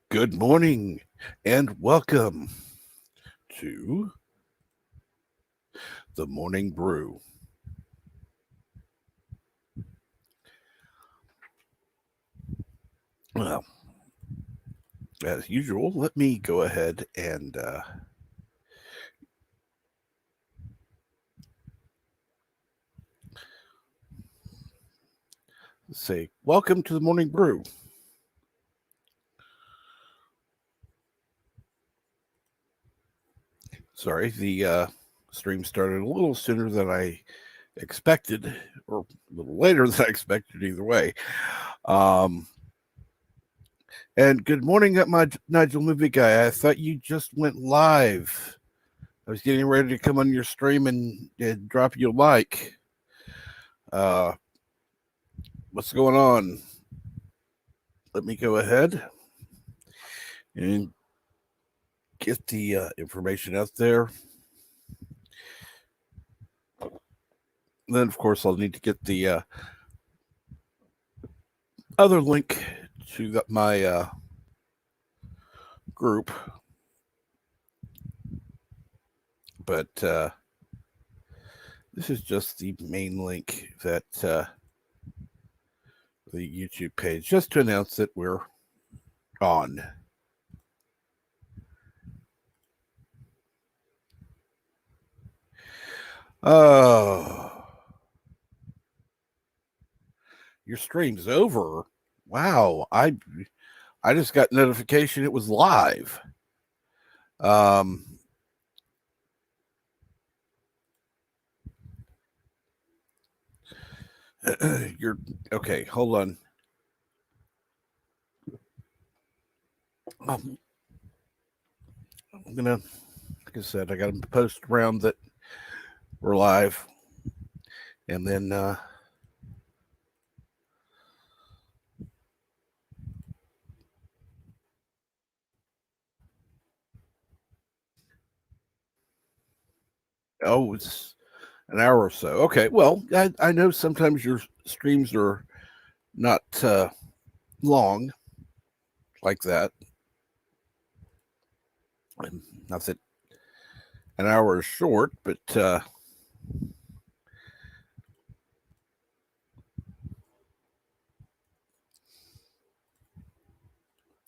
Good morning and welcome to the Morning Brew. Well, as usual, let me go ahead and say welcome to the Morning Brew. Sorry, the stream started a little sooner than I expected, or a little later than I expected, either way. Um, and good morning, my Nigel Movie Guy. I thought you just went live. I was getting ready to come on your stream and drop you a like. Uh, what's going on? Let me go ahead and get the information out there. Then, of course, I'll need to get the other link to my group. But this is just the main link that the YouTube page, just to announce that we're on. Oh, your stream's over. Wow, I just got notification it was live. Um, you're okay. Hold on. I'm gonna, like I said, I got to post around that we're live, and then oh, it's an hour or so. Okay, well, I know sometimes your streams are not long like that. And not that an hour is short, but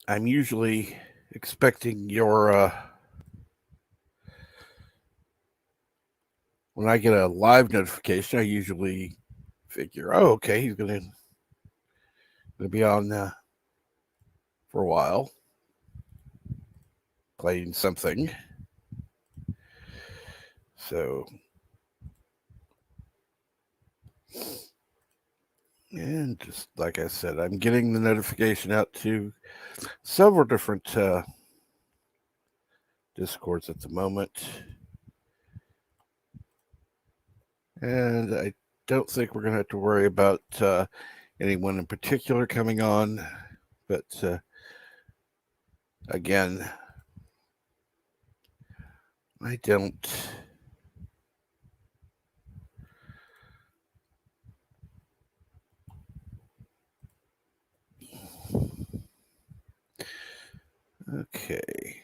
I'm usually expecting your when I get a live notification, I usually figure, oh, okay, he's gonna be on for a while, playing something. So, and just like I said, I'm getting the notification out to several different discords at the moment, and I don't think we're gonna have to worry about anyone in particular coming on, but again, I don't. Okay.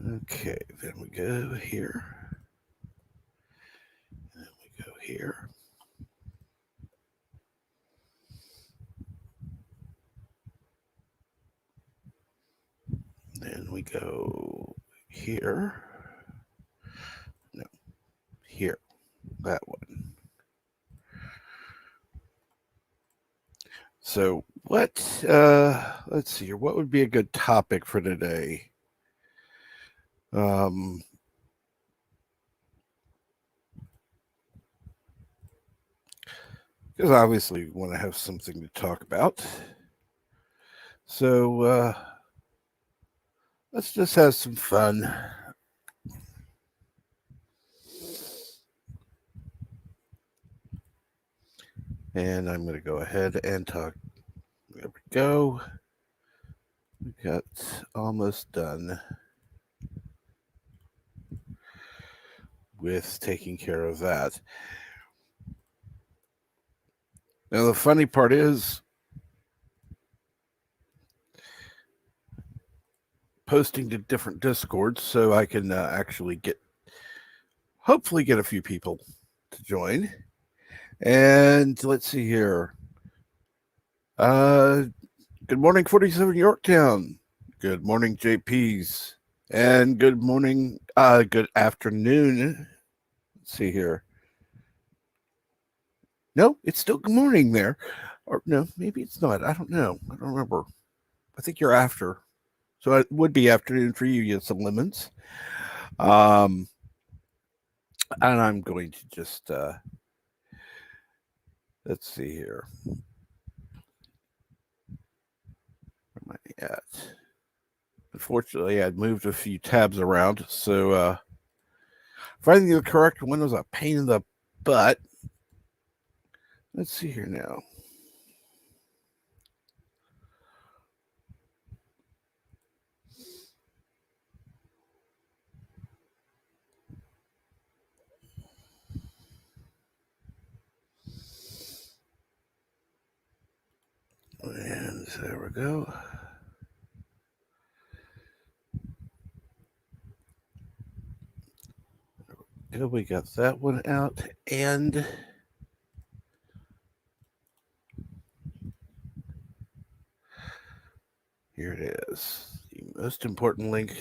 Okay, then we go here. Then we go here. Then we go here. No, here. That one. So what let's see here. What would be a good topic for today? Um because obviously we want to have something to talk about. So let's just have some fun. And I'm going to go ahead and talk. There we go. got almost done with taking care of that. Now, the funny part is, posting to different discords so I can actually hopefully get a few people to join. And let's see here. Good morning, 47 Yorktown. Good morning, JP's. And good morning, good afternoon. Let's see here. No, it's still good morning there. Or no, maybe it's not. I don't know. I don't remember. I think you're after. So it would be afternoon for you. You have some lemons. And I'm going to just let's see here. Where am I at? Unfortunately, I'd moved a few tabs around, so finding the correct one was a pain in the butt. Let's see here now. And there we go. Good, we got that one out. And here it is. The most important link.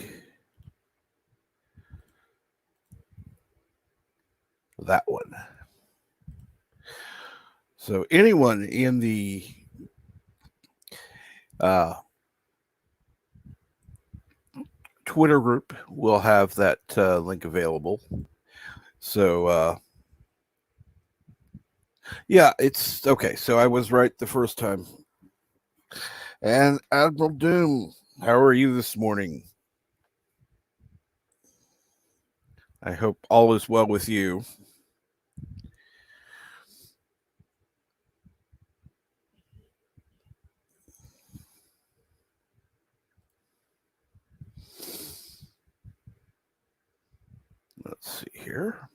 That one. So anyone in the Twitter group will have that link available. So yeah, it's okay. So I was right the first time. And Admiral Doom, how are you this morning? I hope all is well with you. Let's see here.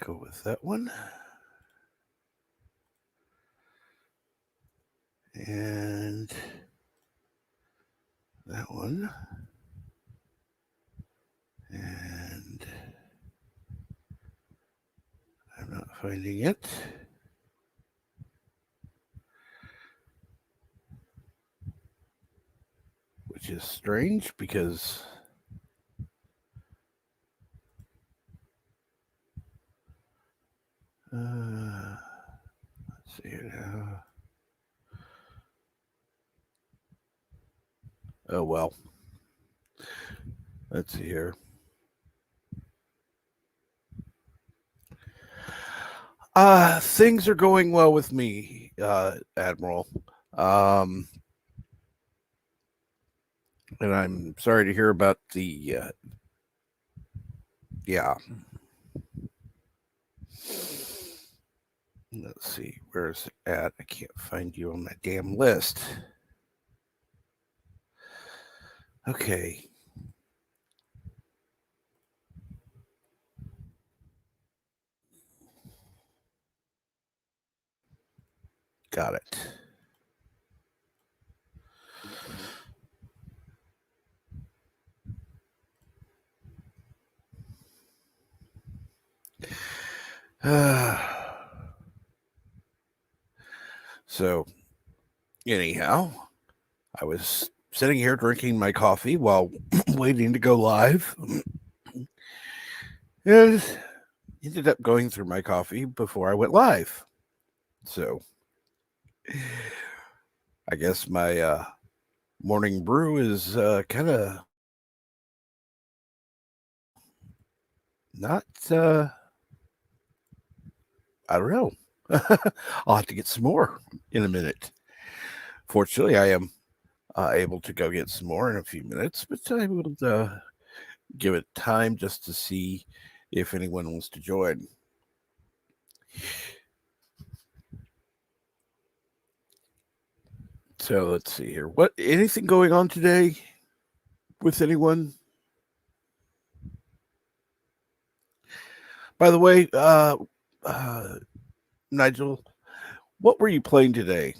Go with that one. And that one. And I'm not finding it. Which is strange because let's see here now. Oh well. Let's see here. Things are going well with me, Admiral. And I'm sorry to hear about the yeah. Let's see, where's it at? I can't find you on my damn list. Okay. Got it. So, anyhow, I was sitting here drinking my coffee while waiting to go live. And ended up going through my coffee before I went live. So, I guess my morning brew is kind of not, I don't know. I'll have to get some more in a minute. Fortunately, I am able to go get some more in a few minutes, but I will give it time just to see if anyone wants to join. So let's see here. What anything going on today with anyone? By the way, Nigel, what were you playing today?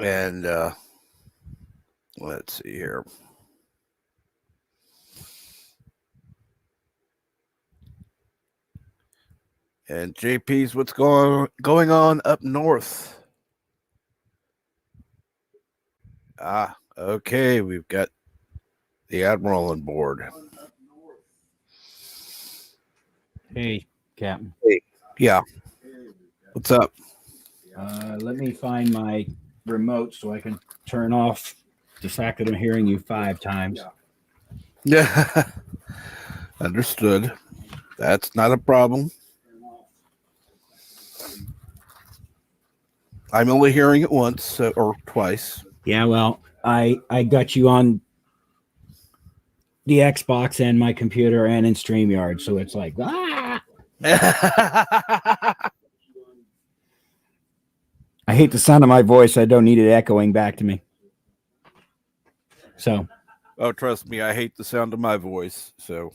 And let's see here. And JP's what's going on up north? Ah, okay, we've got the Admiral on board. Hey, Captain. Hey, yeah. What's up? Let me find my remote so I can turn off the fact that I'm hearing you 5 times. Yeah, understood. That's not a problem. I'm only hearing it once or twice. Yeah, well, I got you on the Xbox and my computer and in StreamYard, so it's like, ah! I hate the sound of my voice. I don't need it echoing back to me. So. Oh, trust me, I hate the sound of my voice, so.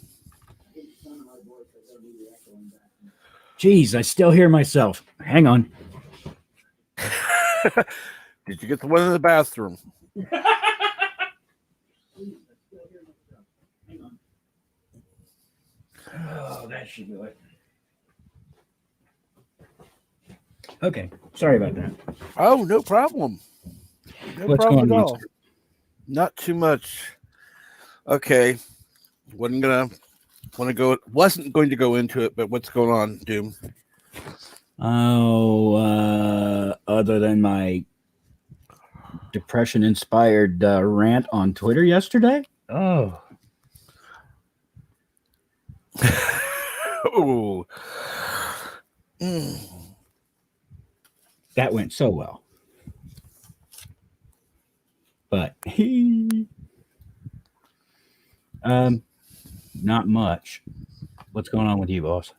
Geez, I still hear myself. Hang on. Did you get the one in the bathroom? Oh, that should do it. Okay, sorry about that. Oh, no problem. What's going on, sir? Not too much. Okay, wasn't going to go into it, but what's going on, Doom? Oh, other than my depression-inspired rant on Twitter yesterday. Oh. Oh. That went so well. But not much. What's going on with you, boss?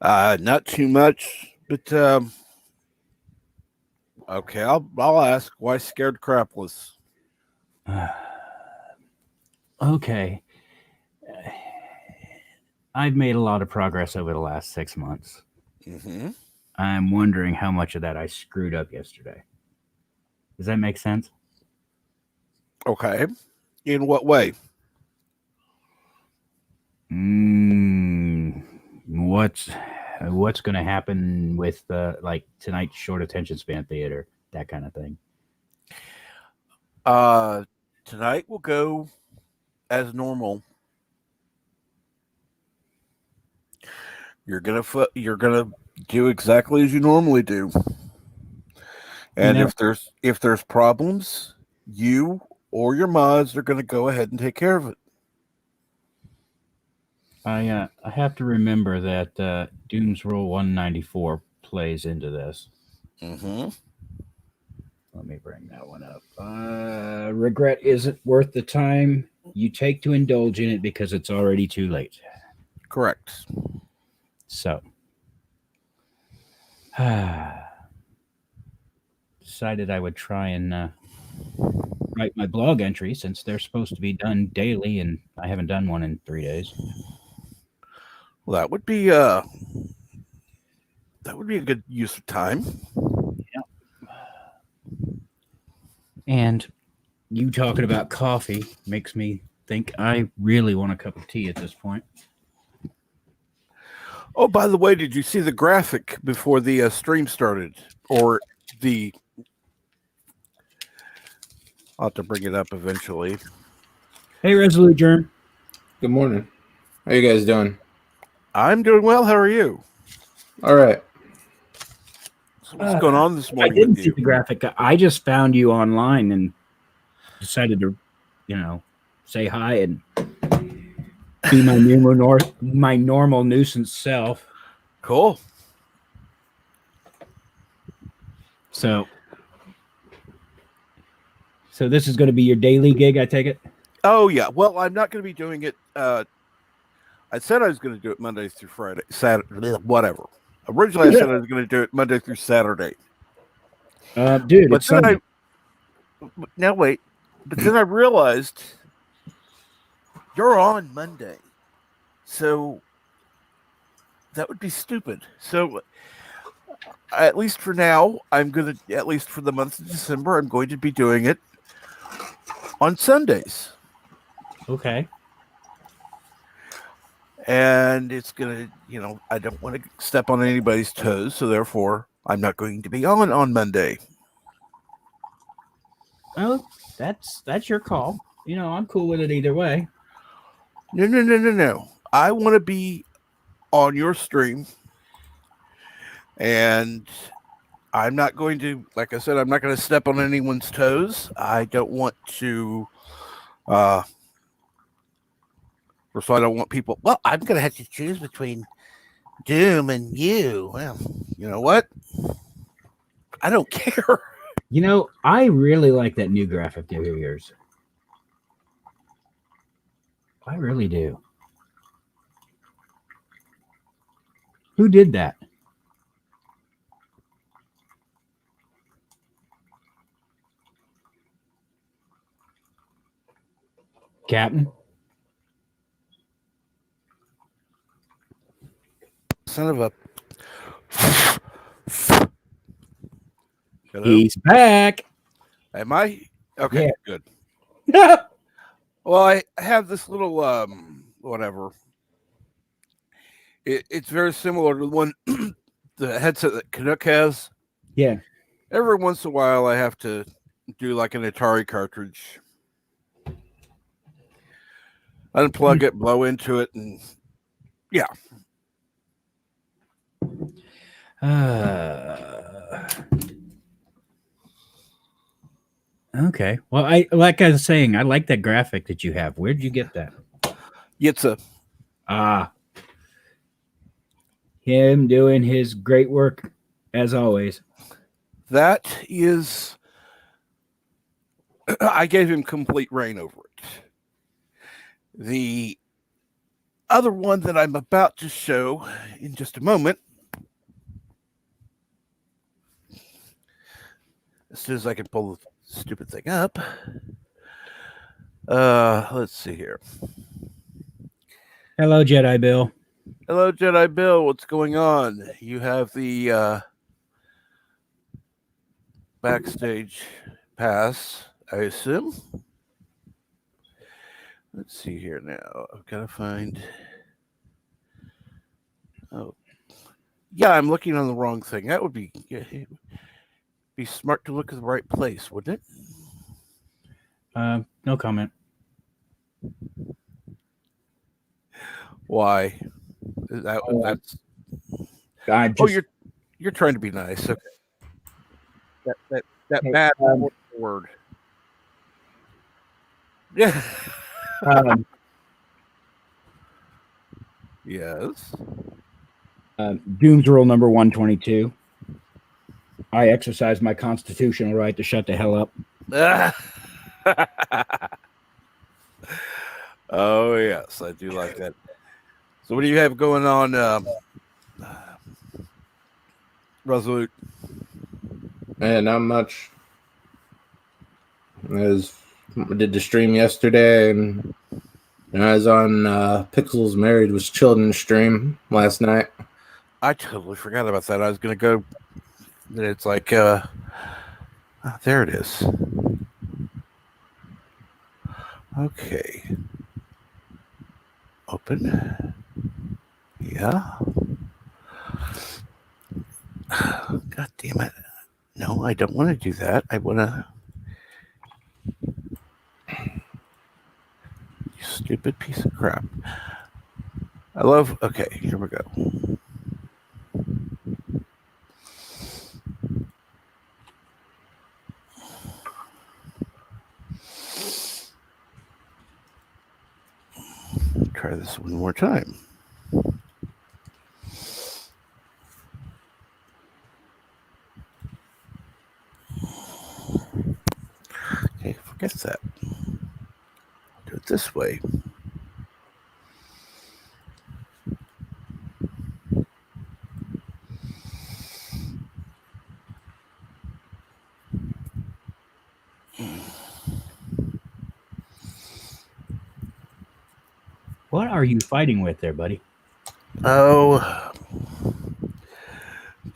Not too much, but okay, I'll ask, why scared crapless? Okay. I've made a lot of progress over the last 6 months. Mm-hmm. I'm wondering how much of that I screwed up yesterday. Does that make sense? Okay. In what way? What's going to happen with like tonight's short attention span theater, that kind of thing? Tonight will go as normal. You're gonna do exactly as you normally do. And if there's problems, you or your mods are going to go ahead and take care of it. I have to remember that Doom's Rule 194 plays into this. Mm-hmm. Let me bring that one up. Regret isn't worth the time you take to indulge in it because it's already too late. Correct. So, decided I would try and write my blog entry since they're supposed to be done daily, and I haven't done one in 3 days. Well, that would be a good use of time. Yeah. And you talking about coffee makes me think I really want a cup of tea at this point. Oh, by the way, did you see the graphic before the stream started? Or I'll have to bring it up eventually. Hey, Resolute Germ. Good morning. How you guys doing? I'm doing well. How are you? All right. So what's going on this morning? I didn't see the graphic. I just found you online and decided to, say hi. And Be my normal nuisance self. Cool. So this is going to be your daily gig, I take it? Oh yeah. Well, I'm not going to be doing it. I said I was going to do it Monday through Friday, Saturday, whatever. Originally, I said I was going to do it Monday through Saturday. Dude, But it's then Sunday. now wait. But then I realized you're on Monday, so that would be stupid. So at least for now, I'm gonna, at least for the month of December, I'm going to be doing it on Sundays. Okay. And it's gonna, I don't want to step on anybody's toes, so therefore I'm not going to be on Monday. Well, that's your call. I'm cool with it either way. No. I want to be on your stream, and I'm not going to, like I said, I'm not going to step on anyone's toes. I don't want to, so I don't want people, well, I'm going to have to choose between Doom and you. Well, you know what? I don't care. I really like that new graphic of yours. I really do. Who did that? Captain? Son of a. Hello? He's back. Am I? Okay, Yeah. good. Well, I have this little, whatever. It's very similar to the one, the headset that Canuck has. Yeah. Every once in a while, I have to do like an Atari cartridge. Unplug it, blow into it, and yeah. Okay. Well, like I was saying, I like that graphic that you have. Where'd you get that? It's a. Him doing his great work as always. That is. I gave him complete reign over it. The other one that I'm about to show in just a moment, as soon as I can pull the stupid thing up. Let's see here. Hello, Jedi Bill. Hello, Jedi Bill. What's going on? You have the backstage pass, I assume. Let's see here now. I've got to find. Oh, yeah, I'm looking on the wrong thing. That would be smart to look at the right place, wouldn't it? No comment. Why? That's. You're trying to be nice. Okay. That bad word. Yeah. Yes. Doom's rule number 122. I exercise my constitutional right to shut the hell up. Oh, yes. I do like that. So what do you have going on, Resolute? Yeah, not much. I did the stream yesterday, and I was on Pixels Married with Children stream last night. I totally forgot about that. I was going to go. It's like, there it is. Okay. Open. Yeah. God damn it. No, I don't want to do that. I want to. You stupid piece of crap. I love. Okay, here we go. Try try this one more time. Okay, forget that. Do it this way. What are you fighting with there, buddy? Oh,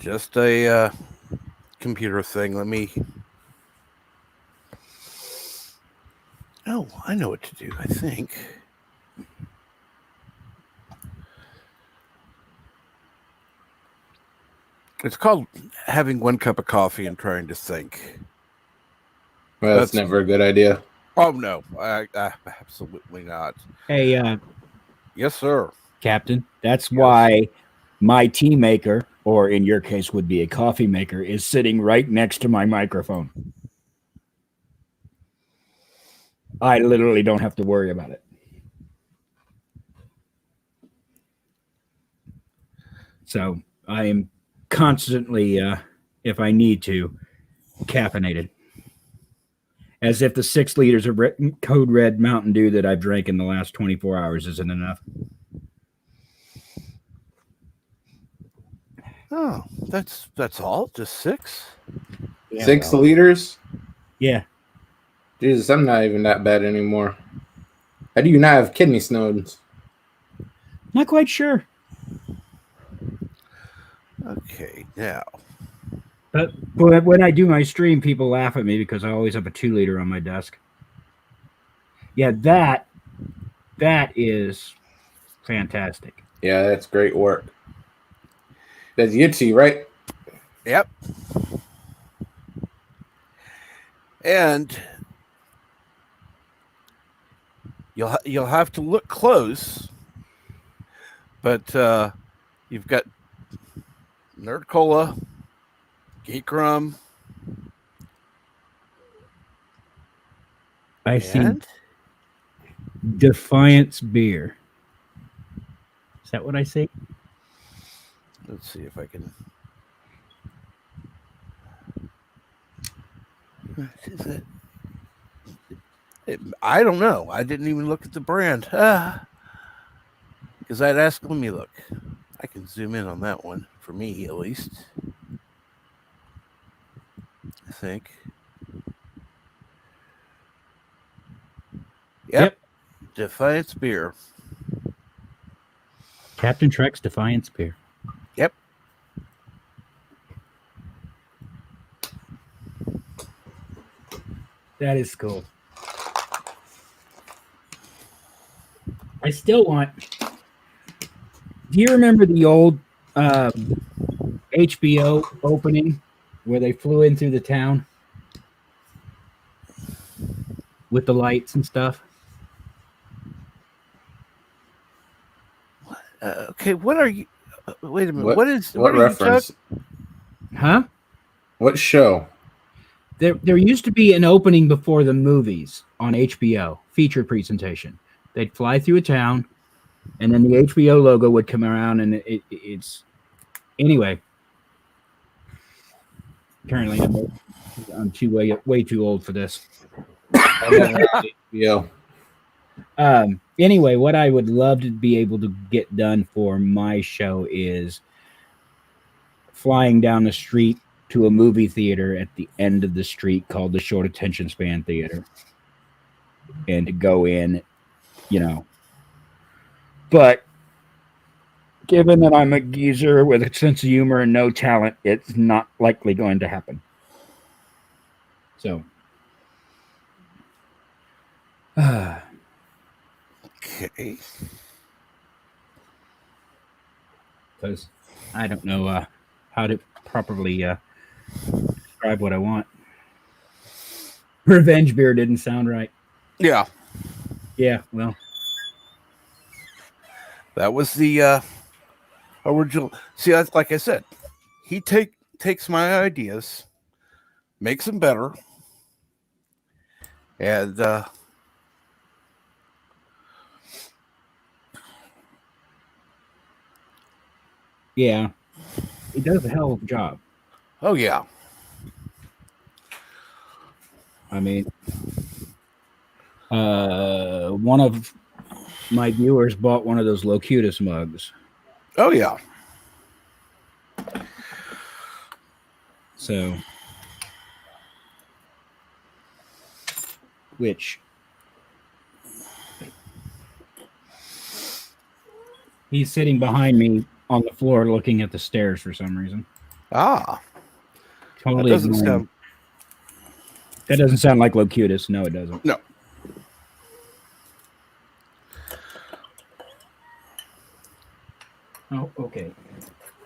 just a computer thing. Let me. Oh, I know what to do, I think. It's called having one cup of coffee and trying to think. Well, that's never a good idea. Oh, no. I absolutely not. Hey, Yes, sir. Captain, that's why my tea maker, or in your case would be a coffee maker, is sitting right next to my microphone. I literally don't have to worry about it. So I am constantly, if I need to, caffeinated. As if the 6 liters of Code Red Mountain Dew that I've drank in the last 24 hours isn't enough. Oh, that's all? Just 6? Yeah, 6 well, liters? yeah. Jesus, I'm not even that bad anymore. How do you not have kidney stones? Not quite sure. Okay, now. But when I do my stream, people laugh at me because I always have a 2 liter on my desk. Yeah, that is fantastic. Yeah, that's great work. That's Yitzi, right? Yep. And you'll have to look close, but you've got Nerd Cola, Geek Rum, I see and Defiance beer. Is that what I see? let's see if I can. Is it? I don't know. I didn't even look at the brand. Because I'd ask. Let me look. I can zoom in on that one for me at least. I think. Yep. Defiance beer. Captain Trek's Defiance beer. Yep. That is cool. I still want. Do you remember the old HBO opening where they flew in through the town with the lights and stuff? Okay. What are you? Wait a minute. What What are reference? you talking? Huh? What show? There used to be an opening before the movies on HBO, feature presentation. They'd fly through a town, and then the HBO logo would come around, and it's anyway. Apparently, I'm way too old for this. Yeah. Anyway, what I would love to be able to get done for my show is flying down the street to a movie theater at the end of the street called the Short Attention Span Theater, and to go in, you know. But given that I'm a geezer with a sense of humor and no talent, it's not likely going to happen. So, Okay. because I don't know how to properly describe what I want. Revenge beer didn't sound right. Yeah. Yeah, well, That was the original. See, that's like I said. He takes my ideas, makes them better, and Yeah, he does a hell of a job. Oh yeah. I mean, one of my viewers bought one of those Locutus mugs. Oh yeah. So, which he's sitting behind me on the floor looking at the stairs for some reason. Ah. That Totally doesn't ignoring. sound. That doesn't sound like Locutus. No, it doesn't. No. Oh, okay.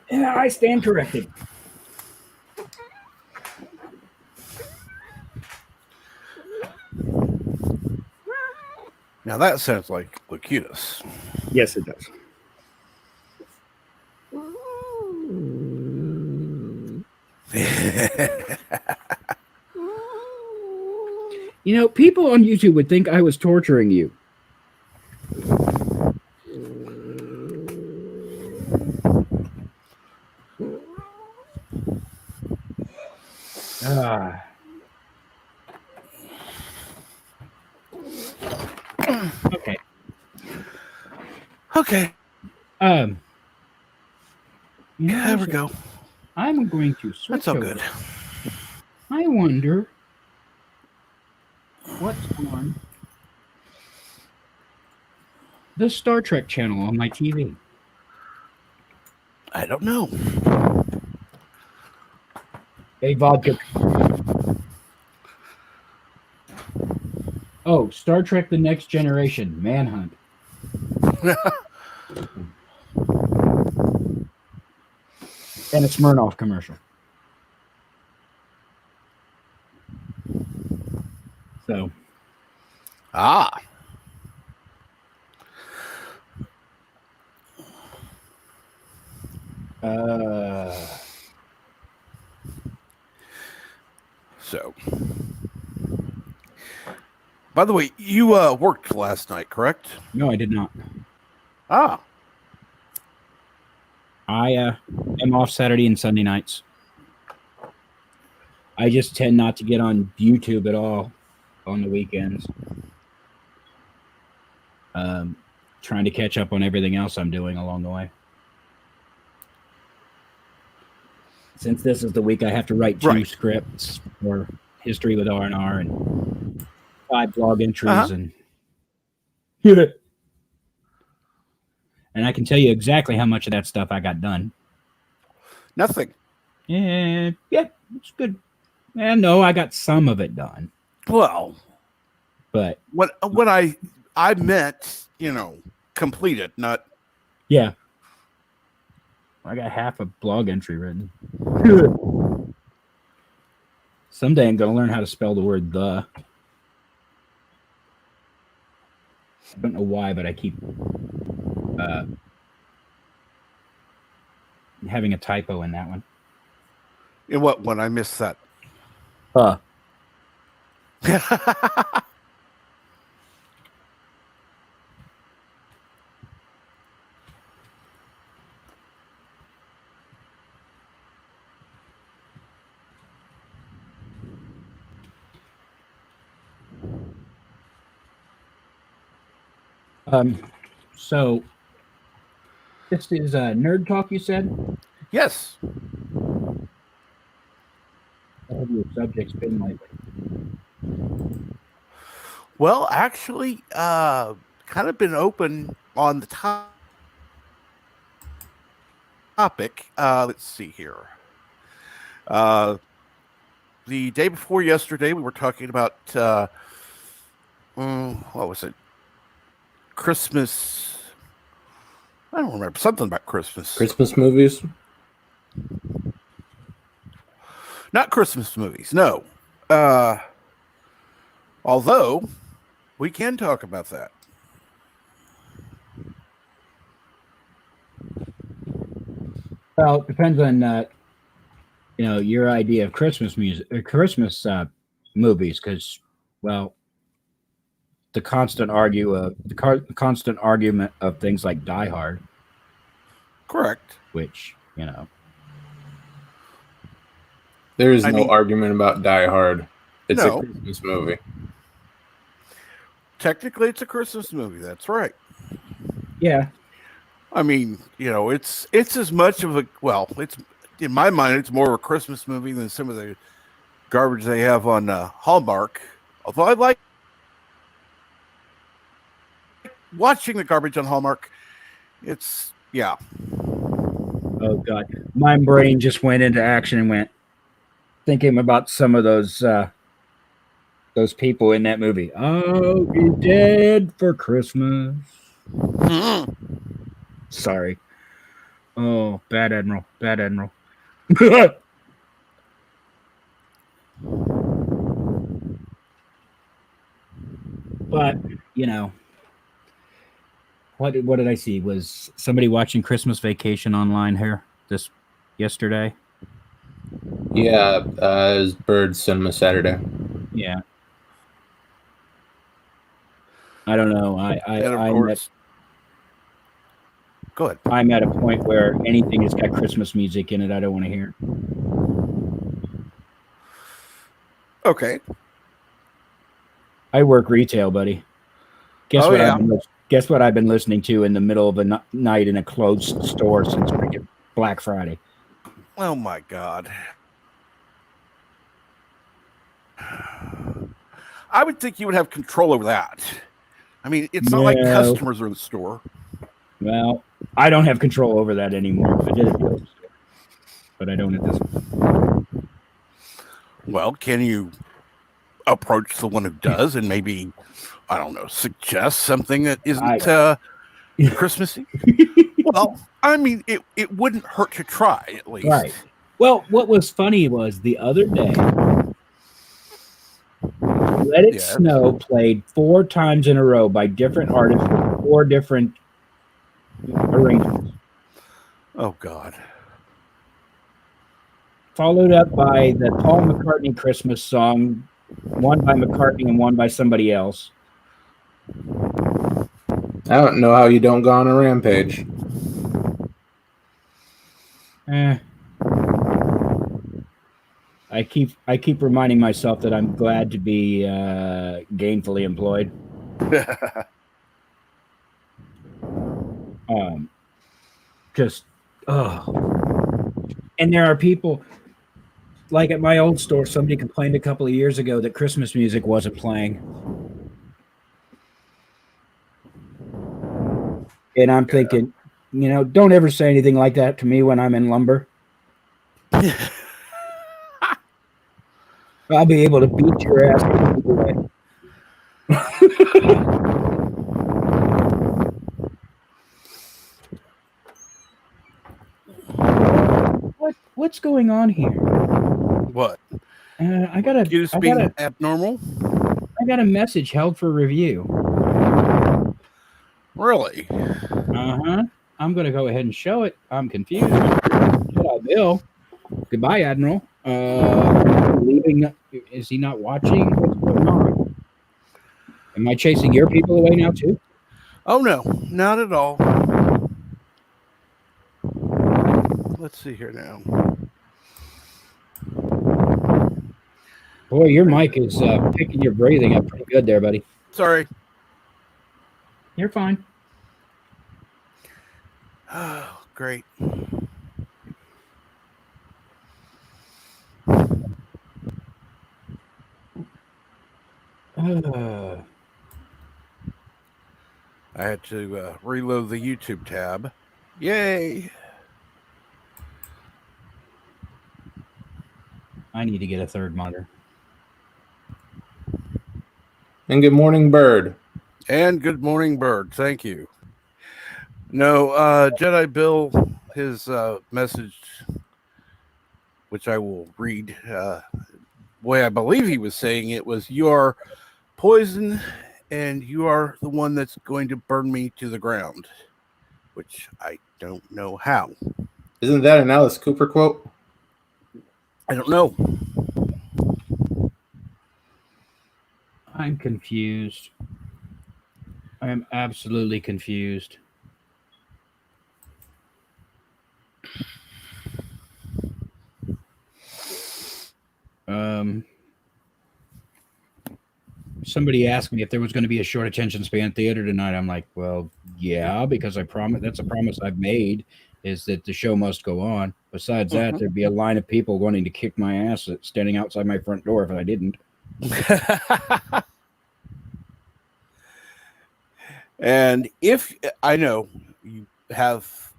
Yeah, I stand corrected. Now that sounds like Locutus. Yes, it does. You know, people on YouTube would think I was torturing you. Okay. Okay. There we go. I'm going to switch That's all over. good. I wonder what's on the Star Trek channel on my TV. I don't know. A vodka. Oh, Star Trek: The Next Generation, Manhunt. And a Smirnoff commercial. So. Ah. So. By the way, you worked last night, correct? No, I did not. Ah. I am off Saturday and Sunday nights. I just tend not to get on YouTube at all on the weekends. Trying to catch up on everything else I'm doing along the way. Since this is the week I have to write 2 scripts for History with R&R and 5 blog entries and I can tell you exactly how much of that stuff I got done. Nothing. Yeah, it's good. And no, I got some of it done. Well, but what I meant, completed, not. Yeah. I got half a blog entry written. Someday I'm going to learn how to spell the word the. I don't know why, but I keep having a typo in that one. In what one? I missed that. So this is Nerd Talk, you said? Yes. What have your subjects been lately? Well, actually, kind of been open on the topic. Let's see here. The day before yesterday, we were talking about what was it? Christmas. I don't remember, something about Christmas. Christmas movies? Not Christmas movies, no. Although we can talk about that. Well, it depends on your idea of Christmas music or Christmas movies, because the constant argument of things like Die Hard. Correct. Which You know. There is I no mean, argument about Die Hard. It's a no, Christmas movie. technically it's a Christmas movie. That's right. Yeah. I mean, it's as much of a it's in my mind, it's more of a Christmas movie than some of the garbage they have on Hallmark. Although I like watching the garbage on Hallmark, it's yeah. Oh God, my brain just went into action and went thinking about some of those people in that movie. I'll be dead for Christmas. Sorry. Oh, bad admiral, bad admiral. But you know, what did I see? Was somebody watching Christmas Vacation online here this yesterday? Yeah, it's Bird Cinema Saturday. Yeah. I don't know. And of I'm at course, go ahead. I'm at a point where anything that's got Christmas music in it, I don't want to hear. Okay. I work retail, buddy. Guess Oh what yeah. guess what I've been listening to in the middle of a night in a closed store since freaking Black Friday. Oh my God. I would think you would have control over that. I mean, it's not like No. customers are in the store. Well, I don't have control over that anymore. I did it the old store, but I don't at this point. Well, can you approach the one who does and maybe, I don't know, suggest something that isn't Christmassy? Well, I mean, it wouldn't hurt to try at least. Right. Well, what was funny was the other day, Let It Yeah. Snow played 4 times in a row by different artists with 4 different arrangements. Oh God. Followed up by the Paul McCartney Christmas song, one by McCartney and one by somebody else. I don't know how you don't go on a rampage. I keep reminding myself that I'm glad to be gainfully employed. Just and there are people like at my old store. Somebody complained a couple of years ago that Christmas music wasn't playing, and I'm thinking, don't ever say anything like that to me when I'm in lumber. I'll be able to beat your ass either way. What's going on here? What? I got being abnormal? I got a message held for review. Really? I'm going to go ahead and show it. I'm confused. Hello, Bill. Goodbye, Admiral. Leaving? Is he not watching? What's going on? Am I chasing your people away now too? Oh no, not at all. Let's see here now. Boy, your mic is picking your breathing up pretty good there, buddy. Sorry. You're fine. Oh, great. I had to reload the YouTube tab. Yay! I need to get a third monitor. And good morning, Bird. And good morning, Bird. Thank you. No, Jedi Bill, his message, which I will read, the way I believe he was saying it was, "You are poison, and you are the one that's going to burn me to the ground," which I don't know how. Isn't that an Alice Cooper quote? I don't know. I'm confused. I am absolutely confused. somebody asked me if there was going to be a short attention span theater tonight. I'm like, well, yeah, because I promise. That's a promise I've made, is that the show must go on. Besides that, there'd be a line of people wanting to kick my ass standing outside my front door if I didn't. And if I know you have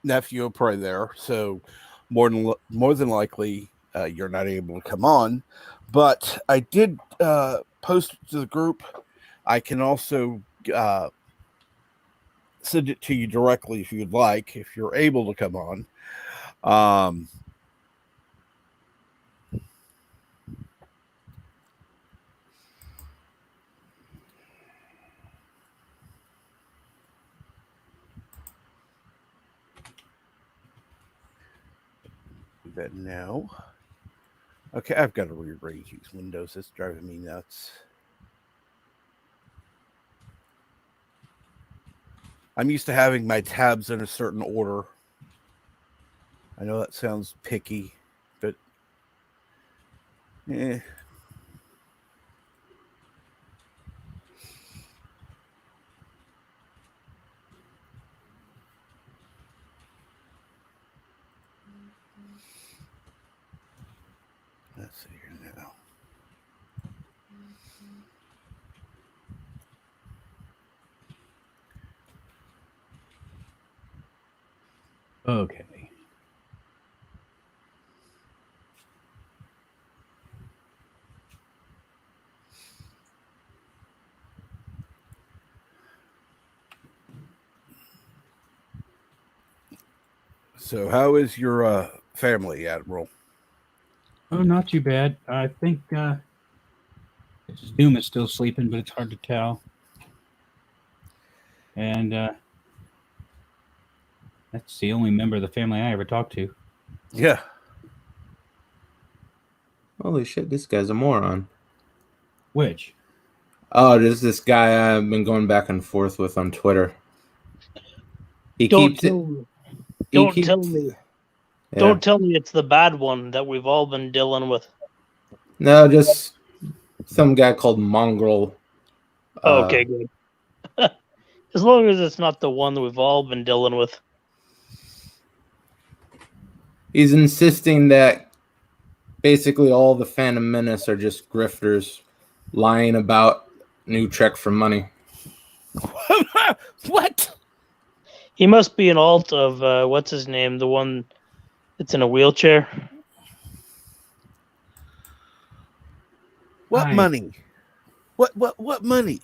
nephew probably there, so more than likely you're not able to come on. But I did post it to the group. I can also send it to you directly if you'd like, if you're able to come on. Do that now. Okay, I've got to rearrange these windows. It's driving me nuts. I'm used to having my tabs in a certain order. I know that sounds picky, but Let's see here now. Okay. So, how is your family, Admiral? Oh, not too bad. I think Doom is still sleeping, but it's hard to tell. And that's the only member of the family I ever talked to. Yeah. Holy shit, this guy's a moron. Which? Oh, there's this guy I've been going back and forth with on Twitter. Don't tell me. Don't tell me it's the bad one that we've all been dealing with. No, just some guy called Mongrel. Okay, good. As long as it's not the one that we've all been dealing with. He's insisting that basically all the Phantom Menace are just grifters lying about New Trek for money. What? He must be an alt of what's his name, the one that's in a wheelchair. What money? What money?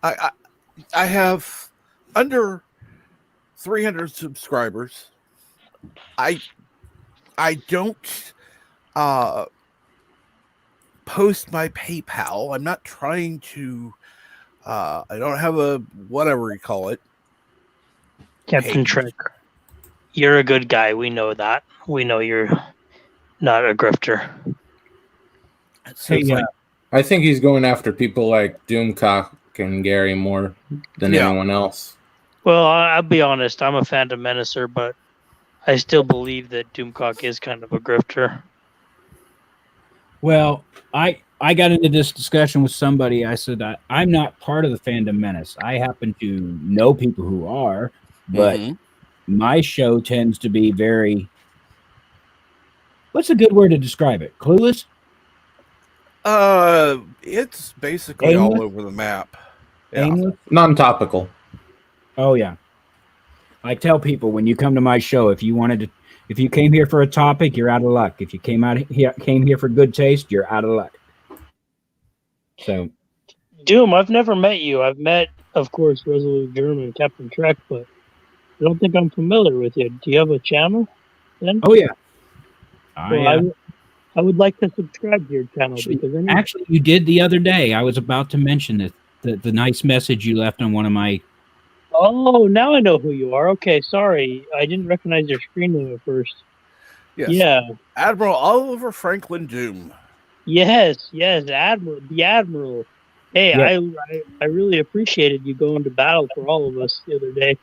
I have under 300 subscribers. I don't post my PayPal. I'm not trying to I don't have a whatever you call it. Captain Trek. You're a good guy. We know that. We know you're not a grifter. So it's like, I think he's going after people like Doomcock and Gary more than anyone else. Well, I'll be honest. I'm a Phantom Menacer, but I still believe that Doomcock is kind of a grifter. Well, I got into this discussion with somebody. I said, I'm not part of the Phantom Menace. I happen to know people who are, but my show tends to be very, what's a good word to describe it? Clueless? It's basically Aimless? all over the map. Yeah. Aimless? Non-topical. Oh, yeah. I tell people when you come to my show, if you came here for a topic, you're out of luck. If you came here for good taste, you're out of luck. So, Doom, I've never met you. I've met, of course, Resolute German, Captain Trek, but I don't think I'm familiar with you. Do you have a channel then? Oh, yeah. I would like to subscribe to your channel. Actually, you did the other day. I was about to mention it. The nice message you left on one of my... Oh, now I know who you are. Okay, sorry. I didn't recognize your screen name at first. Yes. Yeah. Admiral Oliver Franklin Doom. Yes, the Admiral. Hey, yeah. I really appreciated you going to battle for all of us the other day.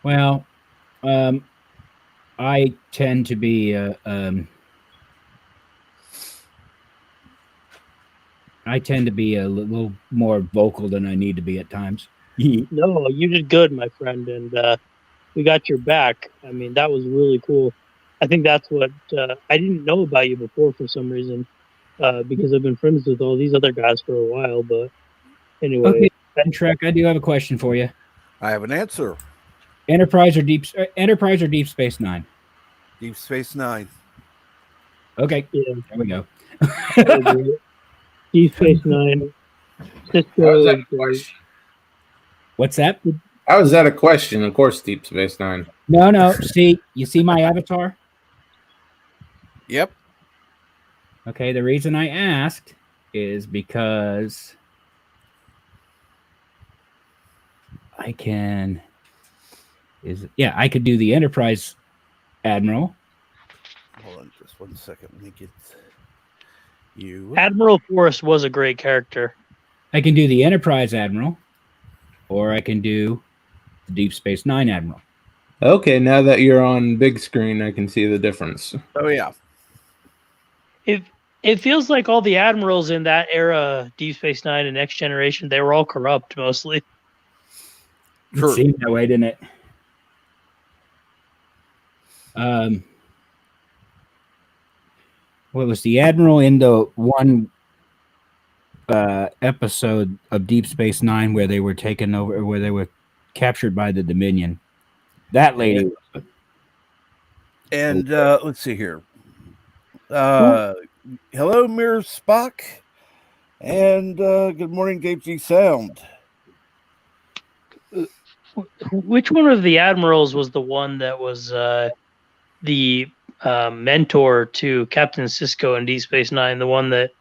Well, I tend to be I tend to be a little more vocal than I need to be at times. No, you did good, my friend, and we got your back. I mean, that was really cool. I think that's what I didn't know about you before for some reason, because I've been friends with all these other guys for a while. But anyway, Okay, Trek, I do have a question for you. I have an answer. Enterprise or Deep Space Nine? Deep Space Nine. Okay, yeah, there we go. I agree. Deep Space Nine, How is Cisco that is a great. question? What's that? How is that a question? Of course, Deep Space Nine. No. You see my avatar? Yep. Okay, the reason I asked is because I could do the Enterprise Admiral. Hold on just 1 second. Let me get you. Admiral Forrest was a great character. I can do the Enterprise Admiral, or I can do the Deep Space Nine Admiral. Okay, now that you're on big screen, I can see the difference. Oh yeah. It feels like all the admirals in that era, Deep Space Nine and Next Generation, they were all corrupt mostly. True. It seemed that way, didn't it? What was the Admiral in the one episode of Deep Space Nine where they were taken over, where they were captured by the Dominion? That lady. And let's see here. Hello, Mirror Spock. And good morning, Dave G Sound. Which one of the admirals was the one that was the mentor to Captain Sisko in Deep Space Nine? The one that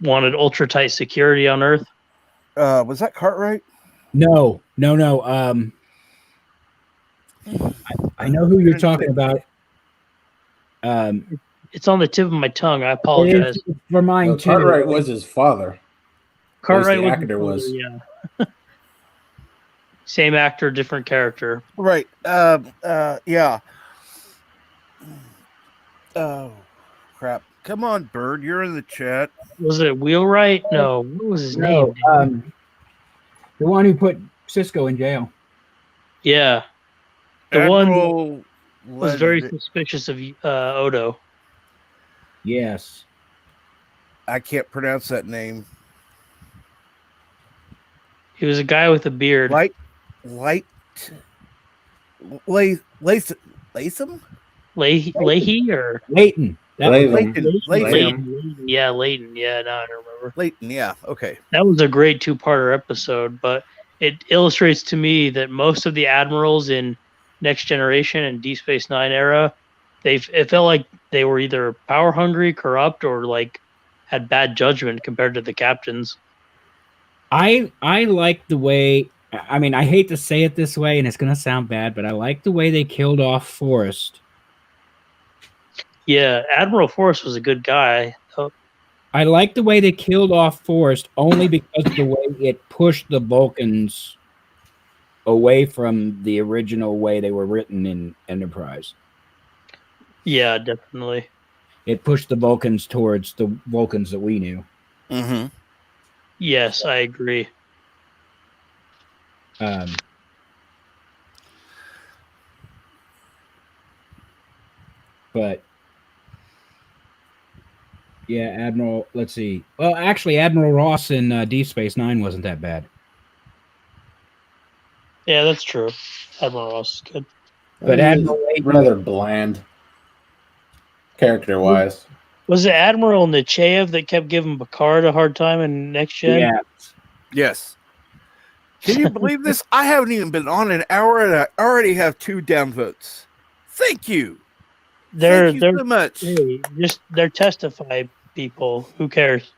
wanted ultra tight security on Earth? Was that Cartwright? No. I know who you're talking about. It's on the tip of my tongue. I apologize. For mine too. Cartwright was his father. Cartwright the was actor the father, was. yeah. Same actor, different character. Right. Yeah. Oh, crap. Come on, Bird. You're in the chat. Was it Wheelwright? No. What was his name? The one who put Cisco in jail. Yeah. The one Admiral was very suspicious of Odo. Yes. I can't pronounce that name. He was a guy with a beard. Latham? Leahy or Leighton. Latham. Yeah, Leighton. Yeah, now I remember. Leighton, yeah. Okay. That was a great two-parter episode, but it illustrates to me that most of the admirals in Next Generation and Deep Space Nine era, it felt like they were either power hungry, corrupt, or like had bad judgment compared to the captains. I like the way. I mean, I hate to say it this way, and it's going to sound bad, but I like the way they killed off Forrest. Yeah, Admiral Forrest was a good guy. I like the way they killed off Forrest only because of the way it pushed the Vulcans away from the original way they were written in Enterprise. Yeah, definitely. It pushed the Vulcans towards the Vulcans that we knew. Mm-hmm. Yes, I agree. But yeah, Admiral. Let's see. Well, actually, Admiral Ross in Deep Space Nine wasn't that bad. Yeah, that's true. Admiral Ross is good. But Admiral Leighton, rather bland, character-wise. Was it Admiral Nechayev that kept giving Picard a hard time in Next Gen? yeah, Yes. Can you believe this? I haven't even been on an hour and I already have 2 downvotes. Thank you. Thank you so much. Hey, they're testify people. Who cares?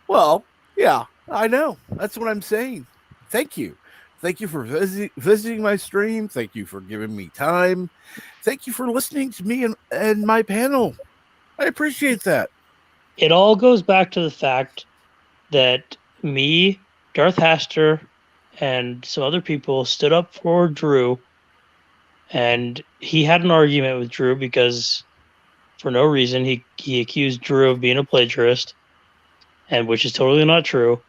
Well, yeah, I know. That's what I'm saying. Thank you. Thank you for visiting my stream. Thank you for giving me time. Thank you for listening to me and my panel. I appreciate that. It all goes back to the fact that me, Darth Haster, and some other people stood up for Drew, and he had an argument with Drew because for no reason. He accused Drew of being a plagiarist, and which is totally not true.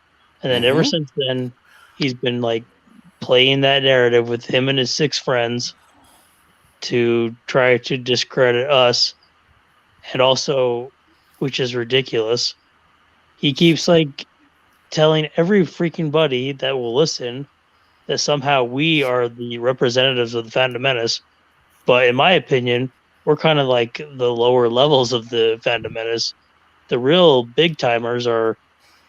And then ever Mhm. since then, he's been like playing that narrative with him and his 6 friends to try to discredit us, and also, which is ridiculous, he keeps like telling every freaking buddy that will listen that somehow we are the representatives of the Phantom Menace. But in my opinion, we're kind of like the lower levels of the Phantom Menace. The real big timers are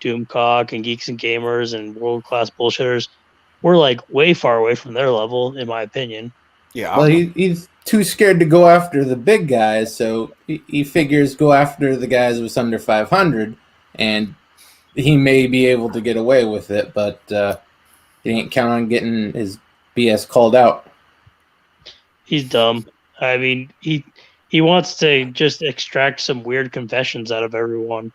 Doomcock and Geeks and Gamers and World Class Bullshitters. We're like way far away from their level, in my opinion. Yeah. Well, he's too scared to go after the big guys, so he figures go after the guys with under 500, and he may be able to get away with it, but he ain't count on getting his BS called out. He's dumb. I mean, he wants to just extract some weird confessions out of everyone.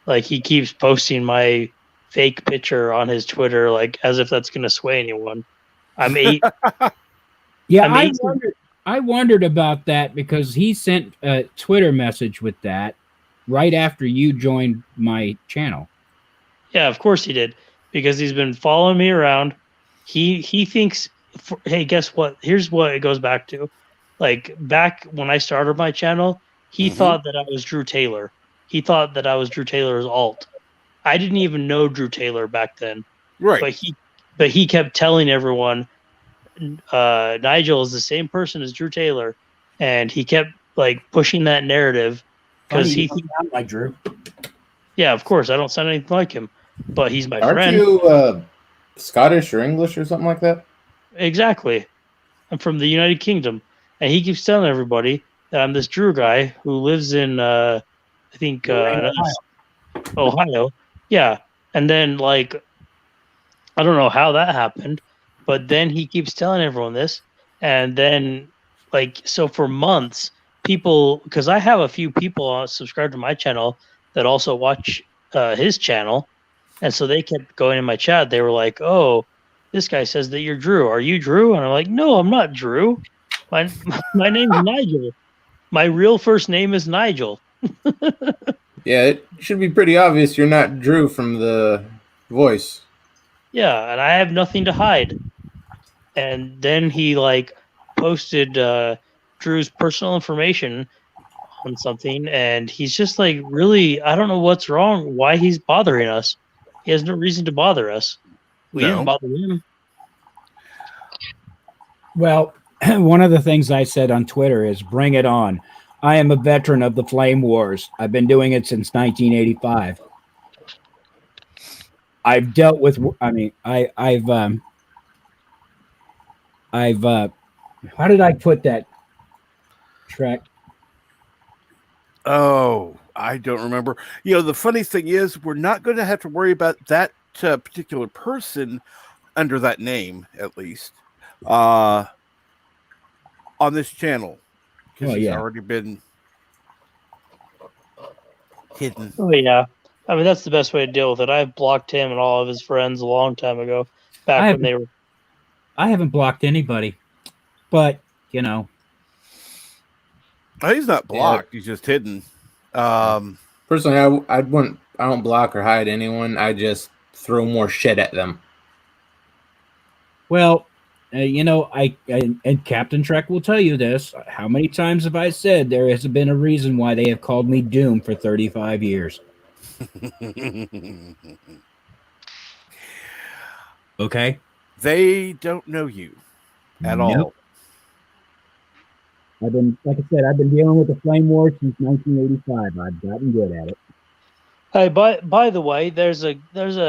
Like he keeps posting my fake picture on his Twitter, like as if that's gonna sway anyone. I'm eight. Yeah, I'm 18. I wondered about that because he sent a Twitter message with that right after you joined my channel. Yeah, of course he did, because he's been following me around. He thinks, hey, guess what? Here's what it goes back to. Like back when I started my channel, he Mhm. thought that I was Drew Taylor. He thought that I was Drew Taylor's alt. I didn't even know Drew Taylor back then, Right. but he kept telling everyone Nigel is the same person as Drew Taylor, and he kept like pushing that narrative because Funny, you don't sound like Drew. yeah, of course, I don't sound anything like him, but he's my Aren't friend. you Scottish or English or something like that? Exactly. I'm from the United Kingdom, and he keeps telling everybody that I'm this Drew guy who lives in I think Ohio. Ohio. Yeah, and then like I don't know how that happened, but then he keeps telling everyone this, and then like so for months, people, because I have a few people subscribed to my channel that also watch his channel, and so they kept going in my chat. They were like, "Oh, this guy says that you're Drew. Are you Drew?" And I'm like, "No, I'm not Drew. My my name's Nigel. My real first name is Nigel." Yeah, it should be pretty obvious you're not Drew from the voice. Yeah, and I have nothing to hide. And then he like posted Drew's personal information on something, and he's just like, really, I don't know what's wrong, why he's bothering us. He has no reason to bother us. We didn't No. bother him. Well, one of the things I said on Twitter is bring it on. I am a veteran of the Flame Wars. I've been doing it since 1985. I've dealt with, I mean, I've how did I put that track? Oh, I don't remember. You know, the funny thing is, we're not going to have to worry about that particular person under that name, at least, on this channel, because Oh, he's yeah. already been hidden. Oh yeah. I mean, that's the best way to deal with it. I've blocked him and all of his friends a long time ago, back when they were. I haven't blocked anybody, but you know, He's not blocked. He's just hidden. Personally, I don't block or hide anyone. I just throw more shit at them. well, you know, and Captain Trek will tell you this. How many times have I said there has been a reason why they have called me Doom for 35 years? Okay. They don't know you at Nope. all. I've been, like I said, I've been dealing with the Flame War since 1985. I've gotten good at it. Hey, by the way, there's a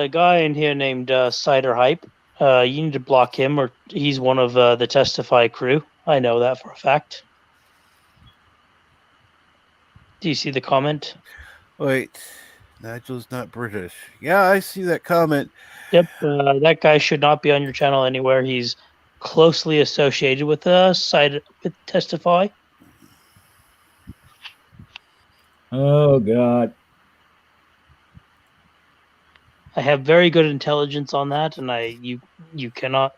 guy in here named Cider Hype. You need to block him, or he's one of the Testify crew. I know that for a fact. Do you see the comment? Wait, Nigel's not British. Yeah, I see that comment. Yep, that guy should not be on your channel anywhere. He's closely associated with with Testify. Oh God. I have very good intelligence on that, and you cannot.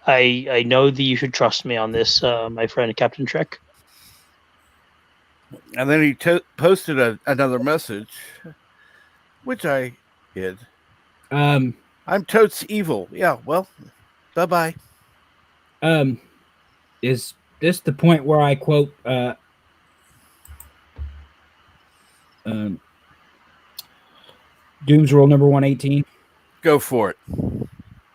I know that you should trust me on this, my friend Captain Trek. And then he posted another message, which I hid. Um, I'm totes evil. Yeah, well, bye-bye. is this the point where I quote Doom's Rule number 118? Go for it.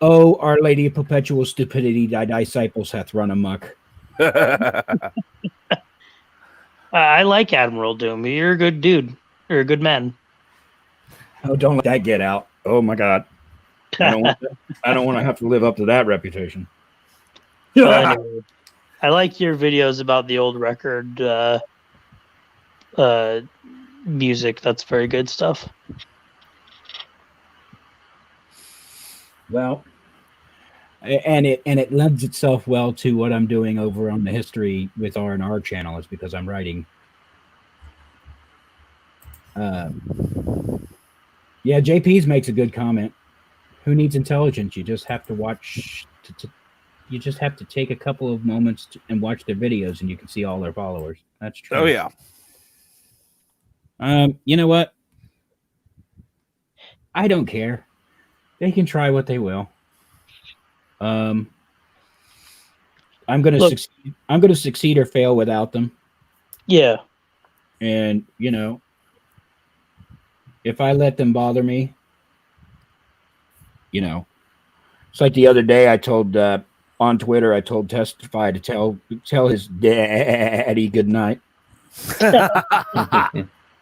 Oh, Our Lady of Perpetual Stupidity, thy disciples hath run amok. I like Admiral Doom. You're a good dude. You're a good man. Oh, don't let that get out. Oh my God. I don't want to have to live up to that reputation. Well, anyway, I like your videos about the old record music. That's very good stuff. Well, and it lends itself well to what I'm doing over on the History with R&R channel, is because I'm writing. Yeah, JP's makes a good comment. Who needs intelligence? You just have to watch. You just have to take a couple of moments and watch their videos, and you can see all their followers. That's true. Oh yeah. You know what? I don't care. They can try what they will. I'm gonna succeed. I'm gonna succeed or fail without them. Yeah. And if I let them bother me, it's like the other day I told on Twitter, I told Testify to tell his daddy good night.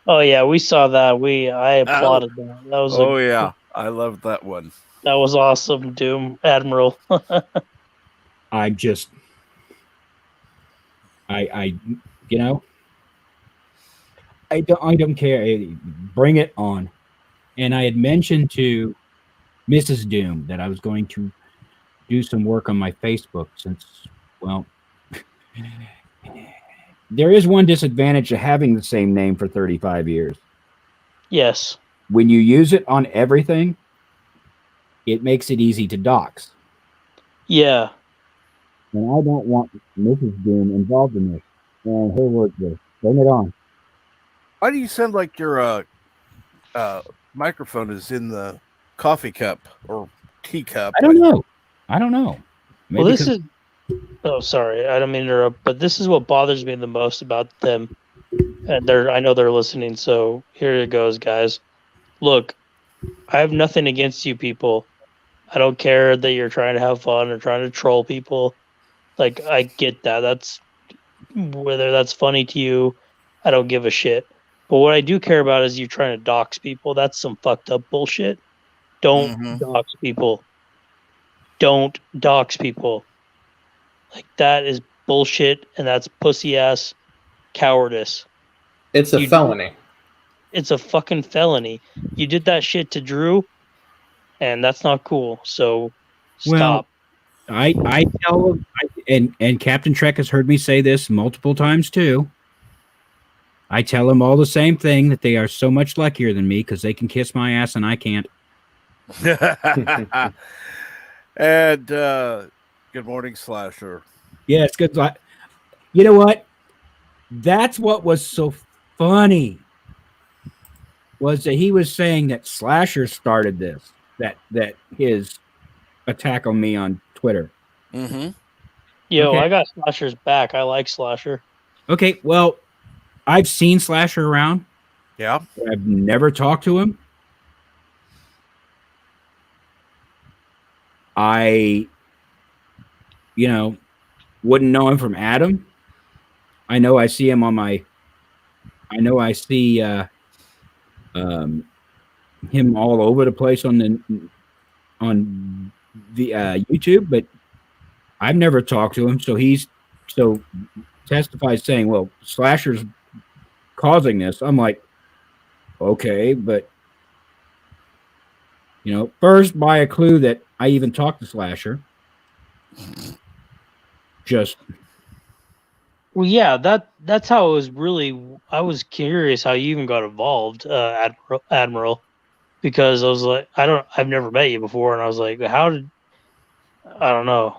Oh yeah, we saw that. I applauded that. That was yeah, I loved that one. That was awesome, Doom Admiral. I just, I don't care. Bring it on. And I had mentioned to Mrs. Doom that I was going to do some work on my Facebook, since, well, there is one disadvantage to having the same name for 35 years. Yes. When you use it on everything, it makes it easy to dox. Yeah. And I don't want Mrs. Doom involved in this. And her work this. Bring it on. Why do you sound like your microphone is in the coffee cup or teacup? I don't know. Maybe well, this is. Oh, sorry. I don't mean to interrupt, but this is what bothers me the most about them. And I know they're listening, so here it goes, guys. Look, I have nothing against you people. I don't care that you're trying to have fun or trying to troll people. Like, I get that. That's whether that's funny to you, I don't give a shit. But what I do care about is you trying to dox people. That's some fucked up bullshit. Don't dox people. Don't dox people. Like, that is bullshit, and that's pussy ass cowardice. It's a felony. It's a fucking felony. You did that shit to Drew, and that's not cool. So stop. Well, I tell him, and Captain Trek has heard me say this multiple times too. I tell them all the same thing, that they are so much luckier than me because they can kiss my ass and I can't. And good morning, Slasher. Yeah, it's good. You know what? That's what was so funny, was that he was saying that Slasher started this, that his attack on me on Twitter. Mm-hmm. Yo, Okay. I got Slasher's back. I like Slasher. Okay, well, I've seen Slasher around. Yeah. But I've never talked to him. I, wouldn't know him from Adam. I know I see him on my. I know I see him all over the place on the YouTube, but I've never talked to him. So testifies saying, "Well, Slasher's causing this." I'm like, okay, but first by a clue that I even talked to Slasher. Just. Well, yeah, that's how it was really. I was curious how you even got involved, Admiral, because I was like, I've never met you before, and I was like, how did? I don't know.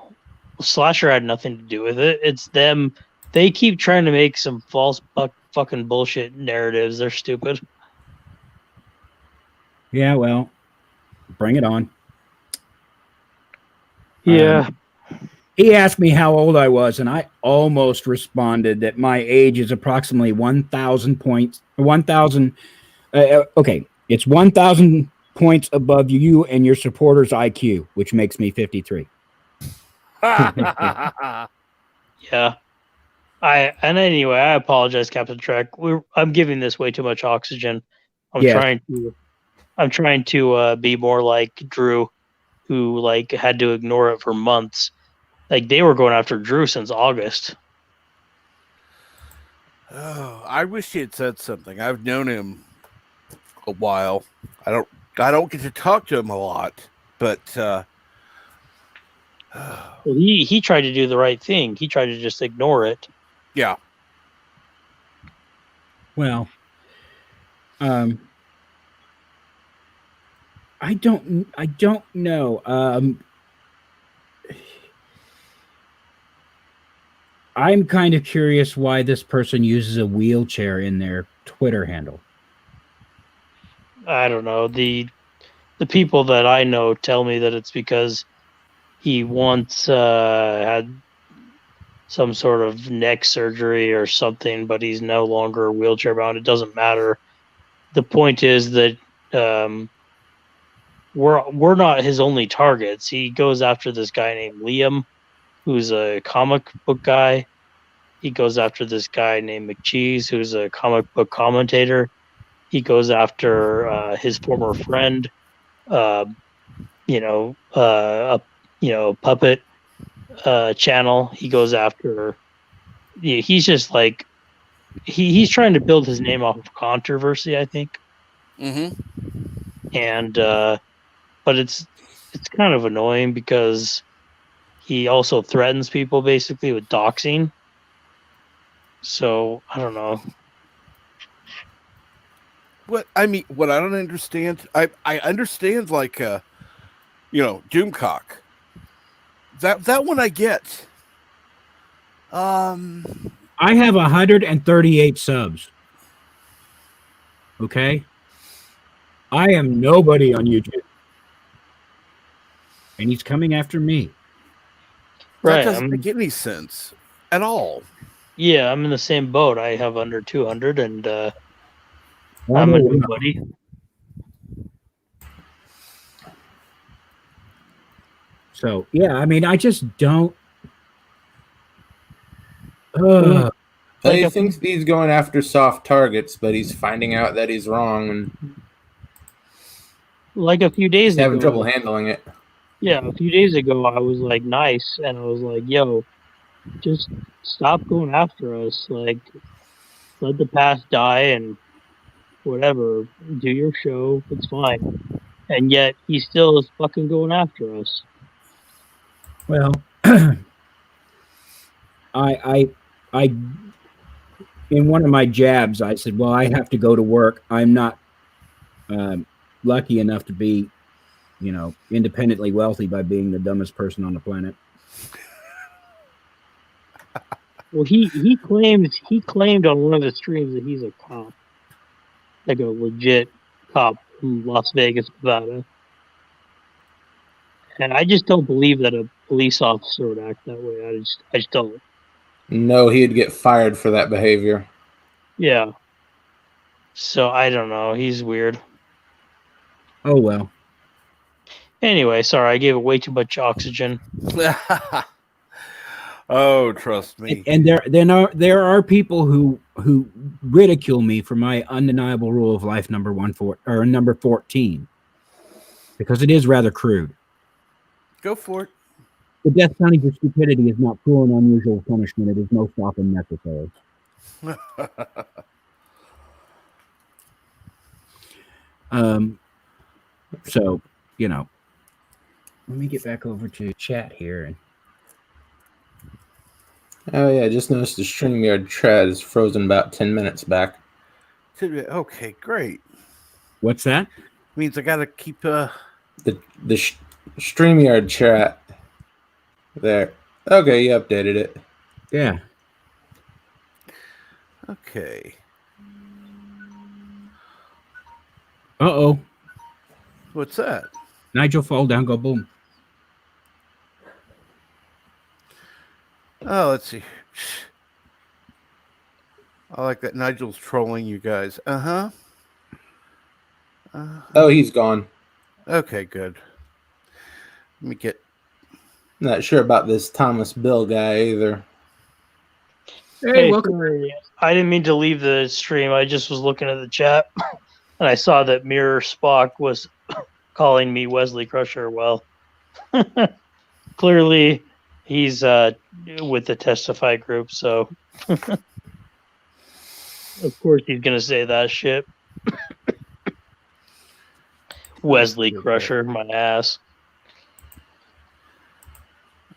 Slasher had nothing to do with it. It's them. They keep trying to make some false fucking bullshit narratives. They're stupid. Yeah, well, bring it on. Yeah. He asked me how old I was, and I almost responded that my age is approximately 1,000 points. 1,000. Okay, it's 1,000 points above you and your supporter's IQ, which makes me 53. Yeah. Anyway, I apologize, Captain Trek. I'm giving this way too much oxygen. I'm Yes. trying to be more like Drew, who like had to ignore it for months. Like they were going after Drew since August. Oh, I wish he had said something. I've known him a while. I don't get to talk to him a lot, but Well, he tried to do the right thing. He tried to just ignore it. yeah. Well, I don't know. I'm kind of curious why this person uses a wheelchair in their Twitter handle. I don't know. The people that I know tell me that it's because he once had some sort of neck surgery or something, but he's no longer wheelchair bound. It doesn't matter. The point is that we're not his only targets. He goes after this guy named Liam, who's a comic book guy. He goes after this guy named McCheese, who's a comic book commentator. He goes after his former friend, uh, a puppet channel. He goes after. Yeah, he's just like he's trying to build his name off of controversy, I think. Mm-hmm. And but it's kind of annoying because he also threatens people basically with doxing. So I don't know. What I don't understand, I understand like Doomcock. That one I get. I have 138 subs. Okay? I am nobody on YouTube. And he's coming after me. That Right. doesn't make any sense at all. Yeah, I'm in the same boat. I have under 200 and I'm Oh, a nobody. So, yeah, I mean, I just don't. He thinks he's going after soft targets, but he's finding out that he's wrong and Like a few days he's ago. having trouble handling it. Yeah, a few days ago I was like nice and I was like, yo, just stop going after us. Like let the past die and whatever. Do your show. It's fine. And yet he still is fucking going after us. Well, I in one of my jabs, I said, well, I have to go to work. I'm not lucky enough to be, independently wealthy by being the dumbest person on the planet. Well, he claimed on one of the streams that he's a cop, like a legit cop from Las Vegas, Nevada. And I just don't believe that a police officer would act that way. I just don't. No, he'd get fired for that behavior. Yeah. So I don't know. He's weird. Oh well. Anyway, sorry, I gave it way too much oxygen. Oh, trust me. And there are people who ridicule me for my undeniable rule of life number 14, because it is rather crude. Go for it. The death penalty for stupidity is not cruel and unusual punishment. It is most often necessary. So, let me get back over to chat here. And oh yeah, I just noticed the StreamYard chat is frozen about 10 minutes back. Okay, great. What's that? Means I gotta keep the StreamYard chat there. Okay, you updated it. Yeah. Okay. Uh-oh. What's that? Nigel fall down, go boom. Oh, let's see. I like that Nigel's trolling you guys. Uh-huh. Oh, he's gone. Okay, good. Let me get... Not sure about this Thomas Bill guy either. Hey, Hey, welcome. sorry. I didn't mean to leave the stream. I just was looking at the chat and I saw that Mirror Spock was calling me Wesley Crusher. Well, clearly he's with the Testify group, so of course he's gonna say that shit. Wesley Crusher, my ass.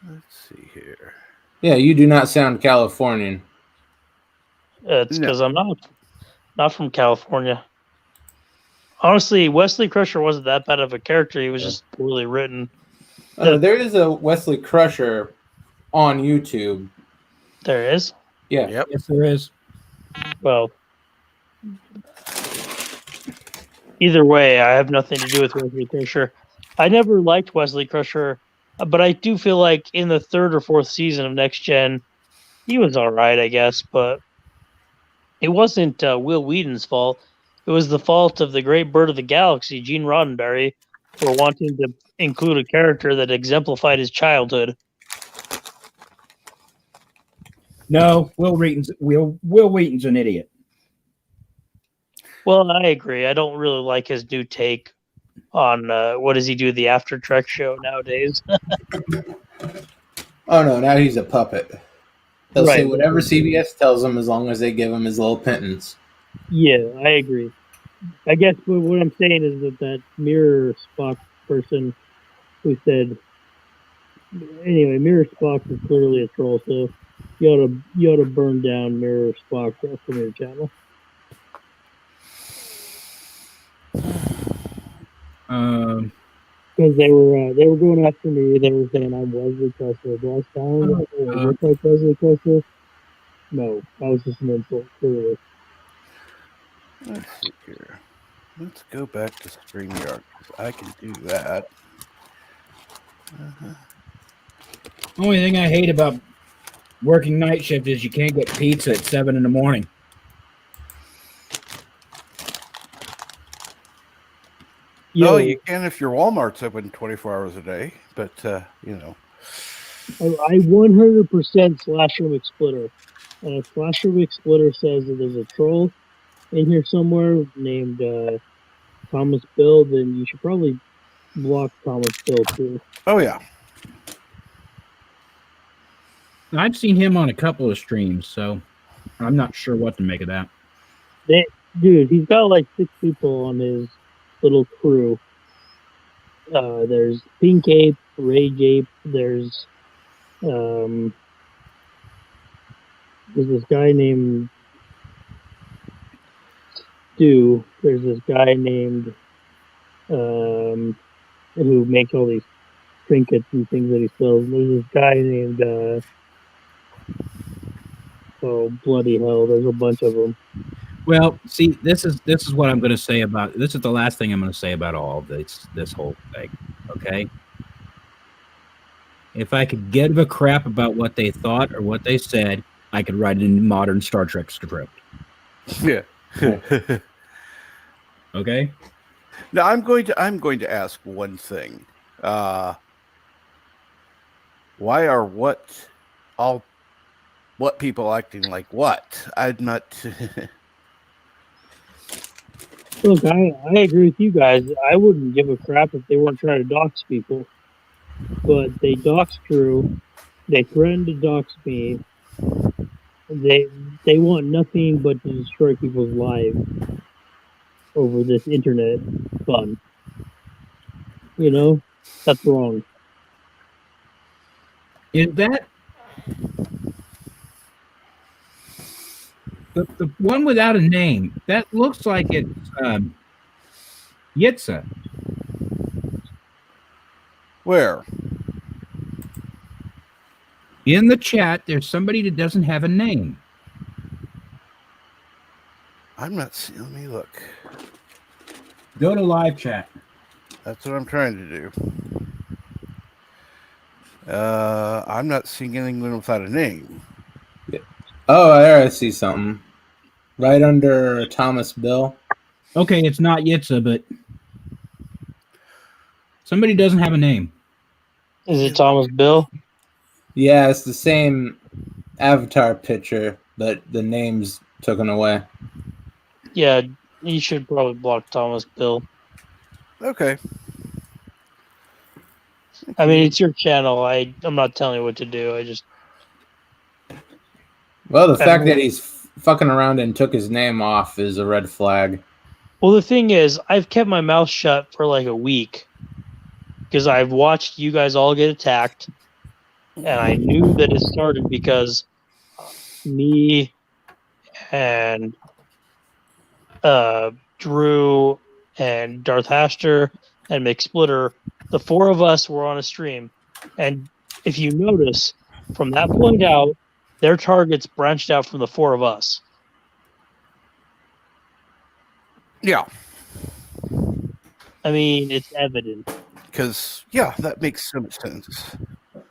Let's see here. Yeah, you do not sound Californian. It's No. because I'm not from California. Honestly, Wesley Crusher wasn't that bad of a character. He was just poorly written. There is a Wesley Crusher on YouTube. There is. Yeah. Yep. Yes, there is. Well, either way, I have nothing to do with Wesley Crusher. I never liked Wesley Crusher, but I do feel like in the third or fourth season of Next Gen, he was all right, I guess. But it wasn't Will Wheaton's fault. It was the fault of the great bird of the galaxy, Gene Roddenberry, for wanting to include a character that exemplified his childhood. No, Will Wheaton's an idiot. Well, I agree. I don't really like his new take on what does he do the After Trek show nowadays. Oh no, now he's a puppet. He'll say Right. whatever CBS tells him as long as they give him his little pittance. Yeah, I agree. I guess what I'm saying is that Mirror Spock person who said, anyway, Mirror Spock is clearly a troll, so you ought to burn down Mirror Spock from your channel. Because they were going after me. They were saying I'm Wesley Crusher. Do I sound or look like Wesley Crusher? No, that was just an insult. Clearly. Let's see here. Let's go back to StreamYard, because I can do that. Only thing I hate about working night shift is you can't get pizza at 7 in the morning. Oh, you can if your Walmart's open 24 hours a day, but, you know. I 100% Slasher McSplitter. And if Slasher McSplitter says that there's a troll in here somewhere named Thomas Bill, then you should probably block Thomas Bill too. Oh, yeah. I've seen him on a couple of streams, so I'm not sure what to make of that. Dude, he's got like 6 people on his little crew. There's Pink Ape, Rage Ape, there's this guy named Stu. There's this guy named who makes all these trinkets and things that he sells. There's this guy named oh bloody hell! There's a bunch of them. Well, see, this is what I'm going to say about this. Is the last thing I'm going to say about all of this whole thing. Okay. If I could give a crap about what they thought or what they said, I could write it in modern Star Trek script. Yeah. Okay. Now I'm going to ask one thing. Why are what people acting like what? I'm not. Look, I agree with you guys. I wouldn't give a crap if they weren't trying to dox people, but they doxed Drew. They threatened to dox me. They want nothing but to destroy people's lives over this internet fun. You know, that's wrong. Is that the one without a name? That looks like it's Yitza. Where? In the chat, there's somebody that doesn't have a name. I'm not seeing. Let me look. Go to live chat. That's what I'm trying to do. I'm not seeing anyone without a name. Oh, there I see something. Right under Thomas Bill. Okay, it's not Yitza, but somebody doesn't have a name. Is it Thomas Bill? Yeah, it's the same avatar picture, but the name's taken away. Yeah, you should probably block Thomas Bill. Okay. I mean, it's your channel. I'm not telling you what to do. I just Well, the I fact don't- that he's fucking around and took his name off is a red flag. Well, the thing is, I've kept my mouth shut for like a week because I've watched you guys all get attacked, and I knew that it started because me and Drew and Darth Hasher and McSplitter, the four of us were on a stream, and if you notice, from that point out, their targets branched out from the four of us. Yeah. I mean, it's evident. Because, yeah, that makes some sense.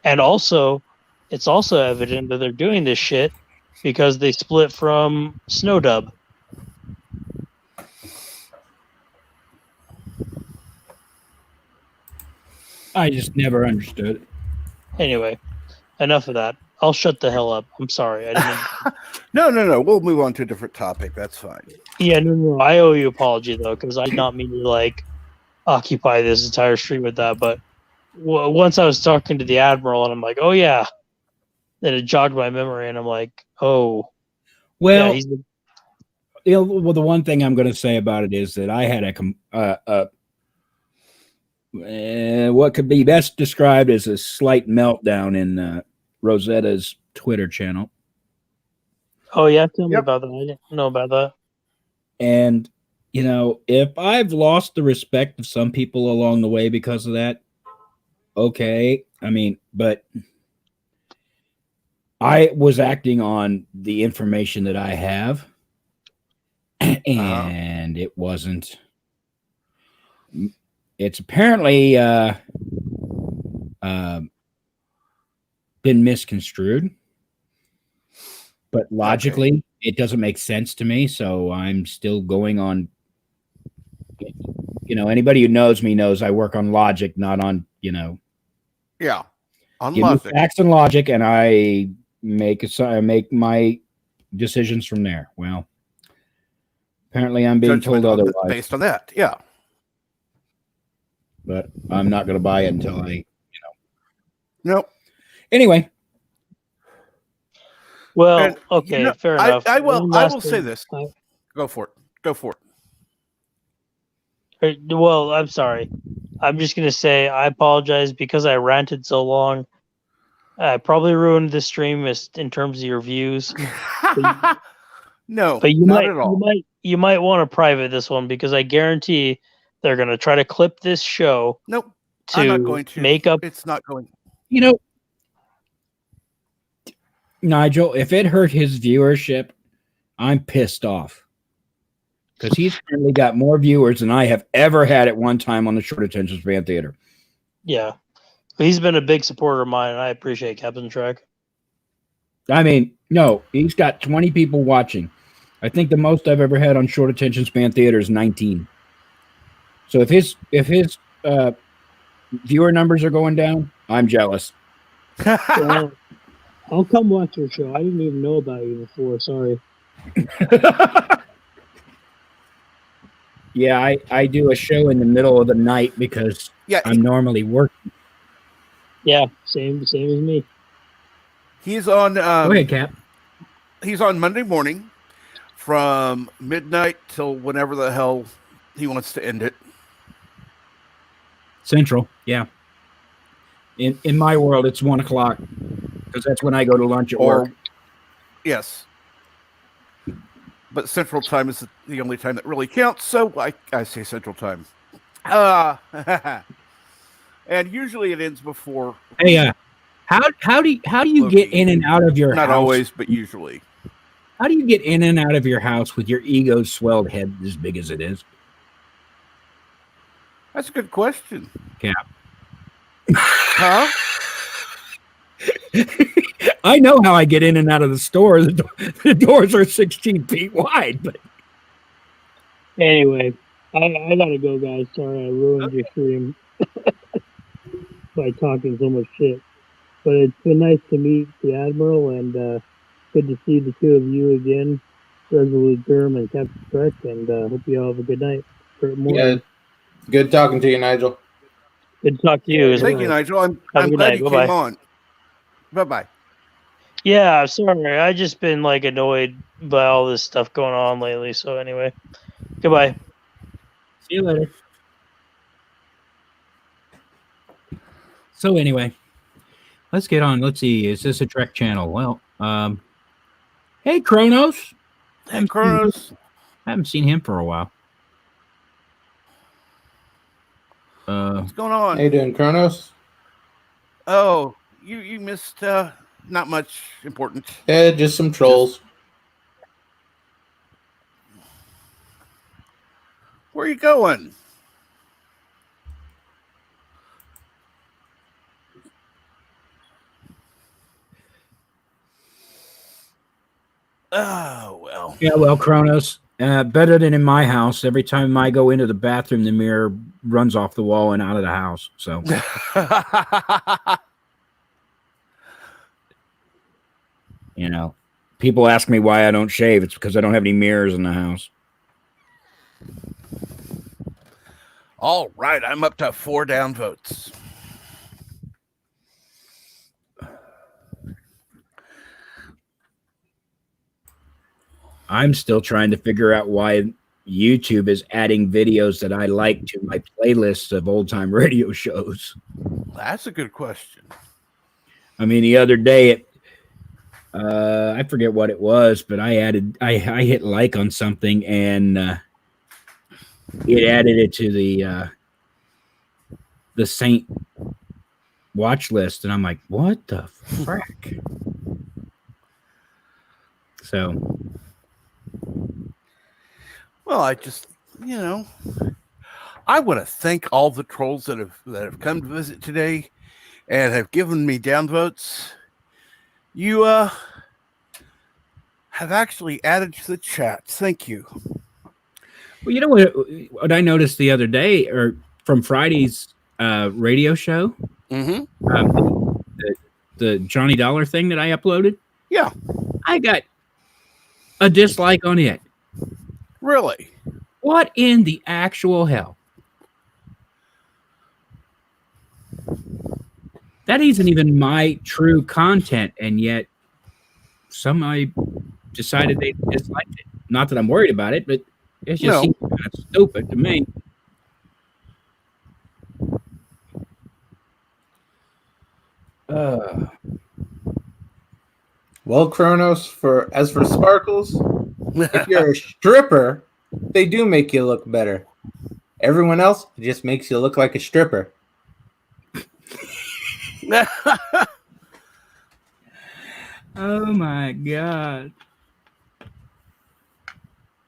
And also, it's also evident that they're doing this shit because they split from Snowdub. I just never understood. Anyway, enough of that. I'll shut the hell up. I'm sorry. I didn't. No. We'll move on to a different topic. That's fine. Yeah, no. I owe you an apology though, because I did not mean to like occupy this entire stream with that. But once I was talking to the admiral, and I'm like, oh yeah, then it jogged my memory, and I'm like, oh, Well, yeah, he's well, the one thing I'm going to say about it is that I had what could be best described as a slight meltdown in Rosetta's Twitter channel. Oh yeah, tell me Yep. about that. I didn't know about that. And, you know, if I've lost the respect of some people along the way because of that, okay. I mean, but I was acting on the information that I have, and it wasn't. It's apparently been misconstrued, but logically, it doesn't make sense to me. So I'm still going on. You know, anybody who knows me knows I work on logic, not on, you know. Yeah. On Give me logic. facts and logic, and I make my decisions from there. Well, apparently I'm being Judgment told on otherwise, based on that. Yeah. but I'm not going to buy it until I. Nope. Anyway, Well, And, okay, you know, fair I enough. will One I last will say thing. this. Go for it. Well, I'm sorry. I'm just gonna say I apologize because I ranted so long. I probably ruined the stream in terms of your views. No, But you not might, at all. you might want to private this one because I guarantee they're gonna try to clip this show Nope. to I'm not going to. make up. It's not going. you know, Nigel, if it hurt his viewership, I'm pissed off because he's currently got more viewers than I have ever had at one time on the Short Attention Span Theater. Yeah, he's been a big supporter of mine, and I appreciate Captain Track. I mean, no, he's got 20 people watching. I think the most I've ever had on Short Attention Span Theater is 19. So if his viewer numbers are going down, I'm jealous. Well, I'll come watch your show. I didn't even know about you before. Sorry. Yeah, I do a show in the middle of the night because Yeah, I'm normally working. Yeah, same as me. he's on. Go ahead, Cap. He's on Monday morning from midnight till whenever the hell he wants to end it. Central, yeah. In my world, it's 1 o'clock because that's when I go to lunch at work. Yes. But Central Time is the only time that really counts, so I say Central Time. And usually it ends before. Hey, how do you Loki. get in and out of your Not house? always, but usually. How do you get in and out of your house with your ego swelled head as big as it is? That's a good question. Cap. Huh? I know how I get in and out of the store. The doors are 16 feet wide, but Anyway, I gotta go, guys. Sorry I ruined your stream by talking so much shit. But it's been nice to meet the Admiral, and good to see the two of you again, Resolute Germ and Captain Trek, and hope you all have a good night or Yeah, morning. good talking to you, Nigel. Good to talk to you as Thank you, well. Nigel. Have a I'm good glad night. you Bye-bye. came on. Bye-bye. Yeah, sorry. I just been like annoyed by all this stuff going on lately. So anyway, goodbye. see you later. So anyway, let's get on. Let's see. Is this a Trek channel? Well, hey Kronos. Hey, Kronos. Haven't seen him for a while. What's going How on? you doing, Kronos? Oh, you missed not much important. Yeah, just some trolls. Where are you going? Oh, well. Yeah, well, Kronos, better than in my house. Every time I go into the bathroom, the mirror runs off the wall and out of the house. So, you know, people ask me why I don't shave. It's because I don't have any mirrors in the house. All right, I'm up to 4 down votes. I'm still trying to figure out why YouTube is adding videos that I like to my playlists of old time radio shows. That's a good question. I mean, the other day, I forget what it was, but I hit like on something and it added it to the Saint watch list, and I'm like, what the frick? So, Well, I just, I want to thank all the trolls that have come to visit today and have given me downvotes. You have actually added to the chat. Thank you. well, you know what I noticed the other day, or from Friday's radio show, Mm-hmm. the Johnny Dollar thing that I uploaded. Yeah. I got a dislike on it. Really? What in the actual hell? That isn't even my true content, and yet somebody decided they disliked it. Not that I'm worried about it, but it just seems kind of stupid to me. Well, Kronos, as for sparkles, if you're a stripper, they do make you look better. Everyone else, it just makes you look like a stripper. Oh my god.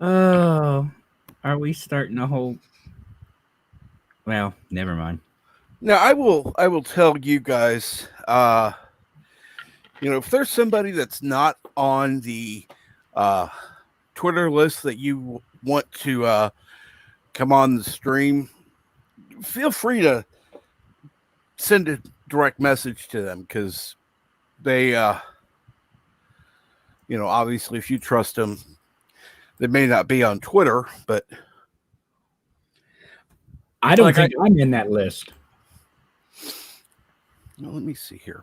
Oh, are we starting a whole? Well, never mind. Now I will tell you guys, if there's somebody that's not on the Twitter list that you want to come on the stream, feel free to send a direct message to them, because they obviously, if you trust them, they may not be on Twitter, but I don't think I'm in that list. Let me see here.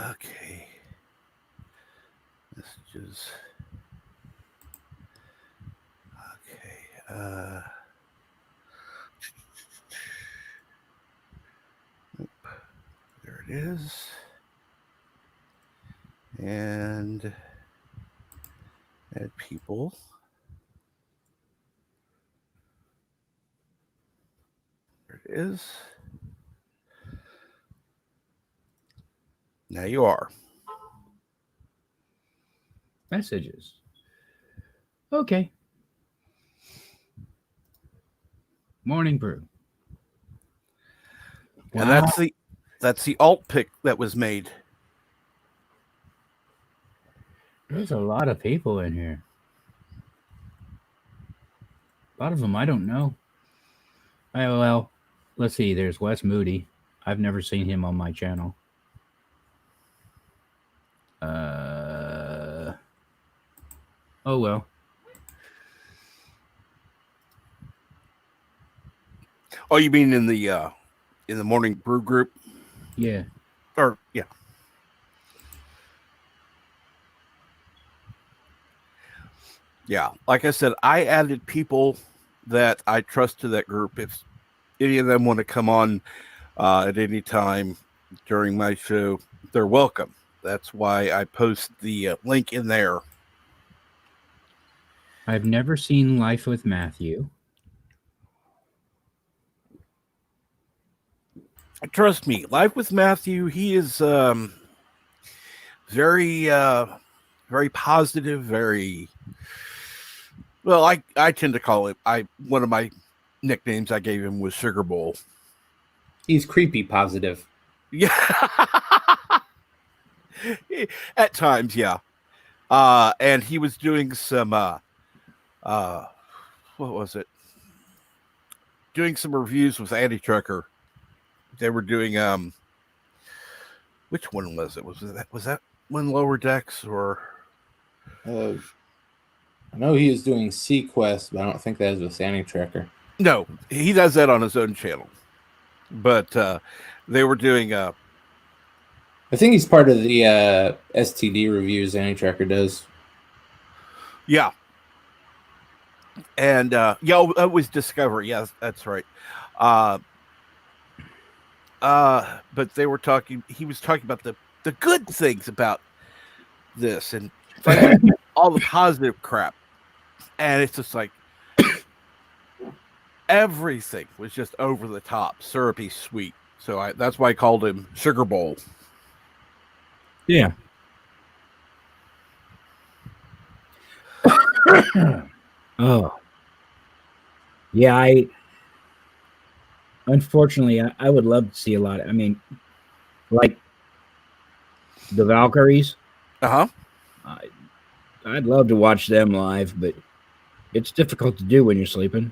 Okay. Messages. Okay. There it is. And add people. There it is. Now you are. Messages. Okay. Morning Brew. And Wow. that's the alt pick that was made. There's a lot of people in here. A lot of them I don't know. Well, let's see. There's Wes Moody. I've never seen him on my channel. Oh well. Oh, you mean in the Morning Brew group? Yeah. Or yeah. Yeah. Like I said, I added people that I trust to that group. If any of them want to come on at any time during my show, they're welcome. That's why I post the link in there. I've never seen Life with Matthew. Trust me, Live with Matthew, he is very very positive, very well, I tend to call it one of my nicknames I gave him was Sugar Bowl. He's creepy positive. Yeah. At times, yeah. And he was doing some what was it? Doing some reviews with Andy Trucker. They were doing which one was it? Was that one Lower Decks or I know he is doing Sequest, but I don't think that is with Sandy Tracker. no, he does that on his own channel. But they were doing I think he's part of the STD reviews Sandy Tracker does. yeah. And yeah, it was Discovery. Yes, that's right. But they were talking. He was talking about the good things about this and finding all the positive crap. And it's just like everything was just over the top, syrupy, sweet. So that's why I called him Sugar Bowl. Yeah. Oh. Yeah, unfortunately I would love to see a lot. I mean, like the Valkyries. Uh-huh. I'd love to watch them live, but it's difficult to do when you're sleeping.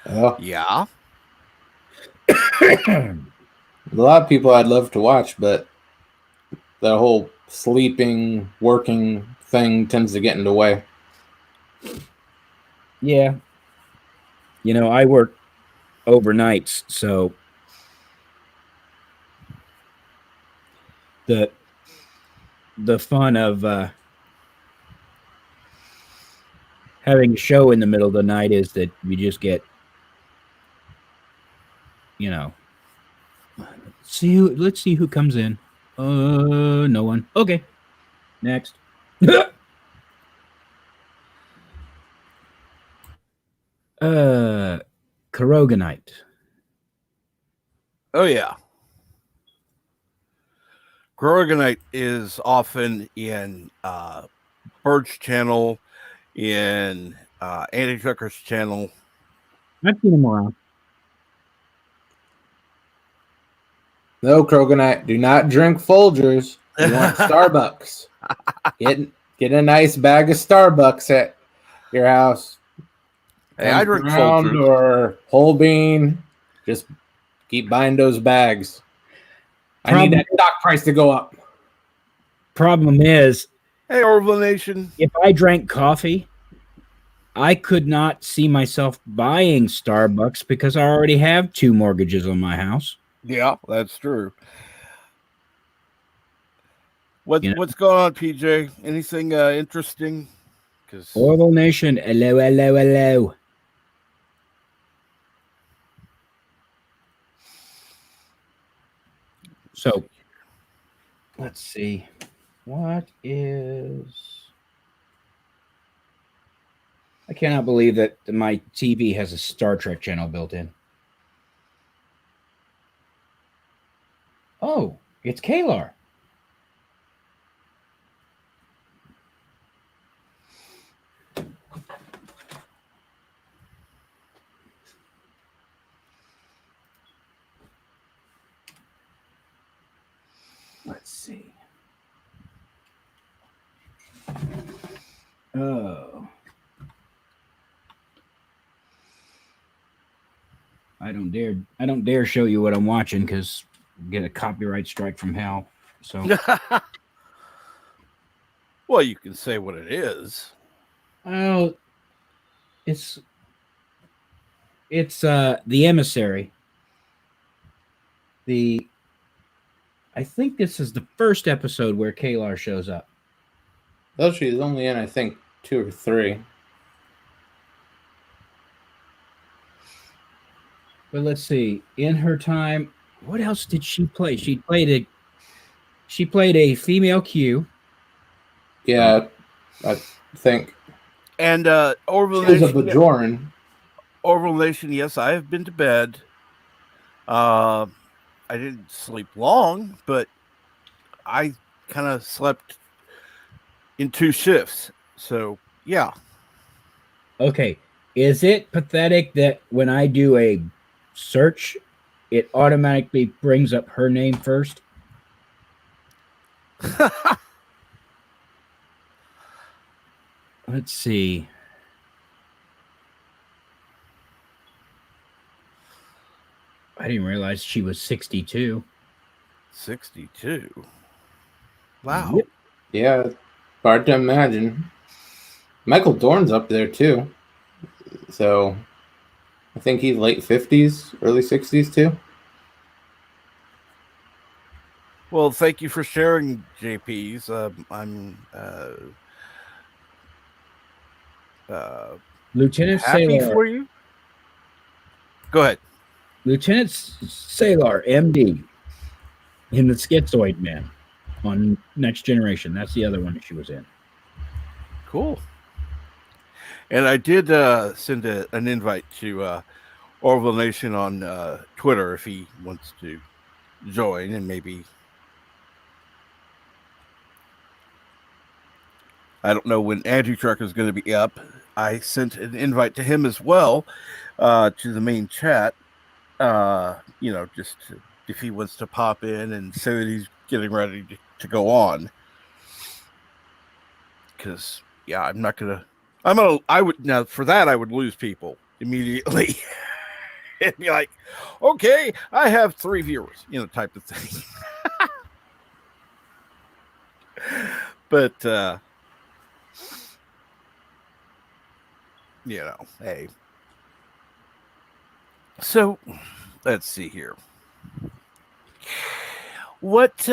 Oh, Yeah. a lot of people I'd love to watch, but the whole sleeping, working thing tends to get in the way. Yeah. You know, I work overnights, so the fun of having a show in the middle of the night is that you just get, you know, let's see who comes in. No one. Okay. Next. Karoganite. Oh yeah. Groganite is often in Bird's channel, in Andy Tucker's channel. I've seen him around. No, Kroganite, do not drink Folgers. You want Starbucks. Get a nice bag of Starbucks at your house. Hey, I drink Ground Folgers. or whole bean. Just keep buying those bags. I need that stock price to go up. Problem is, Hey, Orville Nation. if I drank coffee, I could not see myself buying Starbucks because I already have 2 mortgages on my house. Yeah, that's true. What's You know? going on, PJ? Anything interesting? Because Orville Nation, hello, hello, hello. So, let's see. What is... I cannot believe that my TV has a Star Trek channel built in. Oh, it's Kalar. Oh. I don't dare show you what I'm watching because get a copyright strike from hell. So Well, you can say what it is. oh, it's the emissary. The I think this is the first episode where Kalar shows up. Though she's only in, I think, 2 or 3. But let's see. In her time, what else did she play? She played a female Q. Yeah, I think. And Orville She was a Nation, Bajoran. Orville Nation, yes, I have been to bed. I didn't sleep long, but I kind of slept in 2 shifts. So, yeah. Okay. Is it pathetic that when I do a search, it automatically brings up her name first? Let's see. I didn't realize she was 62. 62. Wow. Yep. Yeah, hard to imagine. Michael Dorn's up there too. So I think he's late 50s, early 60s too. Well, thank you for sharing, JPs. I'm Lieutenant happy Sailor. for you. Go ahead. Lieutenant Sailor, MD, in the Schizoid Man on Next Generation. That's the other one that she was in. Cool. And I did send an invite to Orville Nation on Twitter if he wants to join, and maybe I don't know when Andrew Truck is going to be up. I sent an invite to him as well to the main chat. Just if he wants to pop in and say that he's getting ready to go on. Because I'm not gonna. I would now for that I would lose people immediately. It'd be like, okay, I have 3 viewers, type of thing. But hey. So let's see here. What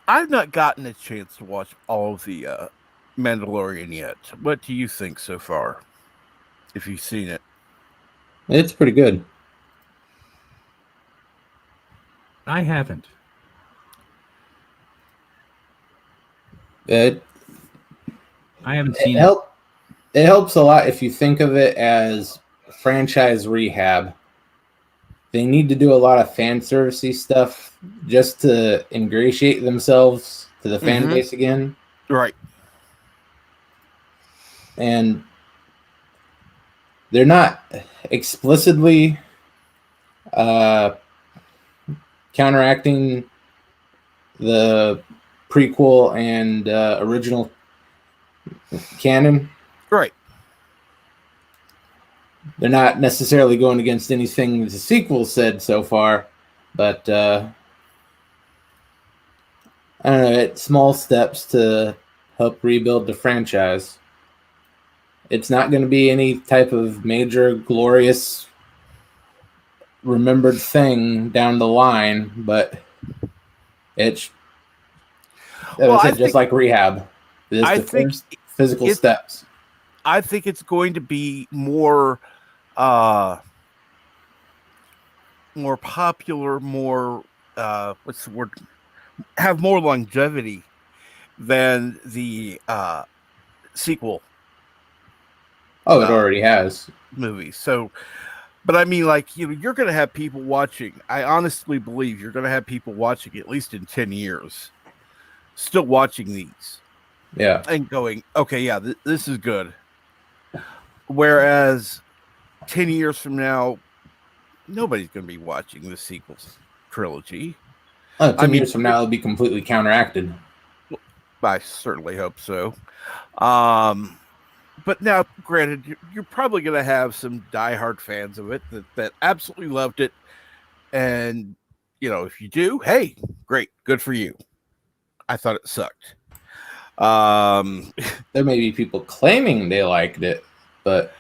I've not gotten a chance to watch all of the Mandalorian yet. What do you think so far? If you've seen it. It's pretty good. I haven't. It I haven't seen it. It helps a lot if you think of it as franchise rehab. They need to do a lot of fan servicey stuff just to ingratiate themselves to the fan base again. Right. And they're not explicitly counteracting the prequel and original canon. Right. They're not necessarily going against anything the sequel said so far, but I don't know, it's small steps to help rebuild the franchise. It's not going to be any type of major, glorious, remembered thing down the line, but it's just like rehab. It's the first physical steps. I think it's going to be more popular, more what's the word? Have more longevity than the sequel. Oh, it already has movies. So, but I mean, like, you're going to have people watching. I honestly believe you're going to have people watching at least in 10 years, still watching these. Yeah. And going, okay, yeah, this is good. Whereas 10 years from now, nobody's going to be watching the sequels trilogy. 10 I mean, years from now, it'll be completely counteracted. I certainly hope so. But now, granted, you're probably going to have some diehard fans of it that absolutely loved it. And, if you do, hey, great, good for you. I thought it sucked. There may be people claiming they liked it, but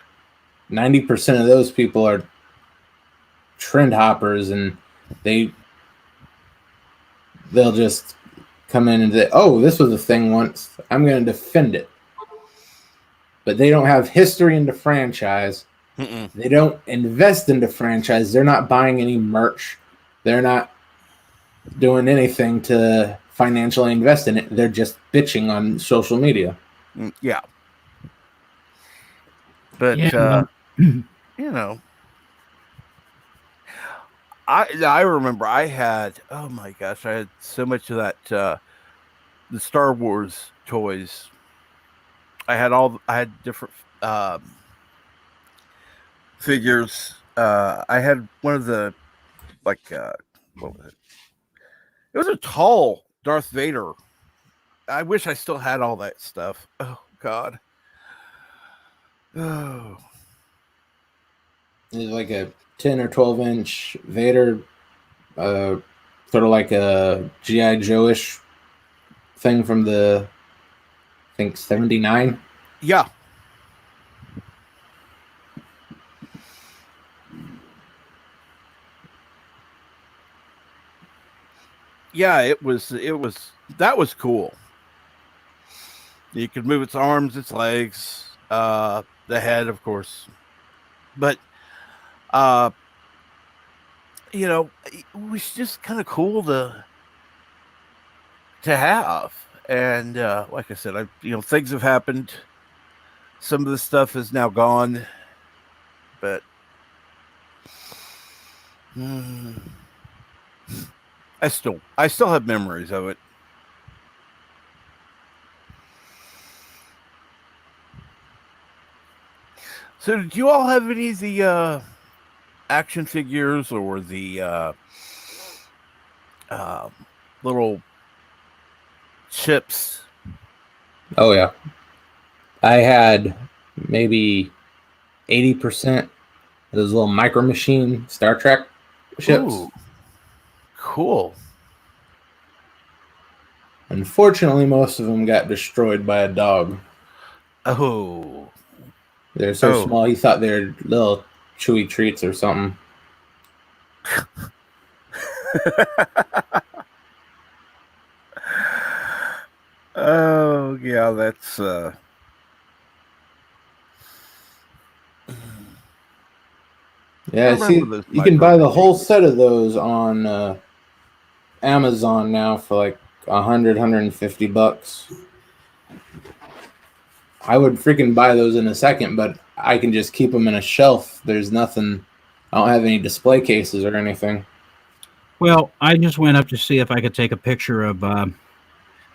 90% of those people are trend hoppers, and they'll just come in and say, "Oh, this was a thing once. I'm going to defend it." But they don't have history in the franchise. Mm-mm. They don't invest in the franchise. They're not buying any merch. They're not doing anything to financially invest in it. They're just bitching on social media. Yeah. But, Yeah. I remember I had, oh my gosh, I had so much of that, the Star Wars toys. I had different figures. I had one of the, like, what was it? It was a tall Darth Vader. I wish I still had all that stuff. Oh God. Oh. It's like a 10 or 12-inch Vader, sort of like a G.I. Joe-ish thing from the, I think, 79. Yeah. Yeah, it was that was cool. You could move its arms, its legs, the head, of course. But it was just kind of cool to have. And like I said, things have happened. Some of the stuff is now gone, but I still have memories of it. So, did you all have any of the action figures or the little chips? Oh, yeah. I had maybe 80% of those little Micro Machine Star Trek ships. Ooh, cool. Unfortunately, most of them got destroyed by a dog. Oh. They're so small, he thought they were little chewy treats or something. Oh, yeah, that's Yeah, see, you can buy the whole set of those on Amazon now for like $150. I would freaking buy those in a second, but I can just keep them in a shelf. There's nothing. I don't have any display cases or anything. Well, I just went up to see if I could take a picture of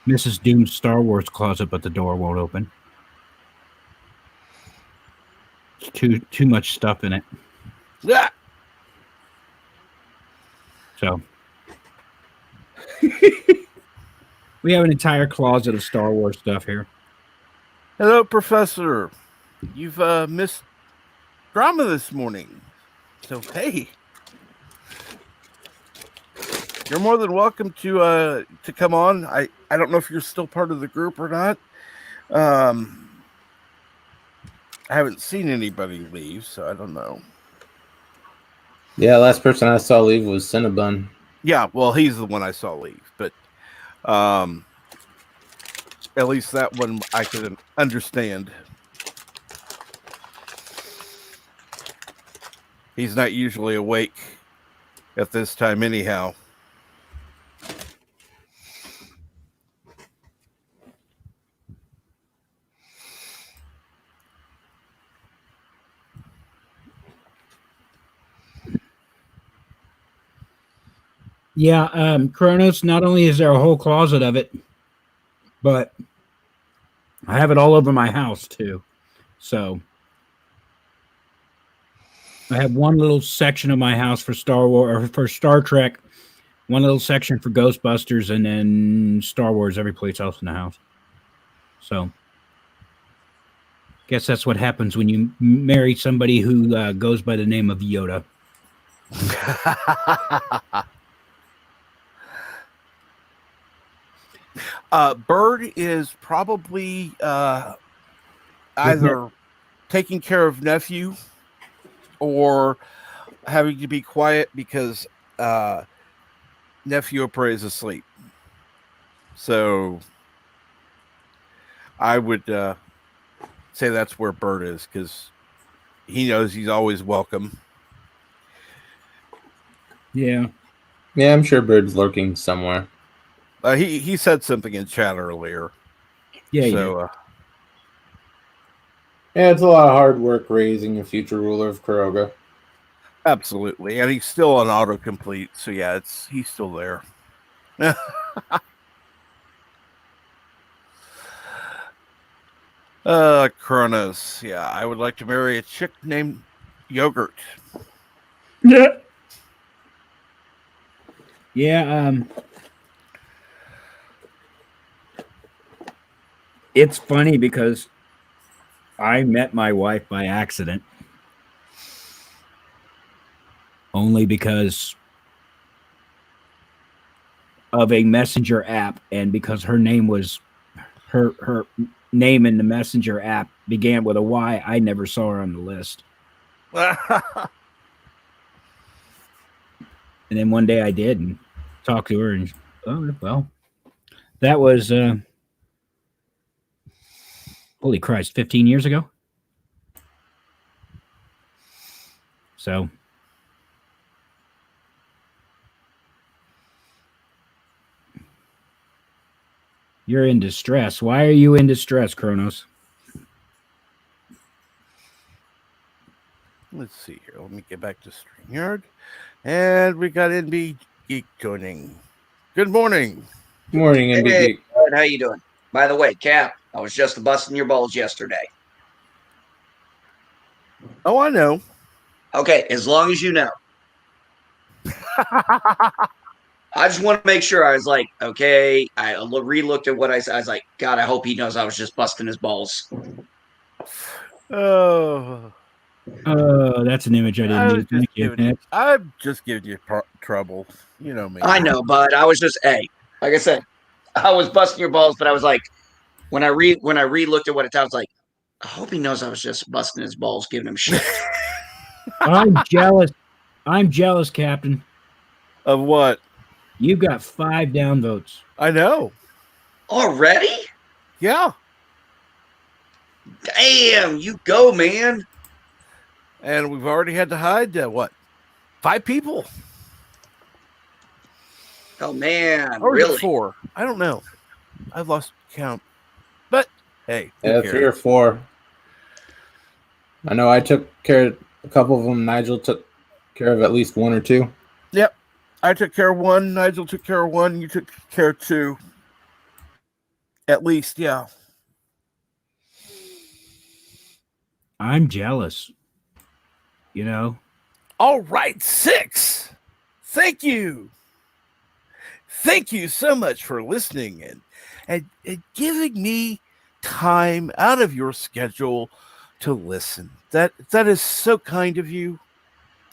Mrs. Doom's Star Wars closet, but the door won't open. It's too much stuff in it. Yeah. So we have an entire closet of Star Wars stuff here. Hello, Professor. You've missed drama this morning. So hey, you're more than welcome to come on. I don't know if you're still part of the group or not. I haven't seen anybody leave, so I don't know. Yeah, last person I saw leave was Cinnabon. Yeah, well, he's the one I saw leave, but at least that one I could understand. He's not usually awake at this time anyhow. Yeah, Kronos, not only is there a whole closet of it, but I have it all over my house too. So I have one little section of my house for Star Wars or for Star Trek, One little section for Ghostbusters, and then Star Wars every place else in the house. So, guess that's what happens when you marry somebody who goes by the name of Yoda. Bird is probably either taking care of nephew or having to be quiet because nephew is asleep. So I would say that's where Bird is, because he knows he's always welcome. Yeah. Yeah, I'm sure Bird's lurking somewhere. He said something in chat earlier. Yeah. So Yeah, it's a lot of hard work raising a future ruler of Kuroga. absolutely, and he's still on autocomplete. So yeah, he's still there. Kronos. Yeah, I would like to marry a chick named Yogurt. Yeah. Yeah. It's funny because I met my wife by accident. Only because of a messenger app, and because her name was her name in the messenger app began with a Y, I never saw her on the list. And then one day I did and talked to her, and oh well, that was holy Christ, 15 years ago. So you're in distress. Why are you in distress, Kronos? Let's see here. Let me get back to StreamYard. And we got NB Geek joining. Good morning. Good morning, NB Hey, Geek. Ed, how you doing? By the way, Cap, I was just busting your balls yesterday. Oh, I know. Okay, as long as you know. I just want to make sure. I was like, okay, I re-looked at what I said. I was like, God, I hope he knows I was just busting his balls. Oh, That's an image I didn't need. Thank you. I'm just giving you trouble. You know me. I know, but I was just, hey, like I said, I was busting your balls, but I was like, when I re-looked at what it sounds like, I hope he knows I was just busting his balls, giving him shit. I'm jealous. I'm jealous, Captain. Of what? You've got 5 downvotes. I know. Already? Yeah. Damn, you go, man. And we've already had to hide, 5 people? Oh, man, Or really? 4? I don't know. I've lost count. But, hey. Yeah, 3 or 4. I know I took care of a couple of them. Nigel took care of at least 1 or 2. Yep. I took care of 1. Nigel took care of 1. You took care of 2. At least, yeah. I'm jealous. You know? All right, 6. Thank you. Thank you so much for listening and giving me time out of your schedule to listen. That is so kind of you.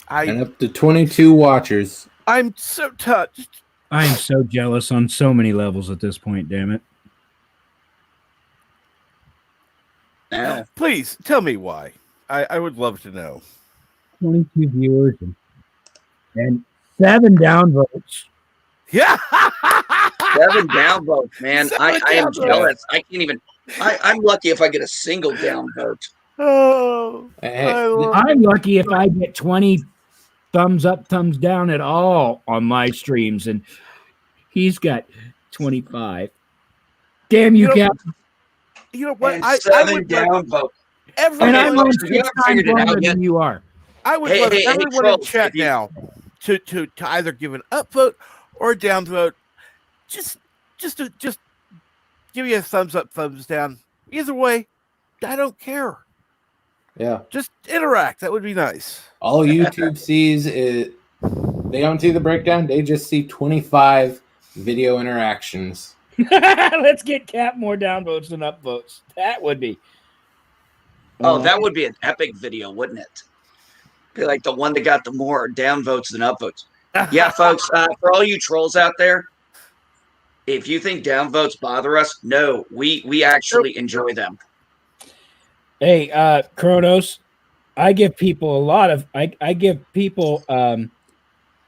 And up to 22 watchers. I'm so touched. I am so jealous on so many levels at this point, damn it. Now, Please tell me why. I would love to know. 22 viewers and 7 downvotes. Yeah. 7 downvotes, man. 7 I am downvotes. jealous. I can't even. I'm lucky if I get a single downvote. Oh, Hey, I'm lucky if I get 20 thumbs up, thumbs down at all on my streams, and he's got 25. Damn you, Cap. You know what? And I 7 would downvotes. And I'm on folks, 6 you haven't times figured it out longer yet. than you are. I would Hey, love hey, hey, everyone in trolls, chat if you- now to either give an upvote or a downvote. Just give me a thumbs up, thumbs down. Either way, I don't care. yeah. Just interact. That would be nice. All YouTube sees is They don't see the breakdown. They just see 25 video interactions. Let's get Cap more downvotes than upvotes. That would be. Oh, that would be an epic video, wouldn't it? Be like the one that got the more downvotes than upvotes. Yeah, folks, for all you trolls out there, if you think downvotes bother us, no, we actually enjoy them. Hey, Kronos, I give people a lot of I give people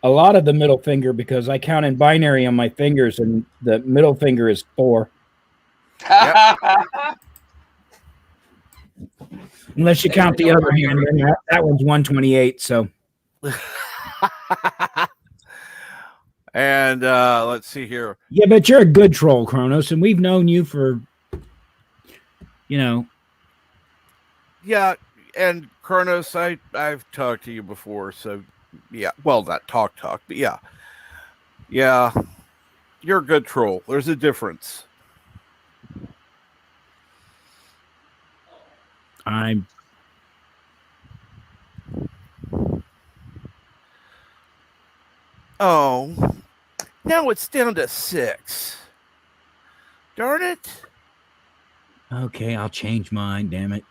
a lot of the middle finger because I count in binary on my fingers, and the middle finger is 4. Unless you count the other hand, then that one's 128. So, And let's see here. yeah, but you're a good troll, Kronos, and we've known you for, Yeah, and Kronos, I've talked to you before, so yeah. Well, not talk, but yeah. Yeah. You're a good troll. There's a difference. I'm. Oh, now it's down to 6. Darn it. Okay, I'll change mine, damn it.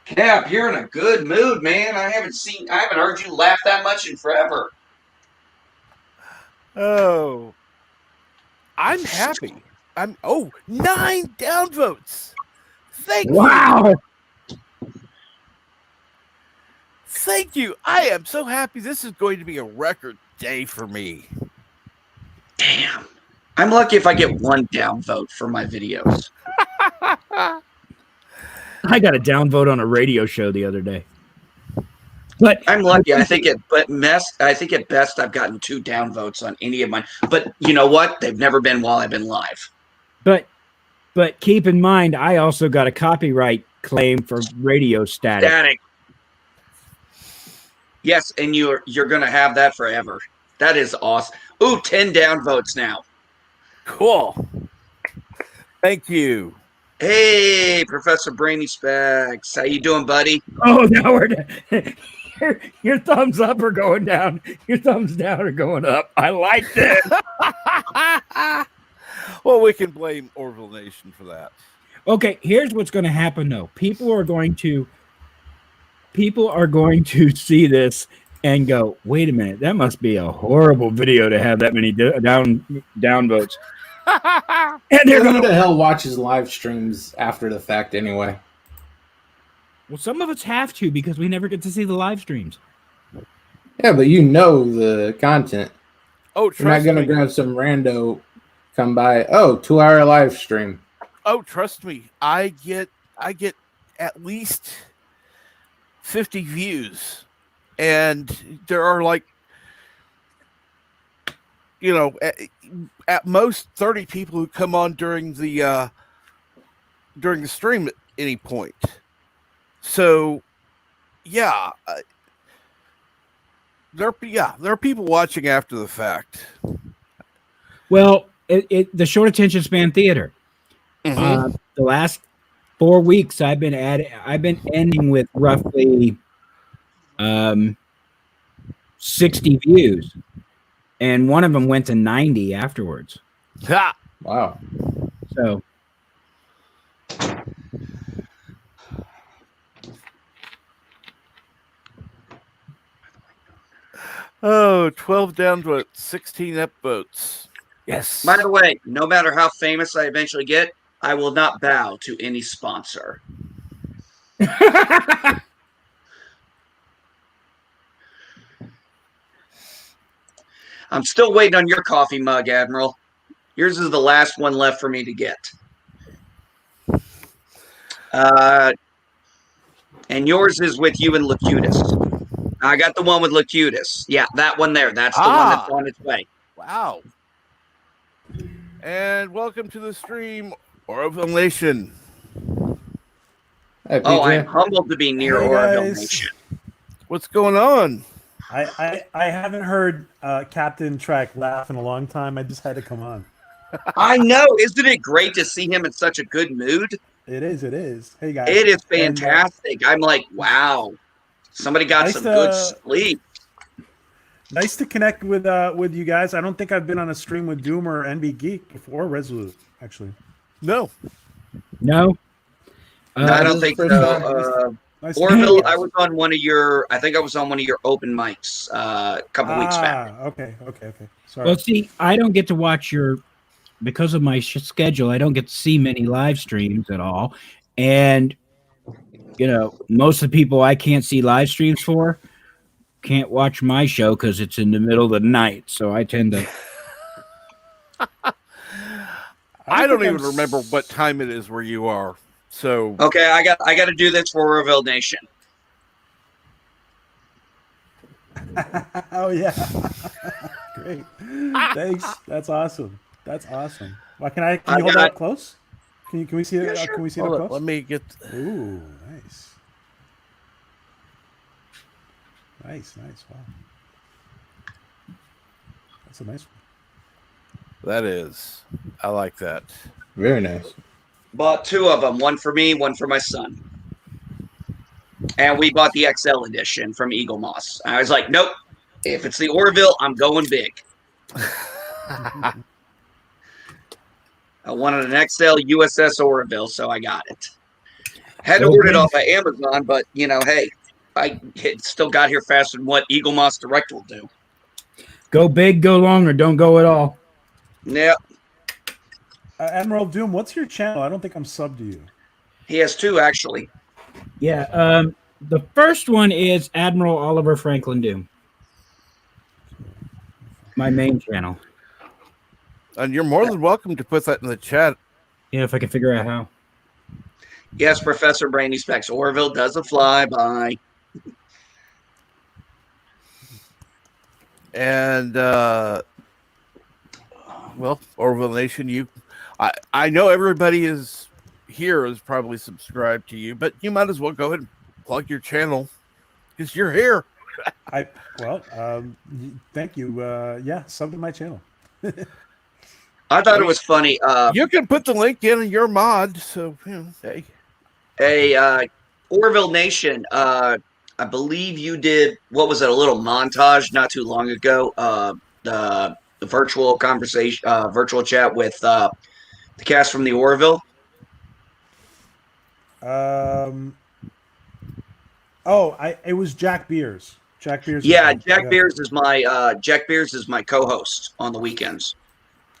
Cap, you're in a good mood, man. I haven't heard you laugh that much in forever. Oh, I'm happy. 9 downvotes. Thank you. Wow. Thank you. I am so happy. This is going to be a record day for me. Damn. I'm lucky if I get 1 downvote for my videos. I got a downvote on a radio show the other day. But I'm lucky. I think at best I've gotten 2 downvotes on any of mine. But you know what? They've never been while I've been live. But keep in mind, I also got a copyright claim for radio static. Yes, and you're gonna have that forever. That is awesome. Ooh, 10 downvotes now. Cool. Thank you. Hey, Professor Brainy Specs. How you doing, buddy? Oh, now we're your thumbs up are going down. Your thumbs down are going up. I like this. Well, we can blame Orville Nation for that. Okay, here's what's going to happen, though. People are going to see this and go, wait a minute, that must be a horrible video to have that many downvotes. And they're Who going the hell watches live streams after the fact anyway? Well, some of us have to because we never get to see the live streams. Yeah, but you know the content. Oh, You're not going to grab some rando, come by, 2-hour live stream. Oh, trust me. I get at least 50 views. And there are like, at most 30 people who come on during the stream at any point. So, yeah, there are people watching after the fact. Well, the short attention span theater. Mm-hmm. The last 4 weeks, I've been ending with roughly 60 views, and one of them went to 90 afterwards. Ha! Wow. So. Oh, 12 downvotes, 16 upvotes. Yes. By the way, no matter how famous I eventually get, I will not bow to any sponsor. I'm still waiting on your coffee mug, Admiral. Yours is the last one left for me to get. And yours is with you and Locutus. I got the one with Locutus. Yeah, that one there. That's the one that's on its way. Wow. And welcome to the stream, Orville Nation. Hey, Oh, PJ. I'm humbled to be near Orville Nation. What's going on? I haven't heard Captain Trek laugh in a long time. I just had to come on. I know. Isn't it great to see him in such a good mood? It is. It is. Hey guys, It is And, fantastic. I'm like, wow, somebody got Nice some to- good sleep. nice to connect with you guys. I don't think I've been on a stream with Doom or NB Geek before, or Resolute actually. No. No. No, I This don't is think the first time. so. Nice to Orville, meet you I guys. was on one of your. I think I was on one of your open mics a couple weeks back. Okay. Sorry. Well, see, I don't get to watch because of my schedule. I don't get to see many live streams at all, and most of the people I can't see live streams for can't watch my show because it's in the middle of the night. So I tend to. I don't think even remember what time it is where you are. So Okay, I got to do this for Orville Nation. Oh yeah. Great. Thanks. That's awesome. That's awesome. Well, can you hold that up close? Can we see it? Yeah, sure. Can we see it hold up on, close? let me get. Ooh, nice. Nice. Wow. That's a nice one. That is. I like that. Very nice. Bought two of them, one for me, one for my son. And we bought the XL edition from Eagle Moss. I was like, nope. If it's the Orville, I'm going big. I wanted an XL USS Orville, so I got it. Had to order it off of Amazon, but hey, it still got here faster than what Eagle Moss Direct will do. Go big, go long, or don't go at all. Yep. Admiral Doom, what's your channel? I don't think I'm subbed to you. He has two, actually. Yeah. The first one is Admiral Oliver Franklin Doom. My main channel. And you're more than welcome to put that in the chat. Yeah, if I can figure out how. Yes, Professor Brainy Specs. Orville does a flyby. And Orville Nation, I know everybody is probably subscribed to you, but you might as well go ahead and plug your channel because you're here. Thank you. Yeah, sub to my channel. I thought it was funny. You can put the link in your mod, so hey. Orville Nation. I believe you did. What was it? A little montage not too long ago. The virtual conversation, virtual chat with the cast from the Orville. It was Jack Beers. Jack Beers. Yeah, Jack Beers is my co-host on the weekends.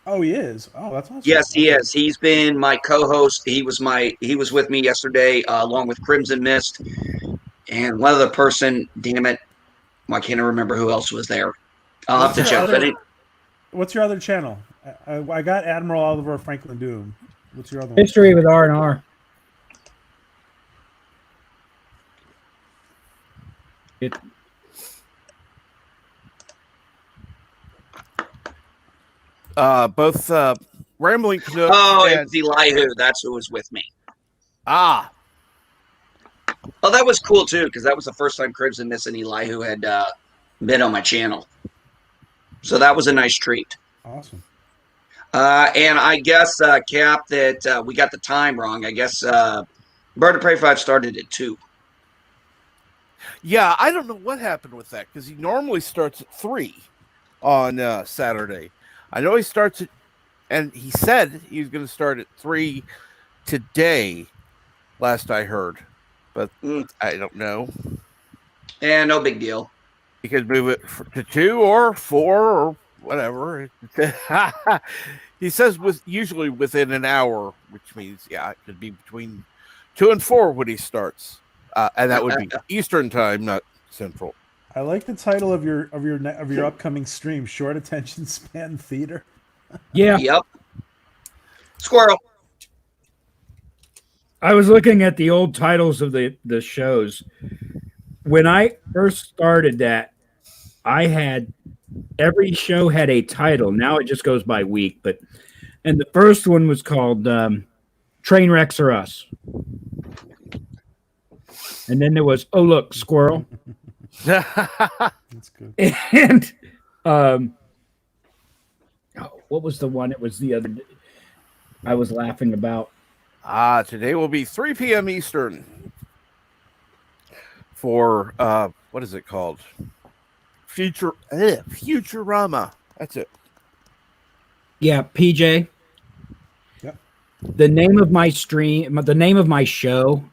Oh, he is. Oh, that's awesome. Yes, he is. He's been my co-host. He was with me yesterday, along with Crimson Mist and one other person. Damn it, I can't remember who else was there. I'll have to check. What's your other channel? I got Admiral Oliver Franklin Doom. What's your other one? History with R&R. Both Rambling Canuck. Oh, it's Elihu. That's who was with me. Ah. Oh, that was cool too, because that was the first time Crimson Mist and Elihu had been on my channel. So that was a nice treat. Awesome. And I guess, Cap, that we got the time wrong. I guess Bird of Prey 5 started at 2. Yeah, I don't know what happened with that because he normally starts at 3 on Saturday. I know he starts at, and he said he was going to start at 3 today, last I heard, but I don't know. Yeah, no big deal. He could move it to 2 or 4 or whatever. He says usually within an hour, which means it could be between 2 and 4 when he starts, and that would be Eastern time, not Central. I like the title of your upcoming stream, Short Attention Span Theater. Yeah. Yep. Squirrel. I was looking at the old titles of the shows. When I first started that, I had every show had a title. Now it just goes by week, and the first one was called Train Wrecks Are Us. And then there was Oh Look, Squirrel. That's good. And what was the one? It was the other. I was laughing about. Today will be 3 p.m. Eastern for what is it called? Futurama. That's it. Yeah, PJ. Yep. The name of my show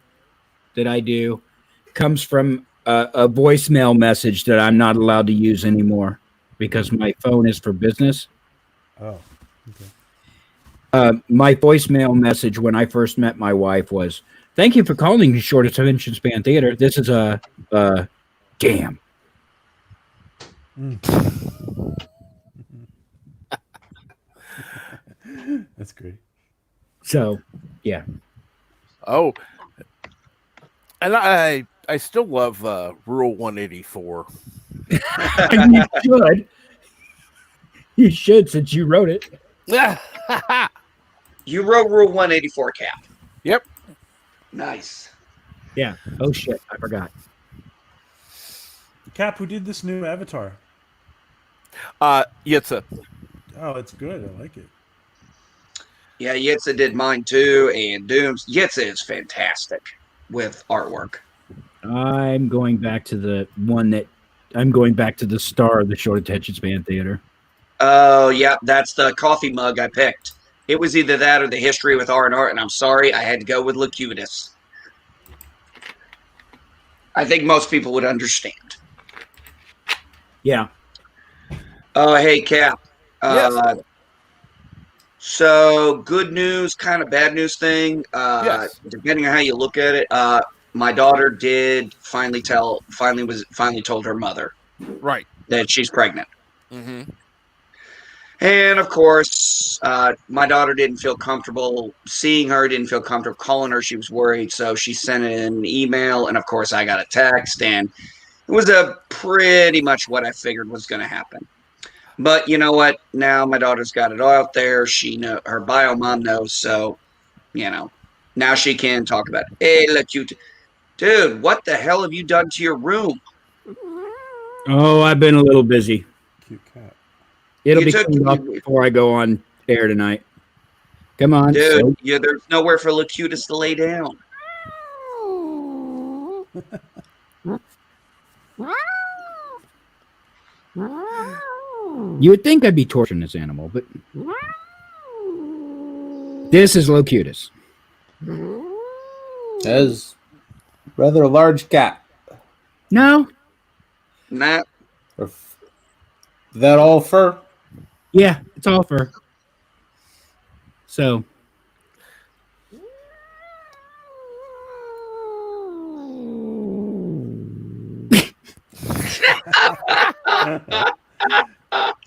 that I do comes from a voicemail message that I'm not allowed to use anymore because my phone is for business. Oh. Okay. My voicemail message when I first met my wife was, "Thank you for calling Short Attention Span Theater. This is a damn." That's great. So, yeah. Oh, and I still love Rule 184. You should. You should, since you wrote it. You wrote Rule 184, Cap. Yep. Nice. Yeah. Oh shit, I forgot. Cap, who did this new Avatar? Yitza. Oh, it's good. I like it. Yeah, Yitza did mine too, and Dooms. Yitza is fantastic with artwork. I'm going back to the one that I'm going back to the star of the Short Attention Span Theater. Oh, yeah, that's the coffee mug I picked. It was either that or the history with R&R, and I'm sorry, I had to go with Locutus. I think most people would understand. Yeah. Oh, hey, Cap. Yes. So, good news, kind of bad news thing. Yes. Depending on how you look at it. My daughter did finally told her mother Right. that she's pregnant. Mm-hmm. And of course, my daughter didn't feel comfortable seeing her, didn't feel comfortable calling her. She was worried. So she sent an email. And of course, I got a text. And it was pretty much what I figured was going to happen. But you know what? Now my daughter's got it all out there. Her bio mom knows. So, now she can talk about it. Hey, look, dude, what the hell have you done to your room? Oh, I've been a little busy. Cute cat. It'll be cleaned up before I go on air tonight. Come on, dude. There's nowhere for Locutus to lay down. You would think I'd be torturing this animal, but this is Locutus. That is rather a large cat. No. Nah. That all fur? Yeah, it's all fur. So.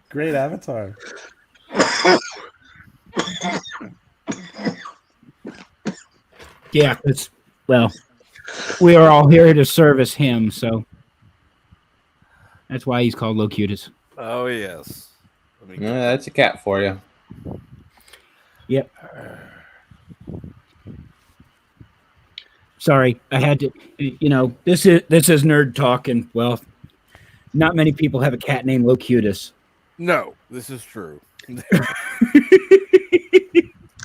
Great Avatar. Yeah, we are all here to service him, so that's why he's called Locutus. Oh yes. That's a cat for you. Yep. Sorry, I had to. This is nerd talk, and well, not many people have a cat named Locutus. No, this is true.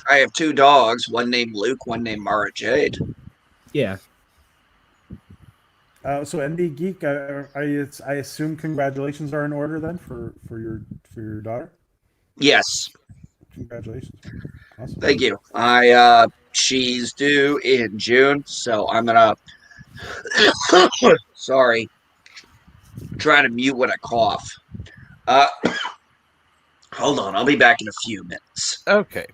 I have 2 dogs, one named Luke, one named Mara Jade. Yeah. So ND Geek, I assume congratulations are in order then for your daughter. Yes. Congratulations. Awesome. Thank you. She's due in June, so I'm gonna. Sorry. I'm trying to mute when I cough. Hold on, I'll be back in a few minutes. Okay.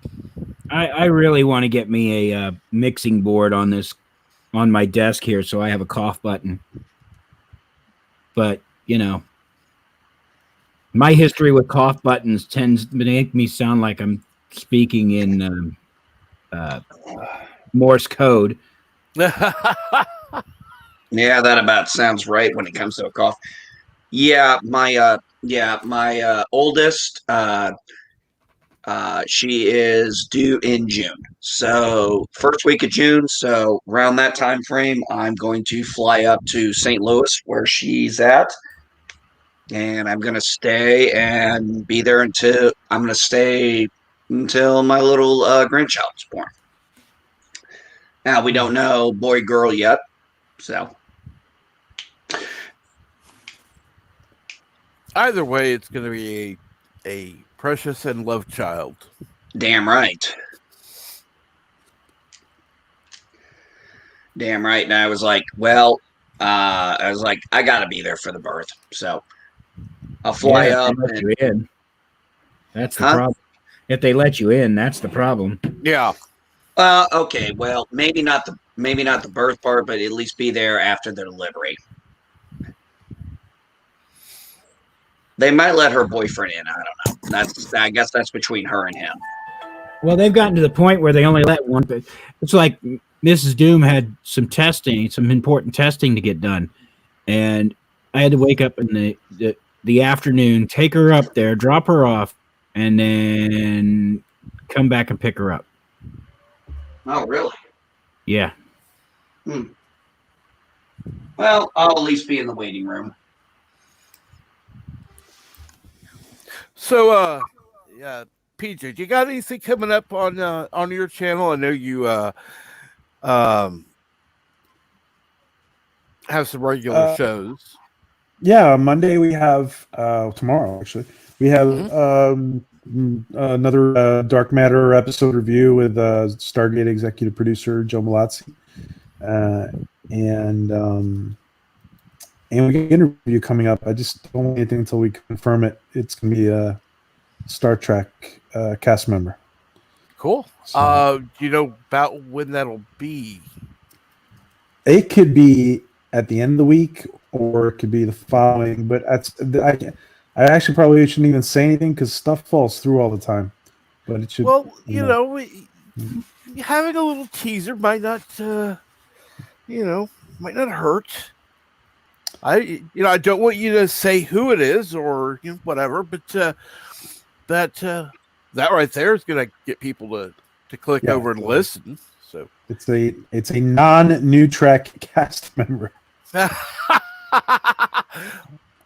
I really want to get me a mixing board on my desk here, so I have a cough button. But my history with cough buttons tends to make me sound like I'm speaking in Morse code. Yeah, that about sounds right when it comes to a cough. Yeah, my oldest, she is due in June. So first week of June. So around that time frame, I'm going to fly up to St. Louis where she's at. And I'm going to stay and be there until my little grandchild is born. Now we don't know boy girl yet, so Either way, it's going to be a precious and loved child. damn right. Damn right. And I was like, well, I got to be there for the birth. So I'll fly Yeah, up if they let and, you in. That's the huh? problem. If they let you in, that's the problem. Yeah. Okay. Well, maybe not the birth part, but at least be there after the delivery. They might let her boyfriend in. I don't know. I guess that's between her and him. Well, they've gotten to the point where they only let one. But it's like Mrs. Doom had some important testing to get done, and I had to wake up in the afternoon, take her up there, drop her off, and then come back and pick her up. Oh, really? Yeah. Well, I'll at least be in the waiting room. So, yeah, PJ, you got anything coming up on your channel? I know you have some regular shows. Yeah, Monday we have tomorrow actually. We have another Dark Matter episode review with Stargate executive producer Joe Malazzi. And we get an interview coming up. I just don't want anything until we confirm it. It's going to be a Star Trek cast member. Cool. So, Do you know about when that'll be? it could be at the end of the week, or it could be the following. But I actually probably shouldn't even say anything because stuff falls through all the time. But it should. Well, having a little teaser might not, might not hurt. I don't want you to say who it is or whatever, but that right there is going to get people to click over and listen. So it's a non-new track cast member.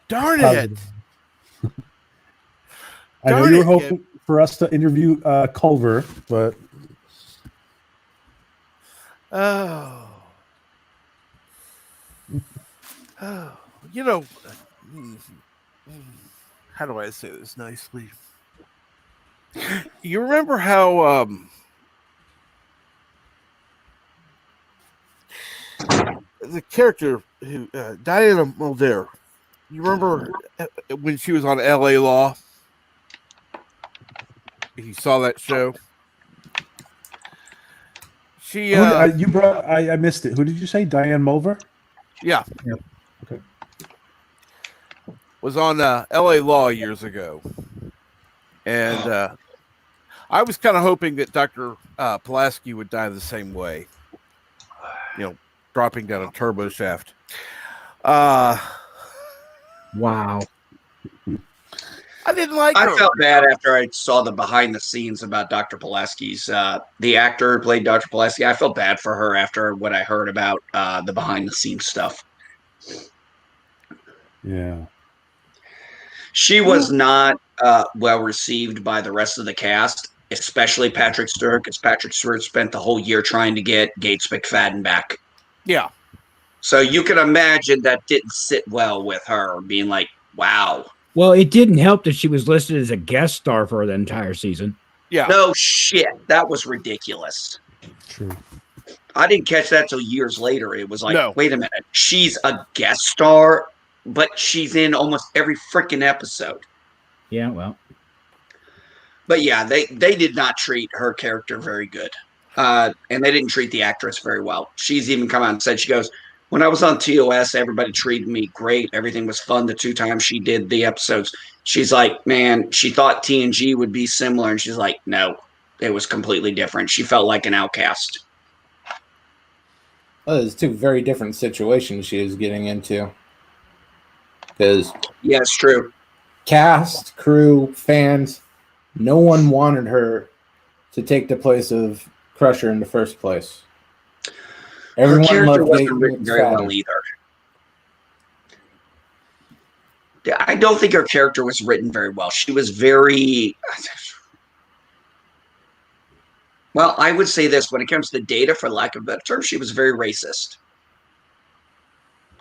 Darn it! I know you were hoping for us to interview Culver, but how do I say this nicely? You remember how the character who Diana Muldaur, you remember when she was on LA Law? You saw that show? She you brought. I missed it. Who did you say? Diane Mulver? Yeah. Yep. Okay. Was on LA Law years ago, and I was kind of hoping that Dr. Pulaski would die the same way, dropping down a turbo shaft. Wow. I didn't like her. I felt bad after I saw the behind the scenes about Dr. Pulaski's, the actor who played Dr. Pulaski. I felt bad for her after what I heard about the behind the scenes stuff. Yeah. She was not well received by the rest of the cast, especially Patrick Stewart, because Patrick Stewart spent the whole year trying to get Gates McFadden back. Yeah. So you can imagine that didn't sit well with her, being like, wow. Well, it didn't help that she was listed as a guest star for the entire season. Yeah. No shit. That was ridiculous. True. I didn't catch that till years later. It was like, No. Wait a minute. She's a guest star, but she's in almost every freaking episode. Yeah, well. But yeah, they did not treat her character very good. And they didn't treat the actress very well. She's even come out and said, she goes, when I was on TOS, everybody treated me great. Everything was fun the 2 times she did the episodes. She's like, man, she thought TNG would be similar. And she's like, no, it was completely different. She felt like an outcast. Well, it's 2 very different situations she was getting into. Because yeah, it's true. Cast, crew, fans, no one wanted her to take the place of Crusher in the first place. Everyone her character loved wasn't written very well either. I don't think her character was written very well. She was very Well, I would say this: when it comes to data, for lack of a better term, she was very racist.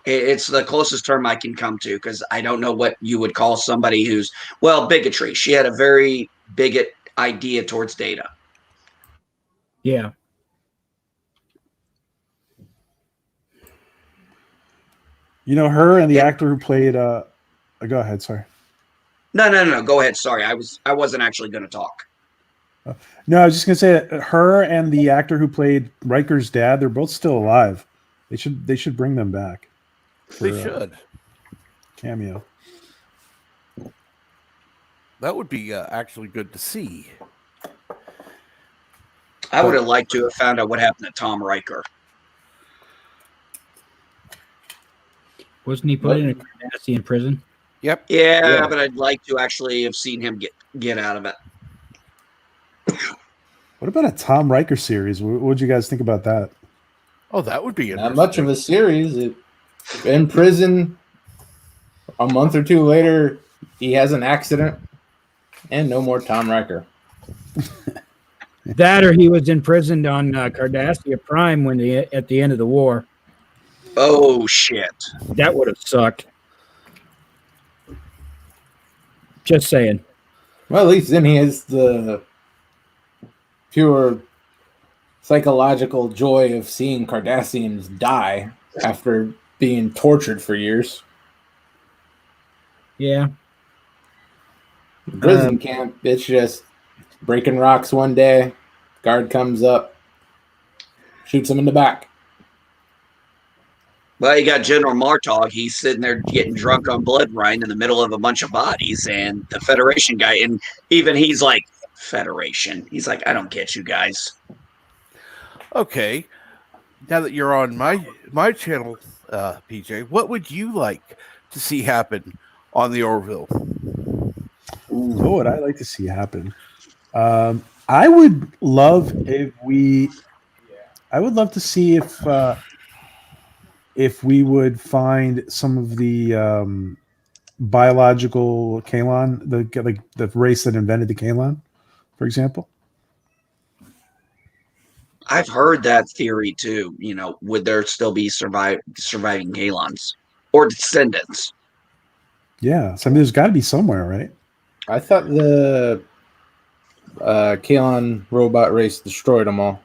It's the closest term I can come to because I don't know what you would call somebody who's, well, bigotry. She had a very bigot idea towards data. Yeah. You know, her and the actor who played. Go ahead. Sorry. No. Go ahead. Sorry, I wasn't actually going to talk. No, I was just gonna say that her and the actor who played Riker's dad. They're both still alive. They should bring them back. They should. Cameo. That would be actually good to see. I would have liked to have found out what happened to Tom Riker. Wasn't he put in a Cardassian prison? Yep. Yeah, but I'd like to actually have seen him get out of it. What about a Tom Riker series? What would you guys think about that? Oh, that would be interesting. Not much of a series. In prison, a month or two later, he has an accident, and no more Tom Riker. That or he was imprisoned on Cardassia Prime at the end of the war. Oh, shit. That would have sucked. Just saying. Well, at least then he has the pure psychological joy of seeing Cardassians die after being tortured for years. Yeah. Prison camp, it's just breaking rocks one day, guard comes up, shoots him in the back. Well, you got General Martog. He's sitting there getting drunk on blood wine in the middle of a bunch of bodies, and the Federation guy, and even he's like, Federation. He's like, I don't get you guys. Okay. Now that you're on my channel, PJ, what would you like to see happen on the Orville? What would I like to see happen? I would love to see if we would find some of the biological Kalan, the race that invented the Kalan, for example. I've heard that theory too. You know, would there still be surviving Kalons or descendants? Yeah, so I mean, there's got to be somewhere, right? I thought the Kalan robot race destroyed them all.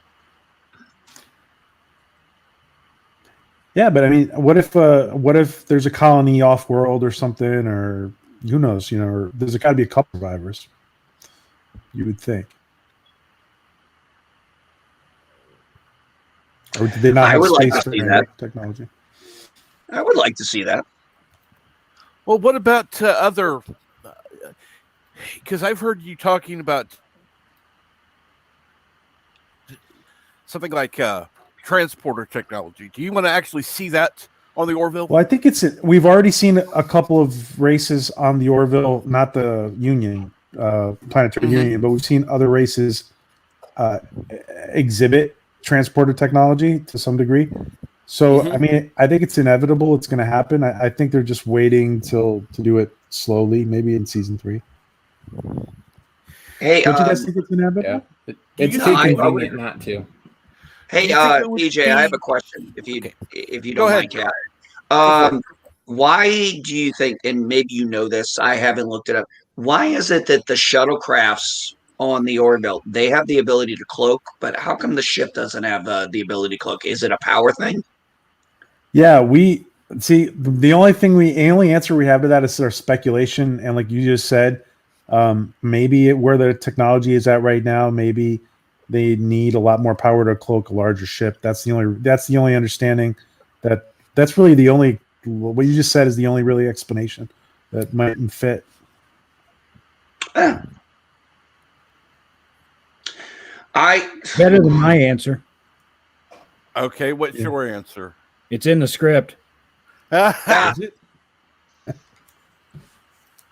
Yeah, but I mean, what if there's a colony off world or something, or who knows? You know, or there's got to be a couple survivors. You would think, or did they not I have would like space to for see that technology? I would like to see that. Well, what about other? Because I've heard you talking about something like transporter technology. Do you want to actually see that on the Orville? Well, I think we've already seen a couple of races on the Orville, not the Union, Planetary Union, but we've seen other races exhibit transporter technology to some degree. So, I mean, I think it's inevitable. It's going to happen. I think they're just waiting to do it slowly, maybe in season 3. Hey, don't you guys think it's inevitable? Yeah, it's too convenient not to. Hey, PJ, I have a question. If you don't mind, Kat. Why do you think, and maybe you know this, I haven't looked it up. Why is it that the shuttlecrafts on the Orville, they have the ability to cloak, but how come the ship doesn't have the ability to cloak? Is it a power thing? Yeah, we see the only answer we have to that is our speculation, and like you just said, maybe where the technology is at right now, maybe they need a lot more power to cloak a larger ship. That's the only understanding. That's really the only, what you just said is the only really explanation that might fit. Better than my answer. Okay, what's your answer? It's in the script.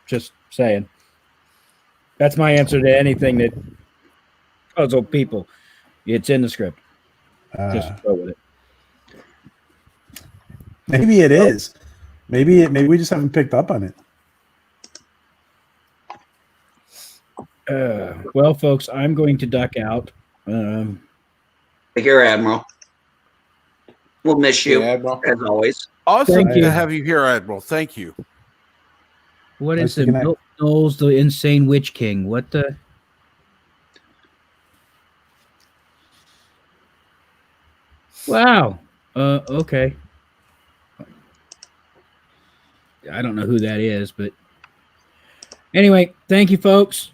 Just saying. That's my answer to anything that puzzled people. It's in the script. Just go with it. Maybe it is. Maybe we just haven't picked up on it. Well, folks, I'm going to duck out. Take care, Admiral. We'll miss you, Yeah, Admiral. as always. Awesome Thank to you. have you here, Admiral. Thank you. What Nice is to the connect. Milton Knowles, the insane witch king? What the? Wow. Okay. I don't know who that is, but anyway, thank you, folks.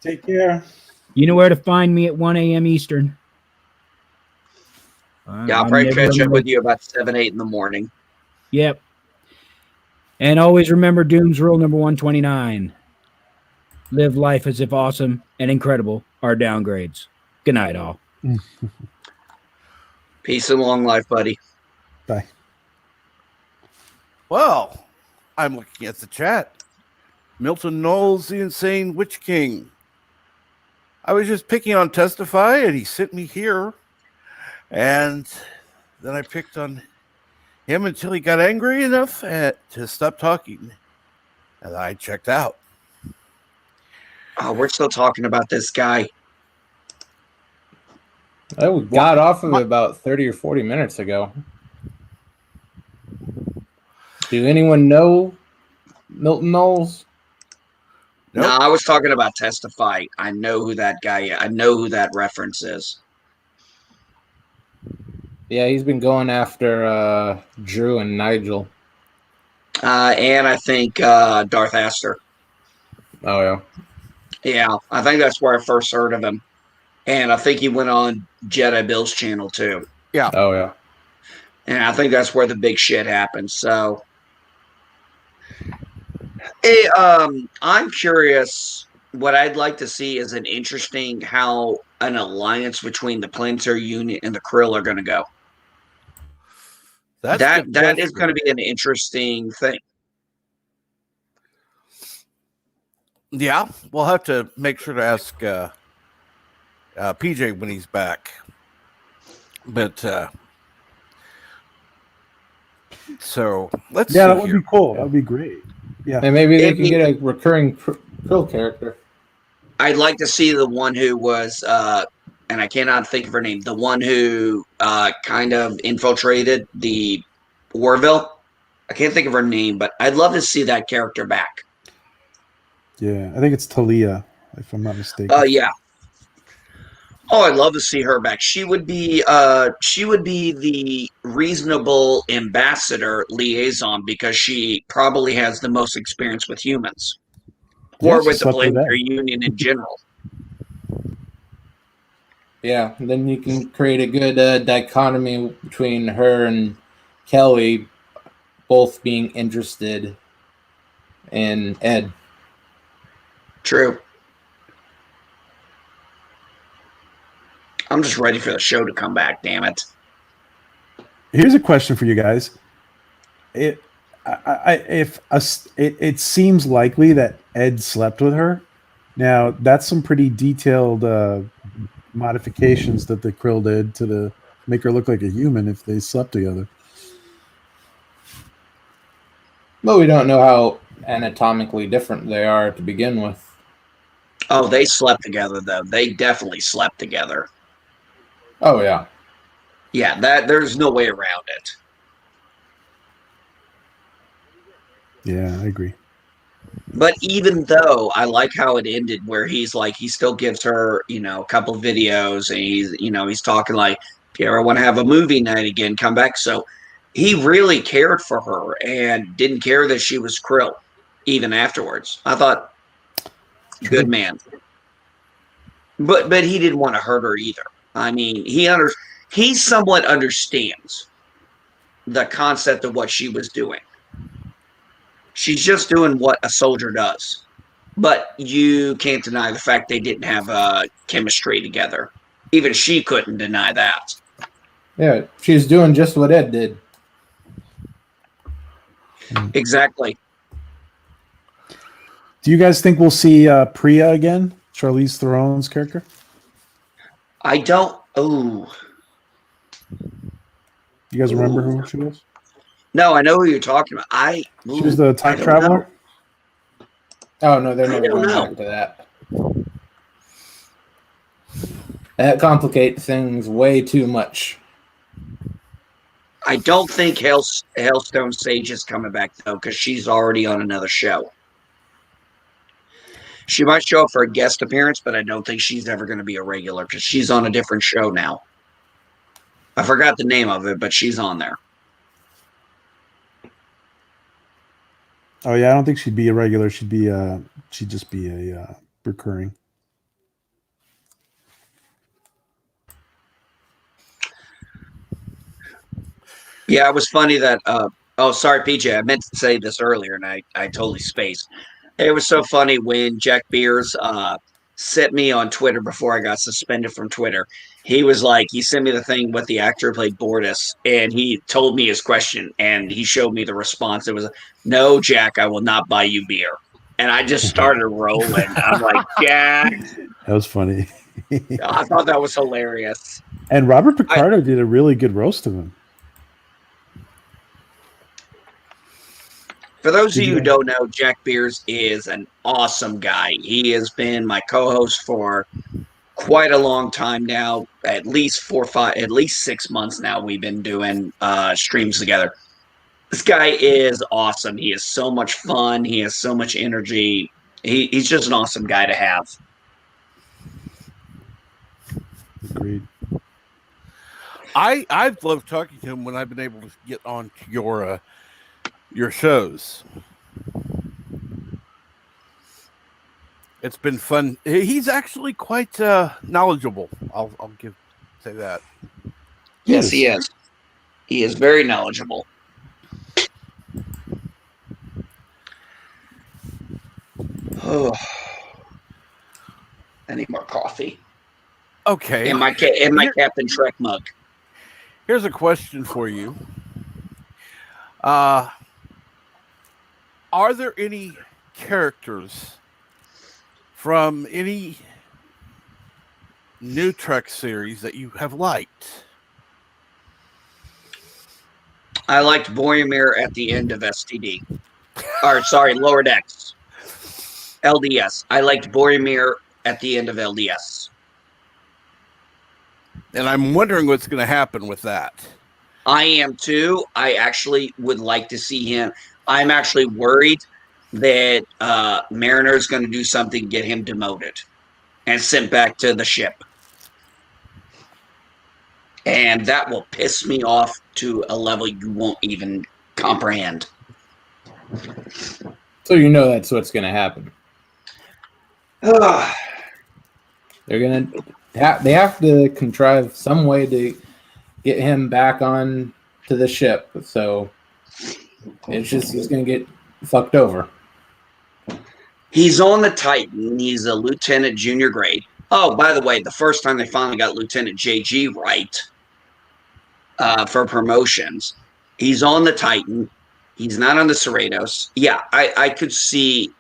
Take care. You know where to find me at 1 a.m. Eastern. Yeah, I'll I'm probably never catch gonna up with make- you about 7, 8 in the morning. Yep. And always remember Doom's rule number 129. Live life as if awesome and incredible are downgrades. Good night, all. Peace and long life, buddy. Bye. Well, I'm looking at the chat. Milton Knowles, the insane witch king. I was just picking on Testify, and he sent me here. And then I picked on him until he got angry enough to stop talking. And I checked out. Oh, we're still talking about this guy. I got off of it about 30 or 40 minutes ago. Do anyone know Milton Knowles? Nope. No, I was talking about Testify. I know who that guy is. I know who that reference is. Yeah, he's been going after Drew and Nigel. And I think Darth Aster. Oh, yeah. Yeah, I think that's where I first heard of him. And I think he went on Jedi Bill's channel too. Oh, yeah. And I think that's where the big shit happened. So, hey, I'm curious. What I'd like to see is an interesting how an alliance between the Planetary Union and the Krill are going to go. That is going to be an interesting thing. Yeah, we'll have to make sure to ask PJ when he's back. But so let's see Yeah, that would here. be cool. That would be great. Yeah. And maybe they can get a recurring Krill character. I'd like to see the one who was, and I cannot think of her name, the one who kind of infiltrated the Orville. I can't think of her name, but I'd love to see that character back. Yeah, I think it's Talia, if I'm not mistaken. Yeah. Oh, I'd love to see her back. She would be the reasonable ambassador liaison because she probably has the most experience with humans. Or with the Planetary Union in general. Yeah, then you can create a good dichotomy between her and Kelly, both being interested in Ed. True. I'm just ready for the show to come back, damn it. Here's a question for you guys. It seems likely that Ed slept with her. Now, that's some pretty detailed modifications that the Krill did to make her look like a human if they slept together. But we don't know how anatomically different they are to begin with. Oh, they slept together, though. They definitely slept together. Oh, yeah. Yeah, there's no way around it. Yeah, I agree. But even though I like how it ended where he's like, he still gives her, a couple of videos and he's talking like, if you ever want to have a movie night again, come back. So he really cared for her and didn't care that she was Krill even afterwards. I thought, good man. But he didn't want to hurt her either. I mean, he somewhat understands the concept of what she was doing. She's just doing what a soldier does. But you can't deny the fact they didn't have chemistry together. Even she couldn't deny that. Yeah, she's doing just what Ed did. Exactly. Do you guys think we'll see Priya again? Charlize Theron's character? I don't. Oh. You guys remember who she was? No, I know who you're talking about. She was the time traveler? Oh, no, they're never don't going know. back to that. That complicates things way too much. I don't think Hailstone Sage is coming back though, because she's already on another show. She might show up for a guest appearance, but I don't think she's ever going to be a regular because she's on a different show now. I forgot the name of it, but she's on there. Oh yeah, I don't think she'd be a regular. She'd just be a recurring. Yeah, it was funny that. Oh, sorry, PJ. I meant to say this earlier, and I totally spaced. It was so funny when Jack Beers sent me on Twitter before I got suspended from Twitter. He was like, he sent me the thing with the actor who played Bortus, and he told me his question, and he showed me the response. It was, "No, Jack, I will not buy you beer." And I just started rolling. I'm like, Jack. That was funny. I thought that was hilarious. And Robert Picardo did a really good roast of him. For those of you who don't know, Jack Beers is an awesome guy. He has been my co-host for quite a long time now, at least 6 months now. We've been doing streams together. This guy is awesome. He is so much fun. He has so much energy. He's just an awesome guy to have. Agreed. I've loved talking to him when I've been able to get on to your shows. It's been fun. He's actually quite knowledgeable. I'll say that. Yes, he is. He is very knowledgeable. Oh, I need more coffee. Okay. In my Captain Trek mug. Here's a question for you. Are there any characters from any new Trek series that you have liked? I liked Boromir at the end of STD. Or, sorry, Lower Decks. LDS. I liked Boromir at the end of LDS. And I'm wondering what's going to happen with that. I am too. I actually would like to see him. I'm actually worried that Mariner is going to do something to get him demoted and sent back to the ship. And that will piss me off to a level you won't even comprehend. So you know that's what's going to happen. They're going to they have to contrive some way to get him back on to the ship. So it's just he's going to get fucked over. He's on the Titan. He's a lieutenant junior grade. Oh, by the way, the first time they finally got Lieutenant JG right for promotions, he's on the Titan. He's not on the Cerritos. Yeah, I could see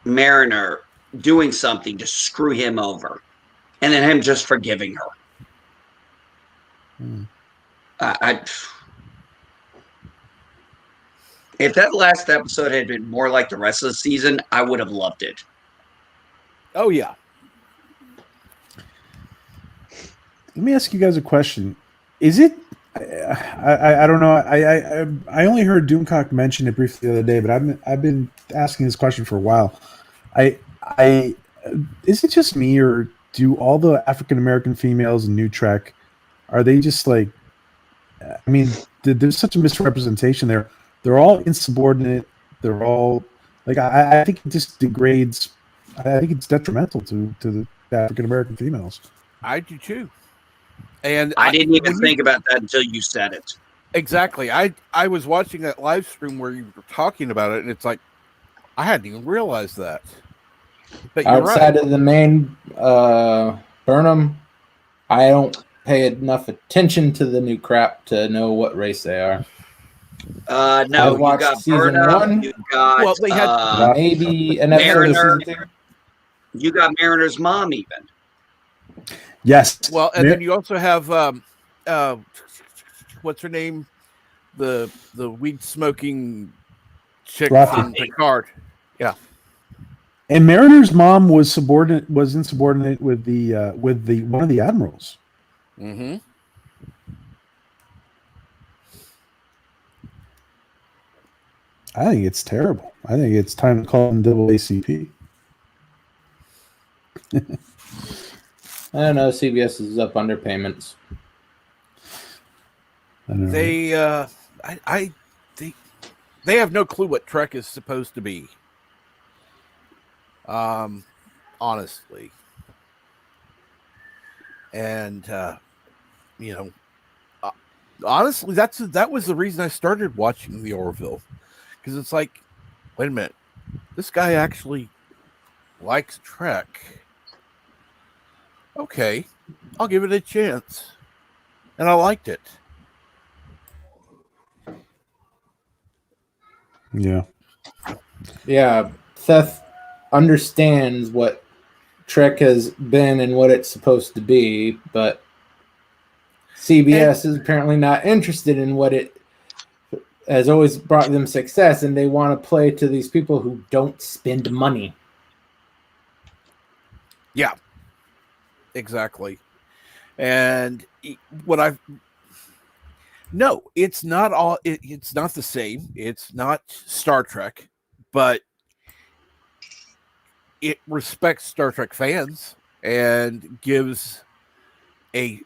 Mariner doing something to screw him over, and then him just forgiving her. If that last episode had been more like the rest of the season, I would have loved it. Oh, yeah. Let me ask you guys a question. Is it? I don't know. I only heard Doomcock mention it briefly the other day, but I've been asking this question for a while. Is it just me, or do all the African American females in New Trek, are they just like? I mean, there's such a misrepresentation there. They're all insubordinate. They're all like I think it just degrades. I think it's detrimental to the African American females. I do too. And I didn't even think about that until you said it. Exactly. I was watching that live stream where you were talking about it, and it's like I hadn't even realized that. But you're outside right. of the main Burnham, I don't pay enough attention to the new crap to know what race they are. No, I've watched you got season Burnham, one. you got Well, they had maybe an episode of Mariner. season 2. You got Mariner's mom even. Yes. Well, and then you also have what's her name? The weed smoking chick Rafi. from Picard. Yeah. And Mariner's mom was insubordinate with the one of the admirals. Mm-hmm. I think it's terrible. I think it's time to call him AACP. I don't know. CBS is up underpayments. I don't know. They have no clue what Trek is supposed to be. Honestly, and honestly, that was the reason I started watching the Orville, because it's like, wait a minute, this guy actually likes Trek. Okay, I'll give it a chance, and I liked it. Yeah. Yeah, Seth understands what Trek has been and what it's supposed to be, but CBS is apparently not interested in what it has always brought them success, and they want to play to these people who don't spend money. Yeah, exactly. And what I've no, it's not all. It's not the same. It's not Star Trek, but it respects Star Trek fans and gives a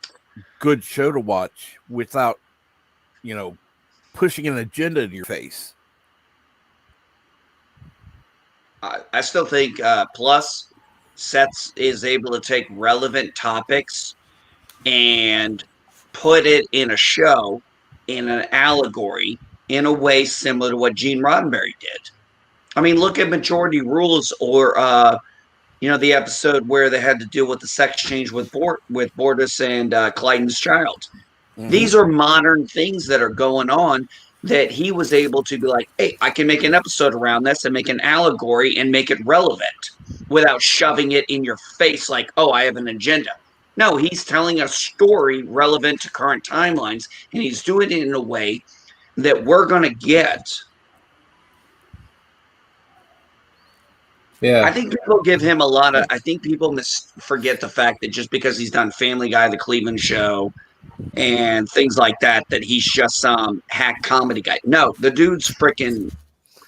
good show to watch without, pushing an agenda in your face. I still think Plus Seth is able to take relevant topics and put it in a show, in an allegory, in a way similar to what Gene Roddenberry did. I mean, look at Majority Rules, or the episode where they had to deal with the sex change with Bortus and Clyden's child. Mm-hmm. These are modern things that are going on that he was able to be like, hey, I can make an episode around this and make an allegory and make it relevant without shoving it in your face like, oh, I have an agenda. No, he's telling a story relevant to current timelines, and he's doing it in a way that we're going to get. Yeah. I think people give him a lot of. I think people forget the fact that just because he's done Family Guy, The Cleveland Show, and things like that, that he's just some hack comedy guy. No, the dude's freaking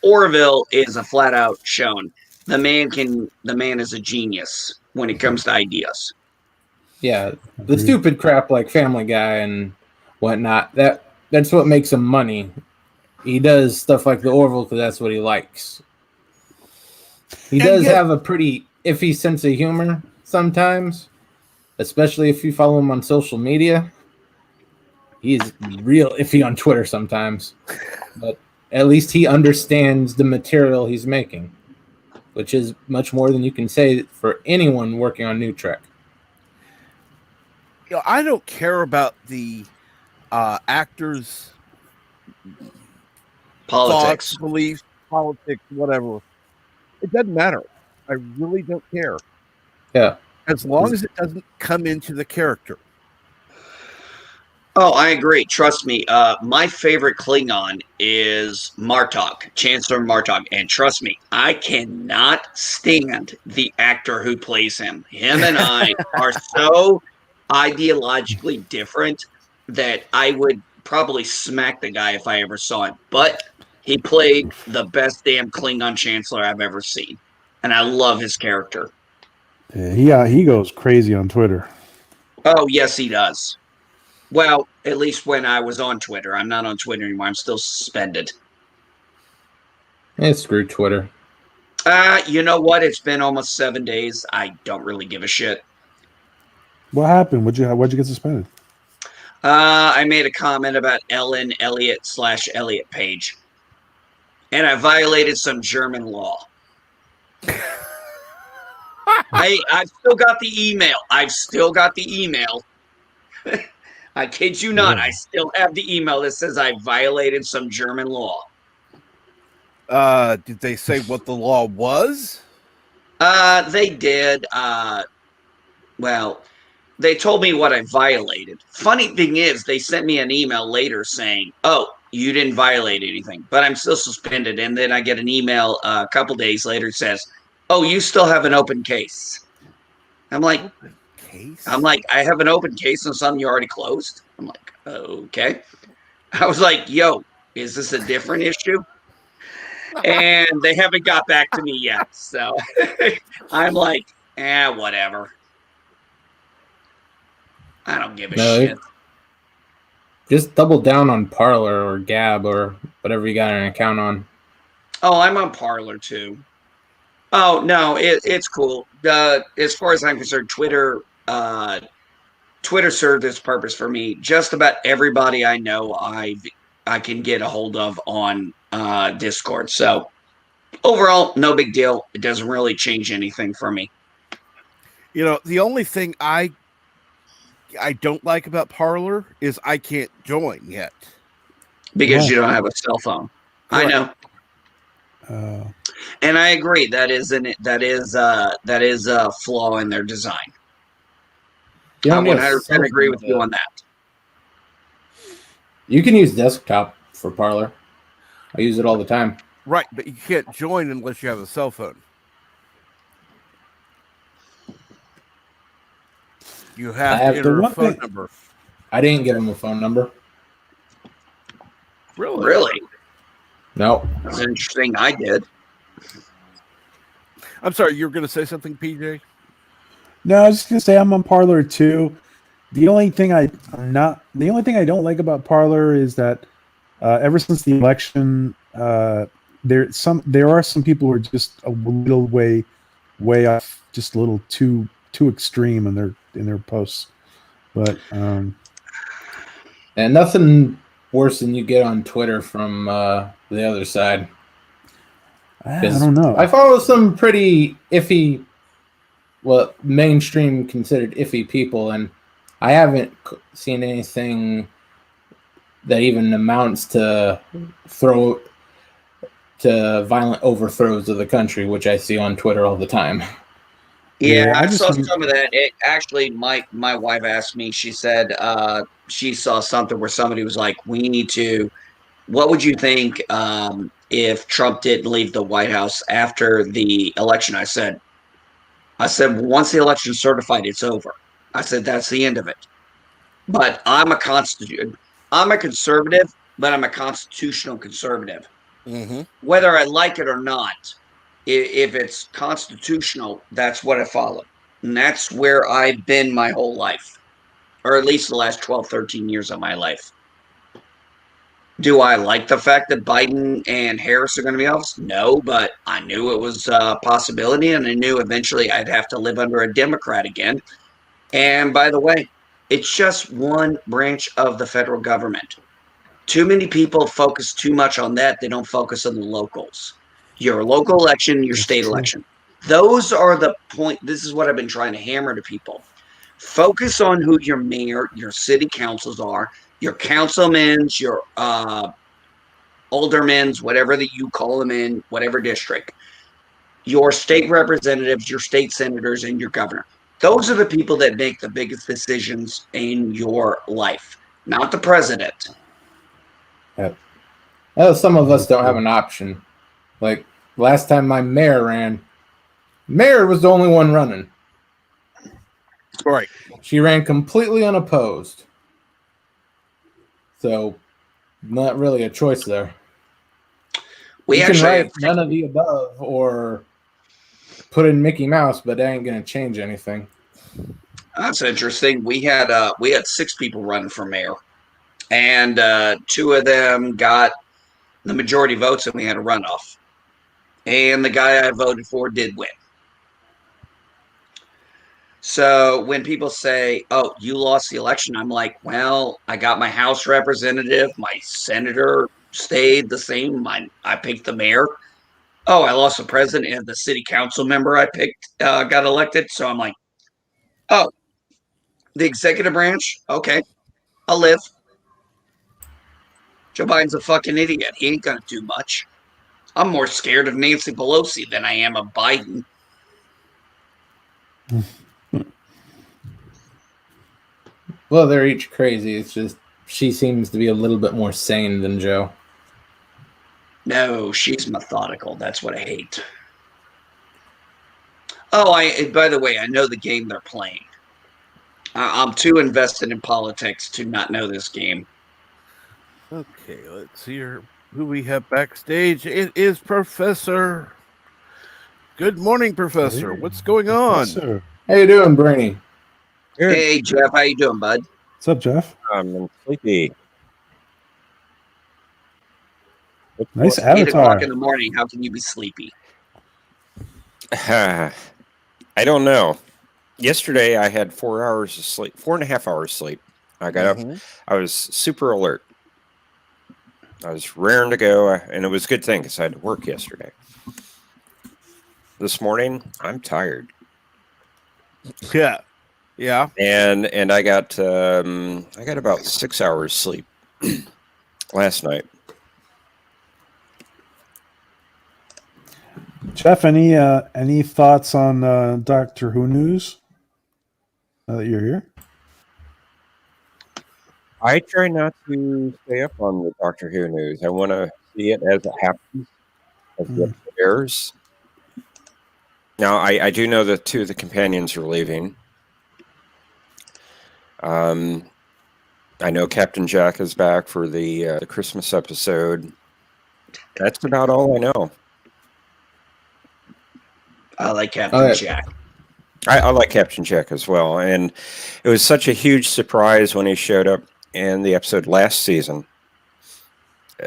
Orville is a flat out shown. The man is a genius when it comes to ideas. Yeah, the stupid crap like Family Guy and whatnot, that's what makes him money. He does stuff like the Orville because that's what he likes. He does have a pretty iffy sense of humor sometimes, especially if you follow him on social media. He's real iffy on Twitter sometimes, but at least he understands the material he's making, which is much more than you can say for anyone working on New Trek. I don't care about the actors' politics, thoughts, beliefs, politics, whatever. It doesn't matter. I really don't care. Yeah. As long as it doesn't come into the character. Oh, I agree. Trust me. My favorite Klingon is Martok, Chancellor Martok. And trust me, I cannot stand the actor who plays him. Him and I are so ideologically different that I would probably smack the guy if I ever saw him. But he played the best damn Klingon Chancellor I've ever seen. And I love his character. Yeah, he goes crazy on Twitter. Oh, yes, he does. Well, at least when I was on Twitter. I'm not on Twitter anymore. I'm still suspended. Screw Twitter. You know what? It's been almost 7 days. I don't really give a shit. What happened? What'd you get suspended? I made a comment about Ellen Elliott/Elliott page. And I violated some German law. I've still got the email. I kid you not. I still have the email that says I violated some German law. Did they say what the law was? They did. Well, they told me what I violated. Funny thing is, they sent me an email later saying, oh, you didn't violate anything, but I'm still suspended. And then I get an email a couple days later that says, oh, you still have an open case. I'm like, Case. I have an open case on something you already closed. I'm like, okay. I was like, yo, is this a different issue? And they haven't got back to me yet. So I'm like, whatever. I don't give a shit. Just double down on Parlor or Gab or whatever you got an account on. Oh, I'm on Parlor too. Oh no, it's cool. As far as I'm concerned, Twitter served its purpose for me. Just about everybody I know, I can get a hold of on Discord. So overall, no big deal. It doesn't really change anything for me. You know, the only thing I don't like about Parlor is I can't join yet. Because Why? you don't have a cell phone. I know. And I agree. That is a flaw in their design. You I don't need a 100% cell agree phone with you on that. You can use desktop for Parlor. I use it all the time. Right, but you can't join unless you have a cell phone. You have to enter a phone number. I didn't give him a phone number. Really? No. That's interesting. I did. I'm sorry, you were going to say something, PJ? No, I was just gonna say I'm on Parlor too. The only thing I don't like about Parlor is that ever since the election, there are some people who are just a little way off, just a little too extreme in their posts. But and nothing worse than you get on Twitter from the other side. I don't know. I follow some pretty iffy, mainstream considered iffy people, and I haven't seen anything that even amounts to violent overthrows of the country, which I see on Twitter all the time. Yeah, I saw some of that. It actually, my wife asked me. She said she saw something where somebody was like, "We need to." What would you think if Trump didn't leave the White House after the election? I said, once the election is certified, it's over. I said that's the end of it. But I'm a conservative, but I'm a constitutional conservative. Mm-hmm. Whether I like it or not, if it's constitutional, that's what I follow. And that's where I've been my whole life, or at least the last 12, 13 years of my life. Do I like the fact that Biden and Harris are going to be office? No, but I knew it was a possibility, and I knew eventually I'd have to live under a Democrat again. And by the way, it's just one branch of the federal government. Too many people focus too much on that. They don't focus on the locals. Your local election, your state election. Those are the point. This is what I've been trying to hammer to people. Focus on who your mayor, your city councils are, your councilmen's, your aldermen's, whatever that you call them in whatever district, your state representatives, your state senators, and your governor. Those are the people that make the biggest decisions in your life, not the president. Yep. Well, some of us don't have an option. Like last time my mayor ran, mayor was the only one running. Right. She ran completely unopposed. So, not really a choice there. You can write none of the above or put in Mickey Mouse, but that ain't going to change anything. That's interesting. We had 6 people running for mayor, and 2 of them got the majority votes, and we had a runoff. And the guy I voted for did win. So when people say, "Oh, you lost the election," I'm like, "Well, I got my House representative, my senator stayed the same. I picked the mayor. Oh, I lost the president and the city council member I picked got elected." So I'm like, "Oh, the executive branch? Okay, I'll live." Joe Biden's a fucking idiot. He ain't gonna do much. I'm more scared of Nancy Pelosi than I am of Biden. Well, they're each crazy. It's just she seems to be a little bit more sane than Joe. No, she's methodical. That's what I hate. By the way, I know the game they're playing. I'm too invested in politics to not know this game. Okay, let's hear who we have backstage. It is Professor. Good morning, Professor. Hey, What's going on? Professor. How you doing, Brainy? Good. Hey, Jeff, how you doing, bud? What's up, Jeff? I'm sleepy. Nice It's 8 o'clock in avatar. the morning. How can you be sleepy? I don't know. Yesterday I had 4 hours of sleep, 4.5 hours sleep. I got up. Mhm. I was super alert. I was raring to go, and it was a good thing because I had to work yesterday. This morning I'm tired, Yeah. Yeah. and I got about 6 hours sleep last night. Jeff, any thoughts on Doctor Who news? Now that you're here. I try not to stay up on the Doctor Who news. I want to see it as it happens, as it airs. Now, I do know that 2 of the companions are leaving. I know Captain Jack is back for the Christmas episode. That's about all I know. I like Captain Jack. I like Captain Jack as well, and it was such a huge surprise when he showed up in the episode last season.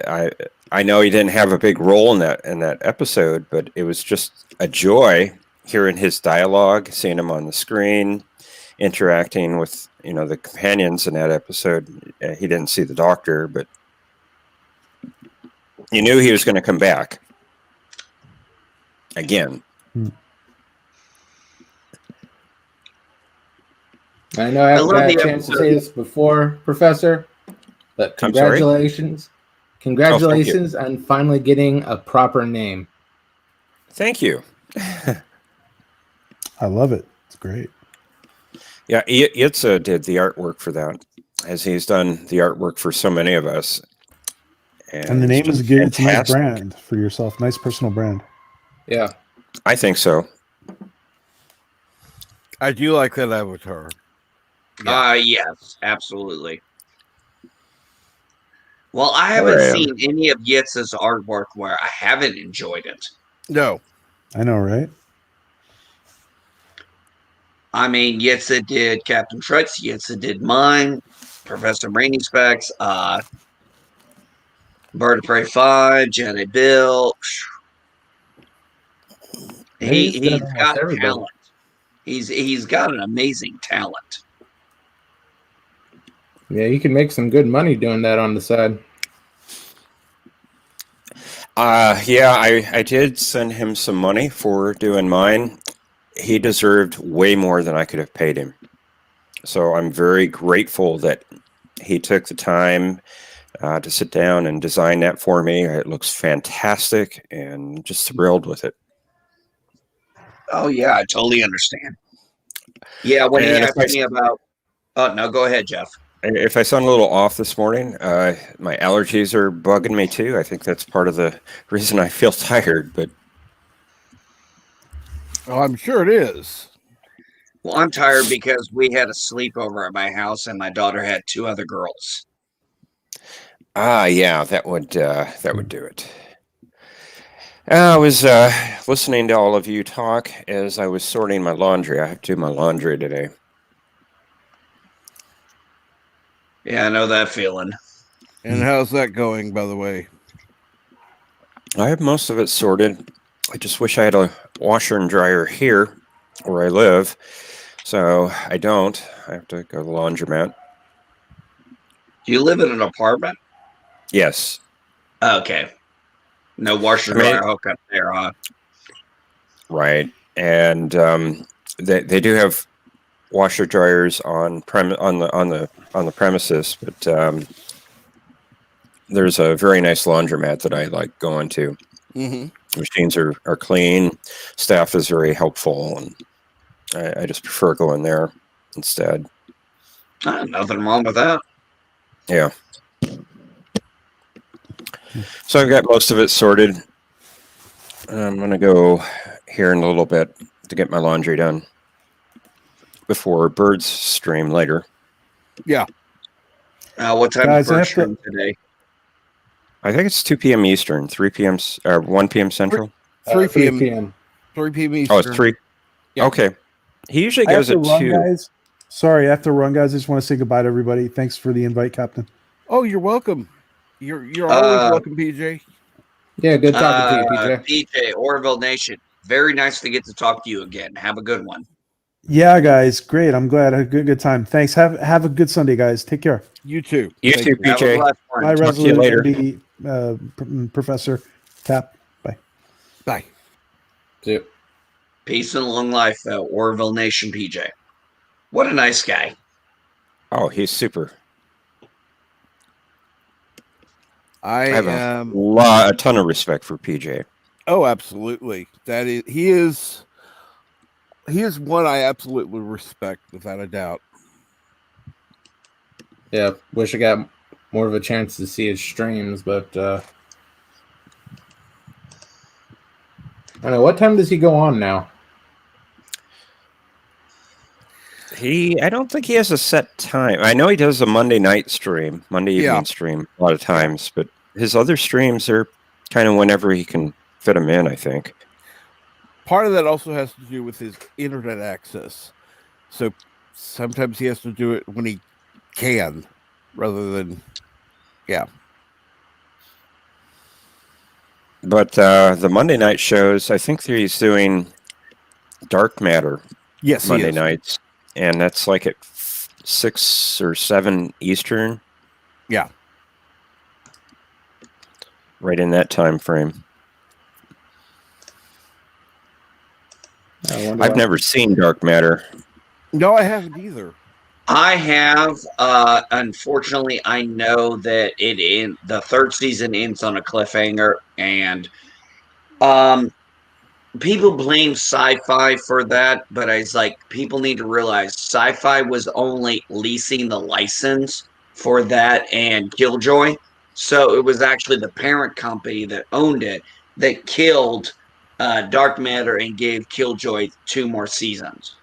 I know he didn't have a big role in that episode, but it was just a joy hearing his dialogue, seeing him on the screen, interacting with the companions in that episode. He didn't see the Doctor, but you knew he was going to come back again. I know I haven't had a chance to say this before, Professor, but congratulations. Congratulations on finally getting a proper name. Thank you. I love it. It's great. Yeah, Itza did the artwork for that, as he's done the artwork for so many of us. And the name is good. It's a nice brand for yourself. Nice personal brand. Yeah. I think so. I do like that avatar. Yes, absolutely. Well, I haven't seen any of Yitz's artwork where I haven't enjoyed it. No. I know, right? I mean, Yitza did Captain Trutz, Yitza did mine, Professor Brainy Specs, Bird of Prey 5, Jedi Bill. He's got talent. He's got an amazing talent. Yeah, you can make some good money doing that on the side. Yeah, I did send him some money for doing mine. He deserved way more than I could have paid him. So I'm very grateful that he took the time to sit down and design that for me. It looks fantastic, and just thrilled with it. Oh, yeah, I totally understand. Yeah, when he asked me about... Oh, no, go ahead, Jeff. If I sound a little off this morning, my allergies are bugging me too. I think that's part of the reason I feel tired, but... Oh, I'm sure it is. Well, I'm tired because we had a sleepover at my house and my daughter had 2 other girls. Yeah, that would do it. I was listening to all of you talk as I was sorting my laundry. I have to do my laundry today. Yeah, I know that feeling. And how's that going, by the way? I have most of it sorted. I just wish I had a washer and dryer here where I live. So I don't. I have to go to the laundromat. Do you live in an apartment? Yes. Okay. No washer and dryer hookup there, huh? Right. And they do have washer dryers on the premises, but there's a very nice laundromat that I like going to. Mm-hmm. Machines are clean, staff is very helpful, and I just prefer going there instead. Nothing wrong with that. Yeah. So I've got most of it sorted. I'm going to go here in a little bit, to get my laundry done before Bird's stream later. Yeah. What time Guys, is I Bird have to- stream today? I think it's 2 p.m. Eastern, 3 p.m. or 1 p.m. Central. 3 p.m. 3 p.m. 3 p.m. Eastern. Oh, it's 3. Yeah. Okay. He usually I have goes to at run, 2. guys. Sorry, I have to run, guys. I just want to say goodbye to everybody. Thanks for the invite, Captain. Oh, you're welcome. You're always welcome, PJ. Yeah, good talking to you, PJ. PJ, Orville Nation. Very nice to get to talk to you again. Have a good one. Yeah, guys, great. I'm glad I had a good time. Thanks. Have a good Sunday, guys. Take care. You too. You Thank too, you. Have a PJ. blessed one. Bye, Talk to you Resolute later. MD, Professor Cap. Bye. Bye. See you. Peace and long life, Orville Nation PJ. What a nice guy. Oh, he's super. I I have am. a ton of respect for PJ. Oh, absolutely. That is. He is. He is one I absolutely respect, without a doubt. Yeah, wish I got more of a chance to see his streams, but I don't know. What time does he go on now? I don't think he has a set time. I know he does a Monday night stream, Monday evening stream a lot of times, but his other streams are kind of whenever he can fit them in, I think. Part of that also has to do with his internet access. So sometimes he has to do it when he can, rather than, But the Monday night shows, I think he's doing Dark Matter yes, he Monday is. nights, and that's like at 6 or 7 Eastern. Yeah. Right in that time frame. I wonder I've why. never seen Dark Matter. No, I haven't either. I have. Unfortunately, I know that the third season ends on a cliffhanger, and people blame sci-fi for that, but it's like people need to realize sci-fi was only leasing the license for that and Killjoy. So it was actually the parent company that owned it that killed Dark Matter and gave Killjoy 2 more seasons.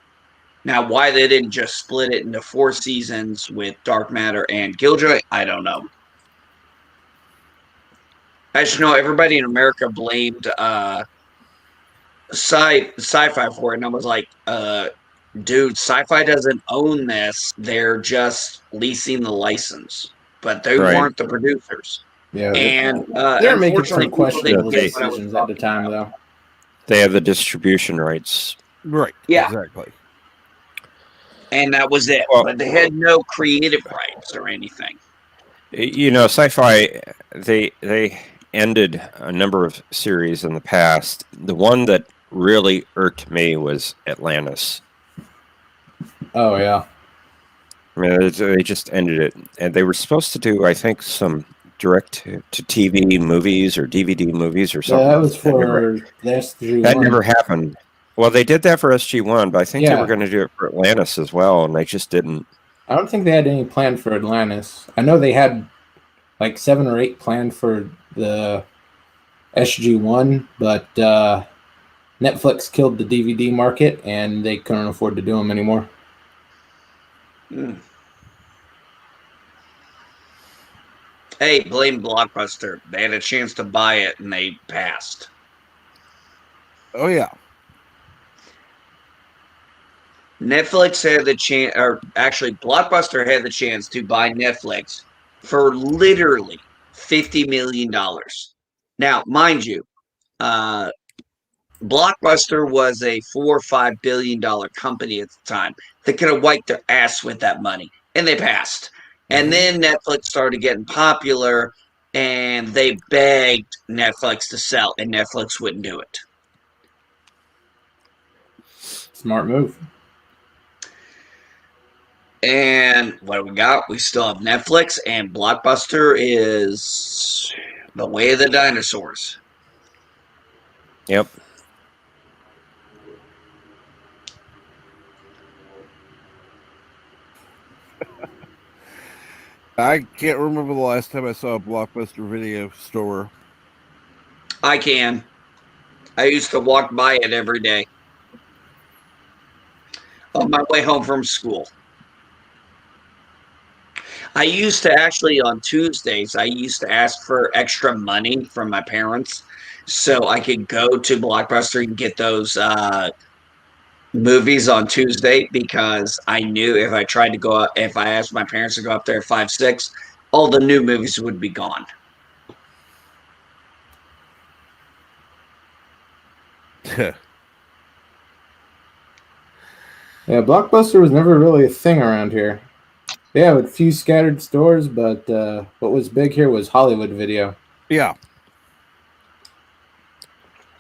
Now, why they didn't just split it into 4 seasons with Dark Matter and Killjoy, I don't know. I just know everybody in America blamed sci-fi for it, and I was like, dude, sci-fi doesn't own this. They're just leasing the license, but they Right. weren't the producers. Yeah, And they're making unfortunately, some people questionable didn't get what I was decisions at the talking time, about. though. They have the distribution rights. Right. Yeah. Exactly. And that was it. Well- But they had no creative rights or anything. You know, sci-fi, they ended a number of series in the past. The one that really irked me was Atlantis. Oh, yeah. I mean, they just ended it. And they were supposed to do, I think, some direct-to-TV movies or DVD movies or something. Yeah, that was for the SG1. That never happened. Well, they did that for SG1, but I think they Yeah. were going to do it for Atlantis as well, and they just didn't. I don't think they had any plan for Atlantis. I know they had like 7 or 8 planned for the SG1, but Netflix killed the DVD market and they couldn't afford to do them anymore. Hey, blame Blockbuster. They had a chance to buy it and they passed. Oh, yeah. Netflix had the chance, or actually, Blockbuster had the chance to buy Netflix for literally $50 million. Now, mind you, Blockbuster was a $4 or $5 billion company at the time. They could have wiped their ass with that money, and they passed. And then Netflix started getting popular, and they begged Netflix to sell, and Netflix wouldn't do it. Smart move. And what do we got? We still have Netflix, and Blockbuster is the way of the dinosaurs. Yep. I can't remember the last time I saw a Blockbuster video store. I can. I used to walk by it every day. my way home from school. I used to actually on Tuesdays, I used to ask for extra money from my parents so I could go to Blockbuster and get those movies on Tuesday because I knew if I tried to go up, if I asked my parents to go up there at 5, 6, all the new movies would be gone. Yeah, Blockbuster was never really a thing around here. They have a few scattered stores, but what was big here was Hollywood Video. Yeah.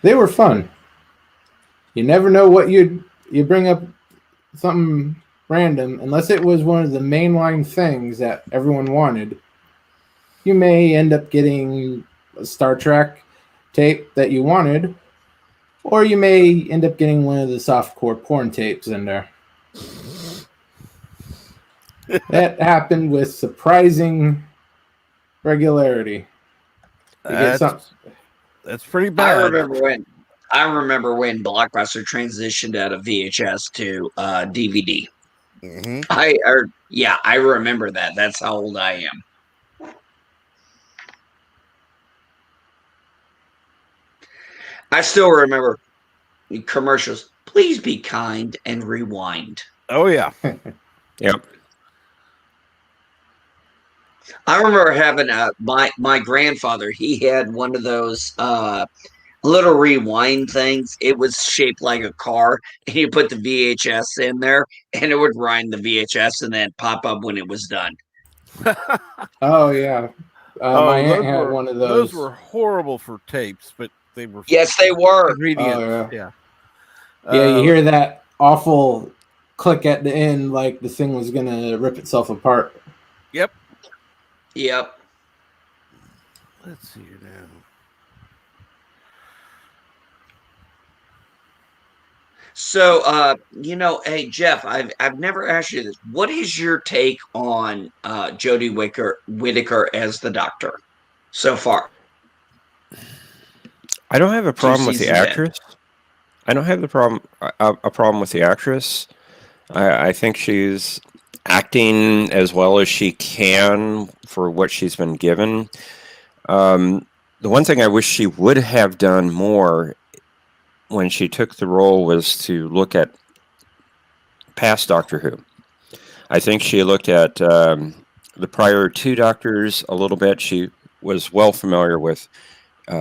They were fun. You never know what you bring up something random unless it was one of the mainline things that everyone wanted. You may end up getting a Star Trek tape that you wanted, or you may end up getting one of the softcore porn tapes in there. That happened with surprising regularity. You get That's pretty I bad. remember when Blockbuster transitioned out of VHS to DVD. Mm-hmm. I remember that. That's how old I am. I still remember commercials. Please be kind and rewind. Oh yeah. Yep. I remember having my grandfather. He had one of those little rewind things. It was shaped like a car, and you put the VHS in there, and it would rewind the VHS and then pop up when it was done. Oh yeah, my aunt had one of those. Those were horrible for tapes, but they were. Yes, they were. Ingredients. Oh, yeah. Yeah, you hear that awful click at the end, like the thing was gonna rip itself apart. Yep. Yep. Let's see here now. So, hey Jeff, I've never asked you this. What is your take on Jodie Whittaker as the Doctor so far? I don't have a problem with the seasons in. actress. I don't have a problem with the actress. I think she's acting as well as she can for what she's been given. The one thing I wish she would have done more when she took the role was to look at past Doctor Who. I think she looked at the prior two Doctors a little bit. She was well familiar with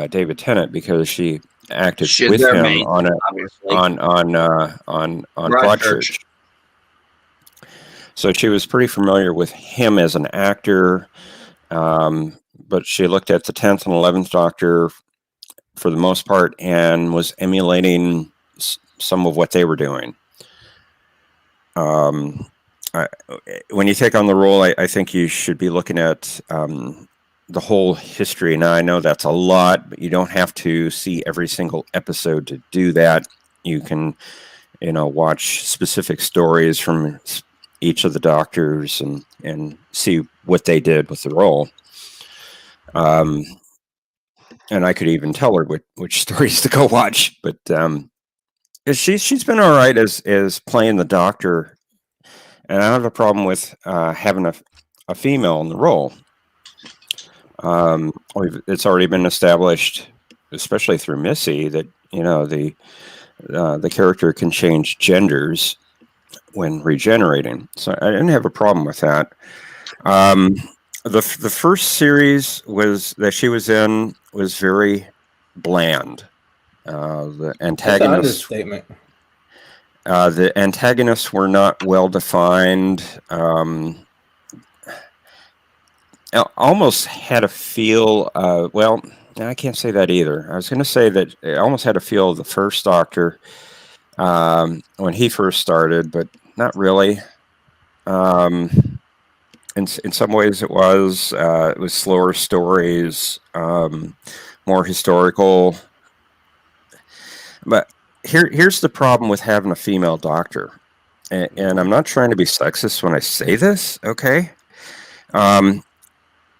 David Tennant because she acted with him on Broadchurch. So she was pretty familiar with him as an actor, but she looked at the 10th and 11th Doctor for the most part and was emulating some of what they were doing. When you take on the role, I think you should be looking at the whole history. Now, I know that's a lot, but you don't have to see every single episode to do that. You can, watch specific stories from each of the Doctors and see what they did with the role. And I could even tell her which stories to go watch. But she's been all right as playing the Doctor, and I don't have a problem with having a female in the role. It's already been established, especially through Missy, that the character can change genders when regenerating. So I didn't have a problem with that. The first series that she was in was very bland. The antagonists. That's an understatement. The antagonists were not well defined. Almost had a feel. Well, I can't say that either. I was going to say that it almost had a feel of the first Doctor when he first started, but not really. In some ways, it was slower stories, more historical. But here's the problem with having a female Doctor, and I'm not trying to be sexist when I say this. Okay,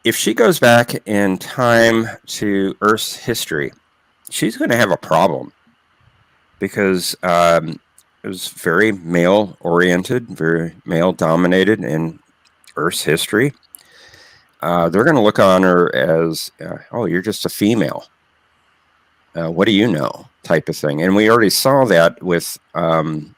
if she goes back in time to Earth's history, she's going to have a problem because is very male oriented, very male dominated in Earth's history. They're going to look on her as, oh, you're just a female. What do you know? Type of thing. And we already saw that with one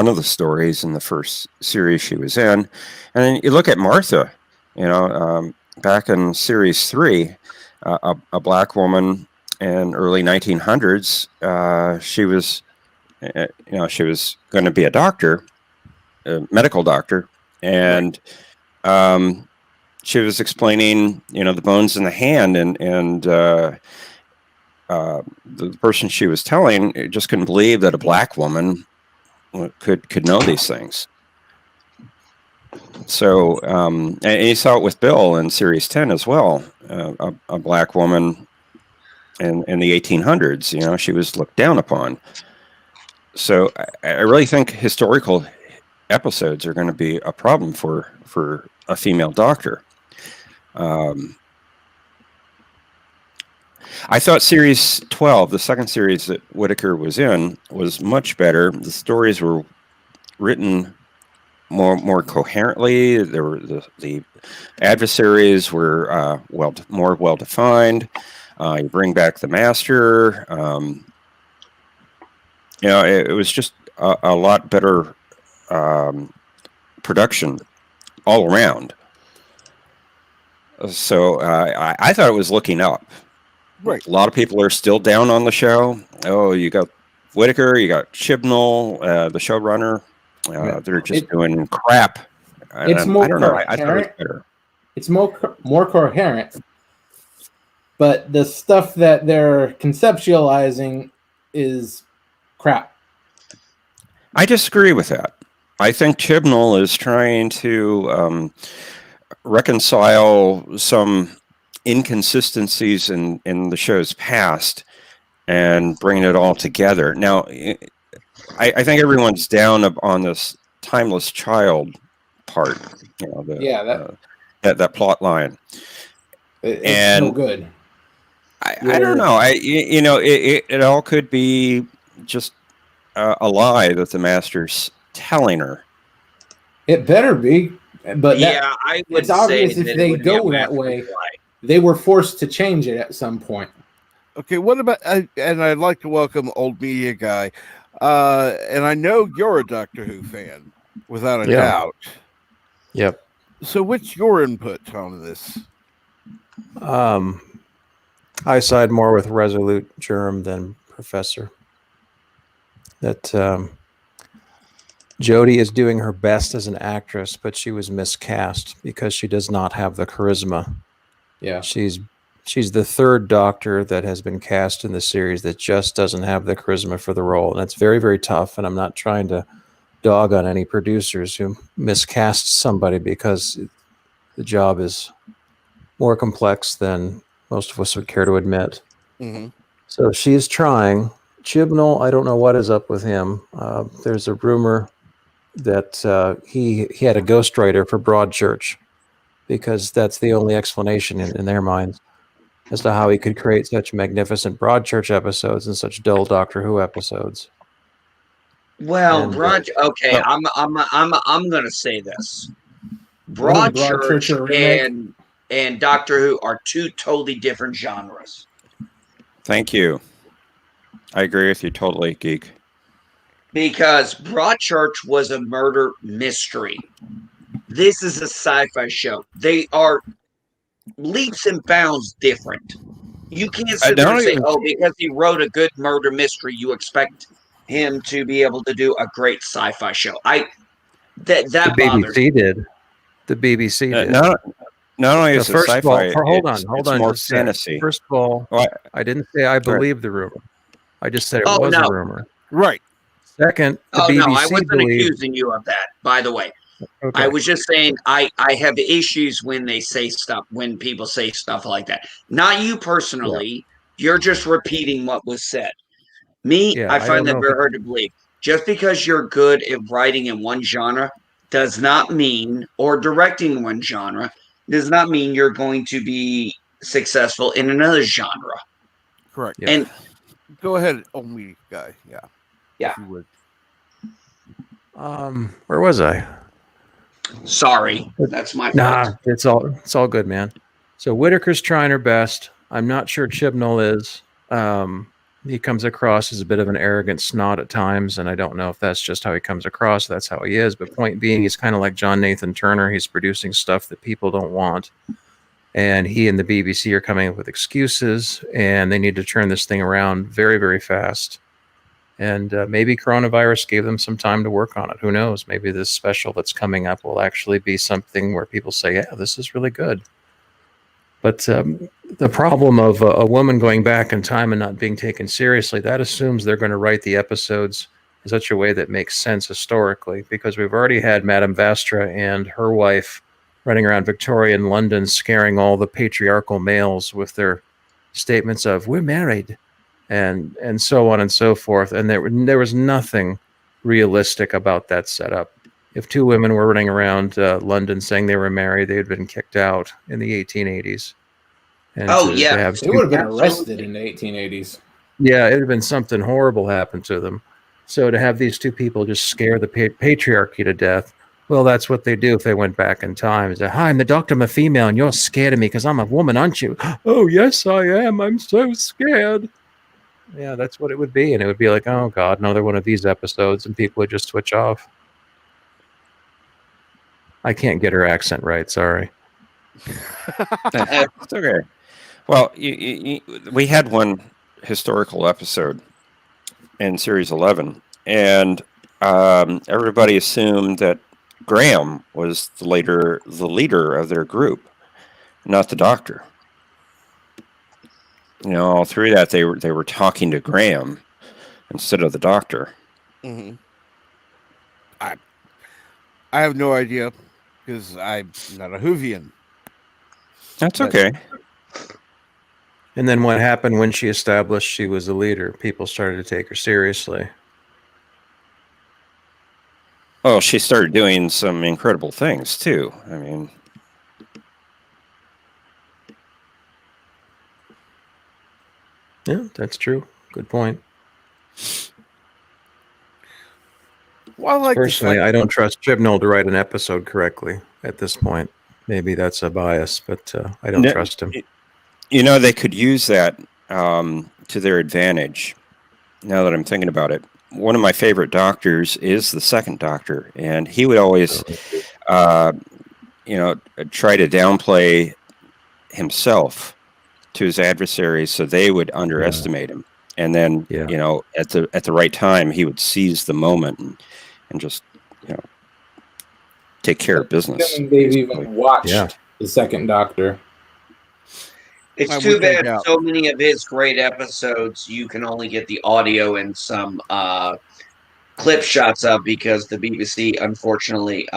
of the stories in the first series she was in. And then you look at Martha, back in series 3, a black woman in early 1900s. She was, she was going to be a doctor, a medical doctor, and she was explaining, the bones in the hand, and the person she was telling just couldn't believe that a black woman could know these things. So, and you saw it with Bill in Series 10 as well. A black woman in the 1800s, she was looked down upon. So I really think historical episodes are going to be a problem for a female doctor. I thought Series 12, the second series that Whitaker was in, was much better. The stories were written more coherently. There were the adversaries were more well defined. You bring back the master. It was just a lot better production all around. So I thought it was looking up. Right. A lot of people are still down on the show. Oh, you got Whitaker, you got Chibnall, the showrunner. They're just doing crap. It's more I don't know. I thought it was coherent. better. It's more coherent, but the stuff that they're conceptualizing is crap. I disagree with that. I think Chibnall is trying to reconcile some inconsistencies in the show's past and bring it all together. Now, I think everyone's down on this timeless child part. That plot line. It's no good. I don't know. It all could be just a lie that the master's telling her. It better be, but I would it's obvious say if that they it would be a go that massive way. lie. They were forced to change it at some point. Okay, what about? And I'd like to welcome Old Media Guy, and I know you're a Doctor Who fan, without a doubt. Yep. So, what's your input on this? I side more with Resolute Germ than Professor. That Jodie is doing her best as an actress, but she was miscast because she does not have the charisma. Yeah. She's the third Doctor that has been cast in the series that just doesn't have the charisma for the role. And it's very, very tough. And I'm not trying to dog on any producers who miscast somebody because the job is more complex than most of us would care to admit. Mm-hmm. So she's trying. Chibnall, I don't know what is up with him. There's a rumor that he had a ghostwriter for Broadchurch because that's the only explanation in their minds as to how he could create such magnificent Broadchurch episodes and such dull Doctor Who episodes. Well, And, I'm going to say this. Broadchurch and Doctor Who are two totally different genres. Thank you. I agree with you totally, Geek. Because Broadchurch was a murder mystery. This is a sci-fi show. They are leaps and bounds different. You can't sit there and say, because he wrote a good murder mystery, you expect him to be able to do a great sci-fi show. That bothers me. The BBC did. Not only is it first sci-fi, of all, hold on. It's more fantasy. First of all, I didn't say I believe the rumor. I just said it was a rumor. Right. Second, the BBC no, I wasn't accusing you of that, by the way. Okay. I was just saying I have issues when they say stuff, when people say stuff like that. Not you personally. Yeah. You're just repeating what was said. Me, I find that very hard to believe. Just because you're good at writing in one genre does not mean, or directing one genre, does not mean you're going to be successful in another genre. Correct. Yeah. And go ahead, Old Media Guy. Yeah. Yeah. If you would. Where was I? Sorry, that's my fault. Nah, it's all good, man. So Whitaker's trying her best. I'm not sure Chibnall is. He comes across as a bit of an arrogant snot at times, and I don't know if that's just how he comes across. That's how he is. But point being, he's kind of like John Nathan Turner. He's producing stuff that people don't want, and he and the BBC are coming up with excuses, and they need to turn this thing around very, very fast. And maybe coronavirus gave them some time to work on it. Who knows? Maybe this special that's coming up will actually be something where people say, yeah, this is really good. But the problem of a woman going back in time and not being taken seriously, that assumes they're going to write the episodes in such a way that makes sense historically, because we've already had Madame Vastra and her wife running around Victorian London scaring all the patriarchal males with their statements of, we're married, and so on and so forth. And there was nothing realistic about that setup. If two women were running around London saying they were married, they had been kicked out in the 1880s. And they would have been arrested in the 1880s. Yeah, it would have been something horrible happened to them. So to have these two people just scare the patriarchy to death, well, that's what they do if they went back in time. Is that, hi, I'm the doctor, I'm a female, and you're scared of me because I'm a woman, aren't you? Oh, yes, I am. I'm so scared. Yeah, that's what it would be. And it would be like, oh, God, another one of these episodes, and people would just switch off. I can't get her accent right. Sorry. It's okay. Well, we had one historical episode in Series 11, and everybody assumed that Graham was the leader of their group, not the doctor. You know, all through that they were talking to Graham instead of the doctor. Mm-hmm. I have no idea because I'm not a Whovian. That's okay. And then what happened when she established she was a leader? People started to take her seriously. Well, she started doing some incredible things too. I mean, yeah, that's true. Good point. Well, personally, I don't trust Chibnall to write an episode correctly at this point. Maybe that's a bias, but I don't trust him. You know, they could use that to their advantage. Now that I'm thinking about it, one of my favorite doctors is the second doctor, and he would always, try to downplay himself to his adversaries so they would underestimate him. And then, at the right time, he would seize the moment and just, take care of business. They've even watched the second Doctor. It's too bad so many of his great episodes you can only get the audio and some clip shots of because the BBC, unfortunately,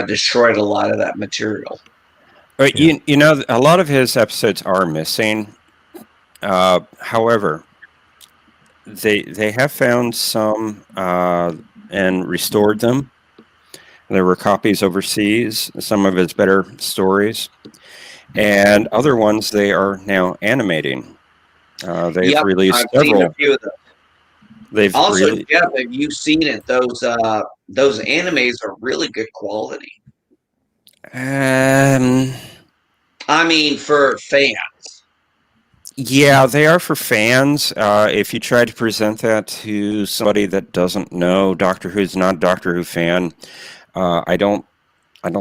destroyed a lot of that material. But a lot of his episodes are missing. However, they have found some and restored them. There were copies overseas, some of his better stories, and other ones they are now animating. They've released I've several. Seen a few of them. They've also, Jeff, have you seen it? Those animes are really good quality. I mean, for fans. Yeah, they are for fans. If you try to present that to somebody that doesn't know Doctor Who's not a Doctor Who fan, I don't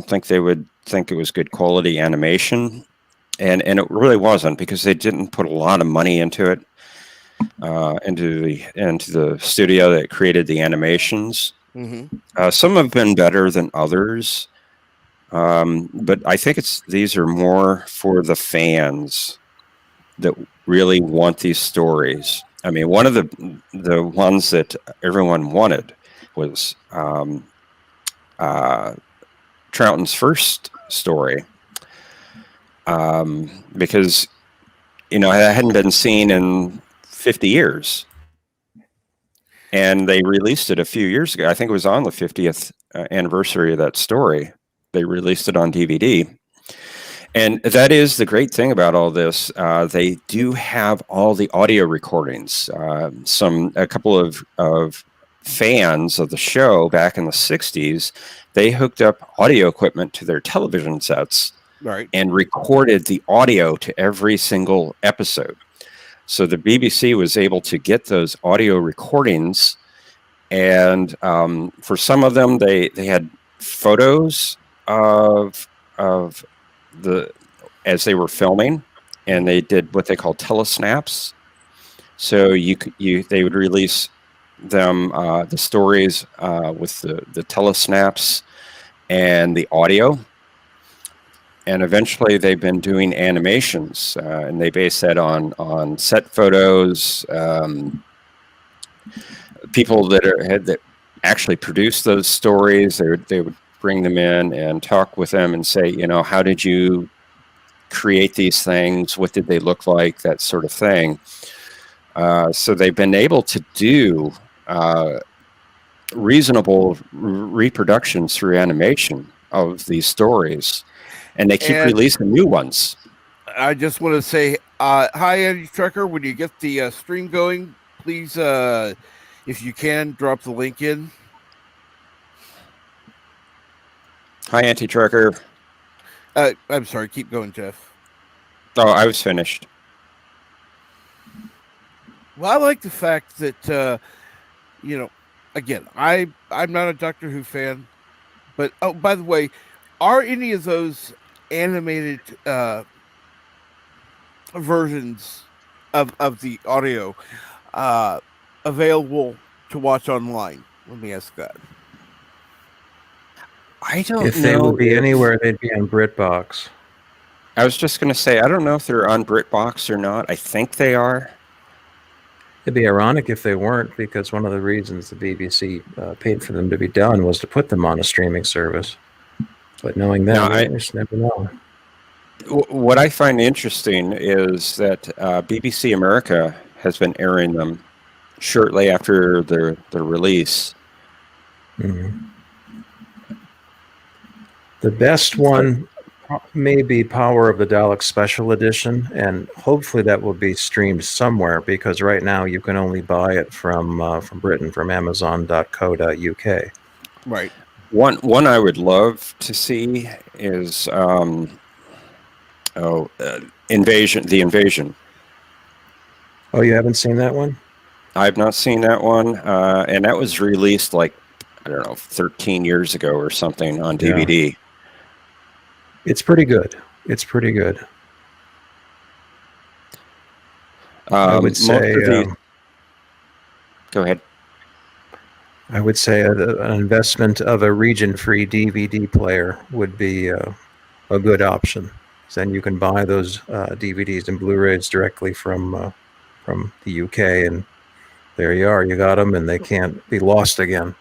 think they would think it was good quality animation, and it really wasn't because they didn't put a lot of money into it, into the studio that created the animations. Mm-hmm. Some have been better than others, but I think these are more for the fans that really want these stories. I mean, one of the ones that everyone wanted was Troughton's first story, because it hadn't been seen in 50 years, and they released it a few years ago. I think it was on the 50th anniversary of that story. They released it on DVD. And that is the great thing about all this. They do have all the audio recordings. A couple of fans of the show back in the 60s, they hooked up audio equipment to their television sets Right. and recorded the audio to every single episode. So the BBC was able to get those audio recordings, and for some of them, they had photos of the as they were filming, and they did what they call telesnaps. So they would release them the stories with the telesnaps and the audio. And eventually, they've been doing animations, and they base that on set photos. People that actually produced those stories, they would bring them in and talk with them and say, how did you create these things? What did they look like? That sort of thing. So they've been able to do reasonable reproductions through animation of these stories, and they keep releasing new ones. I just want to say hi, Andy Trucker. When you get the stream going, please, if you can, drop the link in. Hi, Anti-Trucker. I'm sorry. Keep going, Jeff. Oh, I was finished. Well, I like the fact that, again, I'm not a Doctor Who fan, but, oh, by the way, are any of those animated versions of the audio available to watch online? Let me ask that. I don't know. If they would be anywhere, they'd be on BritBox. I was just going to say, I don't know if they're on BritBox or not. I think they are. It'd be ironic if they weren't, because one of the reasons the BBC paid for them to be done was to put them on a streaming service. But knowing that, I just never know. What I find interesting is that BBC America has been airing them shortly after their release. Mm-hmm. The best one may be Power of the Daleks Special Edition, and hopefully that will be streamed somewhere, because right now you can only buy it from Britain, from Amazon.co.uk. Right. One I would love to see is Invasion. The Invasion. Oh, you haven't seen that one? I've not seen that one, and that was released 13 years ago or something on DVD. Yeah. It's pretty good. It's pretty good. I would say. Go ahead. I would say an investment of a region-free DVD player would be a good option. Then you can buy those DVDs and Blu-rays directly from the UK, and there you are. You got them, and they can't be lost again.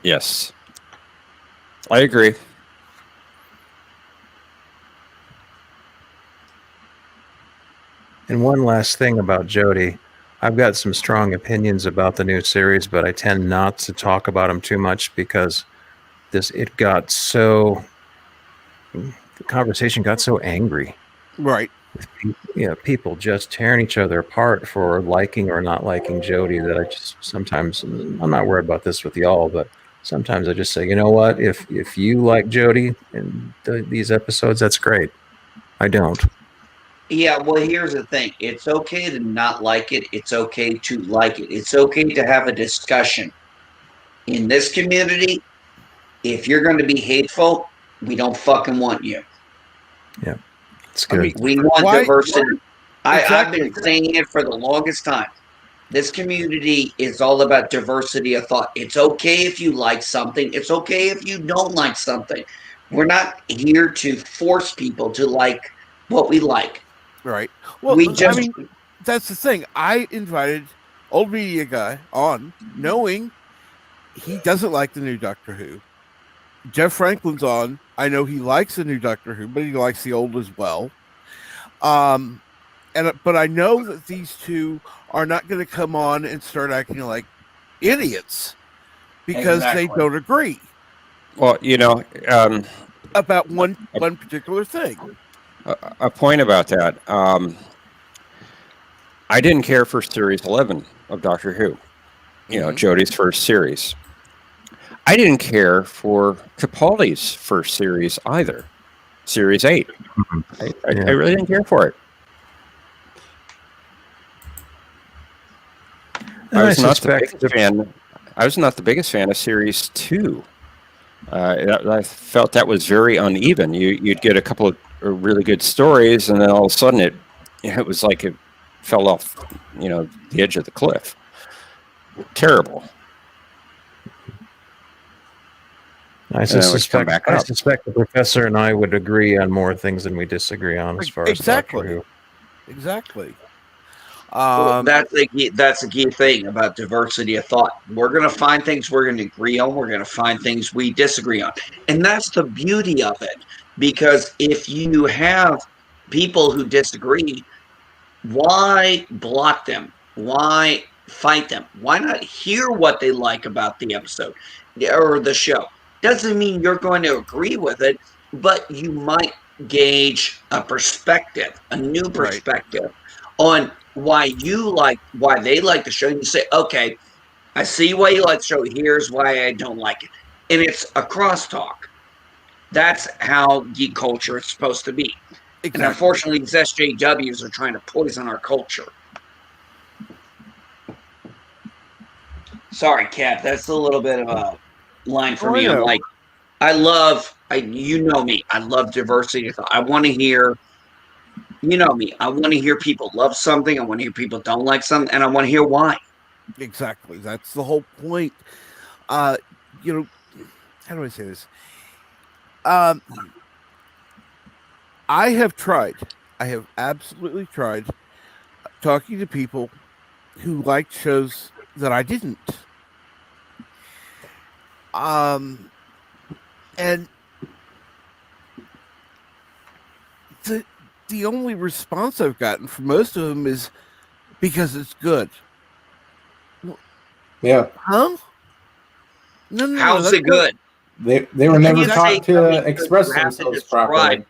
Yes, I agree. And one last thing about Jodie. I've got some strong opinions about the new series, but I tend not to talk about them too much because the conversation got so angry. Right. People just tearing each other apart for liking or not liking Jodie, that I just sometimes, I'm not worried about this with y'all, but sometimes I just say, you know what, if you like Jodie and these episodes, that's great. I don't. Yeah, well, here's the thing. It's okay to not like it. It's okay to like it. It's okay to have a discussion. In this community, if you're going to be hateful, we don't fucking want you. Yeah, it's good. We want diversity. I've been saying it for the longest time. This community is all about diversity of thought. It's okay if you like something. It's okay if you don't like something. We're not here to force people to like what we like. Right. Well, that's the thing. I invited Old Media Guy on, knowing he doesn't like the new Doctor Who. Jeff Franklin's on. I know he likes the new Doctor Who, but he likes the old as well. But I know that these two are not going to come on and start acting like idiots because they don't agree. Well, about one particular thing. A point about that. I didn't care for Series 11 of Doctor Who. Jody's first series. I didn't care for Capaldi's first series either, Series 8. I really didn't care for it. I was not the biggest fan of Series 2. I felt that was very uneven. You'd get a couple of really good stories, and then all of a sudden it was like it fell off, the edge of the cliff. Terrible. I suspect the professor and I would agree on more things than we disagree on as far as Doctor Who. Exactly. That's a key thing about diversity of thought. We're going to find things we're going to agree on. We're going to find things we disagree on. And that's the beauty of it. Because if you have people who disagree, why block them? Why fight them? Why not hear what they like about the episode or the show? Doesn't mean you're going to agree with it, but you might gauge a perspective, a new perspective on why they like the show. And you say, okay, I see why you like the show. Here's why I don't like it. And it's a crosstalk. That's how geek culture is supposed to be. Exactly. And unfortunately, these SJWs are trying to poison our culture. Sorry, Cap. That's a little bit of a line for me. I'm like, you know me. I love diversity. I want to hear, you know me. I want to hear people love something. I want to hear people don't like something, and I want to hear why. Exactly. That's the whole point. How do I say this? I have tried. I have absolutely tried talking to people who liked shows that I didn't. And the only response I've gotten from most of them is because it's good. Yeah. Huh? No. How's it good? They were never taught to express themselves properly.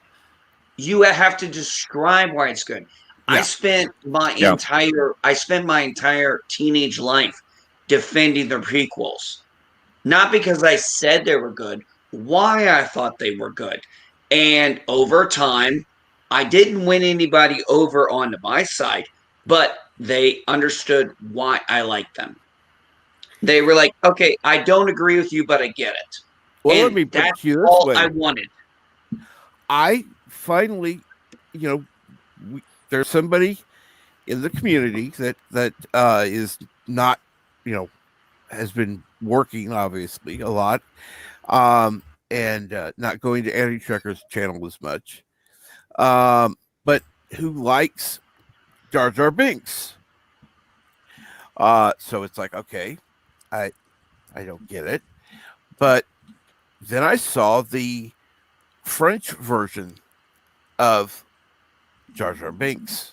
You have to describe why it's good. Yeah. I spent my entire teenage life defending the prequels. Not because I said they were good, why I thought they were good. And over time, I didn't win anybody over onto my side, but they understood why I liked them. They were like, okay, I don't agree with you, but I get it. Well, and let me put it to you this all way. I wanted. I finally, there's somebody in the community that is not, has been working obviously a lot, and not going to Andy Trekker's channel as much, but who likes Jar Jar Binks. So it's like, okay, I don't get it, but then I saw the French version of Jar Jar Binks,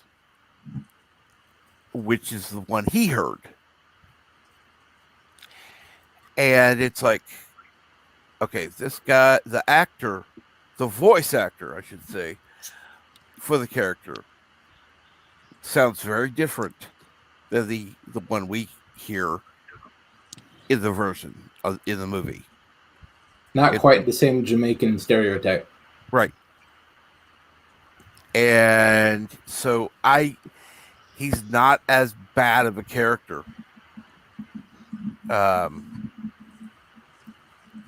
which is the one he heard. And it's like, okay, this guy, the actor, the voice actor, I should say, for the character, sounds very different than the one we hear in the version in the movie. Not quite the same Jamaican stereotype. Right. And so he's not as bad of a character.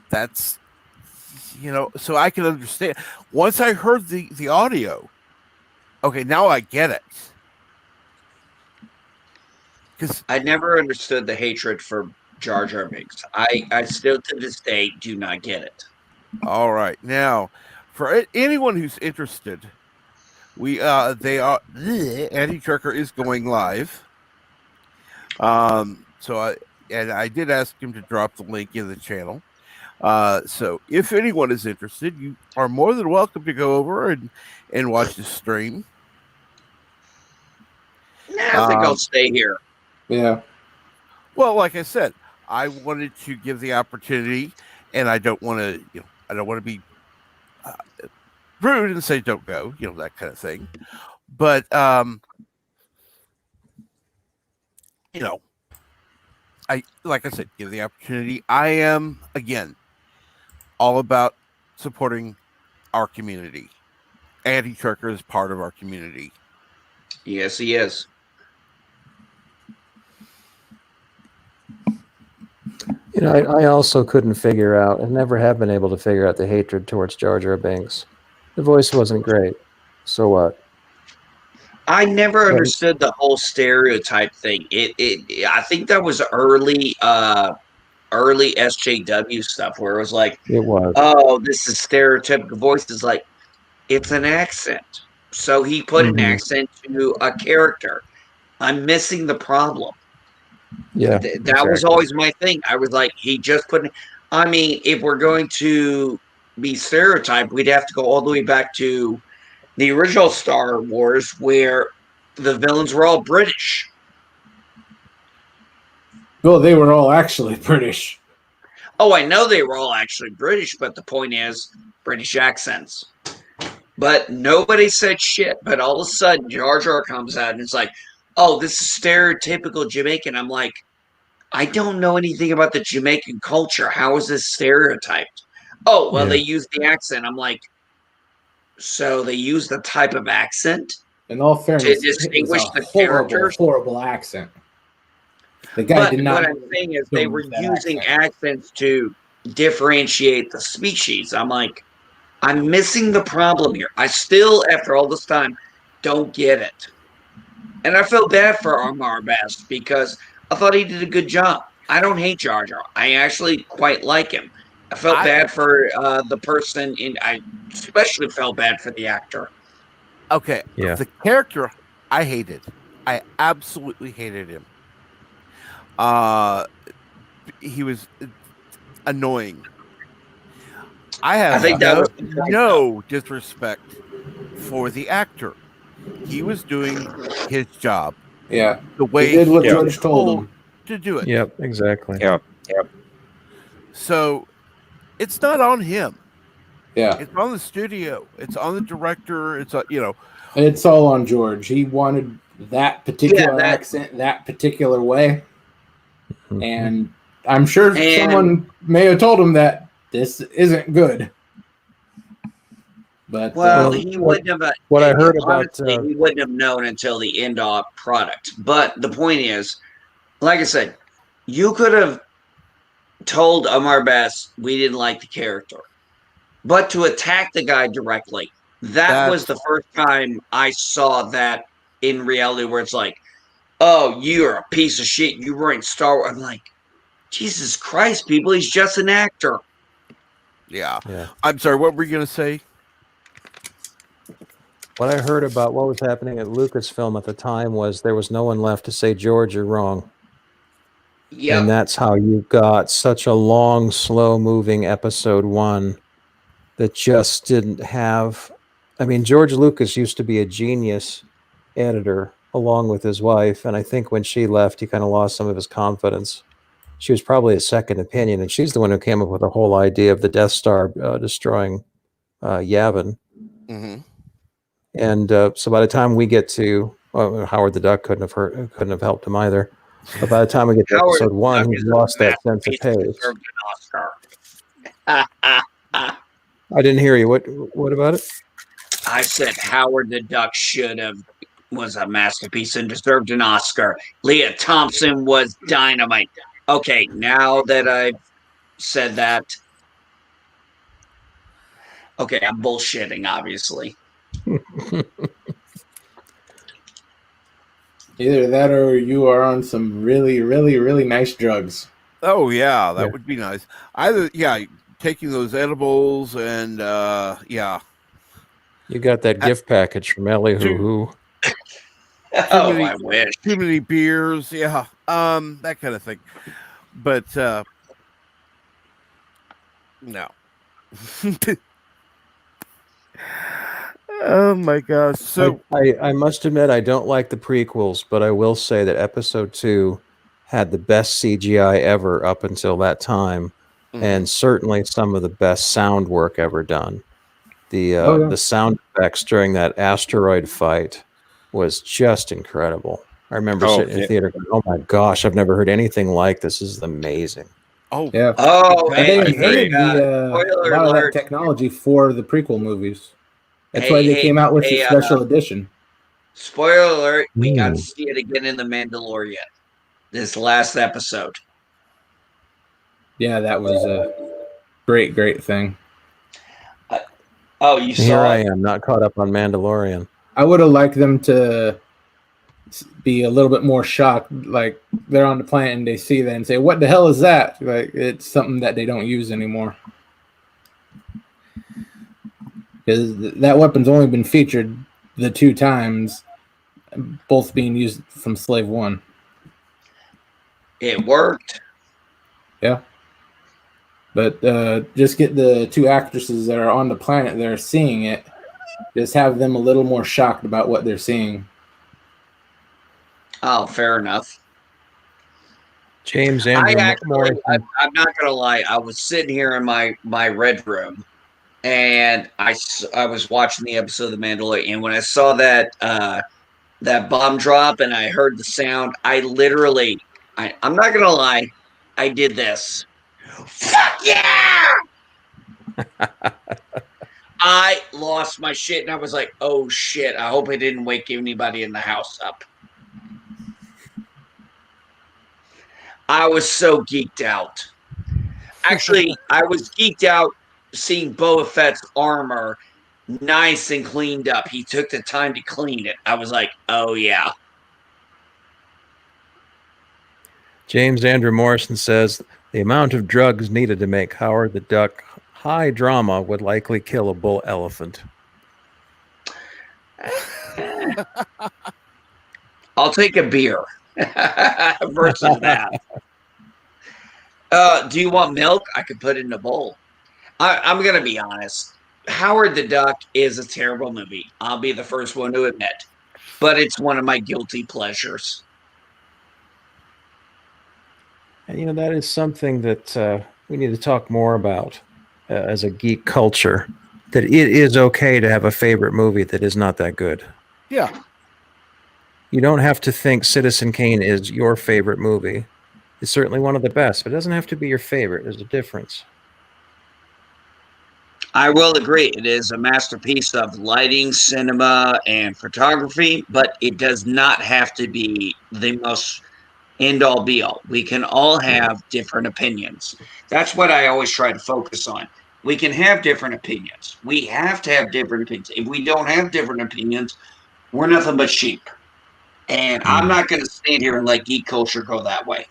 That's, so I can understand. Once I heard the audio, okay, now I get it. Because I never understood the hatred for Jar Jar Binks. I still to this day do not get it. All right, now for anyone who's interested, Andy Trekker is going live. So I did ask him to drop the link in the channel. So if anyone is interested, you are more than welcome to go over and watch the stream. I think I'll stay here. Yeah. Well, like I said, I wanted to give the opportunity, and I don't want to be rude and say don't go, that kind of thing. But like I said, give the opportunity. I am again all about supporting our community. Andy Trucker is part of our community. Yes, he is. You know, I also couldn't figure out, and never have been able to figure out the hatred towards Jar Jar Binks. The voice wasn't great. So what? I never But understood the whole stereotype thing. I think that was early SJW stuff where it was like, it was. oh, this is stereotypical voices. Like, it's an accent. So he put an Mhm. accent to a character. I'm missing the problem. Yeah, That was exactly. always my thing. I was like, he just put. I mean, if we're going to be stereotyped, we'd have to go all the way back to the original Star Wars, where the villains were all British. Well, they were all actually British. Oh, I know they were all actually British, but the point is British accents. But nobody said shit. But all of a sudden, Jar Jar comes out and it's like, oh, this is stereotypical Jamaican. I'm like, I don't know anything about the Jamaican culture. How is this stereotyped? Oh, well, Yeah. they use the accent. I'm like, so they use the type of accent In all to fairness, it was a distinguish the horrible, characters? horrible accent. The guy But did not. what I'm saying is they don't were use that using accent. accents to differentiate the species. I'm like, I'm missing the problem here. I still, after all this time, don't get it. And I feel bad for Amar Best because I thought he did a good job. I don't hate Jar Jar. I actually quite like him. I felt bad for the person, and I especially felt bad for the actor. Okay, Yeah. the character I hated. I absolutely hated him. Uh, he was annoying. I I have think that was the point, though. no disrespect for the actor. He was doing his job Yeah, the he way did what he was George told him. to do it. Yep, exactly. Yeah. So it's not on him. Yeah, It's on the studio. It's on the director. It's it's all on George. He wanted that particular that- accent, that particular way, Mhm. and I'm sure And- someone may have told him that this isn't good. But Well, Well, he wouldn't have. what I heard about, honestly, he wouldn't have known until the end of product. But the point is, like I said, you could have told Amar Bass we didn't like the character, but to attack the guy directly, that was the first time I saw that in reality, where it's like, oh, you're a piece of shit. You were in Star Wars. I'm like, Jesus Christ, people, he's just an actor. yeah. Yeah. I'm sorry. What were you gonna say? What I heard about what was happening at Lucasfilm at the time was there was no one left to say, George, you're wrong. Yep. And that's how you got such a long, slow-moving episode 1 that just didn't have... I mean, George Lucas used to be a genius editor along with his wife, and I think when she left, he kind of lost some of his confidence. She was probably a second opinion, and she's the one who came up with the whole idea of the Death Star destroying Yavin. Mm-hmm. And so by the time we get to Howard the Duck couldn't have helped him either. But by the time we get to Howard episode the 1, Duck he's is a lost that sense of masterpiece and pace. deserved an Oscar. I didn't hear you. What about it? I said Howard the Duck was a masterpiece and deserved an Oscar. Leah Thompson was dynamite. Okay, now that I've said that, okay, I'm bullshitting, obviously. either that or you are on some really, really, really nice drugs. Oh yeah, that Yeah. would be nice. Either taking those edibles and yeah. You got that gift package from Ellie Hoo Hoo. Oh, many- I wish. Too many beers, yeah. That kind of thing. But no. Oh my gosh. So I must admit I don't like the prequels, but I will say that episode 2 had the best CGI ever up until that time, and certainly some of the best sound work ever done. The sound effects during that asteroid fight was just incredible. I remember Oh, sitting in yeah. the theater going, oh my gosh, I've never heard anything like this. This is amazing. Oh, Yeah. Oh, Exactly. They and invented a spoiler lot of that alert. technology for the prequel movies. That's why Hey, they hey, came out with the hey, special edition. spoiler alert. We got to Mm. see it again in The Mandalorian. This last episode. Yeah, that was a great, great thing. Oh, you Here saw I it? am, not caught up on Mandalorian. I would have liked them to be a little bit more shocked, like they're on the planet and they see that and say, "What the hell is that?" Like it's something that they don't use anymore because that weapon's only been featured the 2 times, both being used from Slave One. It worked. Yeah, but just get the 2 actresses that are on the planet that are seeing it. Just have them a little more shocked about what they're seeing. Oh, fair enough. James I Andrew actually, Morrison. I'm not gonna lie. I was sitting here in my red room, and I was watching the episode of The Mandalorian. And when I saw that bomb drop, and I heard the sound, I literally, I'm not gonna lie, I did this. Fuck yeah! I lost my shit, and I was like, "Oh shit! I hope I didn't wake anybody in the house up." I was so geeked out. Actually, I was geeked out seeing Boba Fett's armor nice and cleaned up. He took the time to clean it. I was like, "Oh yeah." James Andrew Morrison says the amount of drugs needed to make Howard the Duck high drama would likely kill a bull elephant. I'll take a beer versus that. Do you want milk? I could put it in a bowl. I'm gonna be honest. Howard the Duck is a terrible movie. I'll be the first one to admit, but it's one of my guilty pleasures. And that is something that we need to talk more about as a geek culture. That it is okay to have a favorite movie that is not that good. yeah. You don't have to think Citizen Kane is your favorite movie. It's certainly one of the best, but it doesn't have to be your favorite. There's a difference. I will agree. It is a masterpiece of lighting, cinema, and photography, but it does not have to be the most end all be all. We can all have different opinions. That's what I always try to focus on. We can have different opinions. We have to have different opinions. If we don't have different opinions, we're nothing but sheep. And I'm not going to stand here and let geek culture go that way.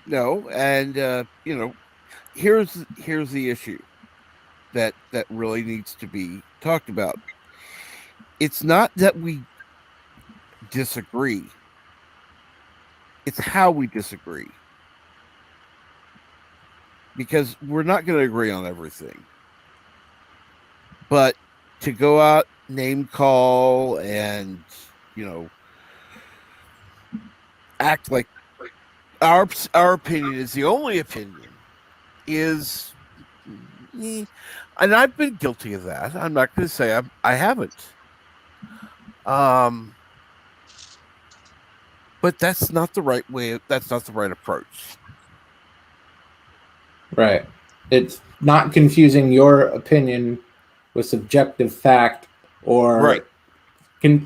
No, and here's the issue that really needs to be talked about. It's not that we disagree. It's how we disagree. Because we're not going to agree on everything. But to go out, name call, and, act like our opinion is the only opinion is, and I've been guilty of that. I'm not going to say I haven't. But that's not the right way. That's not the right approach. Right. It's not confusing your opinion with subjective fact or Right.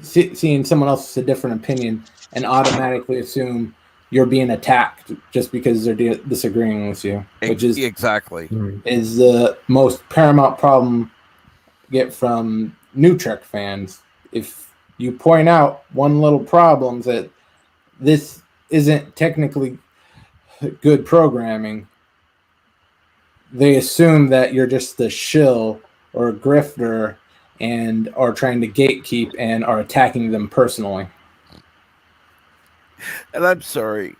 seeing someone else with a different opinion and automatically assume you're being attacked just because they're disagreeing with you, which is exactly the most paramount problem I get from New Trek fans. If you point out one little problem that this isn't technically good programming, they assume that you're just a shill or a grifter and are trying to gatekeep and are attacking them personally. And I'm sorry,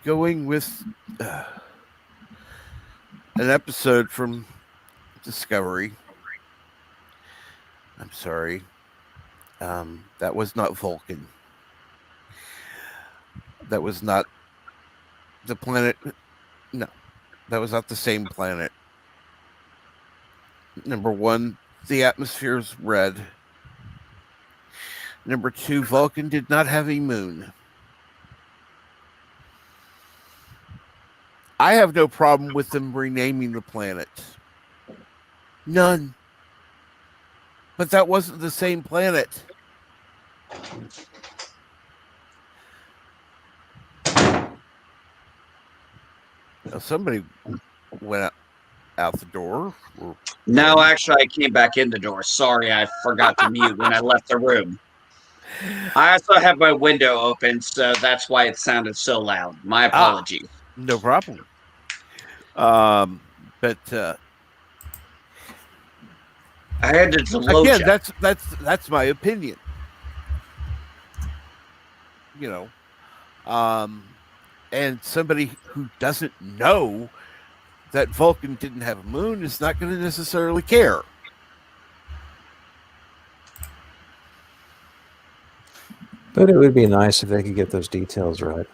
going with an episode from Discovery. I'm sorry. That was not Vulcan. That was not the planet. No, that was not the same planet. Number one, the atmosphere is red. Number 2, Vulcan did not have a moon. I have no problem with them renaming the planet. None. But that wasn't the same planet. Now, somebody went out the door. No, actually, I came back in the door. Sorry, I forgot to mute when I left the room. I also have my window open, so that's why it sounded so loud. My apologies. No problem. But I had to deload again, that's my opinion. You know, and somebody who doesn't know that Vulcan didn't have a moon is not going to necessarily care. But it would be nice if they could get those details right.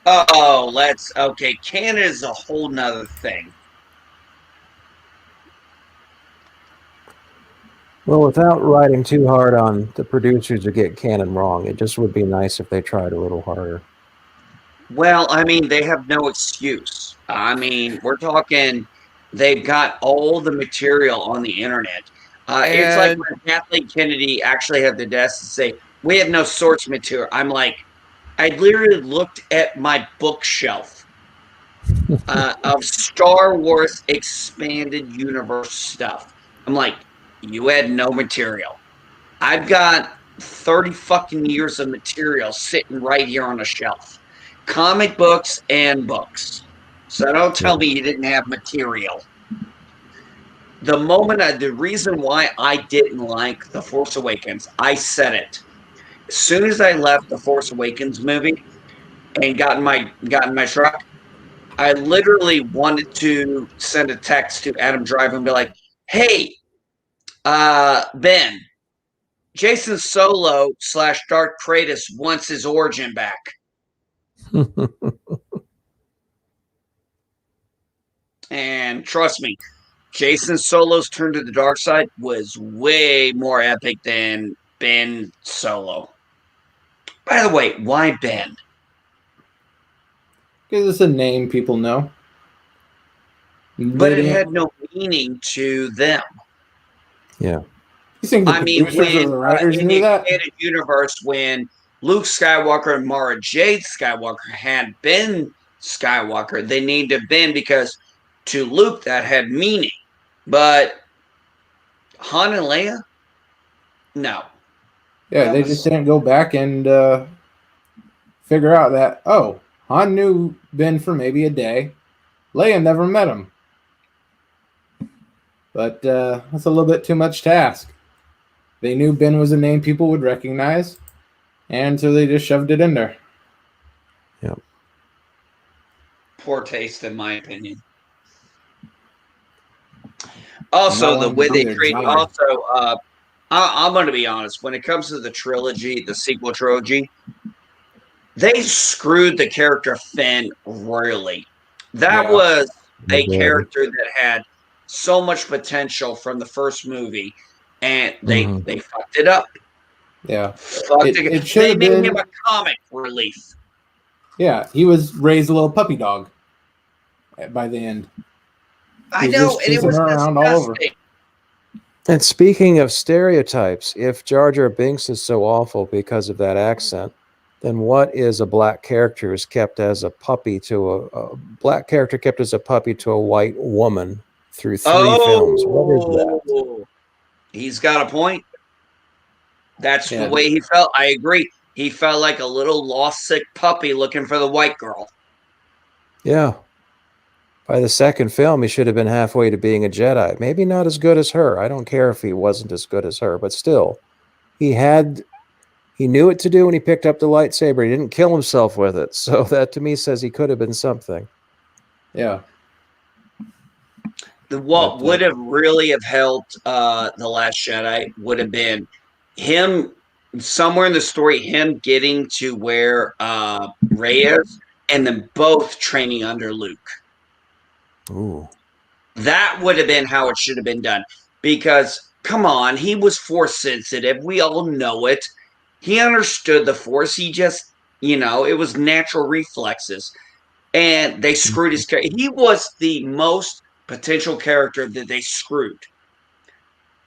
Oh, okay. Canon is a whole nother thing. Well, without riding too hard on the producers to get canon wrong, it just would be nice if they tried a little harder. Well, I mean, they have no excuse. I mean, we're talking, they've got all the material on the internet. It's like when Kathleen Kennedy actually had the desk to say, we have no source material. I'm like, I literally looked at my bookshelf of Star Wars expanded universe stuff. I'm like, you had no material. I've got 30 fucking years of material sitting right here on a shelf. Comic books and books. So don't tell me you didn't have material. The reason why I didn't like The Force Awakens, I said it. As soon as I left the Force Awakens movie and got in my truck, I literally wanted to send a text to Adam Driver and be like, hey, Ben, Jason Solo / Darth Kratos wants his origin back. And trust me, Jason Solo's turn to the dark side was way more epic than Ben Solo. By the way, why Ben? Because it's a name people know. But it had no meaning to them. Yeah. You think the I mean, producers or the writers in knew the that? expanded universe, when Luke Skywalker and Mara Jade Skywalker had Ben Skywalker, they named him Ben because to Luke that had meaning. But Han and Leia? No. Yeah, they just didn't go back and figure out that, oh, Han knew Ben for maybe a day. Leia never met him. But that's a little bit too much to ask. They knew Ben was a name people would recognize, and so they just shoved it in there. Yep. Poor taste, in my opinion. Also, the way they treat. Also, I'm going to be honest. When it comes to the trilogy, the sequel trilogy, they screwed the character Finn royally. That was a character that had so much potential from the first movie, and they fucked it up. Yeah, it should have been him a comic relief. Yeah, he was raised a little puppy dog by the end. I know, and it was around all over. And speaking of stereotypes, if Jar Jar Binks is so awful because of that accent, then what is a black character who's kept as a puppy to a black character kept as a puppy to a white woman through 3 films? What is that? He's got a point. That's the way he felt. I agree. He felt like a little lost, sick puppy looking for the white girl. Yeah. By the second film, he should have been halfway to being a Jedi. Maybe not as good as her. I don't care if he wasn't as good as her, but still, he knew what to do when he picked up the lightsaber. He didn't kill himself with it. So that to me says he could have been something. Yeah. What would have really have helped The Last Jedi would have been him somewhere in the story, him getting to where Rey is, and then both training under Luke. Ooh. That would have been how it should have been done. Because come on, he was force sensitive. We all know it. He understood the force. He just, it was natural reflexes. And they screwed his character. He was the most potential character that they screwed.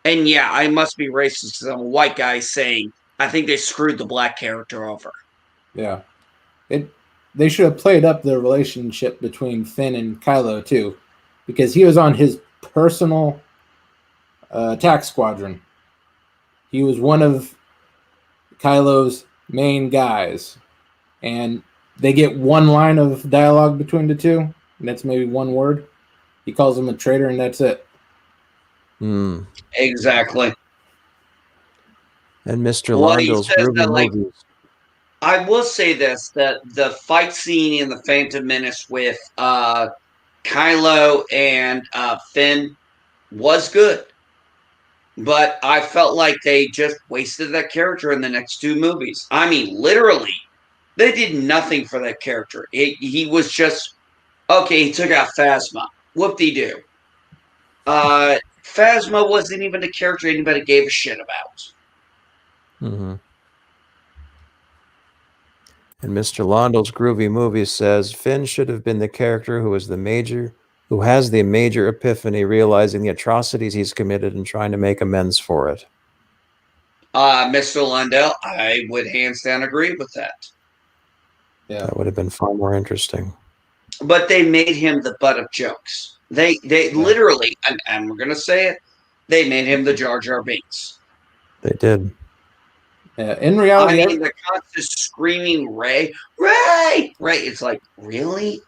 And yeah, I must be racist because I'm a white guy saying I think they screwed the black character over. Yeah. They should have played up the relationship between Finn and Kylo too, because he was on his personal attack squadron. He was one of Kylo's main guys, and they get one line of dialogue between the two, and that's maybe one word. He calls him a traitor, and that's it. Hmm. Exactly. And Mr. Well, he Londo's says that, groovy movies. I will say this, that the fight scene in The Phantom Menace with Kylo and Finn was good. But I felt like they just wasted that character in the next two movies. I mean, literally, they did nothing for that character. He was just, okay, he took out Phasma. Whoop-de-doo. Phasma wasn't even a character anybody gave a shit about. Mm-hmm. And Mr. Londo's groovy movies says Finn should have been the character who has the major epiphany, realizing the atrocities he's committed and trying to make amends for it. Mr. Lundell, I would hands down agree with that. Yeah. That would have been far more interesting. But they made him the butt of jokes. They literally, and we're going to say it, they made him the Jar Jar Binks. They did. In reality, I mean, the constant screaming Ray. It's like, really?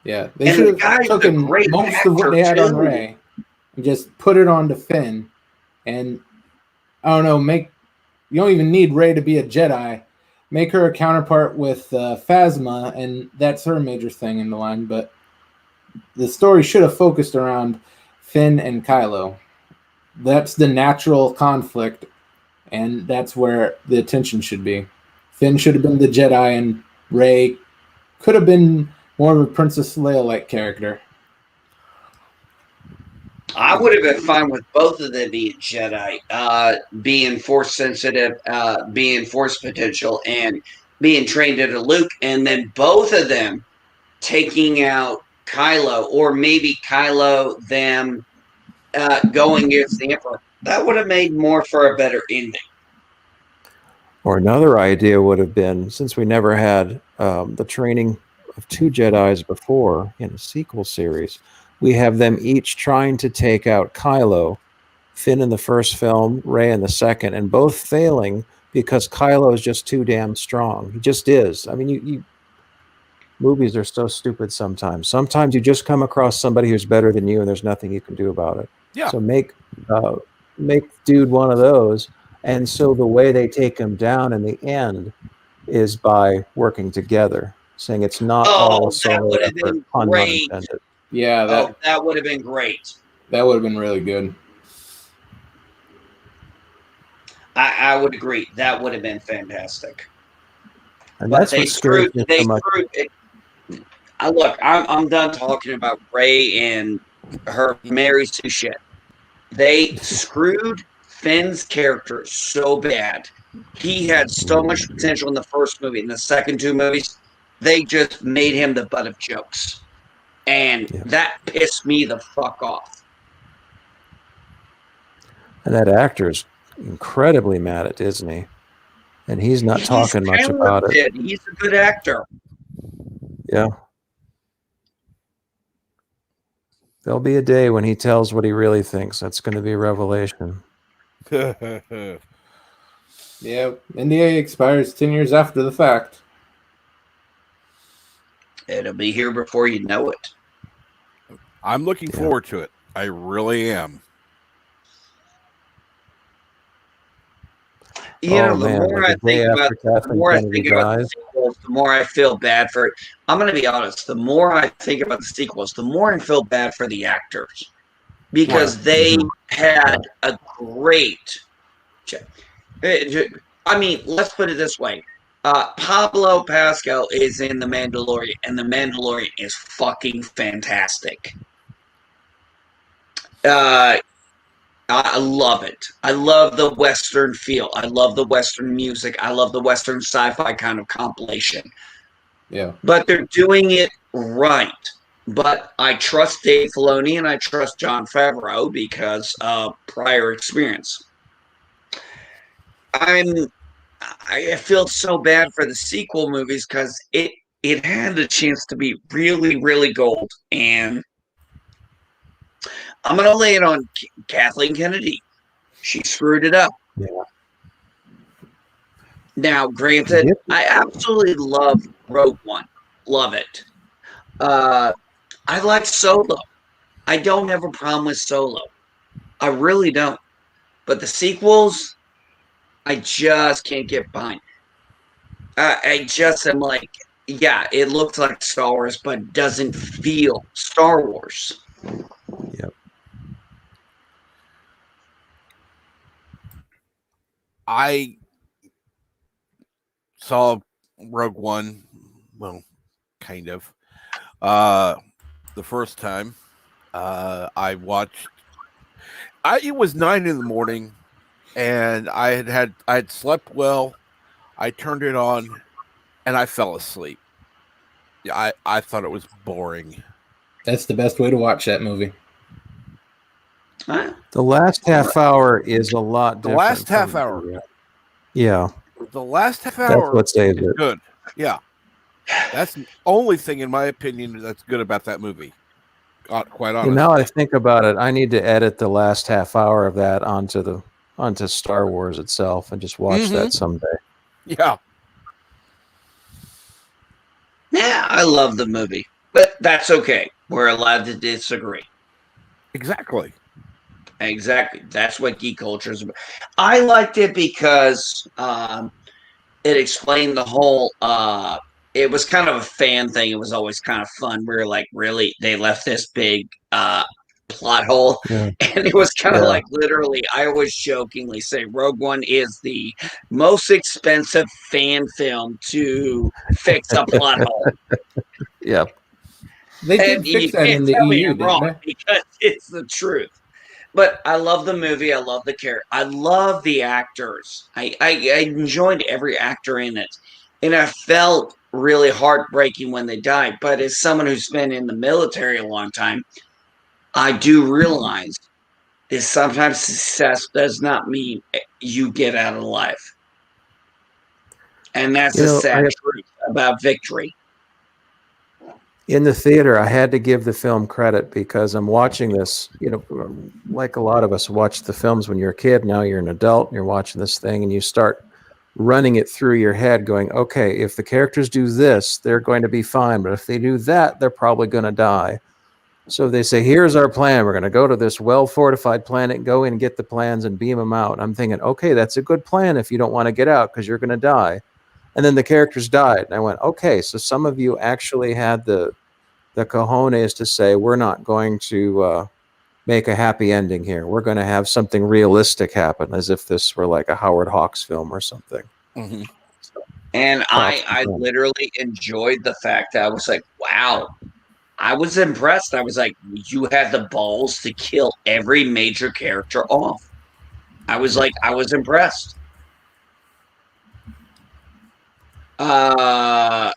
Yeah, they should have taken most of what they had on Ray and just put it on to Finn. And I don't know, you don't even need Ray to be a Jedi. Make her a counterpart with Phasma, and that's her major thing in the line. But the story should have focused around Finn and Kylo. That's the natural conflict, and that's where the attention should be. Finn should have been the Jedi, and Ray could have been more of a Princess Leia-like character. I would have been fine with both of them being Jedi, being force sensitive, being force potential, and being trained at a Luke, and then both of them taking out Kylo, or maybe Kylo them going against the Emperor. That would have made more for a better ending. Or another idea would have been, since we never had the training of two Jedis before in a sequel series, we have them each trying to take out Kylo, Finn in the first film, Rey in the second, and both failing because Kylo is just too damn strong. He just is. I mean, movies are so stupid sometimes. Sometimes you just come across somebody who's better than you, and there's nothing you can do about it. Yeah. So make dude one of those. And so the way they take him down in the end is by working together, saying it's not all a solo effort, pun not intended. Yeah, that would have been great. That would have been really good. I would agree. That would have been fantastic. And that's what scares me so much. Look, I'm done talking about Rey and her Mary Sue shit. They screwed Finn's character so bad. He had so much potential in the first movie. In the second two movies, they just made him the butt of jokes. And that pissed me the fuck off. And that actor is incredibly mad at Disney. And he's not talking much about it. He's a good actor. Yeah. There'll be a day when he tells what he really thinks. That's going to be a revelation. Yeah, NDA expires 10 years after the fact. It'll be here before you know it. I'm looking forward to it. I really am. The more I think about the sequels, the more I feel bad for it. I'm going to be honest. The more I think about the sequels, the more I feel bad for the actors because they had a great. I mean, let's put it this way: Pablo Pascal is in The Mandalorian, and The Mandalorian is fucking fantastic. I love it. I love the Western feel. I love the Western music. I love the Western sci-fi kind of compilation. Yeah. But they're doing it right. But I trust Dave Filoni and I trust Jon Favreau because of prior experience. I feel so bad for the sequel movies because it had a chance to be really, really gold. And I'm going to lay it on Kathleen Kennedy. She screwed it up. Yeah. Now, granted, I absolutely love Rogue One. Love it. I like Solo. I don't have a problem with Solo. I really don't. But the sequels, I just can't get behind. I just am like, yeah, it looks like Star Wars, but doesn't feel Star Wars. Yep. I saw Rogue One, well, kind of. The first time I watched, it was 9 a.m, and I had slept well. I turned it on, and I fell asleep. I thought it was boring. That's the best way to watch that movie. Huh? The last half hour is a lot The different. last half from hour. Yeah. The last half That's hour what saves is it. good. Yeah, that's the only thing, in my opinion, that's good about that movie. Quite honestly. Now I think about it, I need to edit the last half hour of that onto Star Wars itself and just watch that someday. Yeah. Yeah, I love the movie, but that's okay. We're allowed to disagree. Exactly. Exactly. That's what geek culture is about. I liked it because it explained the whole it was kind of a fan thing. It was always kind of fun. We were like, really, they left this big plot hole. Yeah. And it was kind of Yeah. like, literally, I always jokingly say Rogue One is the most expensive fan film to fix a plot hole. Yeah. They did And fix you that can't in the tell me EU, I'm didn't wrong they? because it's the truth. But I love the movie. I love the character. I love the actors. I enjoyed every actor in it. And I felt really heartbreaking when they died. But as someone who's been in the military a long time, I do realize that sometimes success does not mean you get out alive. And that's a sad truth about victory. In the theater, I had to give the film credit because I'm watching this, like a lot of us watch the films when you're a kid, now you're an adult and you're watching this thing and you start running it through your head going, okay, if the characters do this, they're going to be fine. But if they do that, they're probably going to die. So they say, here's our plan. We're going to go to this well-fortified planet, go in and get the plans and beam them out. I'm thinking, okay, that's a good plan if you don't want to get out because you're going to die. And then the characters died. And I went, okay, so some of you actually had the cojones to say, we're not going to make a happy ending here. We're going to have something realistic happen, as if this were like a Howard Hawks film or something. Mm-hmm. And I literally enjoyed the fact that I was like, wow. I was impressed. I was like, you had the balls to kill every major character off. I was like, I was impressed. Mr.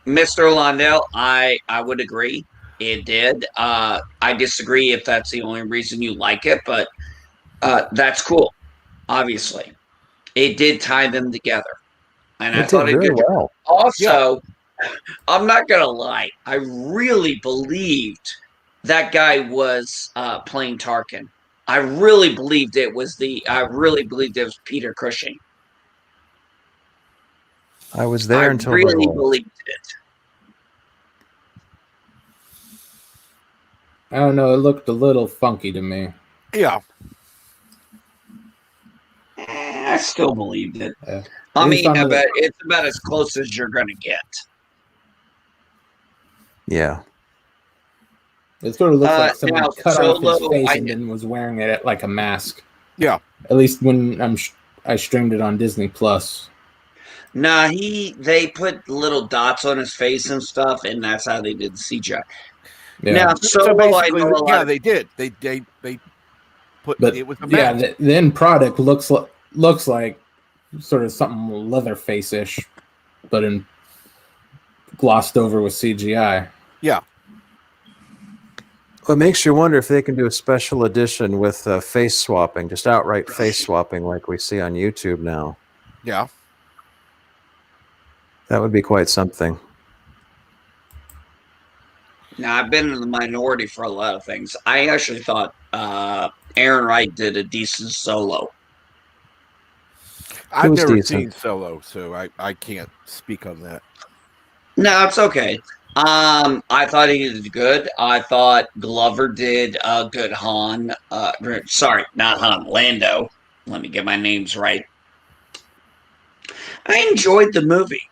Londell, I would agree. It did. I disagree if that's the only reason you like it, but that's cool. Obviously, it did tie them together, and I thought it did very well. Also, I'm not gonna lie. I really believed that guy was playing Tarkin. I really believed it was Peter Cushing. I was there until I really believed it. I don't know. It looked a little funky to me. Yeah. I still believed it. Yeah. I mean, it's about as close as you're going to get. Yeah. It sort of looks like someone cut off his face and then was wearing it like a mask. Yeah. At least when I streamed it on Disney Plus. Nah, they put little dots on his face and stuff, and that's how they did the CGI. Yeah. Now, so basically, I know they did. They But it was a yeah, mask. the end product looks like sort of something Leatherface-ish, but in glossed over with CGI. Yeah. Well, it makes you wonder if they can do a special edition with face swapping, just outright face swapping like we see on YouTube now. Yeah. That would be quite something. Now, I've been in the minority for a lot of things. I actually thought Aaron Wright did a decent solo. I've was never decent. seen Solo, so I can't speak on that. No, it's okay. I thought he did good. I thought Glover did a good Han. Sorry, not Han. Lando. Let me get my names right. I enjoyed the movie.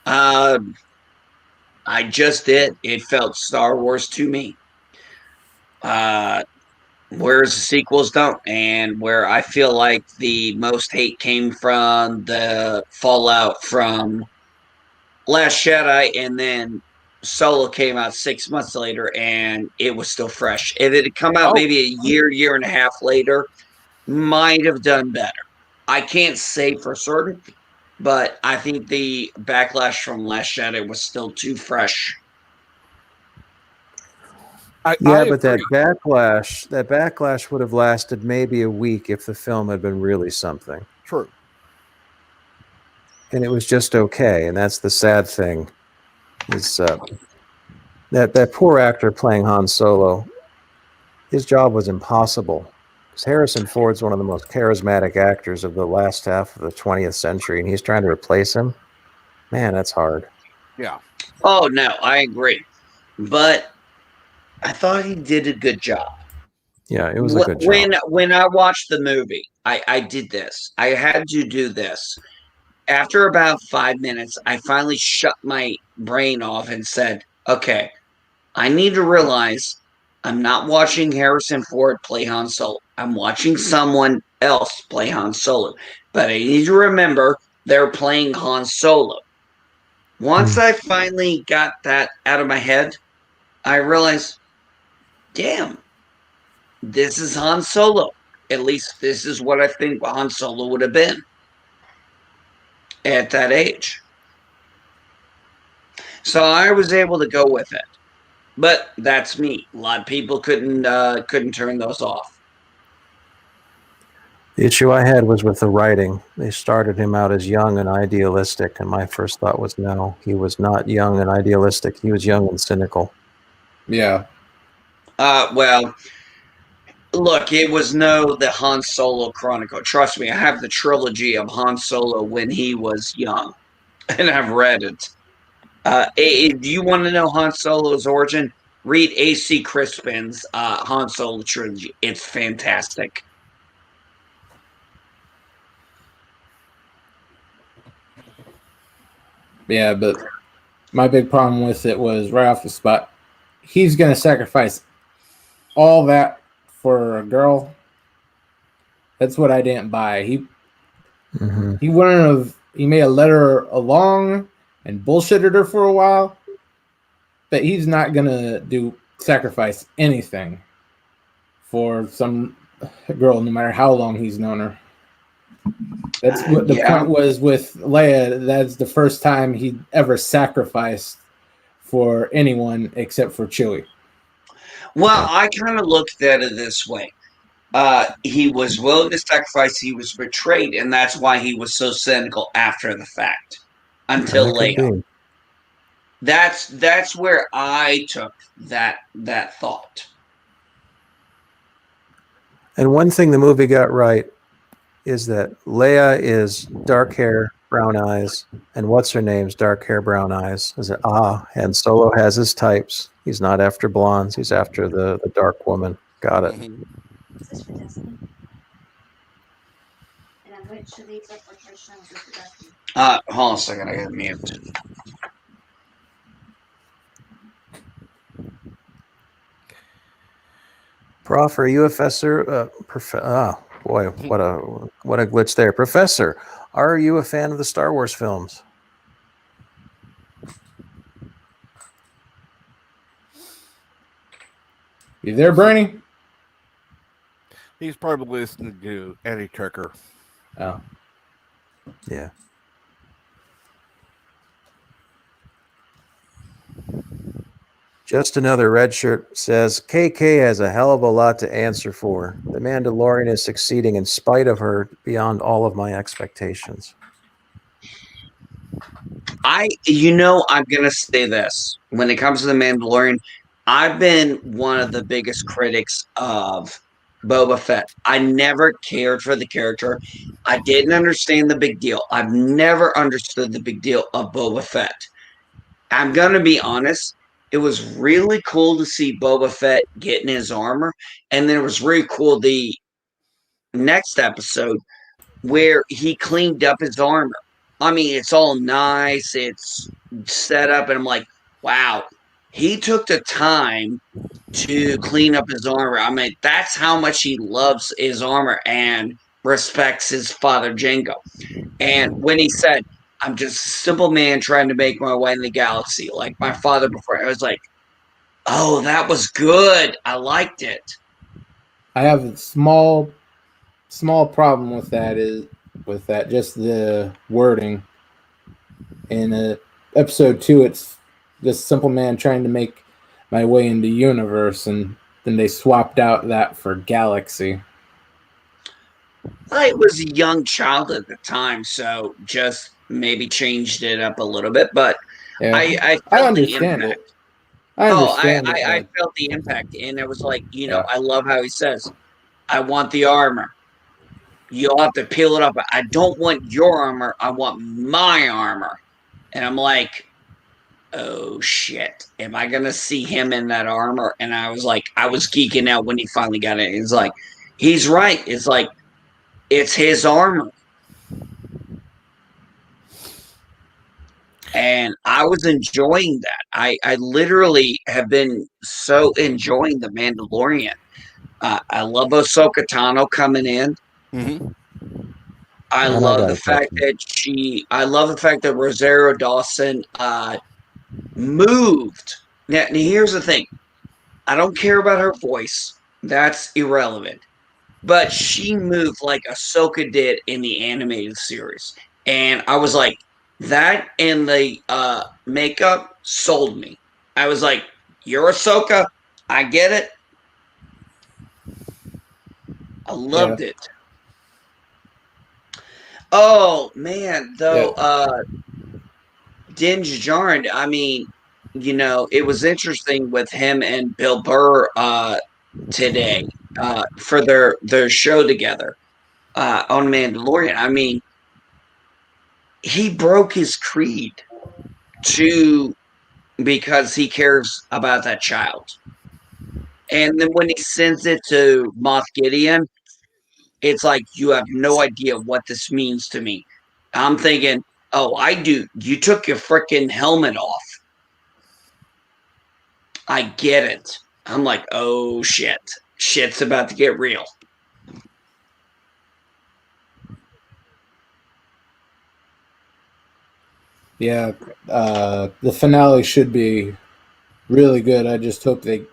Uh, I just did. It felt Star Wars to me. Whereas the sequels don't, and where I feel like the most hate came from the fallout from Last Jedi, and then Solo came out 6 months later, and it was still fresh. If it had come out Oh, maybe a year and a half later, might have done better. I can't say for certain, but I think the backlash from Last Jedi was still too fresh. I Yeah, but agree. that backlash would have lasted maybe a week if the film had been really something. True. And it was just okay. And that's the sad thing is that poor actor playing Han Solo, his job was impossible. Because Harrison Ford's one of the most charismatic actors of the last half of the 20th century, and he's trying to replace him. Man, that's hard. Yeah. Oh no, I agree, but I thought he did a good job. Yeah, it was a good job. When I watched the movie, I did this. I had to do this. After about 5 minutes, I finally shut my brain off and said, "Okay, I need to realize I'm not watching Harrison Ford play Han Solo. I'm watching someone else play Han Solo. But I need to remember they're playing Han Solo." Once I finally got that out of my head, I realized, damn, this is Han Solo. At least this is what I think Han Solo would have been at that age. So I was able to go with it. But that's me. A lot of people couldn't turn those off. The issue I had was with the writing. They started him out as young and idealistic, and my first thought was, no, he was not young and idealistic. He was young and cynical. Yeah. Well, look, it was the Han Solo Chronicle. Trust me, I have the trilogy of Han Solo when he was young, and I've read it. Do you want to know Han Solo's origin? Read A.C. Crispin's Han Solo trilogy. It's fantastic. Yeah, but my big problem with it was right off the spot. He's going to sacrifice all that for a girl. That's what I didn't buy. He wouldn't have. He may have let her along and bullshitted her for a while, but he's not gonna sacrifice anything for some girl, no matter how long he's known her. That's what the point was with Leia. That's the first time he ever sacrificed for anyone except for Chewie. Well, I kind of looked at it this way. He was willing to sacrifice. He was betrayed, and that's why he was so cynical after the fact. Until Leia. That's where I took that thought. And one thing the movie got right is that Leia is dark hair, brown eyes, and what's her name's dark hair, brown eyes. Is it and Solo has his types. He's not after blondes. He's after the dark woman. Got it. Mm-hmm. Hold on a second. I got mute. Prof, are you a professor? Boy, what a glitch there. Professor, are you a fan of the Star Wars films? You there, Bernie? He's probably listening to Annie Tucker. Oh. Yeah. Just another red shirt says KK has a hell of a lot to answer for. The Mandalorian is succeeding in spite of her beyond all of my expectations. I'm gonna say this when it comes to the Mandalorian. I've been one of the biggest critics of Boba Fett. I never cared for the character. I didn't understand the big deal. I've never understood the big deal of Boba Fett. I'm gonna be honest. It was really cool to see Boba Fett getting his armor, and then it was really cool the next episode where he cleaned up his armor. I mean, it's all nice, it's set up, and I'm like, wow, he took the time to clean up his armor. I mean, that's how much he loves his armor and respects his father Django. And when he said, I'm just a simple man trying to make my way in the galaxy, like my father before, I was like, oh, that was good. I liked it. I have a small problem with that just the wording. In episode 2, it's this simple man trying to make my way in the universe, and then they swapped out that for galaxy. I was a young child at the time, so just maybe changed it up a little bit, but Yeah, I I felt the understand impact. it. I Oh, understand I it. felt the impact, and it was like, Yeah. I love how he says, I want the armor. You'll have to peel it up. I don't want your armor. I want my armor. And I'm like, oh shit. Am I going to see him in that armor? And I was like, I was geeking out when he finally got it. It's like, he's right. It's like, it's his armor. And I was enjoying that. I literally have been so enjoying The Mandalorian. I love Ahsoka Tano coming in. Mm-hmm. I And I love got the a fact question. that I love the fact that Rosario Dawson moved. Now, here's the thing. I don't care about her voice. That's irrelevant. But she moved like Ahsoka did in the animated series. And I was like, that and the makeup sold me. I was like, you're Ahsoka. I get it. I Yeah. loved it. Oh man, though Yeah. Din Djarin, I mean, it was interesting with him and Bill Burr today for their show together on Mandalorian. I mean, he broke his creed to because he cares about that child. And then when he sends it to Moff Gideon, it's like you have no idea what this means to me. I'm thinking, oh, I do. You took your freaking helmet off. I get it. I'm like, oh shit. Shit's about to get real. Yeah. The finale should be really good. I just hope they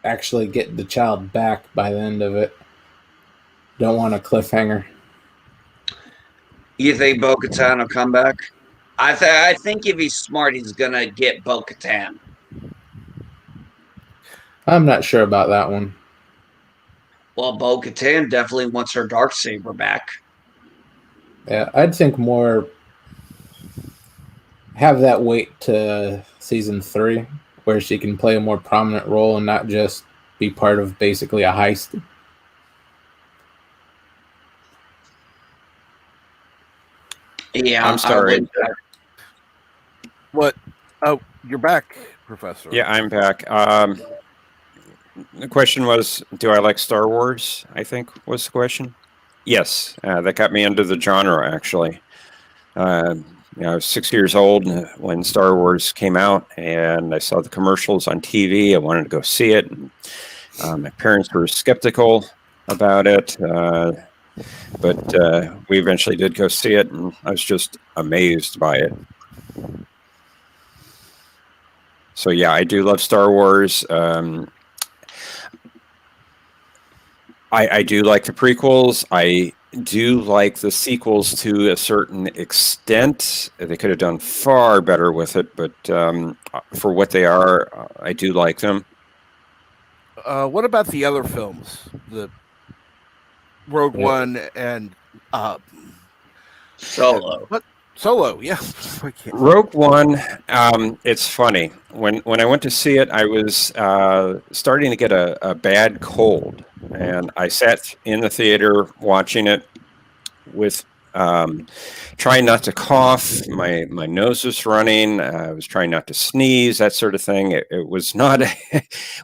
actually get the child back by the end of it. Don't want a cliffhanger. You think Bo Katan will come back? I think if he's smart, he's gonna get Bo Katan. I'm not sure about that one. Well, Bo Katan definitely wants her dark saber back. Yeah, I'd think more have that wait to season 3 where she can play a more prominent role and not just be part of basically a heist. Yeah, I'm sorry. What? Oh, you're back, Professor. Yeah, I'm back. The question was, do I like Star Wars? I think was the question. Yes, that got me into the genre, actually. I was 6 years old when Star Wars came out, and I saw the commercials on TV. I wanted to go see it. And, my parents were skeptical about it, but we eventually did go see it, and I was just amazed by it. So yeah, I do love Star Wars. I do like the prequels. I do like the sequels to a certain extent. They could have done far better with it, but for what they are, I do like them. What about the other films? The Rogue Yeah. One and Solo. what Solo? Yeah, I can't- Rogue One, it's funny. When I went to see it, I was starting to get a bad cold, and I sat in the theater watching it with trying not to cough. My nose was running. I was trying not to sneeze, that sort of thing. It was not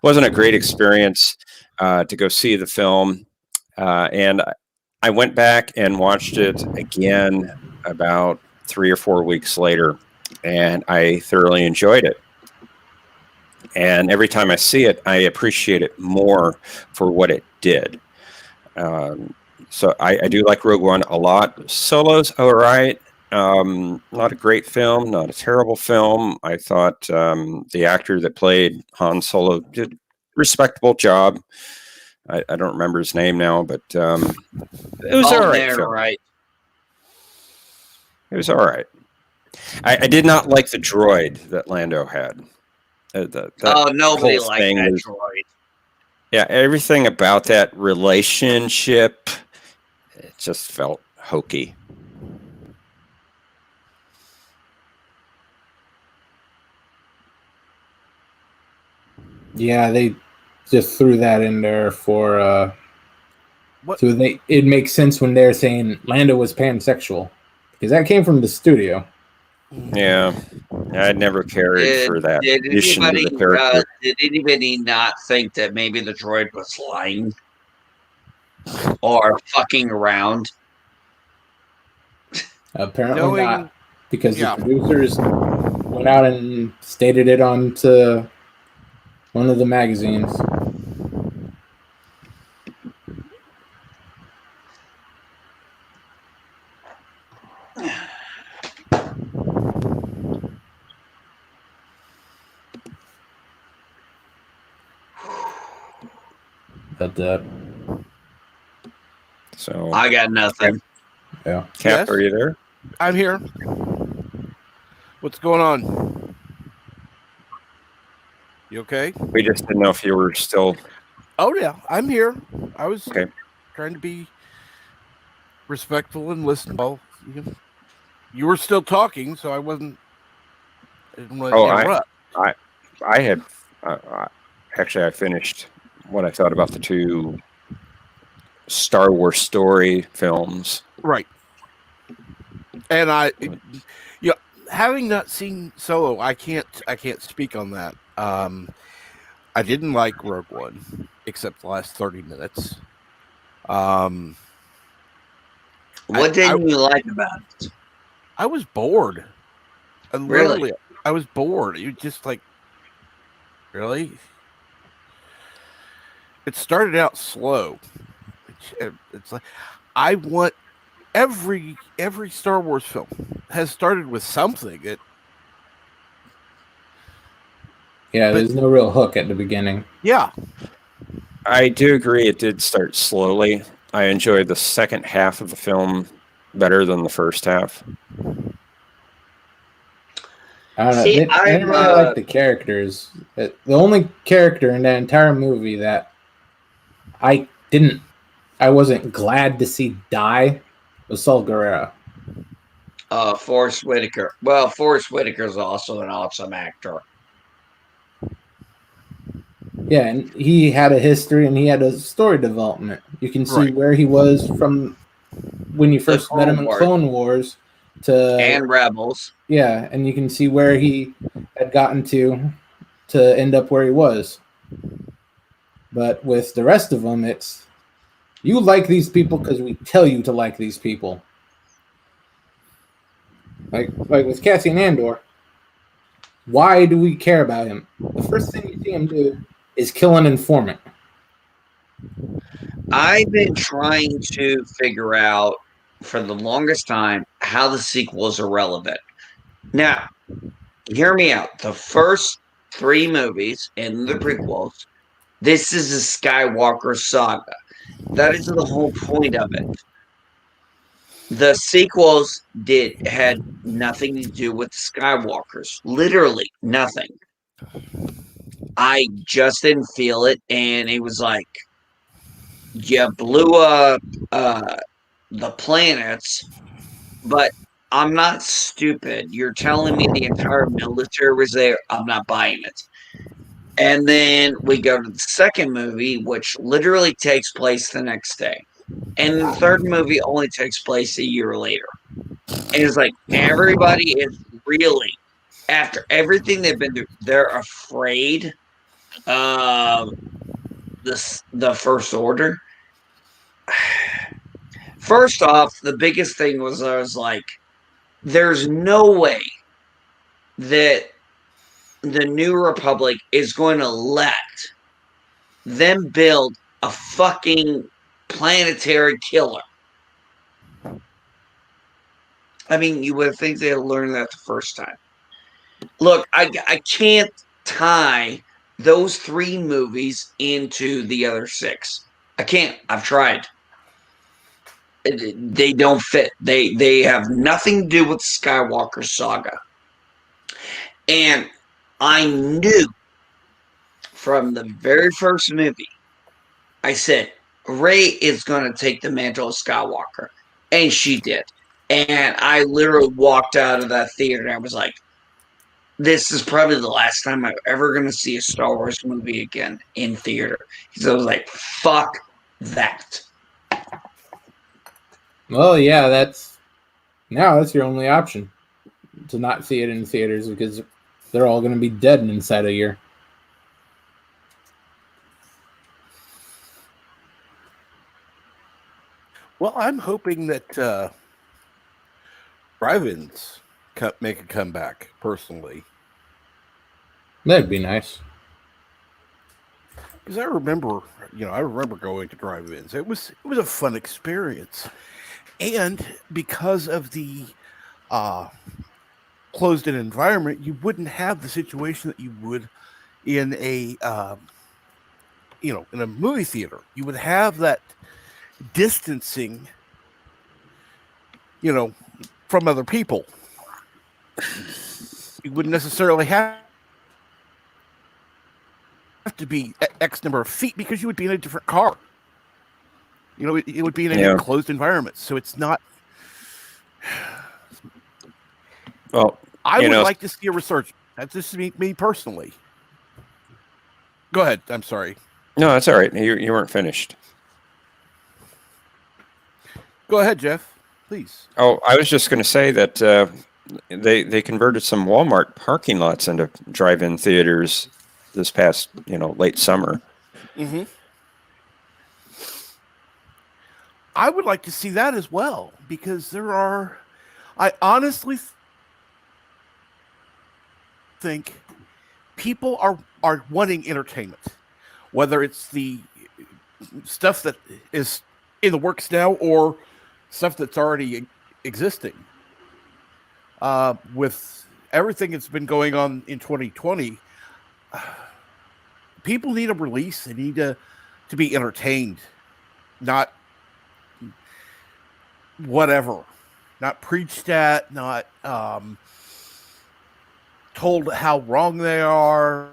wasn't a great experience to go see the film, and I went back and watched it again about 3 or 4 weeks later, and I thoroughly enjoyed it. And every time I see it, I appreciate it more for what it did. Um, so I do like Rogue One a lot. Solo's all right. Not a great film, not a terrible film. I thought the actor that played Han Solo did a respectable job. I don't remember his name now, but it was all right. Man, Film. right. It was all right. I did not like the droid that Lando had. That Nobody whole liked thing that was- droid. Yeah, everything about that relationship, it just felt hokey. Yeah, they just threw that in there for What? so it makes sense when they're saying Lando was pansexual because that came from the studio. Yeah, I'd never cared for that addition to the character. Did anybody not think that maybe the droid was lying or fucking around? Apparently Knowing- not, because yeah. the producers went out and stated it onto one of the magazines. But So, I got nothing. yeah, Cap, Yes. are you there? I'm here. What's going on? You okay? We just didn't know if you were still. Oh yeah, I'm here. I was Okay. trying to be respectful and listen. Well, you were still talking, so I wasn't. I didn't want to Oh, interrupt. I had actually I finished what I thought about the two Star Wars story films. Right. And having not seen Solo, I can't speak on that. I didn't like Rogue One, except the last 30 minutes. What I- didn't you like about it? I was bored. Really? I was bored. You just like, really? It started out slow. It's like I want every Star Wars film has started with something. there's no real hook at the beginning. Yeah. I do agree it did start slowly. I enjoyed the second half of the film better than the first half. I don't know. See, I didn't really like the characters. The only character in that entire movie that I wasn't glad to see die was Saul Guerrero. Forrest Whitaker. Well, Forrest Whitaker is also an awesome actor. Yeah, and he had a history and he had a story development. You can see Right. where he was from when you first met him in Clone Wars. Clone Wars to And Rebels. yeah, and you can see where he had gotten to end up where he was. But with the rest of them, it's you like these people because we tell you to like these people. Like with Cassian Andor, why do we care about him? The first thing you see him do is kill an informant. I've been trying to figure out for the longest time how the sequels are relevant. Now, hear me out. The first 3 movies and the prequels, this is a Skywalker saga. That is the whole point of it. The sequels had nothing to do with the Skywalkers. Literally nothing. I just didn't feel it, and it was like you blew up the planets, but I'm not stupid. You're telling me the entire military was there. I'm not buying it. And then we go to the second movie, which literally takes place the next day. And the third movie only takes place a year later. And it's like everybody is really, after everything they've been through, they're afraid of the First Order. First off, the biggest thing was I was like, there's no way that the New Republic is going to let them build a fucking planetary killer. I mean, you would think they'd learn that the first time. Look, I can't tie those 3 movies into the other 6. I can't. I've tried. They don't fit. They have nothing to do with the Skywalker saga. And I knew from the very first movie, I said, Rey is going to take the mantle of Skywalker. And she did. And I literally walked out of that theater and I was like, this is probably the last time I'm ever going to see a Star Wars movie again in theater. Because I was like, fuck that. Well, yeah, that's your only option to not see it in theaters because they're all going to be dead inside a year. Well, I'm hoping that drive-ins make a comeback. Personally, That'd be nice. because I remember going to drive-ins. It was a fun experience, and because of the closed-in environment, you wouldn't have the situation that you would in a in a movie theater. You would have that distancing, from other people. You wouldn't necessarily have to be X number of feet because you would be in a different car. It would be in an enclosed environment. So it's not. Well, I would like to see a research. That's just me personally. Go ahead. I'm sorry. No, that's all right. You weren't finished. Go ahead, Jeff. Please. Oh, I was just going to say that they converted some Walmart parking lots into drive-in theaters this past late summer. Mm-hmm. I would like to see that as well because I honestly think people are wanting entertainment, whether it's the stuff that is in the works now or stuff that's already existing. With everything that's been going on in 2020, people need a release. They need to be entertained, not whatever, not preached at, not told how wrong they are.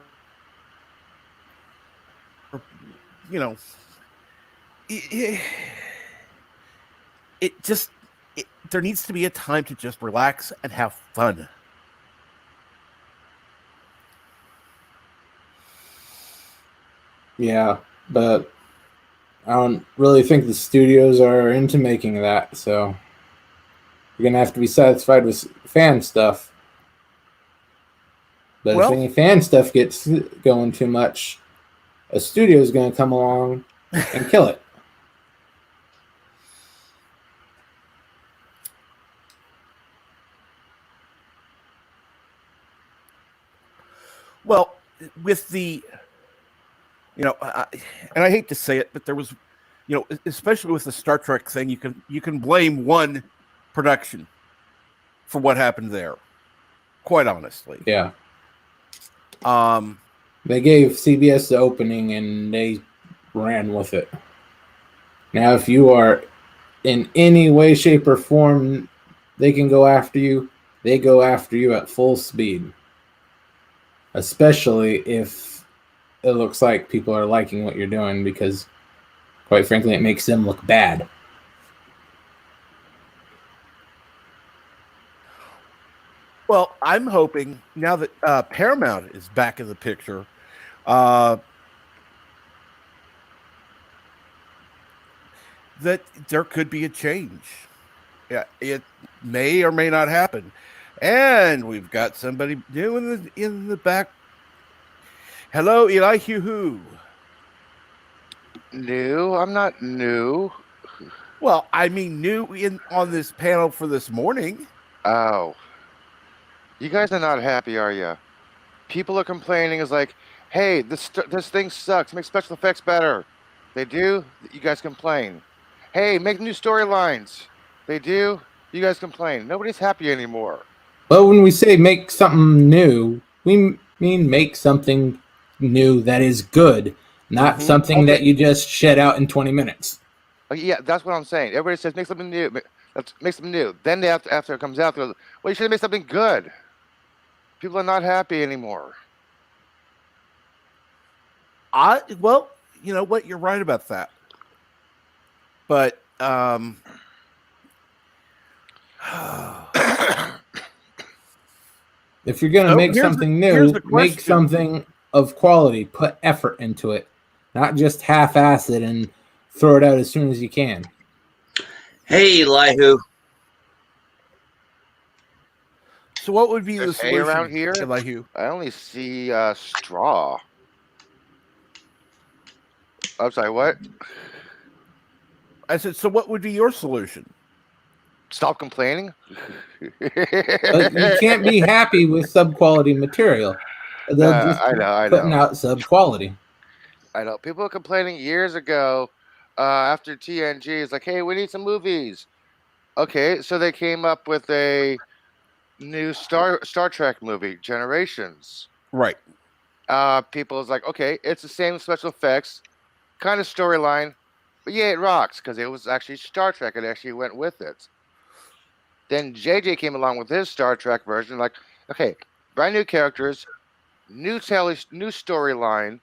There needs to be a time to just relax and have fun. Yeah, but I don't really think the studios are into making that, so you're gonna have to be satisfied with fan stuff. But if any fan stuff gets going too much, a studio is gonna come along and kill it. Well, with the, and I hate to say it, but there was, especially with the Star Trek thing, you can blame one production for what happened there. Quite honestly, yeah. They gave CBS the opening and they ran with it. Now, if you are in any way, shape, or form, they can go after you. They go after you at full speed. Especially if it looks like people are liking what you're doing, because, quite frankly, it makes them look bad. Well, I'm hoping now that Paramount is back in the picture, that there could be a change. Yeah, it may or may not happen. And we've got somebody new in the back. Hello, Elihu. New? I'm not new. Well, I mean, new in on this panel for this morning. Oh. You guys are not happy, are you? People are complaining is like, hey, this thing sucks. Make special effects better. They do. You guys complain. Hey, make new storylines. They do. You guys complain. Nobody's happy anymore. But when we say make something new, we mean make something new that is good, not something that you just shed out in 20 minutes. Yeah, that's what I'm saying. Everybody says make something new. Let's make something new. Then they after it comes out, they're like, well, you should have made something good. People are not happy anymore. Well, you know what? You're right about that. But if you're going to make something new, make something of quality. Put effort into it, not just half-ass it and throw it out as soon as you can. Hey, Elihu. So what would be the There's hay solution around here? Elihu? I only see straw. I'm sorry, what? I said, so what would be your solution? Stop complaining? But you can't be happy with sub-quality material. They'll just I know. putting out sub-quality. I know. People were complaining years ago after TNG. It's like, hey, we need some movies. Okay, so they came up with a new Star Trek movie, Generations. Right. People was like, okay, it's the same special effects, kind of storyline, but yeah, it rocks because it was actually Star Trek. It actually went with it. Then JJ came along with his Star Trek version, like, okay, brand new characters, new storyline,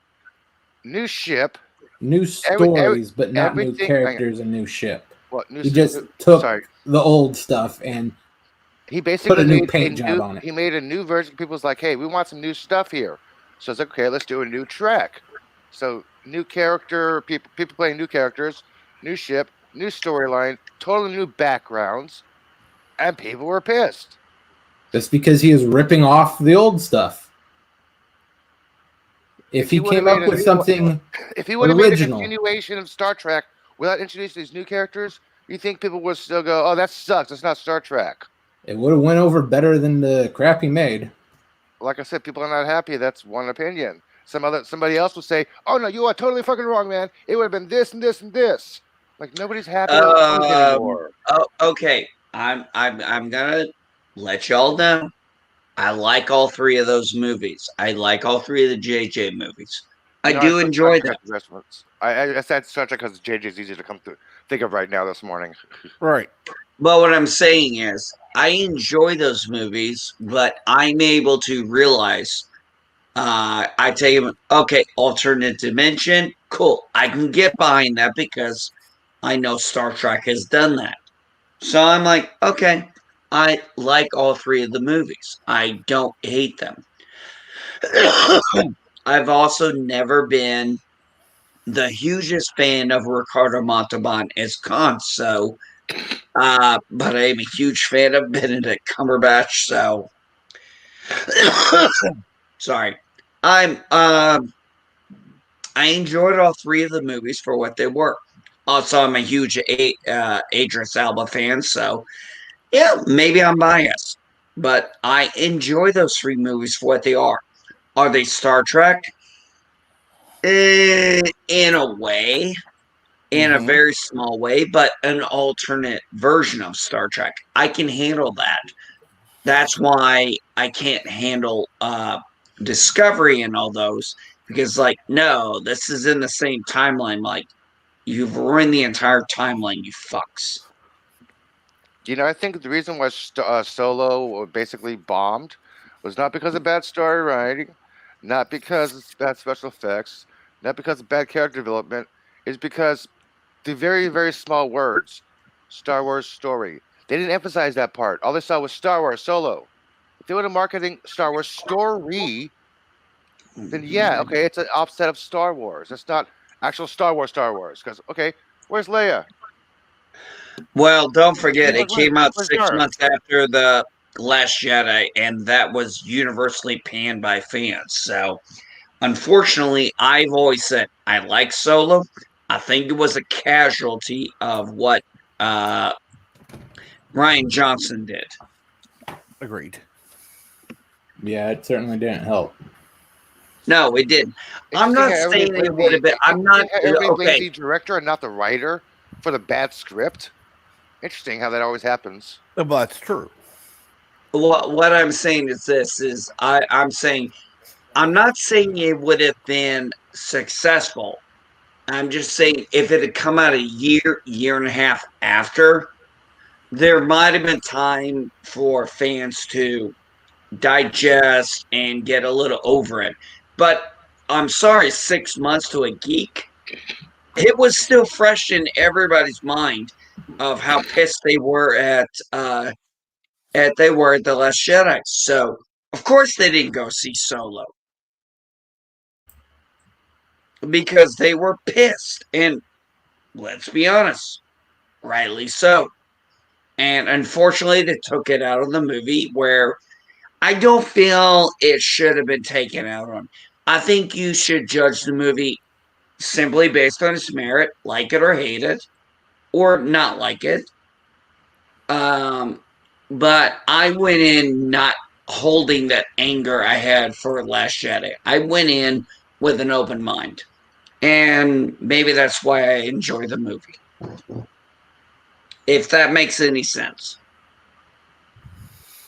new ship, new stories, but not new characters and new ship. What? He just took the old stuff and he basically put a new paint job on it. He made a new version. People was like, "Hey, we want some new stuff here." So it's like, okay, let's do a new Trek. So new character, people playing new characters, new ship, new storyline, totally new backgrounds, and people were pissed. That's because he is ripping off the old stuff. If he came up with something if he would have made a original, continuation of Star Trek without introducing these new characters, you think people would still go, "Oh, that sucks. It's not Star Trek." It would have went over better than the crap he made. Like I said, people are not happy. That's one opinion. Somebody else will say, "Oh no, you are totally fucking wrong, man. It would have been this and this and this." Like nobody's happy anymore. Oh, okay. I'm gonna let y'all know. I like all three of those movies. I like all three of the JJ movies. I do enjoy them. I said Star Trek because JJ is easy to come to think of right now this morning. Right. But what I'm saying is, I enjoy those movies, but I'm able to realize, I tell you, okay, alternate dimension, cool. I can get behind that because I know Star Trek has done that. So I'm like, okay, I like all three of the movies. I don't hate them. I've also never been the hugest fan of Ricardo Montalban as Khan, so but I'm a huge fan of Benedict Cumberbatch, so sorry. I enjoyed all three of the movies for what they were. Also, I'm a huge Idris Elba fan, so yeah, maybe I'm biased, but I enjoy those three movies for what they are. Are they Star Trek? In a way, in a very small way, but an alternate version of Star Trek. I can handle that. That's why I can't handle Discovery and all those, because like, no, this is in the same timeline. Like, You've ruined the entire timeline, you fucks. You know, I think the reason why Solo basically bombed was not because of bad story writing, not because of bad special effects, not because of bad character development. Is because the very, very small words, Star Wars story. They didn't emphasize that part. All they saw was Star Wars Solo. If they were marketing Star Wars story, then yeah, okay, it's an offset of Star Wars. It's not actual Star Wars. Because okay, where's Leia? Well, don't forget, it Where's, came out where's 6 Darth? months after The Last Jedi, and that was universally panned by fans. So, unfortunately, I've always said I like Solo. I think it was a casualty of what Ryan Johnson did. Agreed. Yeah, it certainly didn't help. No, it didn't. I'm Interesting not how everybody saying it blames would have been. I'm not. interesting how everybody blames Okay. the director and not the writer for the bad script. Interesting how that always happens. Well, that's true. What I'm saying is this: is I'm saying I'm not saying it would have been successful. I'm just saying if it had come out a year and a half after, there might have been time for fans to digest and get a little over it. But I'm sorry, 6 months to a geek, it was still fresh in everybody's mind of how pissed they were at The Last Jedi. So of course they didn't go see Solo because they were pissed, and let's be honest, rightly so. And unfortunately, they took it out of the movie where I don't feel it should have been taken out on. I think you should judge the movie simply based on its merit, like it or hate it, or not like it. But I went in not holding that anger I had for Last Jedi. I went in with an open mind. And maybe that's why I enjoy the movie. If that makes any sense.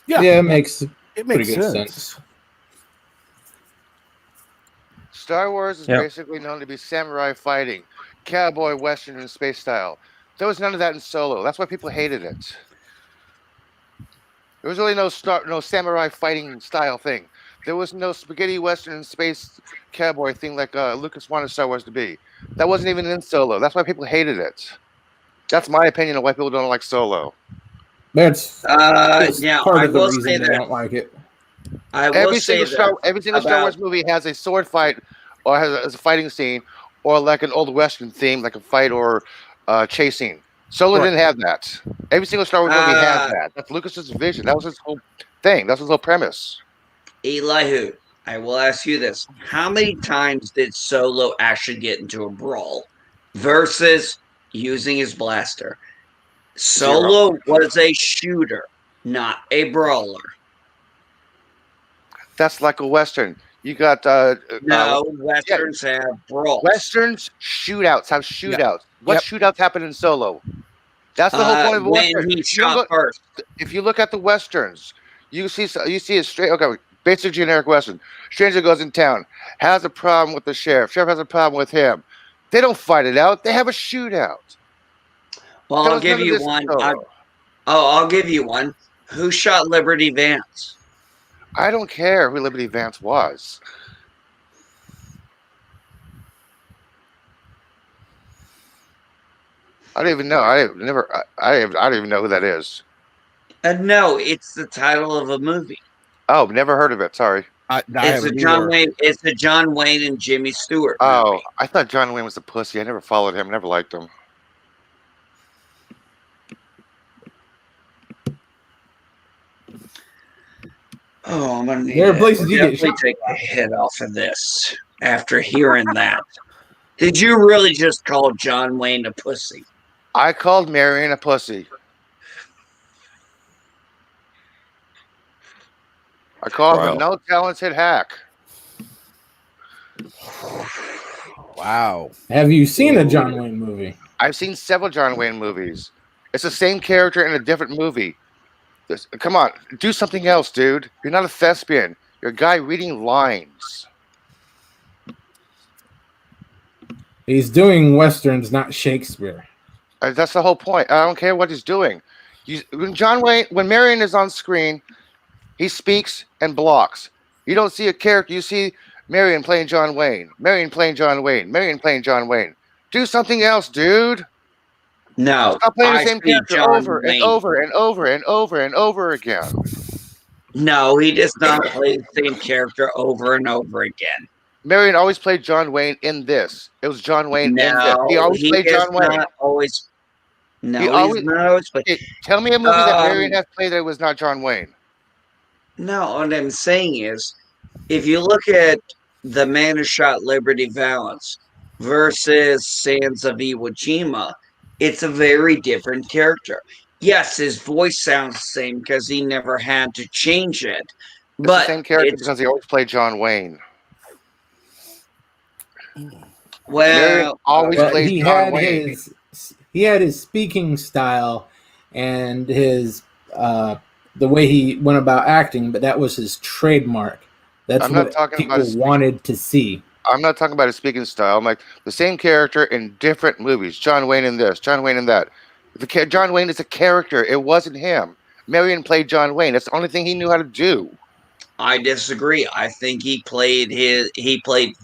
Yeah, Yeah, it makes it pretty makes good sense. sense. Star Wars is Yep. basically known to be samurai fighting, cowboy western, and space style. There was none of that in Solo. That's why people hated it. There was really no samurai fighting style thing. There was no spaghetti western and space cowboy thing like Lucas wanted Star Wars to be. That wasn't even in Solo. That's why people hated it. That's my opinion of why people don't like Solo. That's just Now, part I of the will reason say they that. don't like it. I will say that Every single Star about Wars movie has a sword fight or has a fighting scene or like an old western theme, like a fight or chase scene. Solo Right. didn't have that. Every single Star Wars movie had uh, that. That's Lucas's vision. That was his whole thing. That's his whole premise. Elihu. I will ask you this: how many times did Solo actually get into a brawl versus using his blaster? Zero. Solo was a shooter, not a brawler. That's like a western. You got No, yeah, westerns have brawls. westerns shootouts have shootouts. What Yep. shootouts happen in Solo? That's the whole point of a When western. he You don't shot go first. if you look at the westerns, you see a straight okay, basic generic western. Stranger goes in town, has a problem with the sheriff. Sheriff has a problem with him. They don't fight it out. They have a shootout. Well, There I'll was give none of you this in one. Solo. I'll give you one. Who shot Liberty Vance? I don't care who Liberty Vance was. I don't even know. I don't even know who that is. No, it's the title of a movie. Oh, never heard of it. Sorry. I It's a haven't John either. Wayne. It's a John Wayne and Jimmy Stewart Oh, movie. I thought John Wayne was a pussy. I never followed him. Never liked him. Oh, I'm gonna need There are to places you get definitely shot. take a hit off of this after hearing that. Did you really just call John Wayne a pussy? I called Marion a pussy. I called him a Wow. no talented hack. Wow. Have you seen a John Wayne movie? I've seen several John Wayne movies. It's the same character in a different movie. Come on, do something else, dude. You're not a thespian. You're a guy reading lines. He's doing westerns, not Shakespeare. That's the whole point. I don't care what he's doing. When Marion is on screen, he speaks and blocks. You don't see a character. You see Marion playing John Wayne. Marion playing John Wayne. Marion playing John Wayne. Do something else, dude. No, Stop playing the I same see character John over and Wayne. over and over and over and over again. No, he does not play the same character over and over again. Marion always played John Wayne in this. It was John Wayne in this. He No, always he played is John Wayne. not always. He No, he's always. not always. Okay, tell me a movie that Marion has played that was not John Wayne. No, what I'm saying is, if you look at The Man Who Shot Liberty Valance versus Sands of Iwo Jima, it's a very different character. Yes, his voice sounds the same because he never had to change it. It's But the same character it's, because he always played John Wayne. Marion well, always Well, plays he John had Wayne. his speaking style and his the way he went about acting, but that was his trademark. That's I'm not what talking about people his wanted to see. I'm not talking about his speaking style. I'm like the same character in different movies. John Wayne in this, John Wayne in that. John Wayne is a character. It wasn't him. Marion played John Wayne. That's the only thing he knew how to do. I disagree. I think he played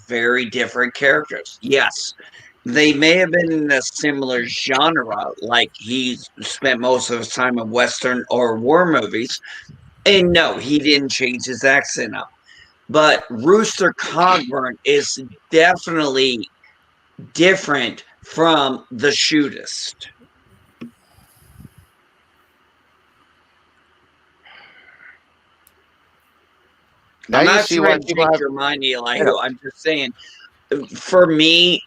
very different characters. Yes, they may have been in a similar genre, like he spent most of his time in Western or war movies. And no, he didn't change his accent up. But Rooster Cogburn is definitely different from the shootist. Now I'm you not see why trying to people change have. your mind, Eli. I know. I'm just saying, for me,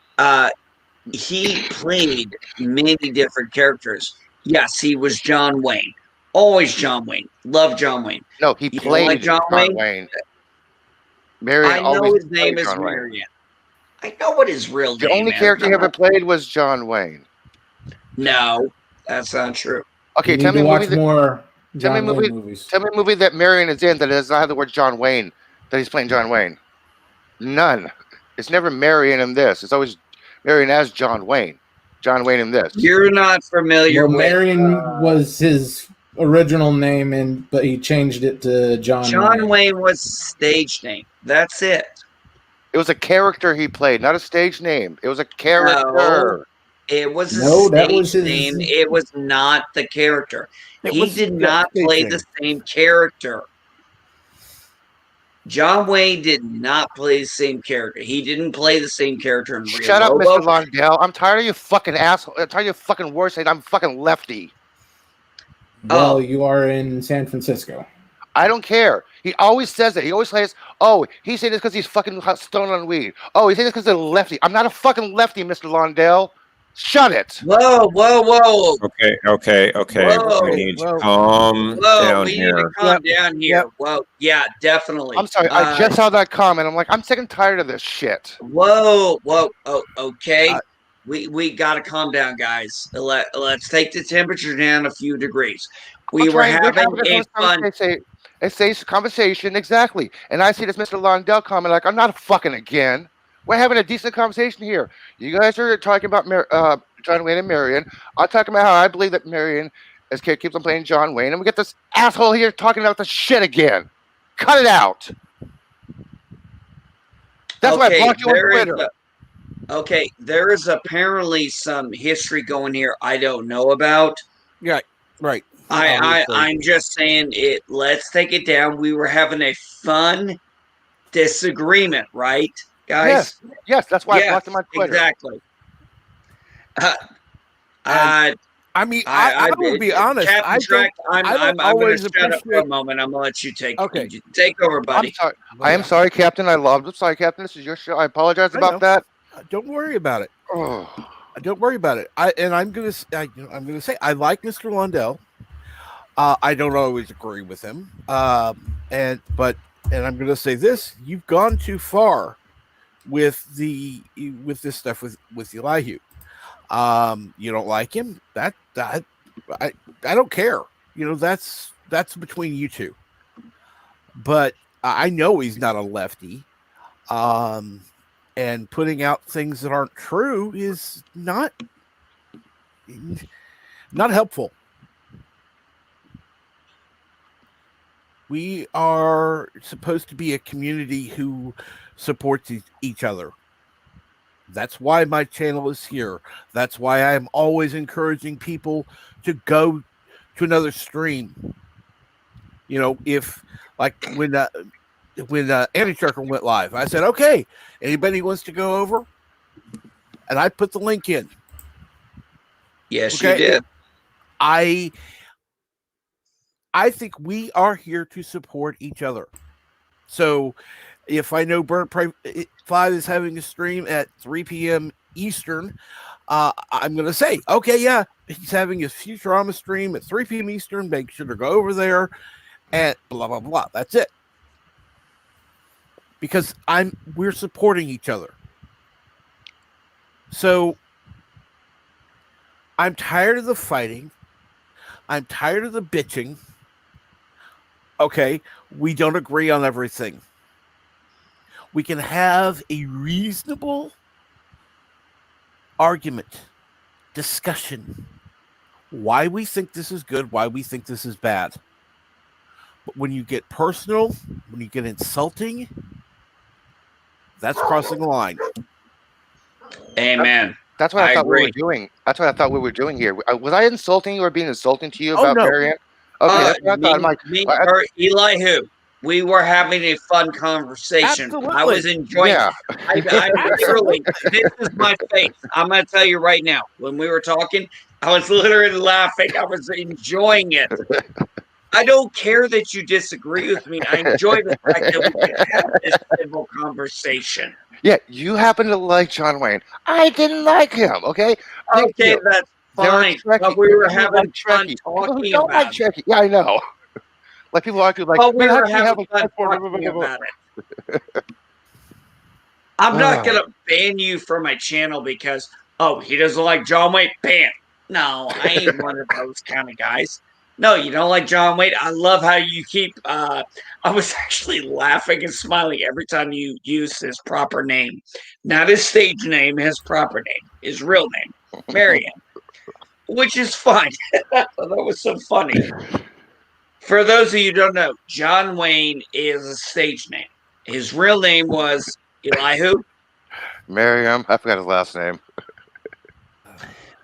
he played many different characters. Yes, he was John Wayne. Always John Wayne. Love John Wayne. No, he You don't like played John John Wayne? Wayne. Marion I know always his played name is John Wayne. Marion. I know what his real The name only is. character he ever played was John Wayne. No, that's not true. Okay, You tell need me to a movie watch that more tell me a John Wayne movie movies. tell me a movie that Marion is in that does not have the word John Wayne that he's playing John Wayne. None. It's never Marion in this. It's always Marion as John Wayne. John Wayne in this. You're not familiar Well, with Marion was his original name, but he changed it to John John Wayne was stage name. That's it. It was a character he played, not a stage name. It was a No, character. it was a No, that stage was his- name. It was not the character. He did not stage play name. the same character. John Wayne did not play the same character. He didn't play the same character in Real Shut up, Lobo. Mr. Londell. I'm tired of you fucking asshole. I'm tired of your fucking words saying I'm fucking lefty. Well, Oh. you are in San Francisco. I don't care. He always says it. He always says, "Oh, he's saying this because he's fucking stoned on weed." Oh, he's saying this because he's a lefty. I'm not a fucking lefty, Mr. Londell. Shut it. Whoa, whoa, whoa. Okay. Whoa, We need to whoa. calm Whoa, down we need to here. calm down here. Yep. Whoa, yeah, definitely. I'm sorry. I just saw that comment. I'm like, I'm sick and tired of this shit. Whoa. Oh, okay. We got to calm down, guys. Let's take the temperature down a few degrees. We were having a fun. It says conversation, exactly. And I see this Mr. Londell comment like, I'm not fucking again. We're having a decent conversation here. You guys are talking about John Wayne and Marion. I'm talking about how I believe that Marion keeps on playing John Wayne. And we get this asshole here talking about the shit again. Cut it out. That's why I blocked you on Twitter. Okay, there is apparently some history going here I don't know about. Yeah, right. I'm just saying it. Let's take it down. We were having a fun disagreement, right, guys? Yes, that's why I blocked him on Twitter. Exactly. I mean, I will be honest. Captain I'm going to shut up for a moment. I'm going to let you take over, buddy. I am sorry, Captain. I'm sorry, Captain. This is your show. I apologize about that. Don't worry about it. Oh. Don't worry about it. I'm gonna say I like Mr. Lundell. I don't always agree with him. And I'm gonna say this: you've gone too far with this stuff with Elihu. You don't like him. That I don't care. You know, that's between you two. But I know he's not a lefty. and putting out things that aren't true is not helpful. We are supposed to be a community who supports each other. That's why my channel is here. That's why I'm always encouraging people to go to another stream. You know, if like when Andy Trucker went live, I said, "Okay, anybody wants to go over?" And I put the link in. Yes, you did. I think we are here to support each other. So if I know Burnt Prey 5 is having a stream at 3 p.m. Eastern, I'm going to say, okay, yeah, he's having his Futurama stream at 3 p.m. Eastern. Make sure to go over there and blah, blah, blah. That's it. Because we're supporting each other. So I'm tired of the fighting. I'm tired of the bitching. Okay, we don't agree on everything. We can have a reasonable argument, discussion, why we think this is good, why we think this is bad. But when you get personal, when you get insulting, that's crossing the line. Amen. That's what I thought agree. we were doing. That's what I thought we were doing here. Was I insulting you or being insulting to you about no. Marianne? Okay, that's what I thought. I'm like, or Eli who? We were having a fun conversation. Absolutely. I was enjoying yeah. it. I literally, this is my face. I'm going to tell you right now. When we were talking, I was literally laughing. I was enjoying it. I don't care that you disagree with me. I enjoy the fact that we can have this civil conversation. Yeah, you happen to like John Wayne. I didn't like him. Okay. Okay, that's fine. But we were having fun talking don't about like Trekkie. Yeah, I know. Like people argue like, but we how were can you have having a fun talking about it. I'm not going to ban you from my channel because, he doesn't like John Wayne. Ban. No, I ain't one of those kind of guys. No, you don't like John Wayne. I love how you keep. I was actually laughing and smiling every time you use his proper name. Not his stage name, his proper name, his real name, Marion, which is fine. That was so funny. For those of you who don't know, John Wayne is a stage name. His real name was Elihu. Miriam. I forgot his last name.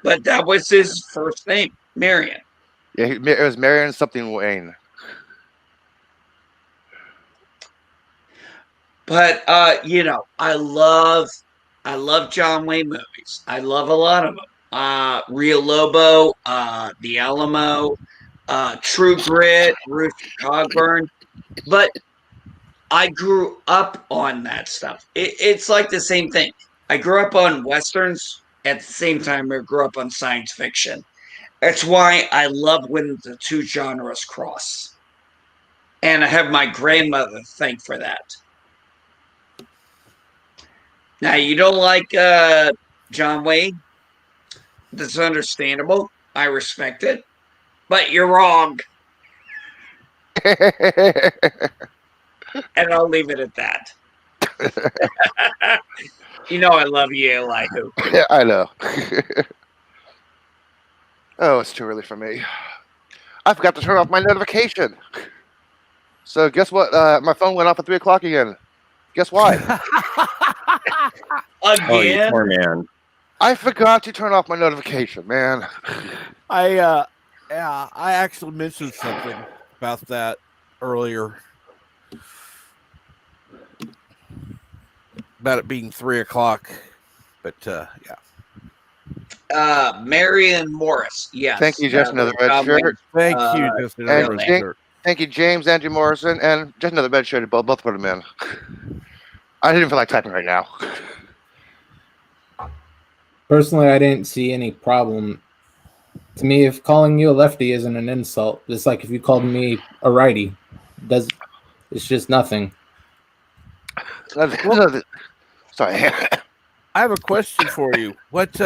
But that was his first name, Marion. Yeah, it was Marion something Wayne. But I love John Wayne movies. I love a lot of them. Rio Lobo, The Alamo, True Grit, Rooster Cogburn. But I grew up on that stuff. It's like the same thing. I grew up on Westerns at the same time I grew up on science fiction. That's why I love when the two genres cross. And I have my grandmother to thank for that. Now, you don't like John Wayne. That's understandable. I respect it. But you're wrong. And I'll leave it at that. You know I love you, Elihu. Yeah, I know. Oh, it's too early for me. I forgot to turn off my notification. So guess what? My phone went off at 3 o'clock again. Guess why? Oh, you Again? poor man. I forgot to turn off my notification, man. I actually mentioned something about that earlier. About it being 3 o'clock. But yeah. Marion Morris. Yes. Thank you, just another red John shirt. Wayne's, Thank you, just another red shirt. Thank you, James, Andrew Morrison, and just another red shirt. Both put them in. I didn't feel like typing right now. Personally, I didn't see any problem. To me, if calling you a lefty isn't an insult, it's like if you called me a righty. It's just nothing. Sorry. I have a question for you. What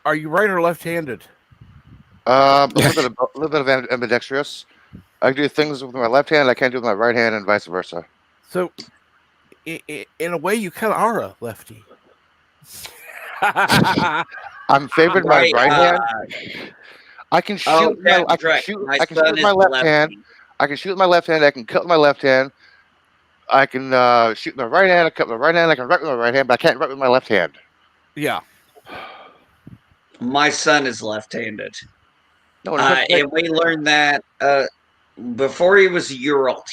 are you, right or left-handed? A little bit of ambidextrous. I can do things with my left hand. I can't do with my right hand, and vice versa. So, in a way, you kind of are a lefty. I'm favored my right hand. I can shoot. I can right. shoot. My I can shoot son with is my left hand. lefty. I can shoot with my left hand. I can cut with my left hand. I can shoot with my right hand. I cut with my right hand. I can write with my right hand, but I can't write with my left hand. Yeah. My son is left-handed. No, it's okay. And we learned that before he was a year old.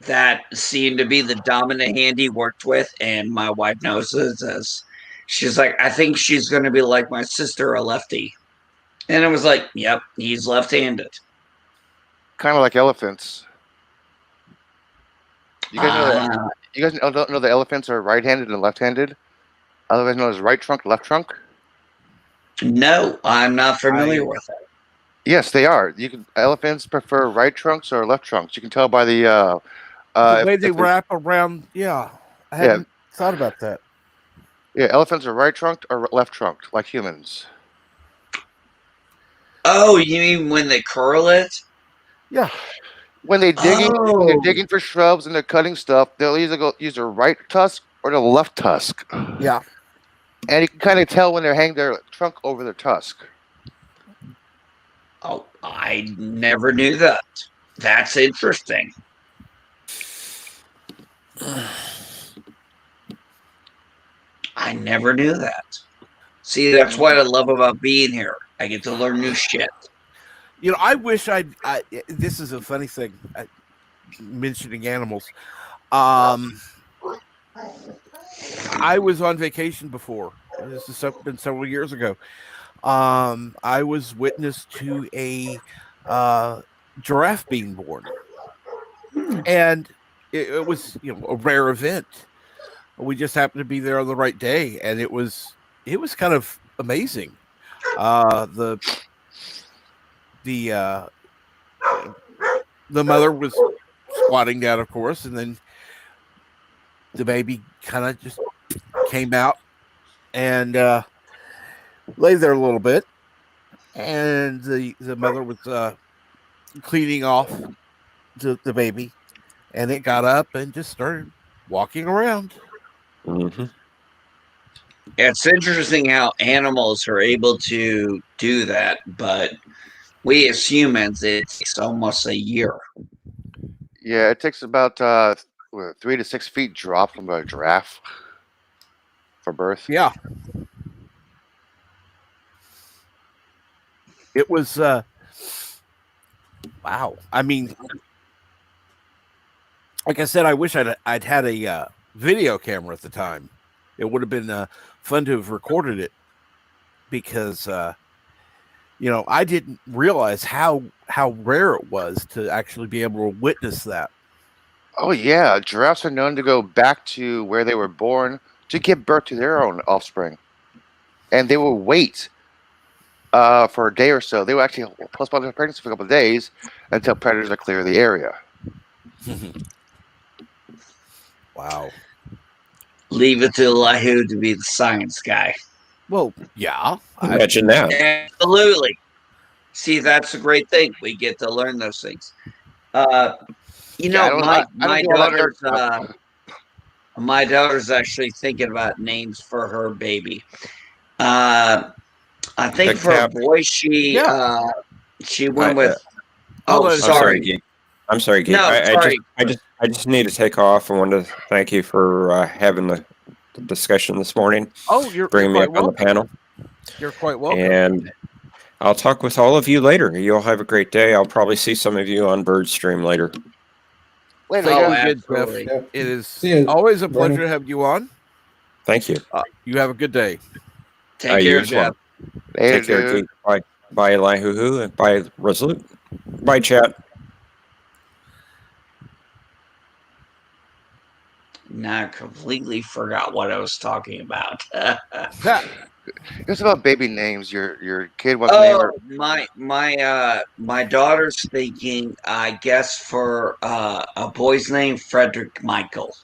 That seemed to be the dominant hand he worked with, and my wife knows this. She's like, I think she's going to be like my sister, a lefty. And I was like, yep, he's left-handed. Kind of like elephants. You guys know that? You guys know the elephants are right-handed and left-handed, otherwise known as right trunk, left trunk. No, I'm not familiar with it. Yes, they are. Elephants prefer right trunks or left trunks. You can tell by the way they wrap around. Yeah, I hadn't thought about that. Yeah, elephants are right trunked or left trunked, like humans. Oh, you mean when they curl it? Yeah. When they're digging for shrubs and they're cutting stuff, they'll either use their right tusk or the left tusk. Yeah. And you can kind of tell when they're hanging their trunk over their tusk. Oh, I never knew that. That's interesting. I never knew that. See, that's what I love about being here. I get to learn new shit. I wish this is a funny thing, mentioning animals. I was on vacation before. This has been several years ago. I was witness to a giraffe being born, and it was a rare event. We just happened to be there on the right day, and it was kind of amazing. The mother was squatting down, of course, and then the baby kind of just came out and lay there a little bit, and the mother was cleaning off the baby, and it got up and just started walking around. Mm-hmm. It's interesting how animals are able to do that, but we as humans, it takes almost a year. Yeah, it takes about 3 to 6 feet drop from a giraffe for birth. Yeah. It was wow. I mean, like I said, I wish I'd had a video camera at the time. It would have been fun to have recorded it, because I didn't realize how rare it was to actually be able to witness that. Oh yeah, giraffes are known to go back to where they were born to give birth to their own offspring, and they will wait for a day or so. They will actually postpone their pregnancy for a couple of days until predators are clear of the area. Wow. Leave it to Elihu to be the science guy. Well, yeah. Imagine that. Absolutely. See, that's a great thing. We get to learn those things. My daughter's actually thinking about names for her baby. I think for a boy, she went with. Sorry. I'm sorry, Geek. No, sorry. I just need to take off. I wanted to thank you for having the discussion this morning. Oh, you're bringing me quite up on the panel. You're quite welcome. And I'll talk with all of you later. You all have a great day. I'll probably see some of you on Bird Stream later. Later, good, Jeff. It is always a pleasure to have you on. Thank you. You have a good day. Take care, Jeff. Take care, Geek. Bye. Bye, Elihu. And bye, Resolute. Bye, chat. Now I completely forgot what I was talking about. It's about baby names. Your kid wants to name my daughter's thinking, I guess, for a boy's name, Frederick Michael.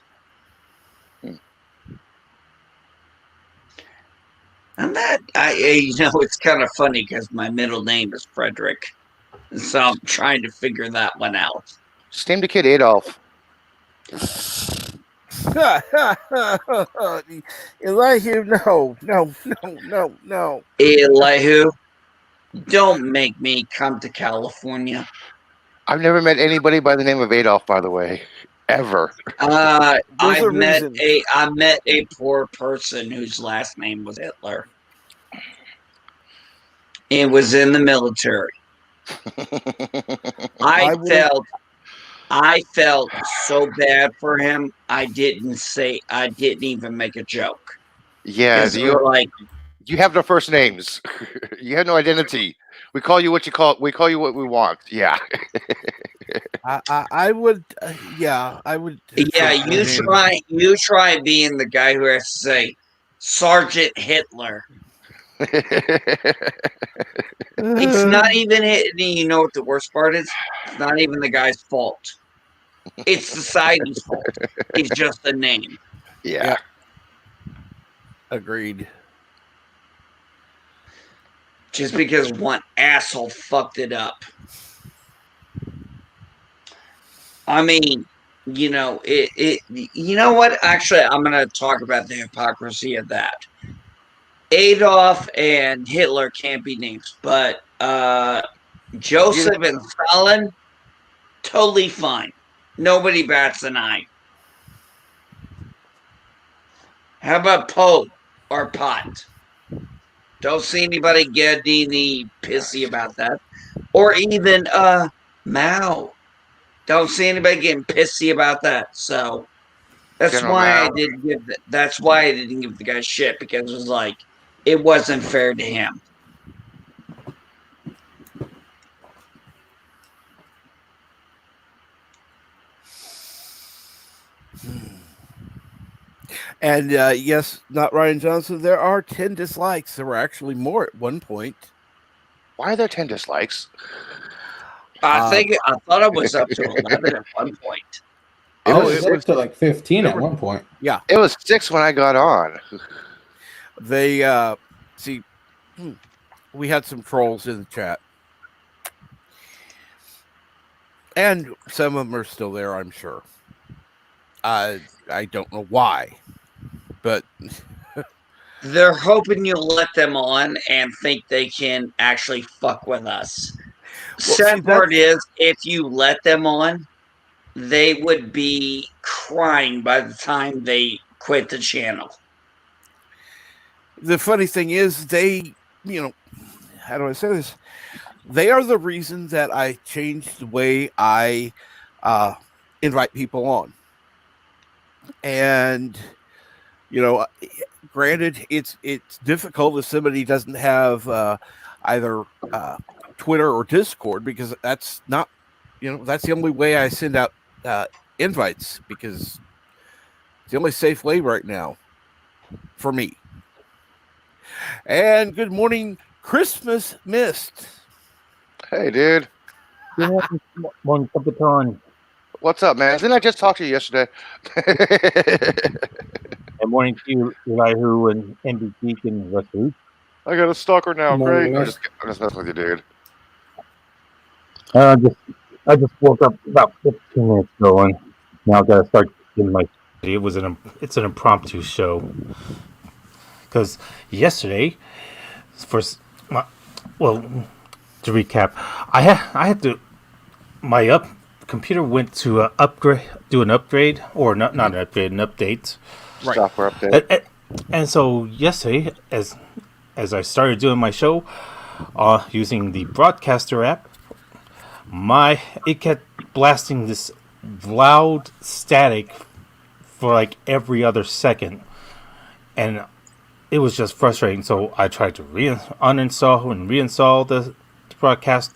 And that it's kind of funny because my middle name is Frederick, so I'm trying to figure that one out. Just name the kid Adolf. Elihu, no. Elihu, don't make me come to California. I've never met anybody by the name of Adolf, by the way, ever. There's I a met reason. a poor person whose last name was Hitler. It was in the military. I felt so bad for him. I didn't even make a joke. Yeah, Because they were like, you have no first names. You have no identity. We call you what you call. We call you what we want. Yeah. I would, I would. yeah, say their name. you try being the guy who has to say Sergeant Hitler. It's not even you know what the worst part is? It's not even the guy's fault. It's society's fault. It's just a name. Yeah. Agreed. Just because one asshole fucked it up. I mean, you know, you know what? Actually, I'm going to talk about the hypocrisy of that. Adolf and Hitler can't be names, but Joseph and Stalin, totally fine. Nobody bats an eye. How about Poe or Pot? Don't see anybody get any pissy about that. Or even Mao. Don't see anybody getting pissy about that. So that's General why Mao. I didn't give the guy shit, because it was like it wasn't fair to him. And yes, not Ryan Johnson. There are 10 dislikes. There were actually more at one point. Why are there 10 dislikes? I thought I was up to 11 at one point. It Oh, was up to like 15 at one point. Yeah, It was 6 when I got on. they see. We had some trolls in the chat, and some of them are still there, I'm sure. I don't know why, but They're hoping you'll let them on and think they can actually fuck with us. Sad part is, if you let them on, they would be crying by the time they quit the channel. the funny thing is, they, how do I say this? They are the reason that I changed the way I invite people on. And, granted, it's difficult if somebody doesn't have either Twitter or Discord, because that's not, that's the only way I send out invites, because it's the only safe way right now for me. And good morning, Christmas Mist. Hey, dude. One Capitan. What's up, man? Didn't I just talk to you yesterday? Good morning to you, Elihu and Andy Geek and Russell. I got a stalker now. Good morning, Great. I'm Miss. just messing with you, dude. I just woke up about 15 minutes ago, and now I gotta start getting my. It's an impromptu show, because yesterday, to recap, I had to my computer went to do an upgrade, or not an upgrade, an update. Right. Software update. And so yesterday, as I started doing my show, using the broadcaster app, it kept blasting this loud static for like every other second, and it was just frustrating. So I tried to uninstall and reinstall the broadcast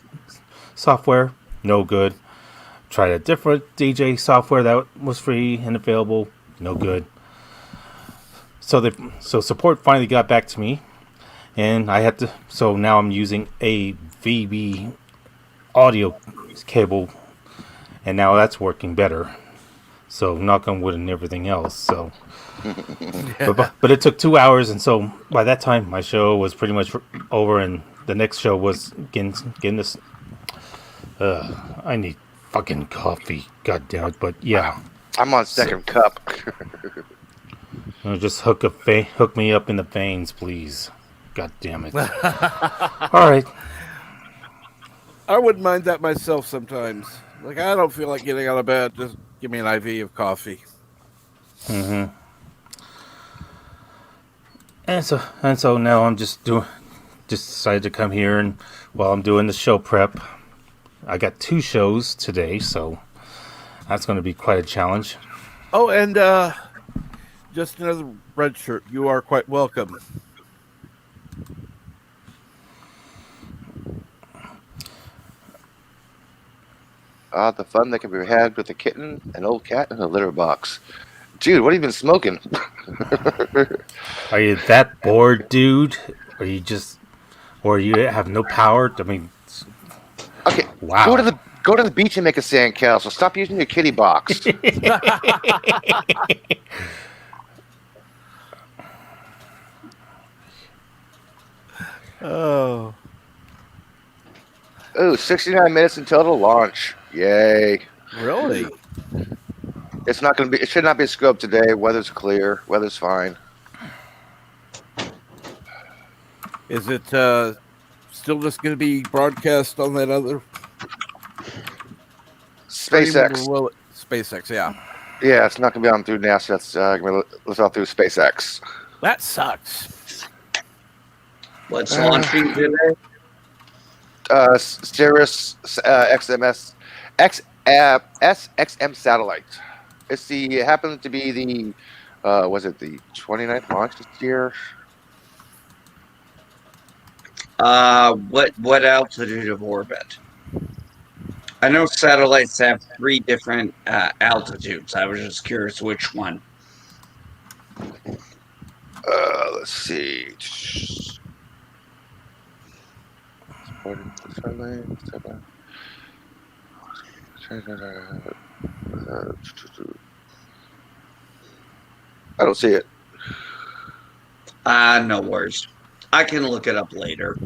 software. No good. Tried a different DJ software that was free and available. No good. So support finally got back to me, and I had to. So now I'm using a VB audio cable, and now that's working better. So knock on wood and everything else. So, but it took 2 hours, and so by that time my show was pretty much over, and the next show was getting this. I need fucking coffee, goddamn it! But yeah, I'm on second cup. Just hook me up in the veins, please. God damn it. All right. I wouldn't mind that myself sometimes. Like, I don't feel like getting out of bed. Just give me an IV of coffee. Mm-hmm. And so now I'm just decided to come here, and while I'm doing the show prep, I got 2 shows today, so that's going to be quite a challenge. Oh, and just another red shirt. You are quite welcome. The fun that can be had with a kitten, an old cat, and a litter box. Dude, what have you been smoking? Are you that bored, dude? Or you have no power? I mean, Okay, wow. go to the beach and make a sandcastle. Stop using your kitty box. Oh. Oh, 69 minutes until the launch. Yay. Really? It's not going to be. It should not be a scope today. Weather's clear. Weather's fine. Is it still just going to be broadcast on that other SpaceX. Well, SpaceX, yeah. Yeah, it's not going to be on through NASA. That's going to be on through SpaceX. That sucks. What's launching today? Cirrus SXM satellite. It happens to be the was it the 29th launch this year? What altitude of orbit? I know satellites have 3 different altitudes. I was just curious which one. Let's see. I don't see it. No worries. I can look it up later.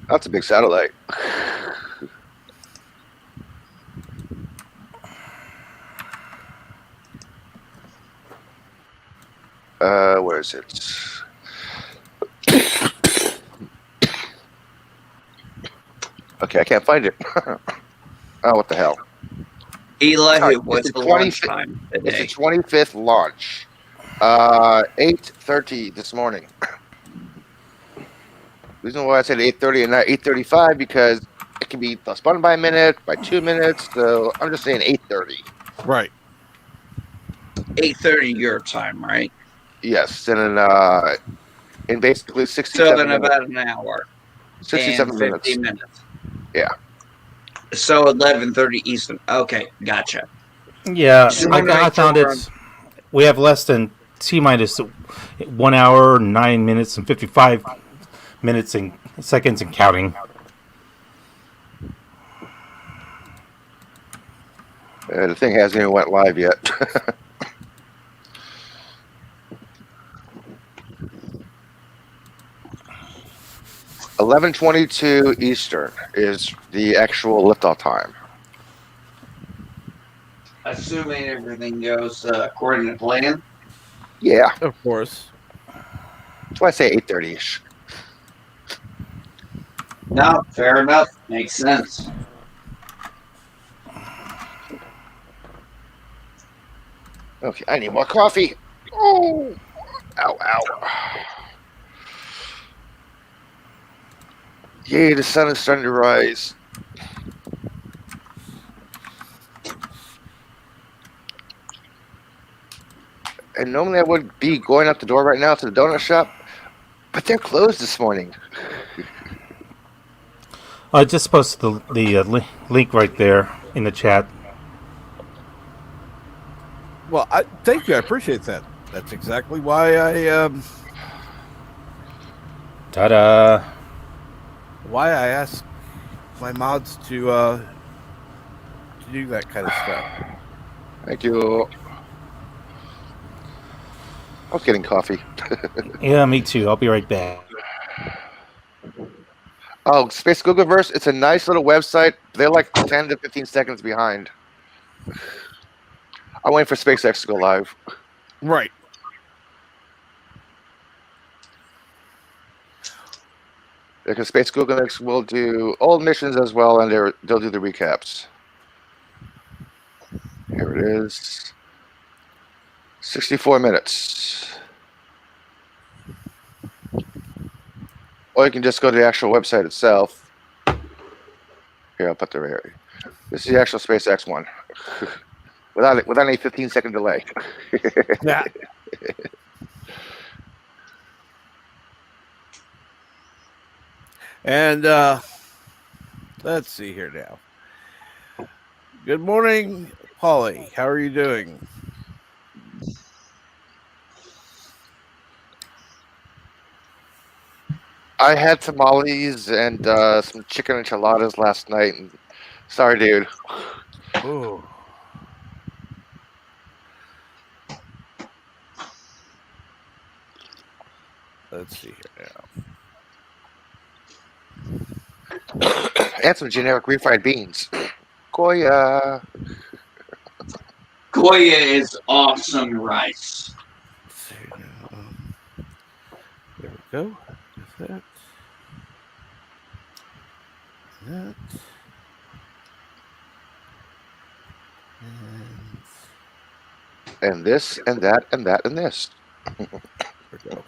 That's a big satellite. Where is it? Okay, I can't find it. Oh, what the hell? Eli, Sorry, what's it's the the launch 25th time It's today? the 25th launch. 8:30 this morning. Reason why I said 8:30 and not 8:35 because it can be spun by a minute, by 2 minutes. So I'm just saying 8:30. Right. 8:30 your time, right? Yes, and in basically So 67 in minutes. about an hour 67 and minutes. 50 minutes. Yeah. So 11:30 Eastern. Okay, gotcha. Yeah, Just wanted to I make sure found we're it. We have less than T-minus 1 hour, 9 minutes, and 55 minutes and seconds and counting. The thing hasn't even went live yet. $11:22 Eastern is the actual liftoff time. assuming everything goes according to plan. Yeah, Of course. that's why I say 8:30ish. No, fair enough. Makes sense. Okay, I need more coffee. Oh, ow, ow. Yay, the sun is starting to rise. And normally I would be going out the door right now to the donut shop, but they're closed this morning. I just posted the link right there in the chat. Well, thank you. I appreciate that. That's exactly why Ta-da! I ask my mods to do that kind of stuff. Thank you. I was getting coffee. Yeah, me too. I'll be right back. Oh, Space Googleverse, it's a nice little website. They're like 10 to 15 seconds behind. I'm waiting for SpaceX to go live. Right. Because Space Googleverse will do old missions as well, and they'll do the recaps. Here it is. 64 minutes. Or you can just go to the actual website itself. Here, I'll put the area. This is the actual SpaceX one. without any 15-second delay. Yeah. And let's see here now. Good morning, Polly. How are you doing? I had tamales and some chicken enchiladas last night. And sorry, dude. Oh. Let's see here now. And some generic refried beans. Goya. Goya is awesome rice. Let's see now. There we go. With that. That. And this, and that, and that, and this. There we go.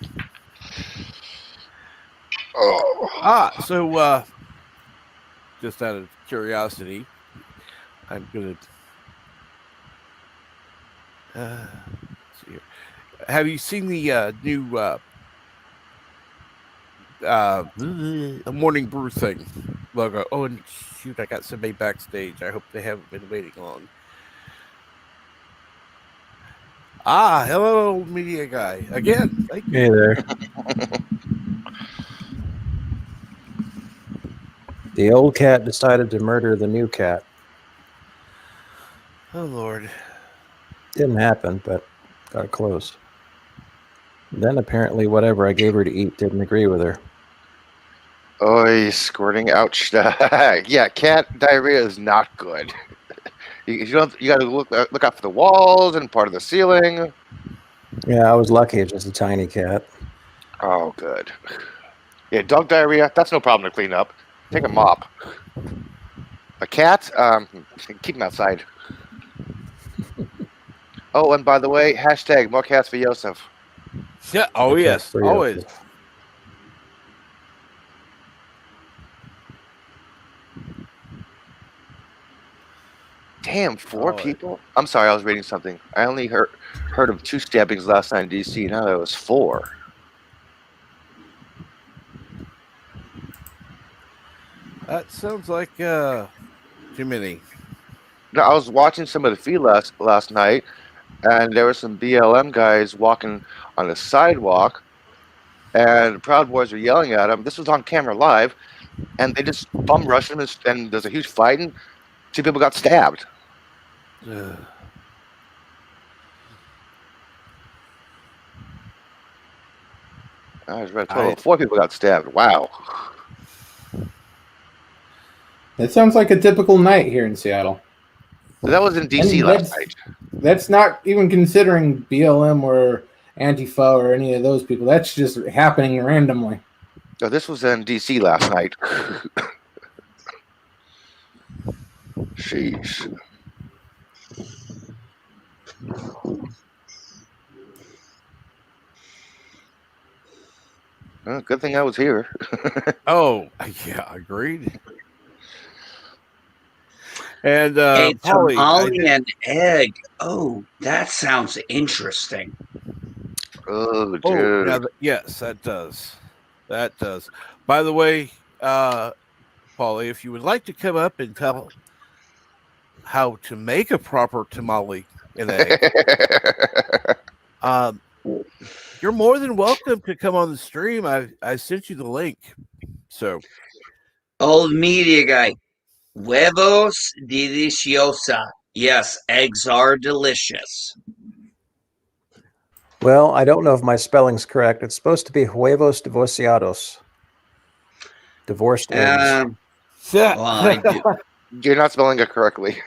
Oh. So just out of curiosity, I'm gonna see here. Have you seen the new Morning Brew thing logo? Oh, and shoot, I got somebody backstage. I hope they haven't been waiting long. Hello, media guy. Again, thank you. Hey there. The old cat decided to murder the new cat. Oh, Lord. Didn't happen, but got close. Then apparently whatever I gave her to eat didn't agree with her. Oy, squirting. Ouch. Yeah, cat diarrhea is not good. You got to look out for the walls and part of the ceiling. Yeah, I was lucky. It's just a tiny cat. Oh, good. Yeah, dog diarrhea, that's no problem to clean up. Take a mop. A cat, keep him outside. Oh, and by the way, hashtag more cats for Yosef. Yeah. Oh, Okay, yes. for you. Always. Damn, four Oh, people? I'm sorry, I was reading something. I only heard of 2 stabbings last night in D.C. Now there was 4. That sounds like too many. No, I was watching some of the feed last night, and there were some BLM guys walking on the sidewalk, and the Proud Boys were yelling at them. This was on camera live, and they just bum rushed them, and there's a huge fight, and 2 people got stabbed. Ugh. I was read a total of 4 people got stabbed. Wow. That sounds like a typical night here in Seattle. That was in D.C. And last night. That's not even considering BLM or Antifa or any of those people. That's just happening randomly. No, this was in D.C. last night. Sheesh. Well, good thing I was here. Oh, yeah, agreed. And A Polly, tamale and egg. Oh, that sounds interesting. Oh, dude. oh, now yes, that does. That does. By the way, Polly, if you would like to come up and tell how to make a proper tamale and egg, you're more than welcome to come on the stream. I sent you the link. So, Old media guy. Huevos deliciosa. Yes, eggs are delicious. Well, I don't know if my spelling's correct. It's supposed to be huevos divorciados. Divorced eggs. Well, I do. You're not spelling it correctly.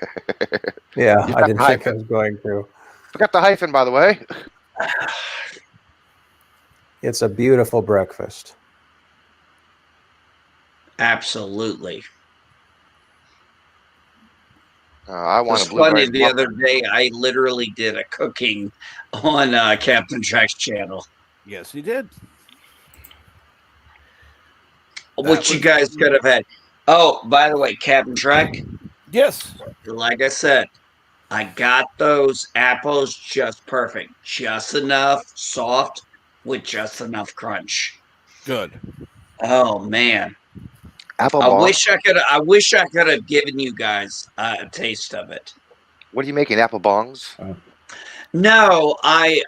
Yeah, You've I got didn't the think I hyphen. was going to. Forgot the hyphen, by the way. It's a beautiful breakfast. Absolutely. I want It's a blueberry funny. The muffin. other day, I literally did a cooking on Captain Jack's channel. Yes, he did. Which you guys could have had. Oh, by the way, Captain Trek, Yes. like I said, I got those apples just perfect. Just enough soft with just enough crunch. Good. Oh man. Apple I bomb. wish I could have given you guys a taste of it. What are you making? Apple bongs? No, I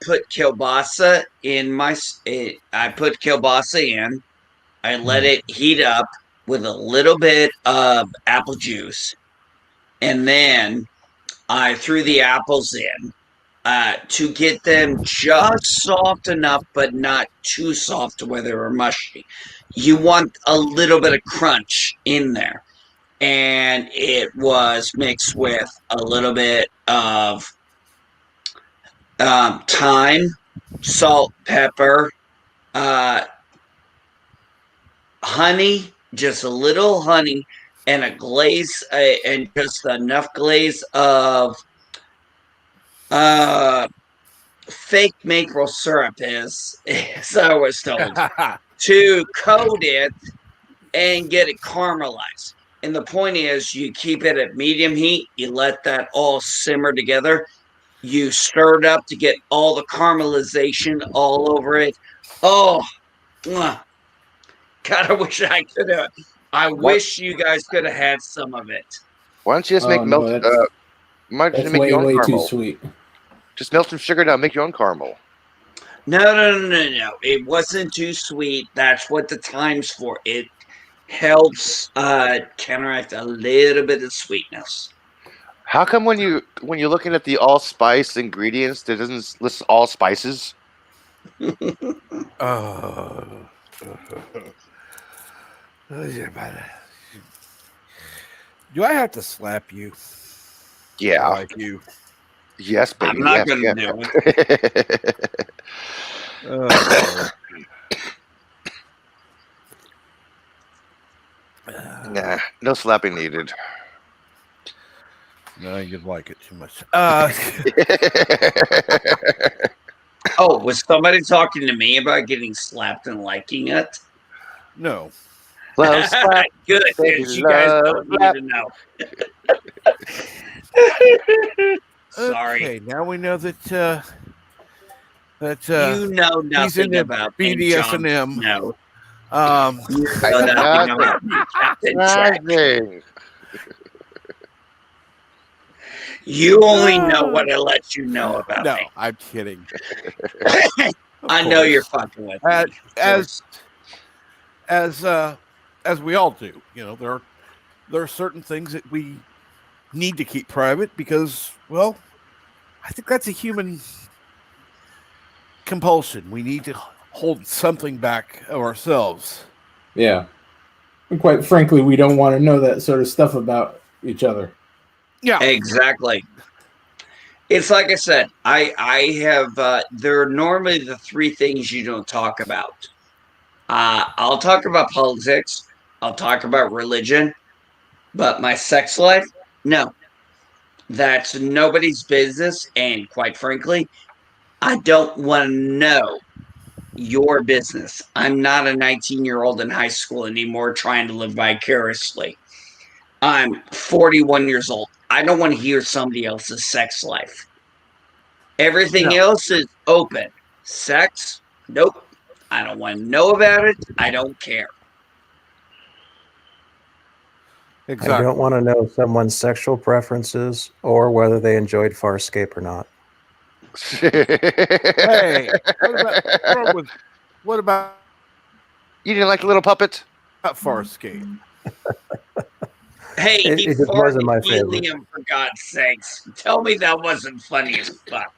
put kielbasa in I put kielbasa in. I let it heat up with a little bit of apple juice, and then I threw the apples in to get them just soft enough, but not too soft to where they were mushy. You want a little bit of crunch in there, and it was mixed with a little bit of thyme, salt, pepper, honey, just a little honey, and a glaze, and just enough glaze of fake maple syrup is, so I was told, to coat it and get it caramelized. And the point is, you keep it at medium heat, you let that all simmer together, you stir it up to get all the caramelization all over it. Oh, God, I wish I could have. I wish you guys could have had some of it. Why don't you just make no, milk? that's, Might just that's make way, your own way too caramel. sweet. Just melt some sugar down, make your own caramel. No. It wasn't too sweet. That's what the time's for. It helps counteract a little bit of sweetness. How come when you're looking at the all spice ingredients, it doesn't list all spices? Do I have to slap you? Yeah. I like you. Yes, baby. I'm not yes, going to yes. do it. Nah, no slapping needed. No, you'd like it too much. Oh, was somebody talking to me about getting slapped and liking it? No. Love slap, Good. baby, You guys love don't slap. need to know. Sorry. Okay, now we know that You know he's nothing into about me, John. BDSM. No. Um, You know nothing about me, Captain Jack. Nothing. You only know what I let you know about no, me. I'm kidding. I know you're fucking with me. As we all do, you know, there are certain things that we need to keep private because, well, I think that's a human compulsion. We need to hold something back of ourselves. Yeah. And quite frankly, we don't want to know that sort of stuff about each other. Yeah, Exactly. It's like I said, I have there are normally the three things you don't talk about. I'll talk about politics, I'll talk about religion, but my sex life, no. That's nobody's business, and quite frankly, I don't want to know your business. I'm not a 19-year-old in high school anymore trying to live vicariously. I'm 41 years old. I don't want to hear somebody else's sex life. Everything else is open. Sex? Nope. I don't want to know about it. I don't care. exactly. I don't want to know someone's sexual preferences or whether they enjoyed Farscape or not. Hey, what about You didn't like the little puppet? Farscape? Hey, It he just wasn't my farted favorite. helium, for God's sakes. Tell me that wasn't funny as fuck.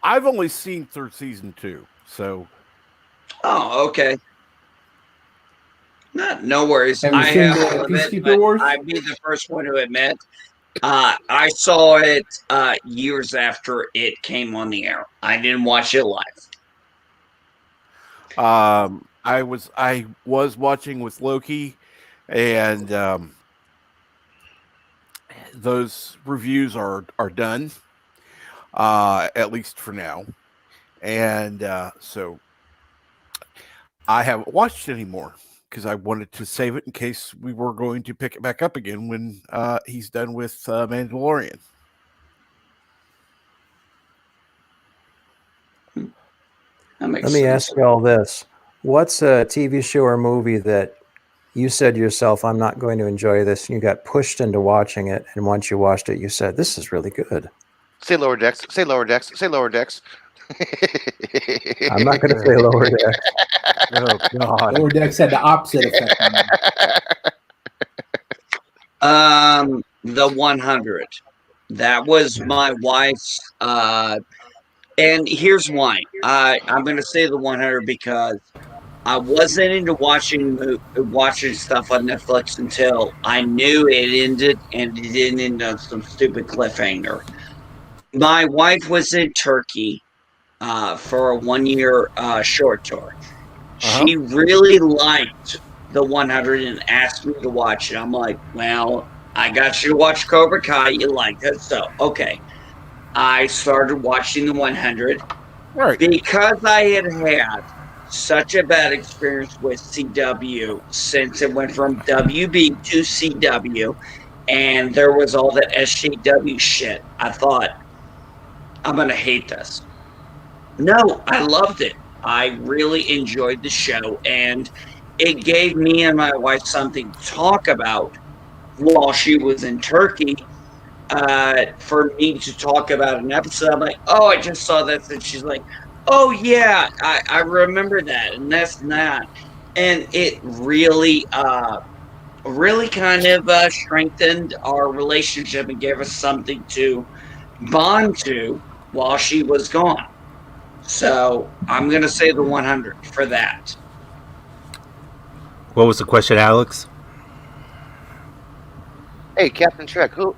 I've only seen through season 2, so Oh, okay. No worries. Have you I seen have the to admit, Peacekeeper but Wars? I'd be the first one to admit. I saw it years after it came on the air. I didn't watch it live. I was watching with Loki, and those reviews are done, at least for now, and so I haven't watched it anymore because I wanted to save it in case we were going to pick it back up again when he's done with Mandalorian. That makes Let me sense. ask you all this. What's a TV show or movie that you said to yourself, I'm not going to enjoy this, and you got pushed into watching it, and once you watched it, you said, this is really good. Say lower decks. Say lower decks. Say lower decks. I'm not going to say lower decks. Oh God! Lower Decks had the opposite effect on me. The 100. That was my wife's. And here's why. I'm going to say the 100 because I wasn't into watching stuff on Netflix until I knew it ended, and it didn't end on some stupid cliffhanger. My wife was in Turkey for a 1-year short tour. She really liked the 100 and asked me to watch it. I'm like, well, I got you to watch Cobra Kai. You liked it, so okay. I started watching the 100 Right. because I had such a bad experience with CW since it went from WB to CW, and there was all that SJW shit. I thought, I'm gonna hate this. No, I loved it. I really enjoyed the show, and it gave me and my wife something to talk about while she was in Turkey. For me to talk about an episode, I'm like, oh, I just saw this, and she's like, oh yeah, I remember that, and that's that, and it really, really kind of strengthened our relationship and gave us something to bond to while she was gone. So I'm gonna say the 100 for that. What was the question, Alex? Hey, Captain Trek, who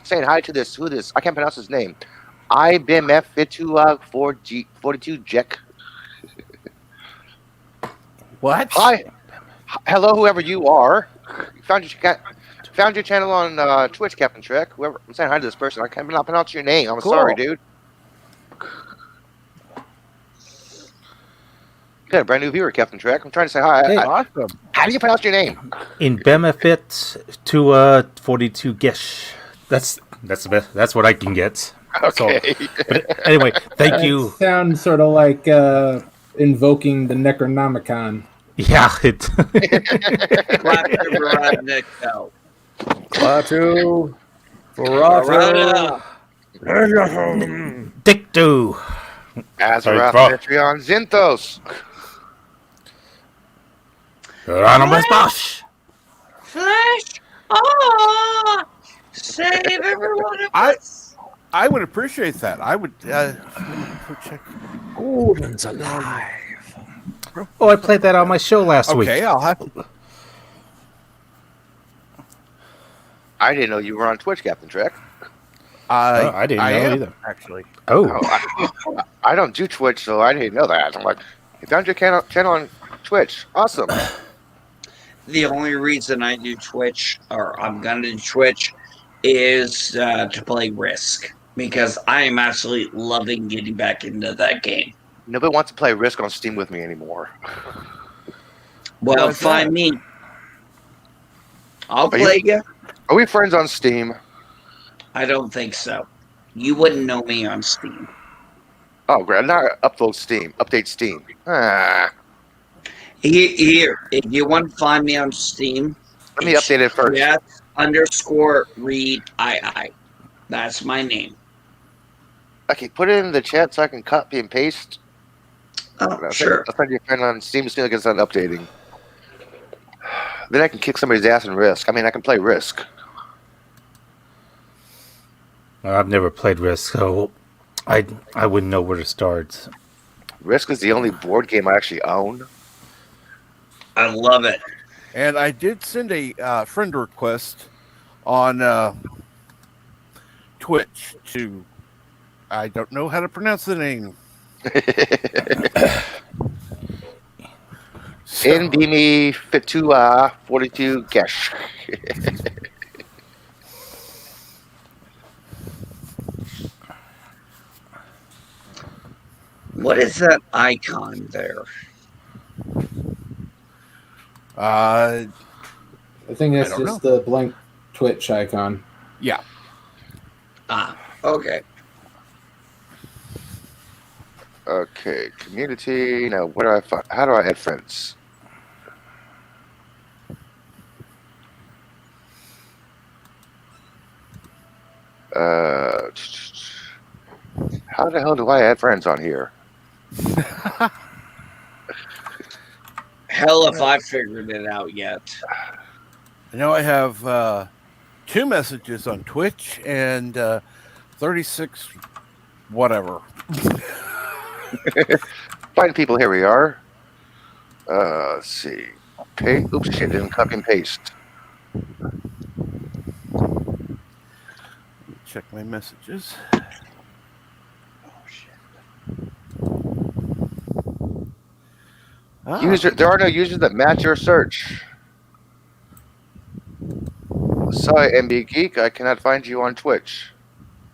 saying hi to this? Who this? I can't pronounce his name. IBMF 42 Jack. What? Hi, hello, whoever you are. Found your channel on Twitch, Captain Trek. Whoever, I'm saying hi to this person. I can't pronounce your name. I'm sorry, dude. You got a brand new viewer, Captain Trek. I'm trying to say hi. Hey. Awesome. How do you pronounce your name? In benefit to 42 Gesh. That's the best. That's what I can get. Okay. So, but anyway, thank you. Sounds sort of like invoking the Necronomicon. Yeah, it. Klaatu. Ferrata. Dictu. Azeroth bro. Metreon Zinthos. Anonymous Bosch. Flash! Oh! Save everyone of us! I would appreciate that. I would check. Golden's alive. Oh, I played that on my show last week. Okay, I'll have to. I didn't know you were on Twitch, Captain Trek. I didn't know either. Actually. Oh. I don't do Twitch, so I didn't know that. I'm like, you found your channel on Twitch. Awesome. The only reason I do Twitch, or I'm gonna do Twitch, is to play Risk. Because I am absolutely loving getting back into that game. Nobody wants to play Risk on Steam with me anymore. Well, find me. I'll play you. Are we friends on Steam? I don't think so. You wouldn't know me on Steam. Oh, great. Now upload Steam. Update Steam. Here, if you want to find me on Steam, let me update it first. Yes_read II. That's my name. Okay, put it in the chat so I can copy and paste. Sure. I'll send you a friend on Steam as soon as it's done updating. Then I can kick somebody's ass in Risk. I mean, I can play Risk. I've never played Risk, so I wouldn't know where to start. Risk is the only board game I actually own. I love it. And I did send a friend request on Twitch to, I don't know how to pronounce the name. So, Nbimi Fitua 42 Gesh. What is that icon there? uh, I think that's I don't just the blank Twitch icon. yeah. Okay. Okay, community. Now, what do I find? How do I add friends? How the hell do I add friends on here? Hell if I figured it out yet. I know I have 2 messages on Twitch and 36 whatever. Find people. Here we are. Let's see. Oops, shit! Didn't copy and paste. Check my messages. There are no users that match your search. Sorry, MB Geek, I cannot find you on Twitch.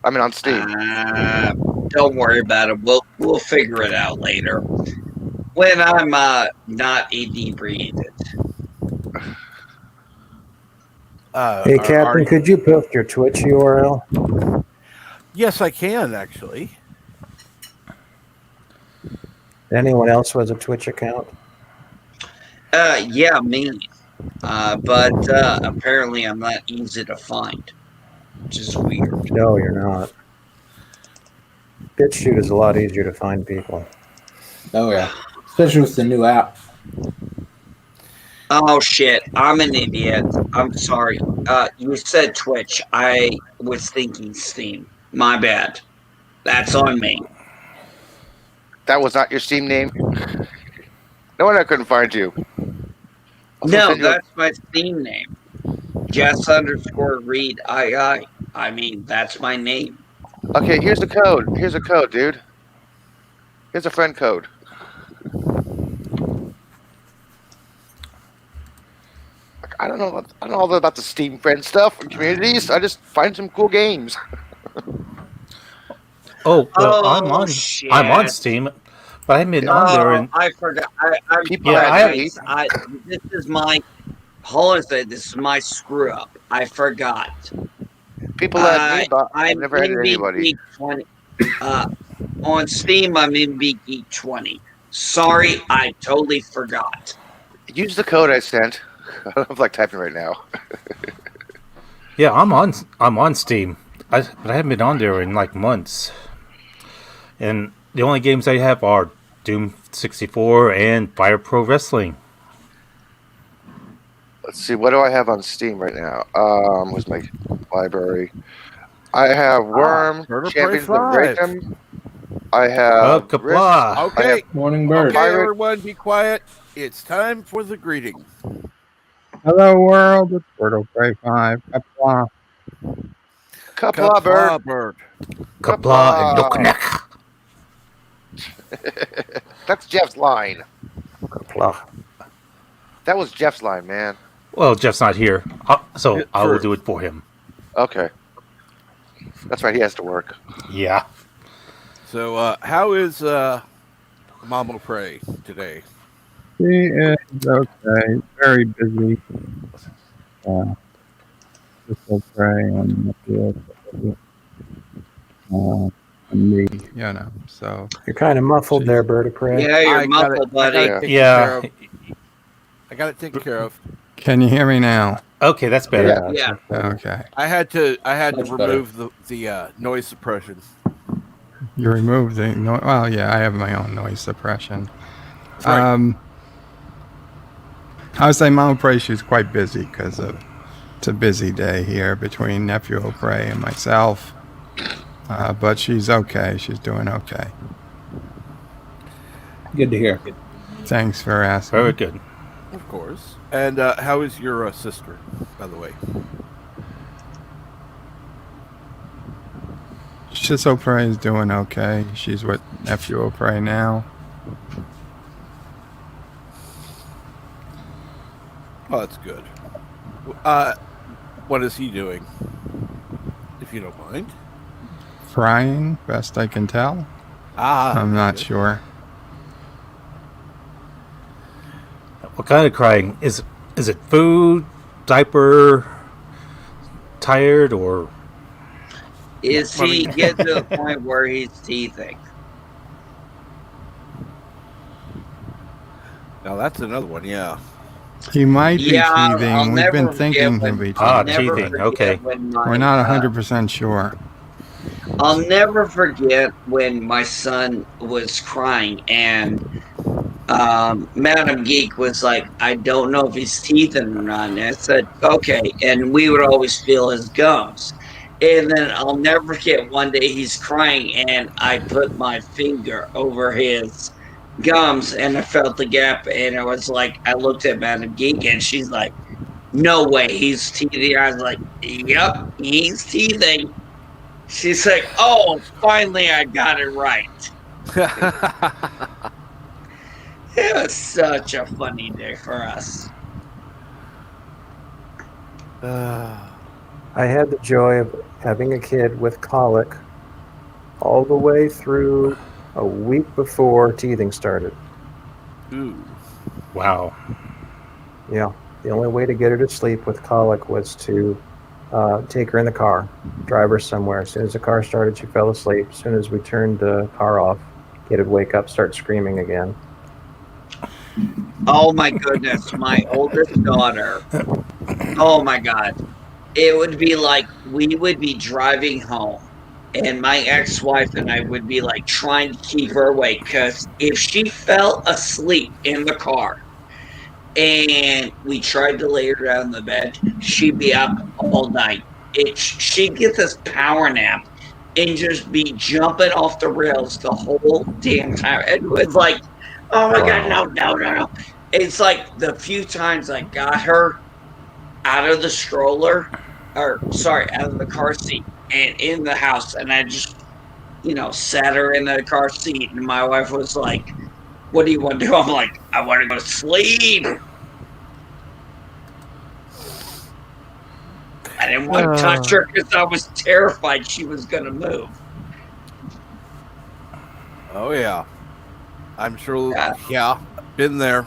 I mean, on Steam. Don't worry about it. We'll figure it out later when I'm not inebriated. Hey, Captain, could you post your Twitch URL? Yes, I can actually. Anyone else with a Twitch account? Yeah, me. But apparently I'm not easy to find, which is weird. No, you're not. BitChute is a lot easier to find people. Oh yeah, especially with the new app. Oh shit, I'm an idiot. I'm sorry. You said Twitch. I was thinking Steam. My bad. That's on me. That was not your Steam name? No wonder I couldn't find you. No, that's my Steam name. Jess_Reed II. I mean, that's my name. Okay, here's the code. Here's a code, dude. Here's a friend code. I don't know all about the Steam friend stuff and communities. I just find some cool games. Oh, well, Oh, shit. I'm on Steam, but I've been on there and I forgot. This is my. Hold on a second. This is my screw up. I forgot. People add me, but I've never added anybody. 20, on Steam, I'm in Geek 20. Sorry, I totally forgot. Use the code I sent. I don't feel like typing right now. yeah, I'm on Steam, but I haven't been on there in like months. And the only games I have are Doom 64 and Fire Pro Wrestling. Let's see, what do I have on Steam right now? Where's my library? I have Worm, Champions of Rhythm. I have Kapla. Okay, Morning Bird. Okay, everyone, be quiet. It's time for the greeting. Hello, world. It's Birdo Prey 5. Kapla. Kapla Bird. Kapla and Doknek. That's Jeff's line. Kapla. That was Jeff's line, man. Well, Jeff's not here, so I will do it for him. Okay. That's right, he has to work. Yeah. So, how is Mama Prey today? She is okay. Very busy. Just okay on the field. And me, so. You're kind of muffled there, Bird of Prey. Yeah, you're muffled, buddy. I got it taken care of. Can you hear me now? Okay, that's better. Yeah. Okay. I had to Much remove the noise suppression. You removed the noise. Well, yeah, I have my own noise suppression. Right. I would say Mama Prey, she's quite busy because it's a busy day here between Nephew O'Prey and myself. But she's okay. She's doing okay. Good to hear. Thanks for asking. Very good. Of course. And how is your sister, by the way? Schizophrenia is doing okay. She's with Nephew O'Prey now. Oh, that's good. What is he doing? If you don't mind. Crying, best I can tell. I'm not good. sure. What kind of crying? Is it food, diaper, tired, or Is he getting to the point where he's teething? Now that's another one, yeah. He might be Yeah, I'll teething. We've never been thinking forget he'll when- be Ah, I'll teething. never teething, forget okay. when We're not 100% sure. I'll never forget when my son was crying and Madam Geek was like, I don't know if he's teething or not. And I said, okay. And we would always feel his gums. And then I'll never forget one day he's crying and I put my finger over his gums and I felt the gap. And I was like, I looked at Madam Geek and she's like, no way, he's teething. I was like, yep, he's teething. She's like, oh, finally I got it right. It was such a funny day for us. I had the joy of having a kid with colic all the way through a week before teething started. Ooh. wow? Yeah, the only way to get her to sleep with colic was to take her in the car, drive her somewhere. As soon as the car started, she fell asleep. As soon as we turned the car off, kid would wake up, start screaming again. Oh my goodness, my oldest daughter. Oh my God. It would be like we would be driving home and my ex-wife and I would be like trying to keep her awake because if she fell asleep in the car and we tried to lay her down in the bed, she'd be up all night. She'd get this power nap and just be jumping off the rails the whole damn time. It was like, oh my God, no. It's like the few times I got her out of the stroller, or sorry, out of the car seat and in the house, and I just, sat her in the car seat, and my wife was like, what do you want to do? I'm like, I want to go to sleep. I didn't want to touch her because I was terrified she was going to move. Oh yeah. I'm sure. Yeah, been there.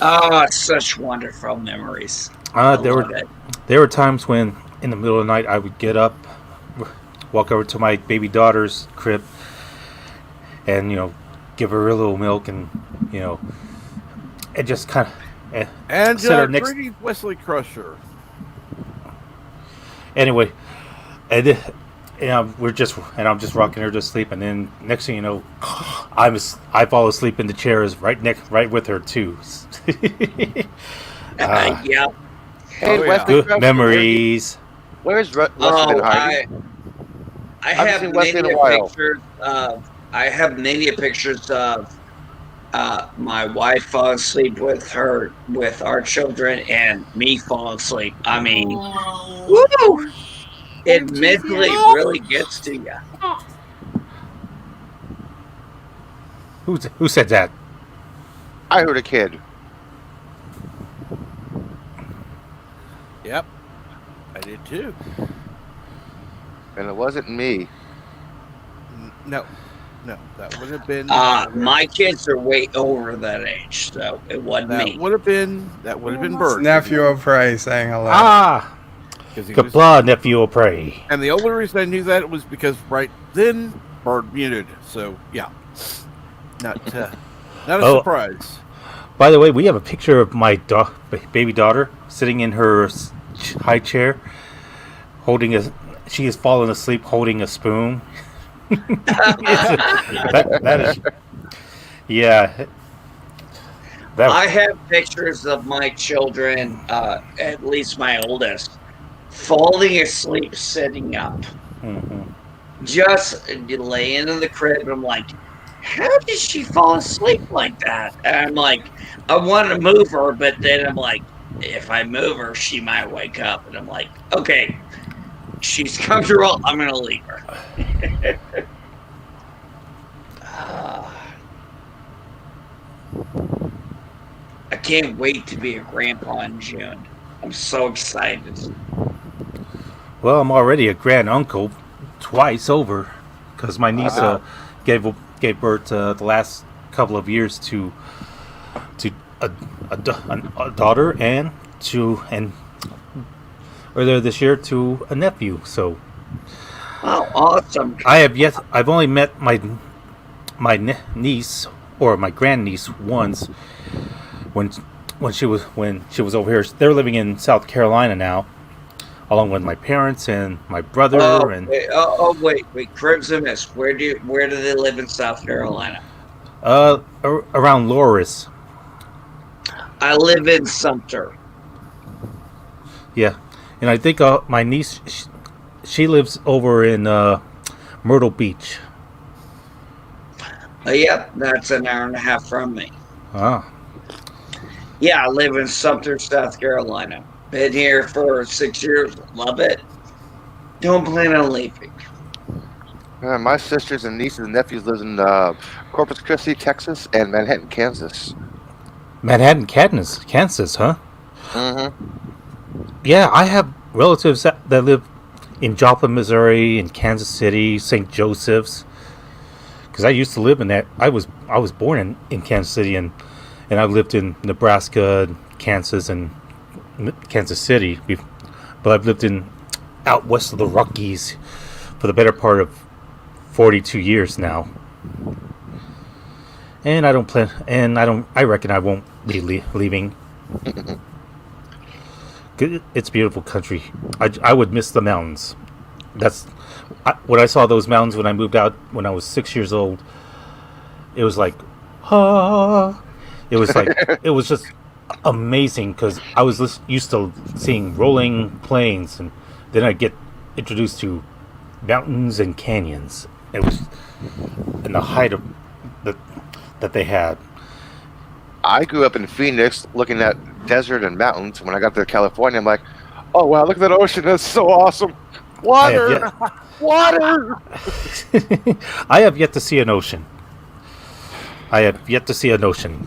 Oh, such wonderful memories. There were times when in the middle of the night I would get up, walk over to my baby daughter's crib, and give her a little milk, and and just kind of And sit her next. greetings, Wesley Crusher. Anyway, and then, I'm just rocking her to sleep, and then next thing you know, I fall asleep in the chairs right with her too. Yeah. Hey, Oh, yeah. Wesley Good Crusher, memories. Where's Wesley been hiding? I haven't have seen Wesley in a many while. pictures of. I have many pictures of my wife falling asleep with our children, and me falling asleep. I mean, woo! It mentally really gets to you. Who said that? I heard a kid. Yep, I did too. And it wasn't me. No, that would have been. My kids are way over that age, so it wasn't that me. would have been Bert. Nephew O'Prey saying hello. Ah, Kapla, nephew O'Prey. And the only reason I knew that was because right then Bert muted. So yeah, not a surprise. By the way, we have a picture of my baby daughter sitting in her high chair, she is falling asleep holding a spoon. that is, yeah. I have pictures of my children, at least my oldest, falling asleep sitting up. Mm-hmm. Just laying in the crib. I'm like, how did she fall asleep like that? And I'm like, I want to move her, but then I'm like, if I move her, she might wake up. And I'm like, okay, she's comfortable. I'm going to leave her. I can't wait to be a grandpa in June. I'm so excited. Well, I'm already a grand uncle twice over because my niece gave birth the last couple of years to a daughter and earlier this year to a nephew. So Oh, awesome. I've only met my niece or my grandniece once when she was over here. They're living in South Carolina now, along with my parents and my brother. Wait, Crimson Mist. Where do they live in South Carolina? Around Loris. I live in Sumter. Yeah, and I think my niece she lives over in Myrtle Beach. Yep, that's an hour and a half from me. Ah. Yeah, I live in Sumter, South Carolina. Been here for 6 years. Love it. Don't plan on leaving. My sisters and nieces and nephews live in Corpus Christi, Texas, and Manhattan, Kansas. Manhattan, Kansas, huh? Mm-hmm. Yeah, I have relatives that live in Joplin, Missouri, in Kansas City, St. Joseph's. Because I used to live in that. I was born in Kansas City, and I lived in Nebraska, Kansas, and Kansas City. But I've lived out west of the Rockies for the better part of 42 years now. And I reckon I won't be leaving. It's a beautiful country. I would miss the mountains. When I saw those mountains when I moved out when I was 6 years old. It was like, it was like it was just amazing because I was used to seeing rolling plains, and then I get introduced to mountains and canyons. It was and the height of that they had. I grew up in Phoenix looking at desert and mountains. When I got to California, I'm like, oh, wow, look at that ocean. That's so awesome. Water! Water! I have yet to see an ocean.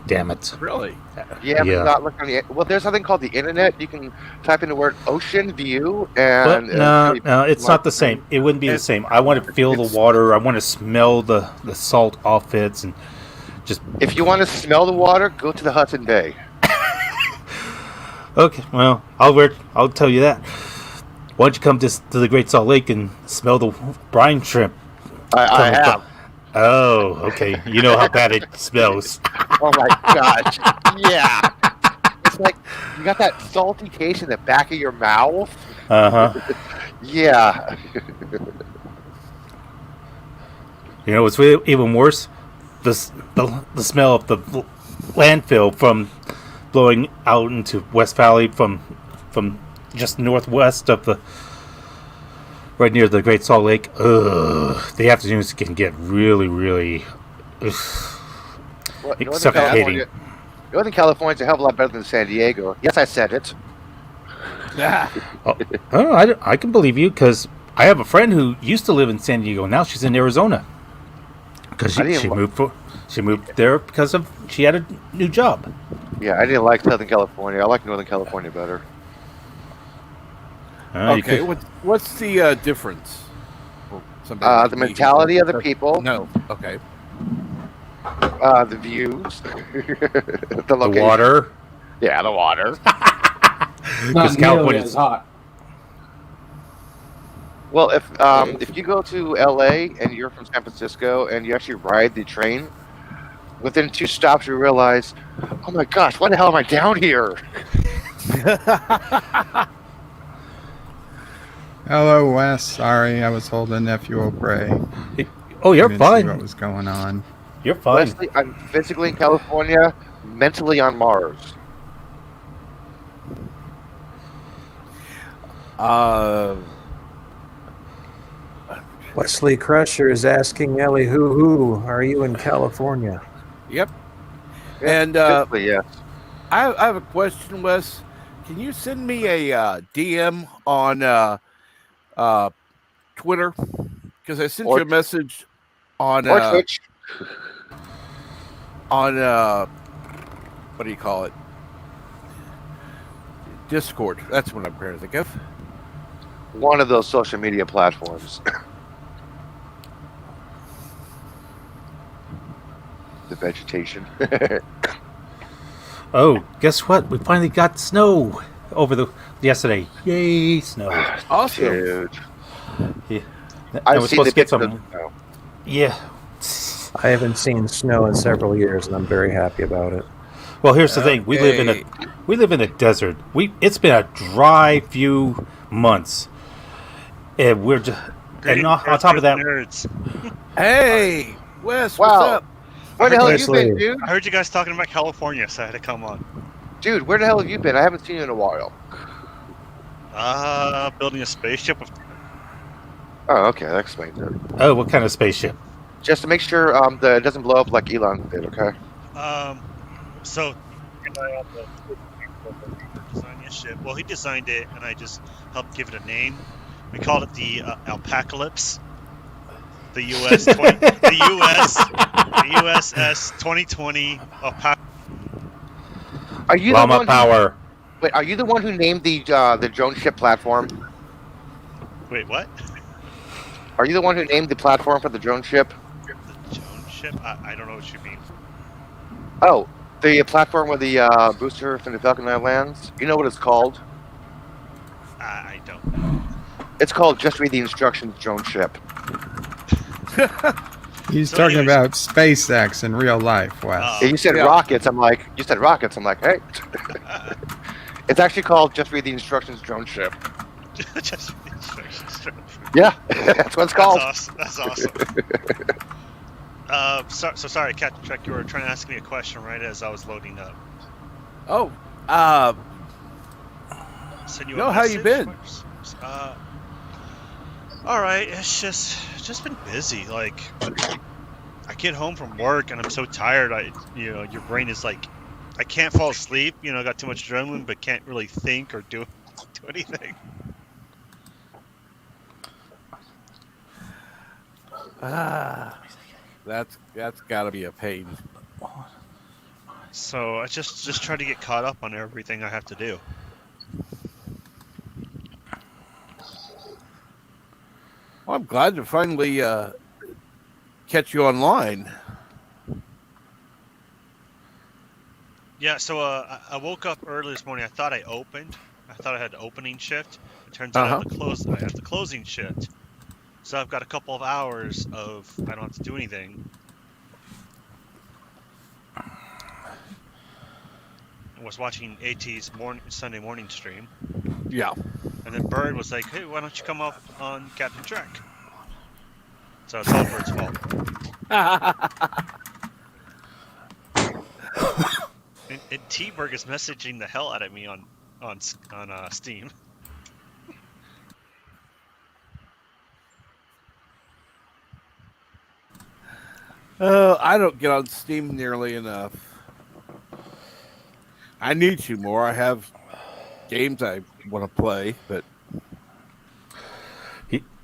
Damn it. Really? Yeah, but not look on the... Well, there's something called the internet. You can type in the word ocean view, and... But no, it's not the same. It wouldn't be the same. I want to feel the water. I want to smell the salt off it, and just... If you want to smell the water, go to the Hudson Bay. Okay, well, I'll tell you that. Why don't you come to the Great Salt Lake and smell the brine shrimp? I have. Oh, okay. You know how bad it smells. Oh my gosh. Yeah. It's like you got that salty taste in the back of your mouth. Uh-huh. Yeah. You know what's even worse? The smell of the landfill from blowing out into West Valley from just northwest of right near the Great Salt Lake. The afternoons can get really, really suffocating. Northern California is a hell of a lot better than San Diego. Yes, I said it. I can believe you because I have a friend who used to live in San Diego. Now she's in Arizona because she moved there because she had a new job. Yeah, I didn't like Southern California. I like Northern California better. Okay, what's the difference? The mentality of the people. No, okay. The views. The location. Water. Yeah, the water. Not nearly as hot. Well, if you go to LA and you're from San Francisco and you actually ride the train, within 2 stops you realize, oh my gosh, why the hell am I down here? Hello, Wes. Sorry, I was holding Ep006. Oh, you're fine. See what was going on? You're fine. Leslie, I'm physically in California, mentally on Mars. Wesley Crusher is asking Ellie, who are you in California? Yep. Yeah, And basically, yes. I have a question, Wes. Can you send me a DM on Twitter? Because I sent Or- you a message on Or Twitch. on what do you call it? Discord. That's what I'm trying to think of. One of those social media platforms. The vegetation. Oh, guess what? We finally got snow over yesterday. Yay, snow! Awesome. Dude. Yeah. I've we're seen the supposed to get pictures of some. the snow. Yeah. I haven't seen snow in several years, and I'm very happy about it. Well, here's the thing: we live in a desert. It's been a dry few months, and we're just on top of that. Nerds. Hey, Wes, Wow. what's up? Where the hell have you Wesley. been, dude? I heard you guys talking about California, so I had to come on. Dude, where the hell have you been? I haven't seen you in a while. Building a spaceship. Oh, okay, that explains it. Oh, what kind of spaceship? Just to make sure that it doesn't blow up like Elon did, okay? So designing a ship. Well, he designed it, and I just helped give it a name. We called it the Alpacalypse. The USS 2020 Alpaca. Are you Llama the one? power. Wait, are you the one who named the drone ship platform? Wait, what? Are you the one who named the platform for the drone ship? The drone ship? I don't know what you mean. Oh, the platform where the booster from the Falcon 9 lands. You know what it's called? I don't. It's called Just Read the Instructions Drone Ship. He's So talking anyways- about SpaceX in real life, Wes. Yeah, you said Yeah. rockets. I'm like, hey. It's actually called Just Read the Instructions Drone Ship. Just read the instructions. Drone ship. Yeah, that's what it's called. That's awesome. Sorry, Captain Trek, you were trying to ask me a question right as I was loading up. Oh, Send you No, a how you message? been? All right, it's just been busy. Like, I get home from work and I'm so tired. Your brain is like, I can't fall asleep. I got too much adrenaline, but can't really think or do anything. that's got to be a pain. So I just try to get caught up on everything I have to do. Well, I'm glad to finally catch you online. Yeah, so I woke up early this morning. I thought I thought I had the opening shift. It turns out I have the closing shift. So I've got a couple of hours of I don't have to do anything. I was watching AT's Sunday morning stream, Yeah. and then Bird was like, "Hey, why don't you come up on Captain Trek?" So it's all Bird's fault. And T-Berg is messaging the hell out of me on Steam. I don't get on Steam nearly enough. I need to more. I have games I want to play, but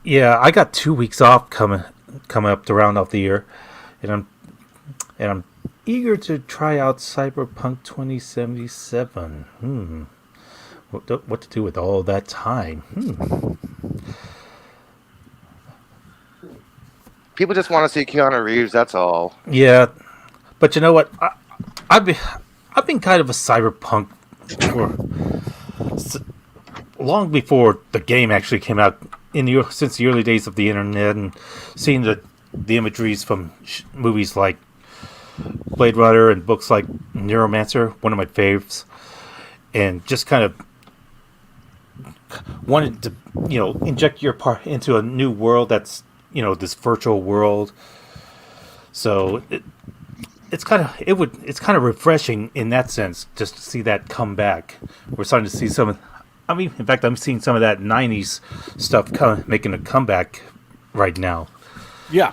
Yeah, I got 2 weeks off coming up to round off the year, and I'm eager to try out Cyberpunk 2077. What to do with all that time? People just want to see Keanu Reeves. That's all. Yeah, but you know what? I've been kind of a cyberpunk for long before the game actually came out. Since the early days of the internet, and seeing the imageries from movies like Blade Runner and books like Neuromancer, one of my faves, and just kind of wanted to inject your part into a new world that's this virtual world. So it's kind of refreshing in that sense, just to see that come back. We're starting to see in fact, I'm seeing some of that '90s stuff making a comeback right now. Yeah.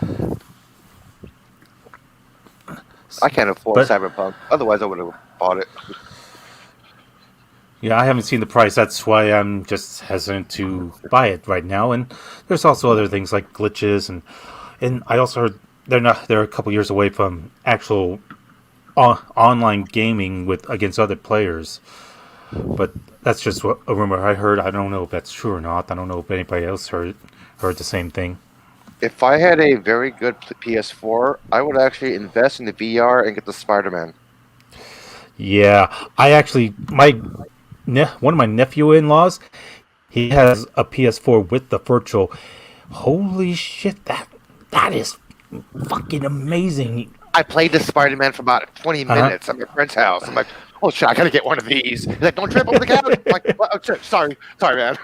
I can't afford But Cyberpunk. Otherwise, I would have bought it. yeah, I haven't seen the price. That's why I'm just hesitant to buy it right now. And there's also other things like glitches, and I also heard they're a couple years away from actual online gaming with against other players. But that's just a rumor I heard. I don't know if that's true or not. I don't know if anybody else heard the same thing. If I had a very good PS4, I would actually invest in the VR and get the Spider-Man. Yeah, I actually one of my nephew-in-laws, he has a PS4 with the virtual. Holy shit, that is fucking amazing. I played the Spider-Man for about 20 minutes at my friend's house. I'm like, oh shit, I gotta get one of these. He's like, don't trip over the couch. I'm like, oh, shit, sorry, man.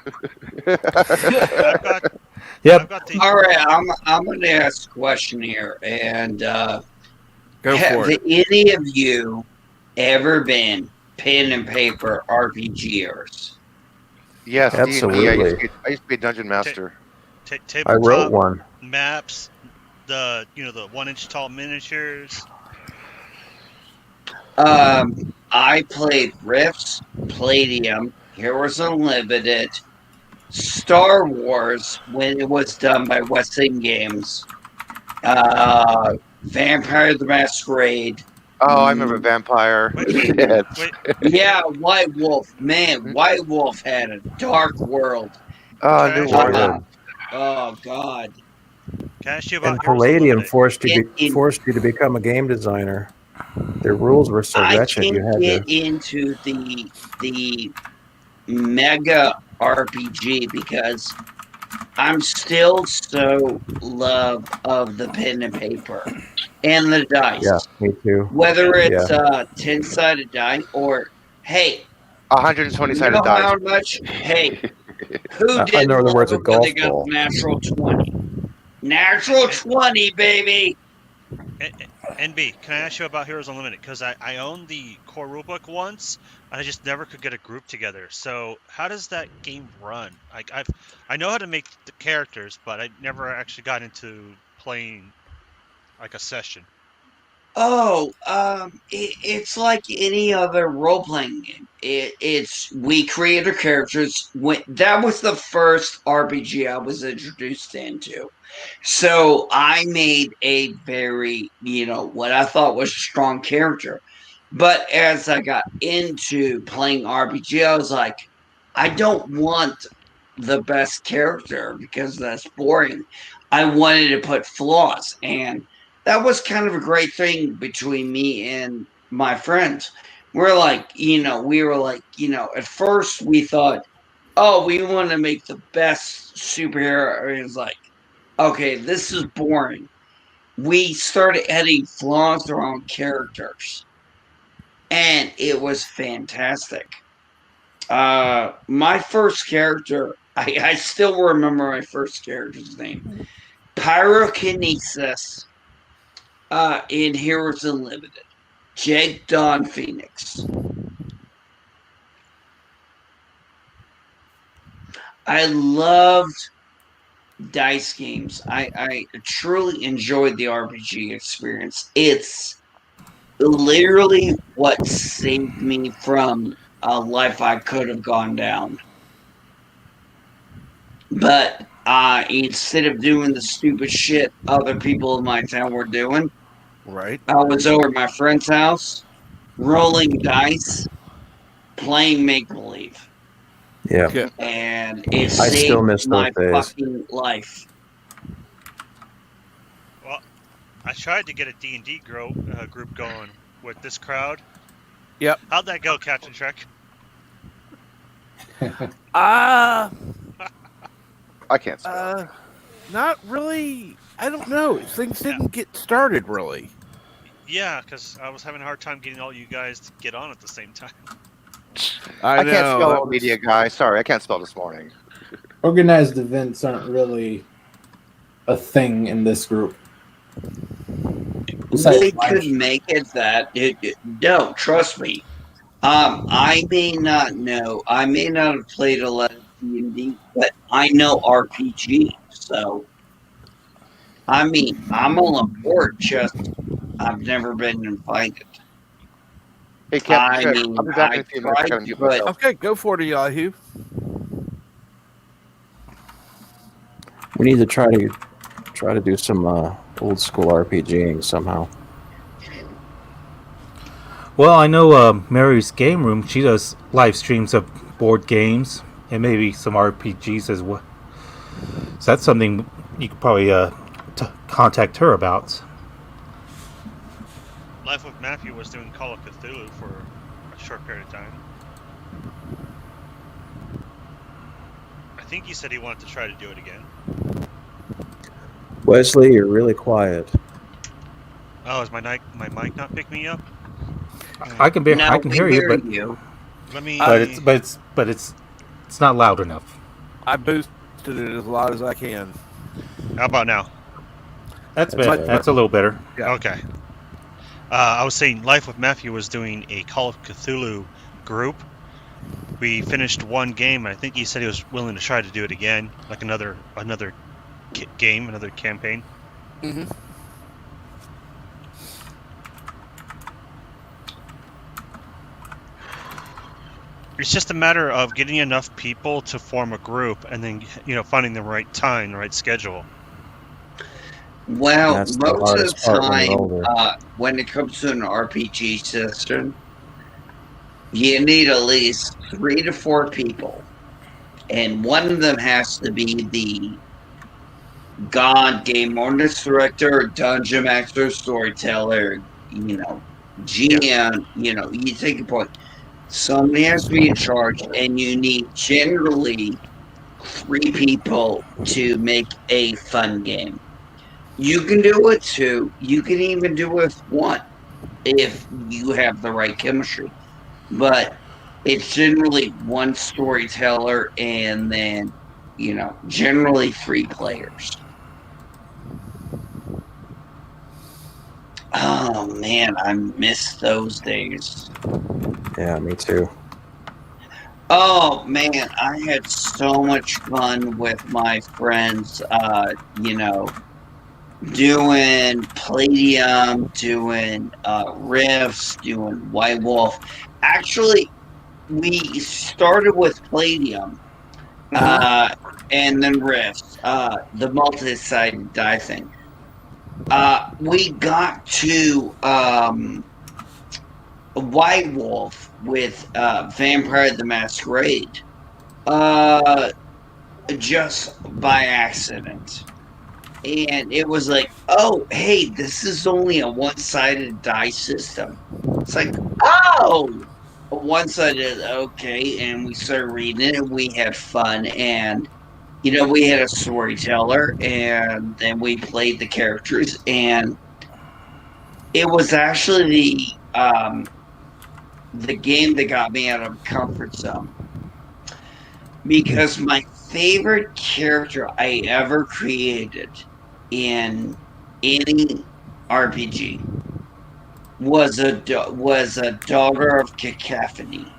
Yep. All right, I'm going to ask a question here, and Go have for it. any of you ever been pen and paper RPGers? Yes, D&D. Absolutely. I used to be a dungeon master. I wrote Tabletop one. maps, the 1-inch tall miniatures. I played Rifts, Palladium, Heroes Unlimited, Star Wars when it was done by West End Games, Vampire the Masquerade. Oh, I remember Vampire. Wait. Yeah, White Wolf. Man, White Wolf had a dark world. Oh, New Order. Oh God. Can I ask you about And Heroes Palladium Unlimited? forced you to become a game designer. Their rules were so I wretched. You can had get to. into the mega RPG because I'm still so love of the pen and paper and the dice. Yeah, me too. Whether it's Yeah. 10-sided die or hey, 120-sided you know dice. how much? Hey, who In didn't other love words, a it when they golf got ball. the natural 20? Natural 20, baby. NB, can I ask you about Heroes Unlimited? Because I owned the core rulebook once, and I just never could get a group together. So how does that game run? I know how to make the characters, but I never actually got into playing like a session. Oh, it's like any other role playing game. It's we create our characters. That was the first RPG I was introduced into. So I made a very, what I thought was a strong character. But as I got into playing RPG, I was like, I don't want the best character because that's boring. I wanted to put flaws, and that was kind of a great thing between me and my friends. We were like, at first we thought, oh, we want to make the best superhero. And it's like, okay, this is boring. We started adding flaws to our own characters, and it was fantastic. My first character, I still remember my first character's name. Pyrokinesis in Heroes Unlimited. Jake Don Phoenix. I loved dice games. I truly enjoyed the RPG experience. It's literally what saved me from a life I could have gone down. But instead of doing the stupid shit other people in my town were doing, Right. I was over at my friend's house, rolling dice, playing make believe. Yeah. And it I still saved miss my those days. fucking life. Well, I tried to get a D&D group going with this crowd. Yep. How'd that go, Captain Trek? Uh I can't spell. Not really. I don't know. Things didn't get started really. Yeah, because I was having a hard time getting all you guys to get on at the same time. I can't know, spell that all media, guy. Sorry, I can't spell this morning. Organized events aren't really a thing in this group. We could make it that. No, trust me. I may not know. I may not have played a lot of D&D, but I know RPG. So I mean, I'm all on board, just I've never been invited. Hey, Captain I Shred, I'll mean, be back in I a few minutes. I tried gotta to mute put. myself. Okay, go for it, Yahoo. We need to try to do some old school RPGing somehow. Well, I know Mary's Game Room, she does live streams of board games and maybe some RPGs as well. So that's something you could probably contact her about. Life with Matthew was doing Call of Cthulhu for a short period of time. I think he said he wanted to try to do it again. Wesley, you're really quiet. Oh, is my mic not picking me up? I can No, I can we hear you, but Let me. it's not loud enough. I boosted it as loud as I can. How about now? That's That's better. better. That's a little better. Yeah. Okay. I was saying Life with Matthew was doing a Call of Cthulhu group. We finished one game, and I think he said he was willing to try to do it again, like another game, another campaign. Mm-hmm. It's just a matter of getting enough people to form a group, and then finding the right time, the right schedule. Well, That's the most of the hardest part when you're time, older. when it comes to an RPG system, you need at least 3 to 4 people, and one of them has to be the god, game ordinance director, dungeon master, storyteller, GM. You take a point. Somebody has to be in charge, and you need generally 3 people to make a fun game. You can do it 2. You can even do it with 1 if you have the right chemistry. But it's generally 1 storyteller and then, generally 3 players. Oh man, I miss those days. Yeah, me too. Oh man, I had so much fun with my friends, doing Palladium, doing Rifts, doing White Wolf. Actually, we started with Palladium, and then Rifts, the multi-sided die thing. We got to White Wolf with Vampire the Masquerade, just by accident. And it was like, oh, hey, this is only a one-sided die system. It's like, oh, a one-sided, okay. And we started reading it, and we had fun. And, we had a storyteller, and then we played the characters. And it was actually the game that got me out of comfort zone. Because my favorite character I ever created in any RPG was a daughter of cacophony,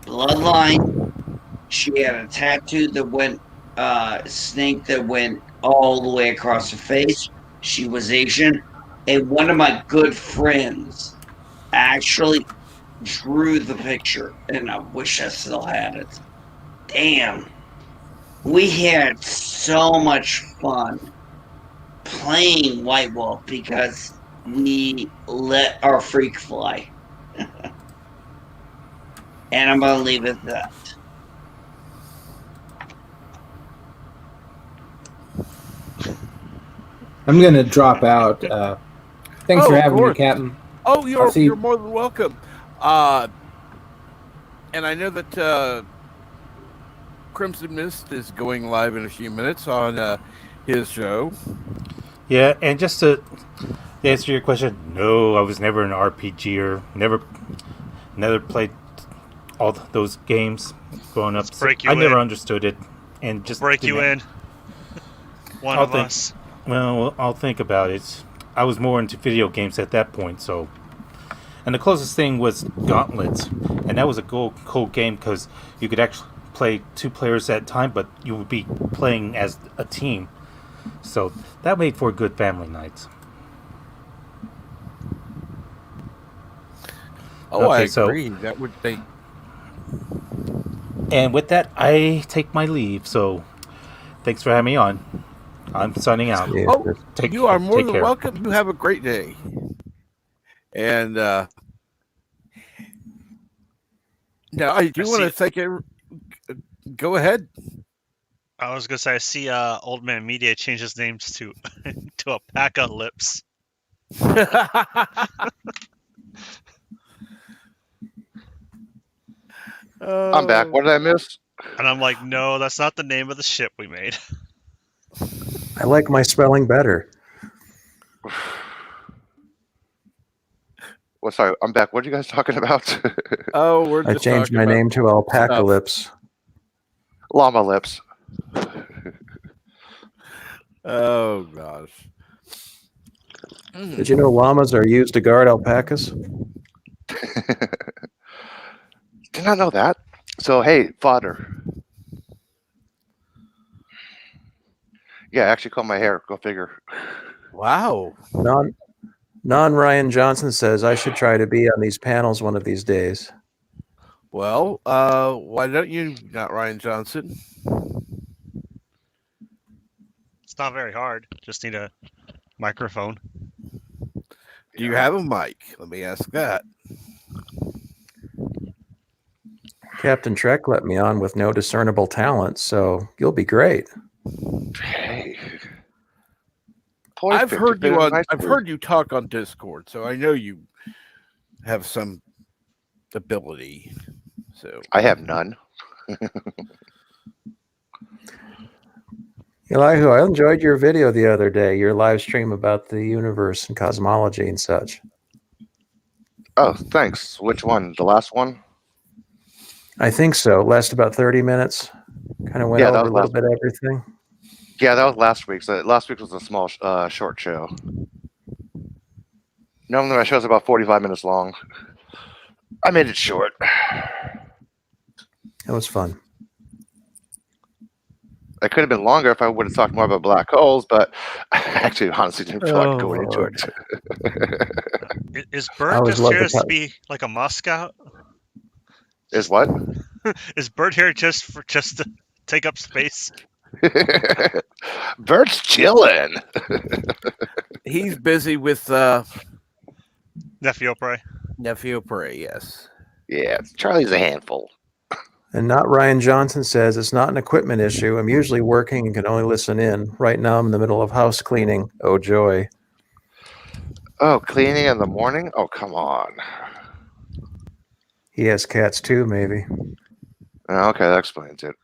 bloodline. She had a tattoo that went snake that went all the way across her face. She was Asian, and one of my good friends actually drew the picture, and I wish I still had it. Damn, we had so much fun playing White Wolf because we let our freak fly. And I'm going to leave it at that. I'm gonna drop out. Thanks for of having me, course. Captain. Oh, I'll see you. you're more than welcome. And I know that Crimson Mist is going live in a few minutes on his show. Yeah, and just to answer your question, no, I was never an RPGer. Never played all those games growing up. Let's break you I never in. understood it, and just Break you in. One of think, us. Well, I'll think about it. I was more into video games at that point, so. And the closest thing was Gauntlet, and that was a cool game because you could actually play 2 players at a time, but you would be playing as a team. So that made for good family nights. Oh, I Okay, so agree. That would they. and with that, I take my leave. So thanks for having me on. I'm signing out. Yeah, Oh, Chris. you are more Take than care. welcome. You have a great day. And now I do want to thank you. Go ahead. I was gonna say I see Old Man Media change his names to to Alpaca Lips. I'm back. What did I miss? And I'm like, no, that's not the name of the ship we made. I like my spelling better. Well, sorry, I'm back. What are you guys talking about? Oh, we're I just changed talking my about name to Alpaca stuff. Lips. Llama Lips. Oh gosh. Did you know llamas are used to guard alpacas? Did not know that. So hey, fodder. Yeah, I actually cut my hair. Go figure. Wow. Non Ryan Johnson says I should try to be on these panels one of these days. Well, why don't you, not Ryan Johnson? It's not very hard. Just need a microphone. Do you have a mic? Let me ask that. Captain Trek let me on with no discernible talent, so you'll be great. Hey. I've heard you on. Nice I've heard you talk on Discord, so I know you have some ability. So I have none. Elihu, I enjoyed your video the other day, your live stream about the universe and cosmology and such. Oh, thanks. Which one? The last one? I think so. Lasted about 30 minutes. Kind of went Yeah, that over was a little bit of everything. Yeah, that was last week's. Last week was a small, short show. Normally my show's about 45 minutes long. I made it short. It was fun. It could have been longer if I would have talked more about black holes, but I actually honestly didn't feel like going into it. Is I Bert always just loved here the to be like a Moscow? Is what? Is Bert here just to take up space? Bert's chilling. he's busy with Nephew Prey. Nephew Prey. Yes. Yeah, Charlie's a handful. And not Ryan Johnson says it's not an equipment issue. I'm usually working and can only listen in. Right now I'm in the middle of house cleaning. Oh joy. Oh, cleaning in the morning? Oh, come on. He has cats too, maybe. Okay, that explains it.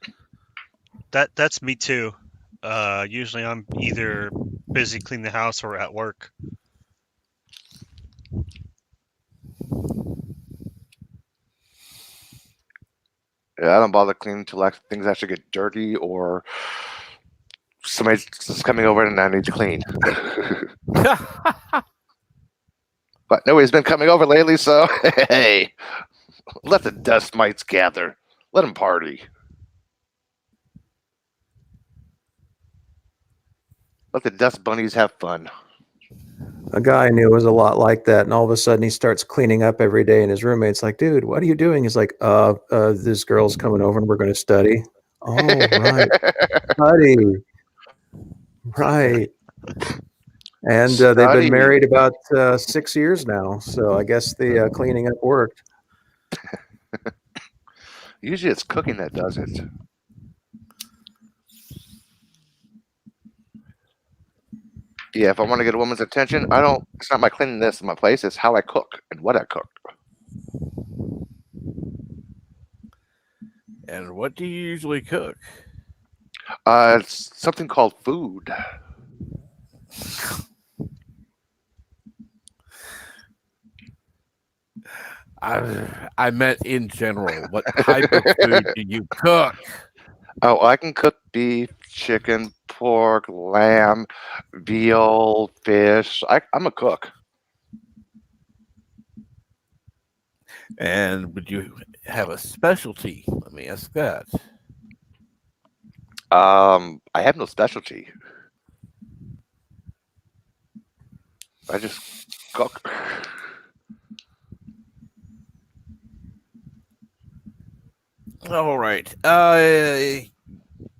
That's me too. Usually I'm either busy cleaning the house or at work. Yeah, I don't bother cleaning until things actually get dirty or somebody's coming over and I need to clean. But nobody's been coming over lately, so hey, let the dust mites gather. Let them party. Let the dust bunnies have fun. A guy I knew was a lot like that, and all of a sudden he starts cleaning up every day, and his roommate's like, "Dude, what are you doing?" He's like, this girl's coming over, and we're going to study." Oh, right, study, right. And they've been Study. married about 6 years now, so I guess the cleaning up worked. Usually it's cooking that does it. Yeah, if I want to get a woman's attention, it's not my cleanliness in my place, it's how I cook and what I cook. And what do you usually cook? It's something called food. I meant in general. What type of food do you cook? Oh, I can cook beef, chicken, pork, lamb, veal, fish. I'm a cook. And would you have a specialty? Let me ask that. I have no specialty. I just go. All right.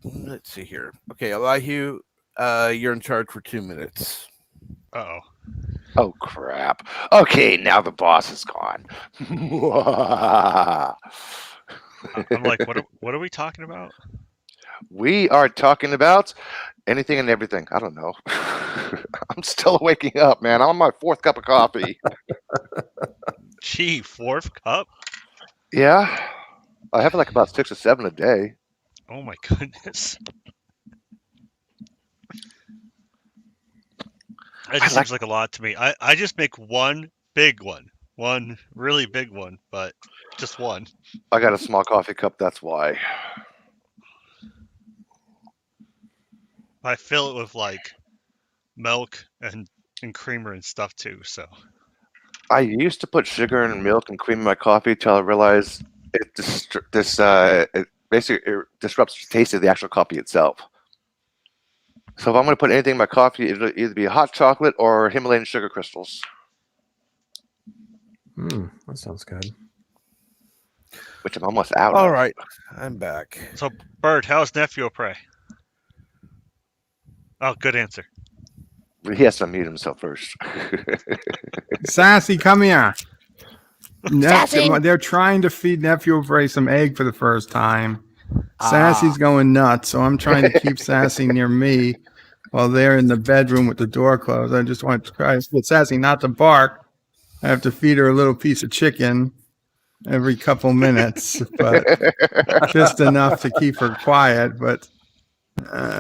Let's see here. Okay, Elihu, you're in charge for 2 minutes. Uh-oh. Oh crap! Okay, now the boss is gone. I'm like, what are we talking about? We are talking about anything and everything. I don't know. I'm still waking up, man. I'm on my 4th cup of coffee. Gee, 4th cup? Yeah, I have like about 6 or 7 a day. Oh my goodness. That just seems like a lot to me. I just make one big one. One really big one, but just one. I got a small coffee cup, that's why. I fill it with like milk and creamer and stuff too, so. I used to put sugar and milk and cream in my coffee till I realized it basically disrupts the taste of the actual coffee itself. So if I'm going to put anything in my coffee, it'll either be hot chocolate or Himalayan sugar crystals. That sounds good. Which I'm almost out All of. right, I'm back. So, Bert, how's Nephew Prey? Oh, good answer. He has to unmute himself first. Sassy, come here. Sassy! They're trying to feed Nephew Bray some egg for the first time. Ah. Sassy's going nuts, so I'm trying to keep Sassy near me while they're in the bedroom with the door closed. I just want to try to get Sassy not to bark. I have to feed her a little piece of chicken every couple minutes, but just enough to keep her quiet. But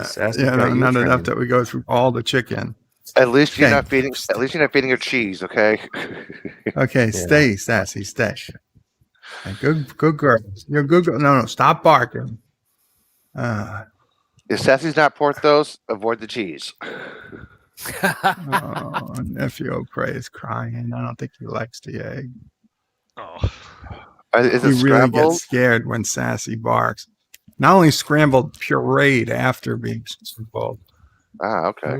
Sassy got you not trained. enough that we go through all the chicken. At least you're Okay. not feeding. At least you're not feeding her cheese, okay? Okay, stay, Sassy, stay. Good girl. You're a good girl. No, stop barking. If Sassy's not Porthos, avoid the cheese. Oh, Nephew Prey is crying. I don't think he likes the egg. Oh. Is He it really scrambled? gets scared when Sassy barks. Not only scrambled, pureed after being scrambled. Ah, okay.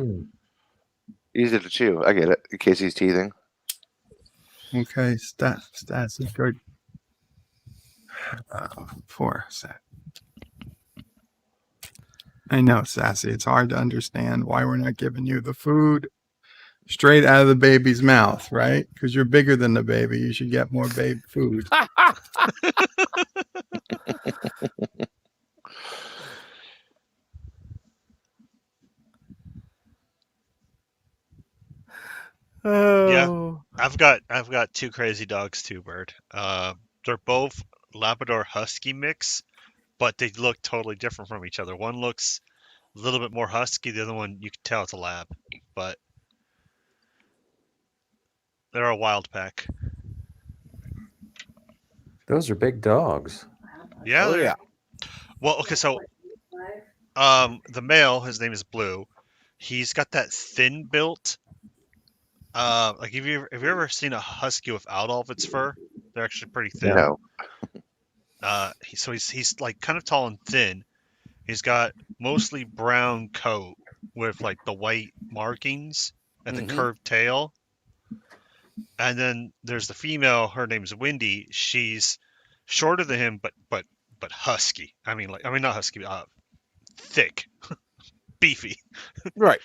Easy to chew. I get it. In case he's teething. Okay, Sassy, good. Poor Sassy. I know, Sassy. It's hard to understand why we're not giving you the food straight out of the baby's mouth, right? Because you're bigger than the baby. You should get more baby food. Yeah, I've got 2 crazy dogs too, Bert. They're both Labrador Husky mix, but they look totally different from each other. One looks a little bit more husky, the other one you can tell it's a lab, but they're a wild pack. Those are big dogs. Yeah, Oh, they're- yeah. Well, okay, so the male, his name is Blue. He's got that thin built. Like have you ever seen a husky without all of its fur? They're actually pretty thin. No. So he's like kind of tall and thin. He's got mostly brown coat with like the white markings and the curved tail. And then there's the female. Her name's Windy. She's shorter than him, but husky. I mean not husky. Thick, beefy. Right.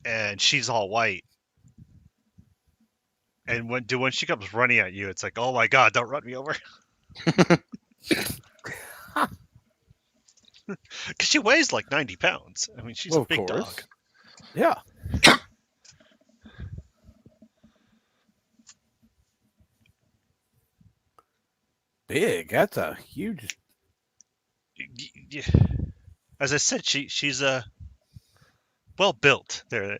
And she's all white. And when she comes running at you, it's like, oh my god, don't run me over. Because she weighs like 90 pounds. I mean, she's a big dog. Yeah. Big. That's a huge. Yeah. As I said, she's well built. There.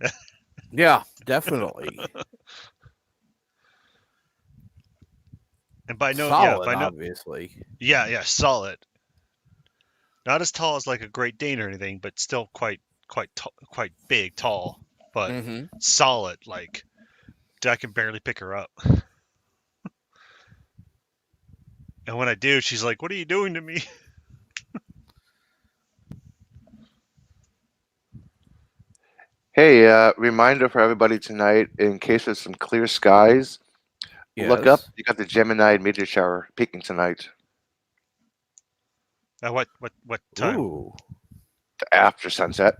Yeah, definitely. And by no, Solid, yeah, obviously. Yeah, solid. Not as tall as like a Great Dane or anything, but still quite big, tall, but solid. Like I can barely pick her up. And when I do, she's like, "What are you doing to me?" Hey, reminder for everybody tonight, in case there's some clear skies, look up. Yes. You got the Gemini meteor shower peaking tonight What time? Ooh. after sunset.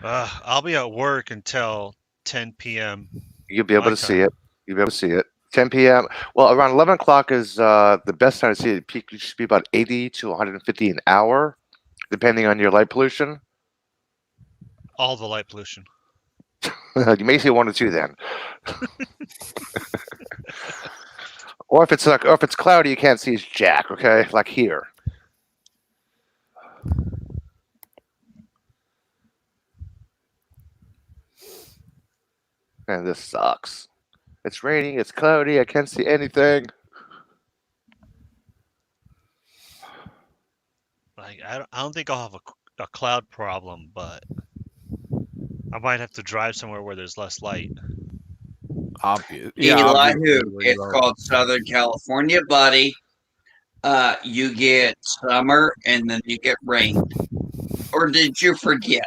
I'll be at work until 10 p.m. You'll be able My to see time. it. You'll be able to see it. 10 p.m. Well, around 11 o'clock is the best time to see it. Peak should be about 80 to 150 an hour, depending on your light pollution. All the light pollution. You may see 1 or 2 then. Or if it's cloudy, you can't see jack. Okay, like here. And this sucks. It's raining. It's cloudy. I can't see anything. Like I don't think I'll have a cloud problem, but I might have to drive somewhere where there's less light. Obvious. Eli, obviously, who? where you It's are. called Southern California, buddy. You get summer and then you get rain. Or did you forget?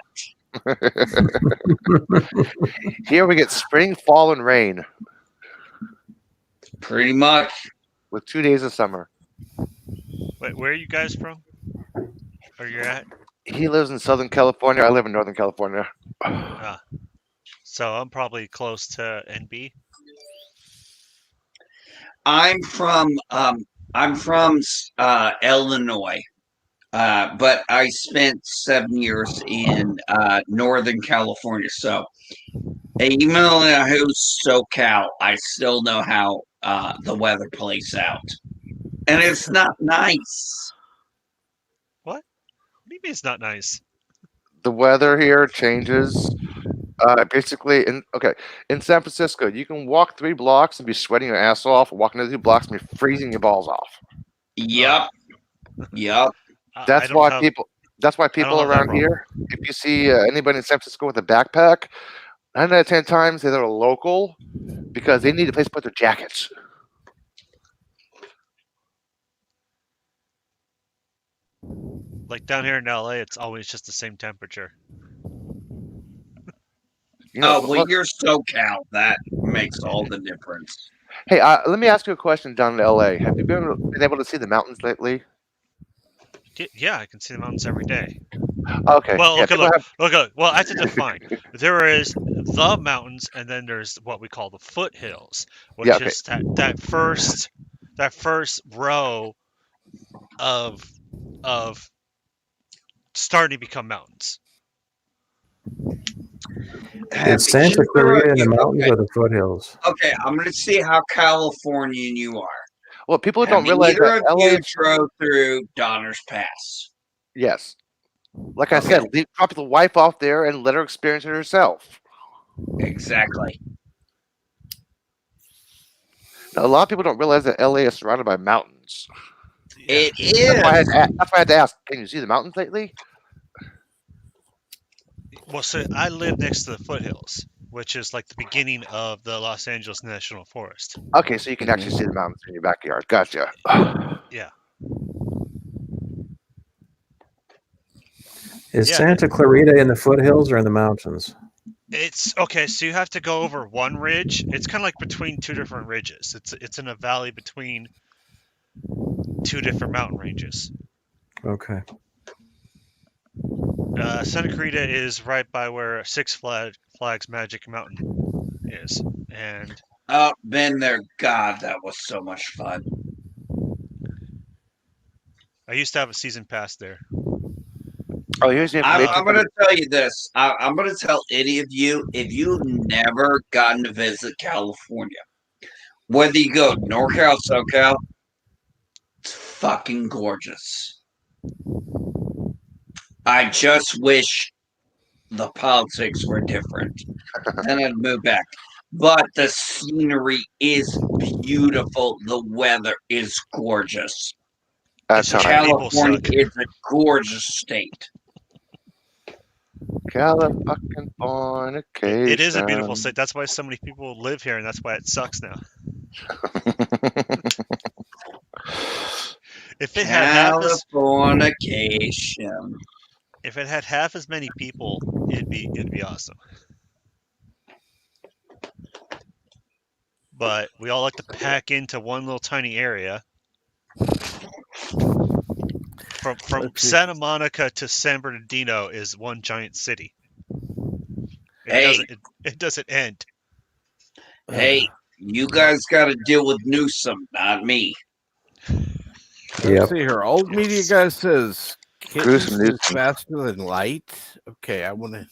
Here we get spring, fall, and rain Pretty much. with 2 days of summer. Wait, where are you guys from? Where you're at? He lives in Southern California. I live in Northern California. So I'm probably close to NB. I'm from Illinois, but I spent 7 years in Northern California. So even though I host SoCal, I still know how the weather plays out, and it's not nice. What do you mean it's not nice? The weather here changes. Basically, in San Francisco, you can walk 3 blocks and be sweating your ass off. Walking another 2 blocks and be freezing your balls off. Yep. That's why people. That's why people have that around here, if you see anybody in San Francisco with a backpack, 9 out of 10 times they're local because they need a place to put their jackets. Like down here in LA, it's always just the same temperature. Well, you're SoCal. That makes all the difference. Hey, let me ask you a question down in LA. Have you been able to see the mountains lately? Yeah, I can see the mountains every day. Okay. Well, yeah, look. Well, I have to define. There is the mountains, and then there's what we call the foothills, which is that first row of starting to become mountains. Is Santa Clarita in the mountains or the foothills? Okay, I'm going to see how Californian you are. Well, people don't realize either that of LA you drove through Donner's Pass. Yes. Like I said, drop the wife off there and let her experience it herself. Exactly. Now, a lot of people don't realize that LA is surrounded by mountains. It is. That's why I had to ask, can you see the mountains lately? Well, so I live next to the foothills, which is like the beginning of the Los Angeles National Forest. Okay, so you can actually see the mountains in your backyard. Gotcha. Yeah. Is Santa Clarita in the foothills or in the mountains? It's okay. So you have to go over one ridge. It's kind of like between 2 different ridges. It's in a valley between 2 different mountain ranges. Okay. Santa Clarita is right by where Six Flags Magic Mountain is, and been there. God, that was so much fun. I used to have a season pass there. Oh, here's the information. I'm going to tell you this. I'm going to tell any of you, if you've never gotten to visit California, whether you go NorCal, SoCal, it's fucking gorgeous. I just wish the politics were different. Then I'd move back. But the scenery is beautiful. The weather is gorgeous. California is a gorgeous state. Californication. It is a beautiful state. That's why so many people live here, and that's why it sucks now. If it had half as many people it'd be awesome. But we all like to pack into one little tiny area. From Let's see. Santa Monica to San Bernardino is one giant city. Hey. It doesn't end. Hey, you guys got to deal with Newsom, not me. Let's Yep. see here. Old media guy says kittens Gruesome move Newsom. faster than light. Okay, I want to.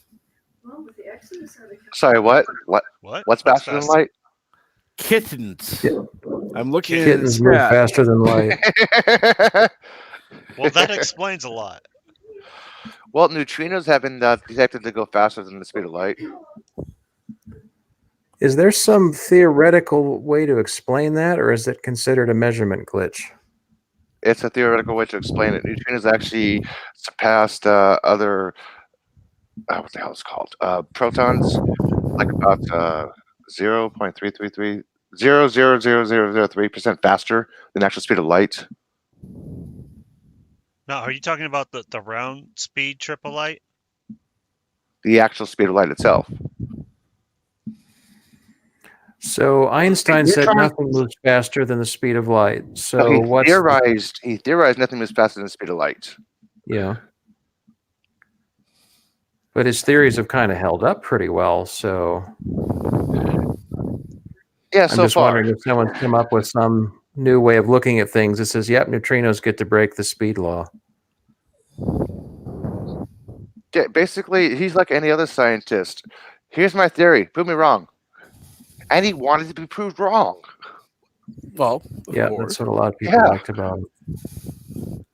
Sorry, what? What's faster than light? Kittens. Yeah. I'm looking Kittens at move chat. faster than light. Well, that explains a lot. Well, neutrinos have been detected to go faster than the speed of light. Is there some theoretical way to explain that, or is it considered a measurement glitch? It's a theoretical way to explain it. Neutrinos actually surpassed other what the hell is it called? Protons, like about 0.333 faster than actual speed of light. Now, are you talking about the round speed triple light? The actual speed of light itself. So Einstein You're said trying- nothing moves faster than the speed of light. So So what's he theorized nothing moves faster than the speed of light. yeah? But his theories have kind of held up pretty well. So Yeah, I'm so just far. wondering if someone's come up with some new way of looking at things that says, "Yep, neutrinos get to break the speed law." Yeah, basically, he's like any other scientist. Here's my theory. Prove me wrong. And he wanted to be proved wrong. Well, Yeah, that's what a lot of people Yeah. liked about him.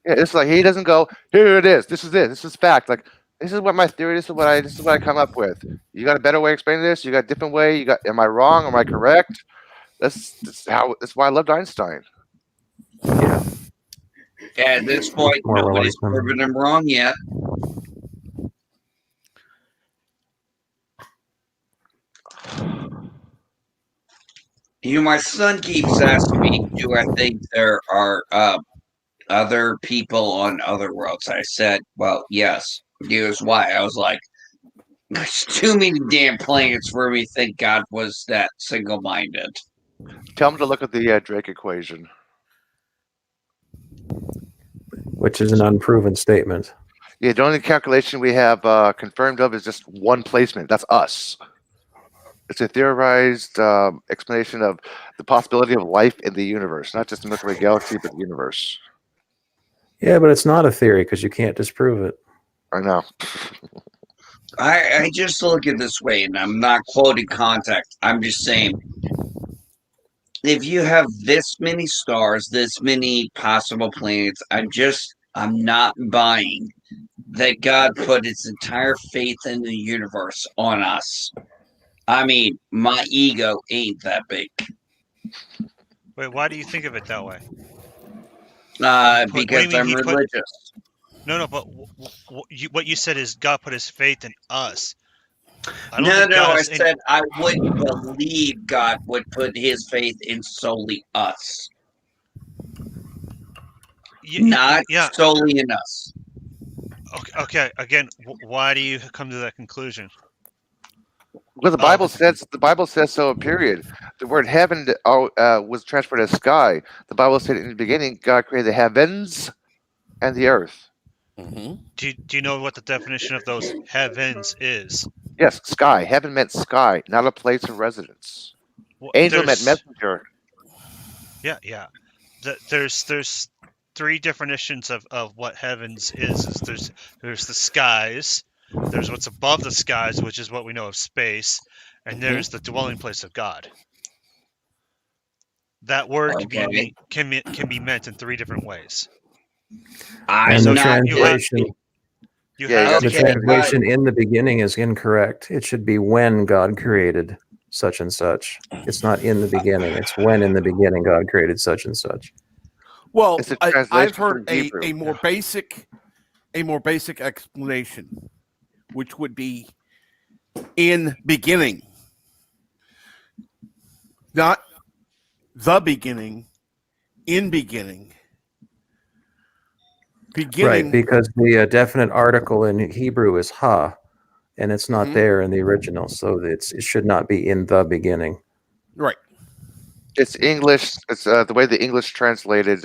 Yeah, it's like he doesn't go, here it is. This is it. This is fact. Like, this is what my theory. This is what I come up with. You got a better way of explaining this? You got a different way? You got? Am I wrong? Am I correct? That's why I loved Einstein. Yeah. At this point, More nobody's realism. proven him wrong yet. You know, my son keeps asking me, do I think there are other people on other worlds? I said, well, yes. Here's why. I was like, there's too many damn planets for me to think God was that single-minded. Tell him to look at the Drake equation. Which is an unproven statement. Yeah, the only calculation we have confirmed of is just one placement. That's us. It's a theorized explanation of the possibility of life in the universe, not just the Milky Way galaxy, but the universe. Yeah, but it's not a theory because you can't disprove it. I know. I just look at it this way, and I'm not quoting context. I'm just saying, if you have this many stars, this many possible planets, I'm not buying that God put his entire faith in the universe on us. I mean, my ego ain't that big. Wait, why do you think of it that way? Because I'm religious. No, but what you said is God put his faith in us. I said I wouldn't believe God would put his faith in solely us. Not solely in us. Okay. Again, why do you come to that conclusion? Well, the Bible says so. Period. The word heaven was transferred as sky. The Bible said in the beginning, God created the heavens and the earth. Mm-hmm. Do you know what the definition of those heavens is? Yes, sky. Heaven meant sky, not a place of residence. Well, Angel meant messenger. Yeah. There's three definitions of what heavens is. There's the skies. There's what's above the skies, which is what we know of space, and there's the dwelling place of God. That word can be meant in three different ways. And the translation in the beginning is incorrect. It should be when God created such and such. It's not in the beginning. It's when in the beginning God created such and such. Well, I've heard a more basic explanation, which would be in beginning, not the beginning, in beginning. Right, because the definite article in Hebrew is ha, and it's not Mhm. there in the original, so it should not be in the beginning. Right. It's English. It's the way the English translated.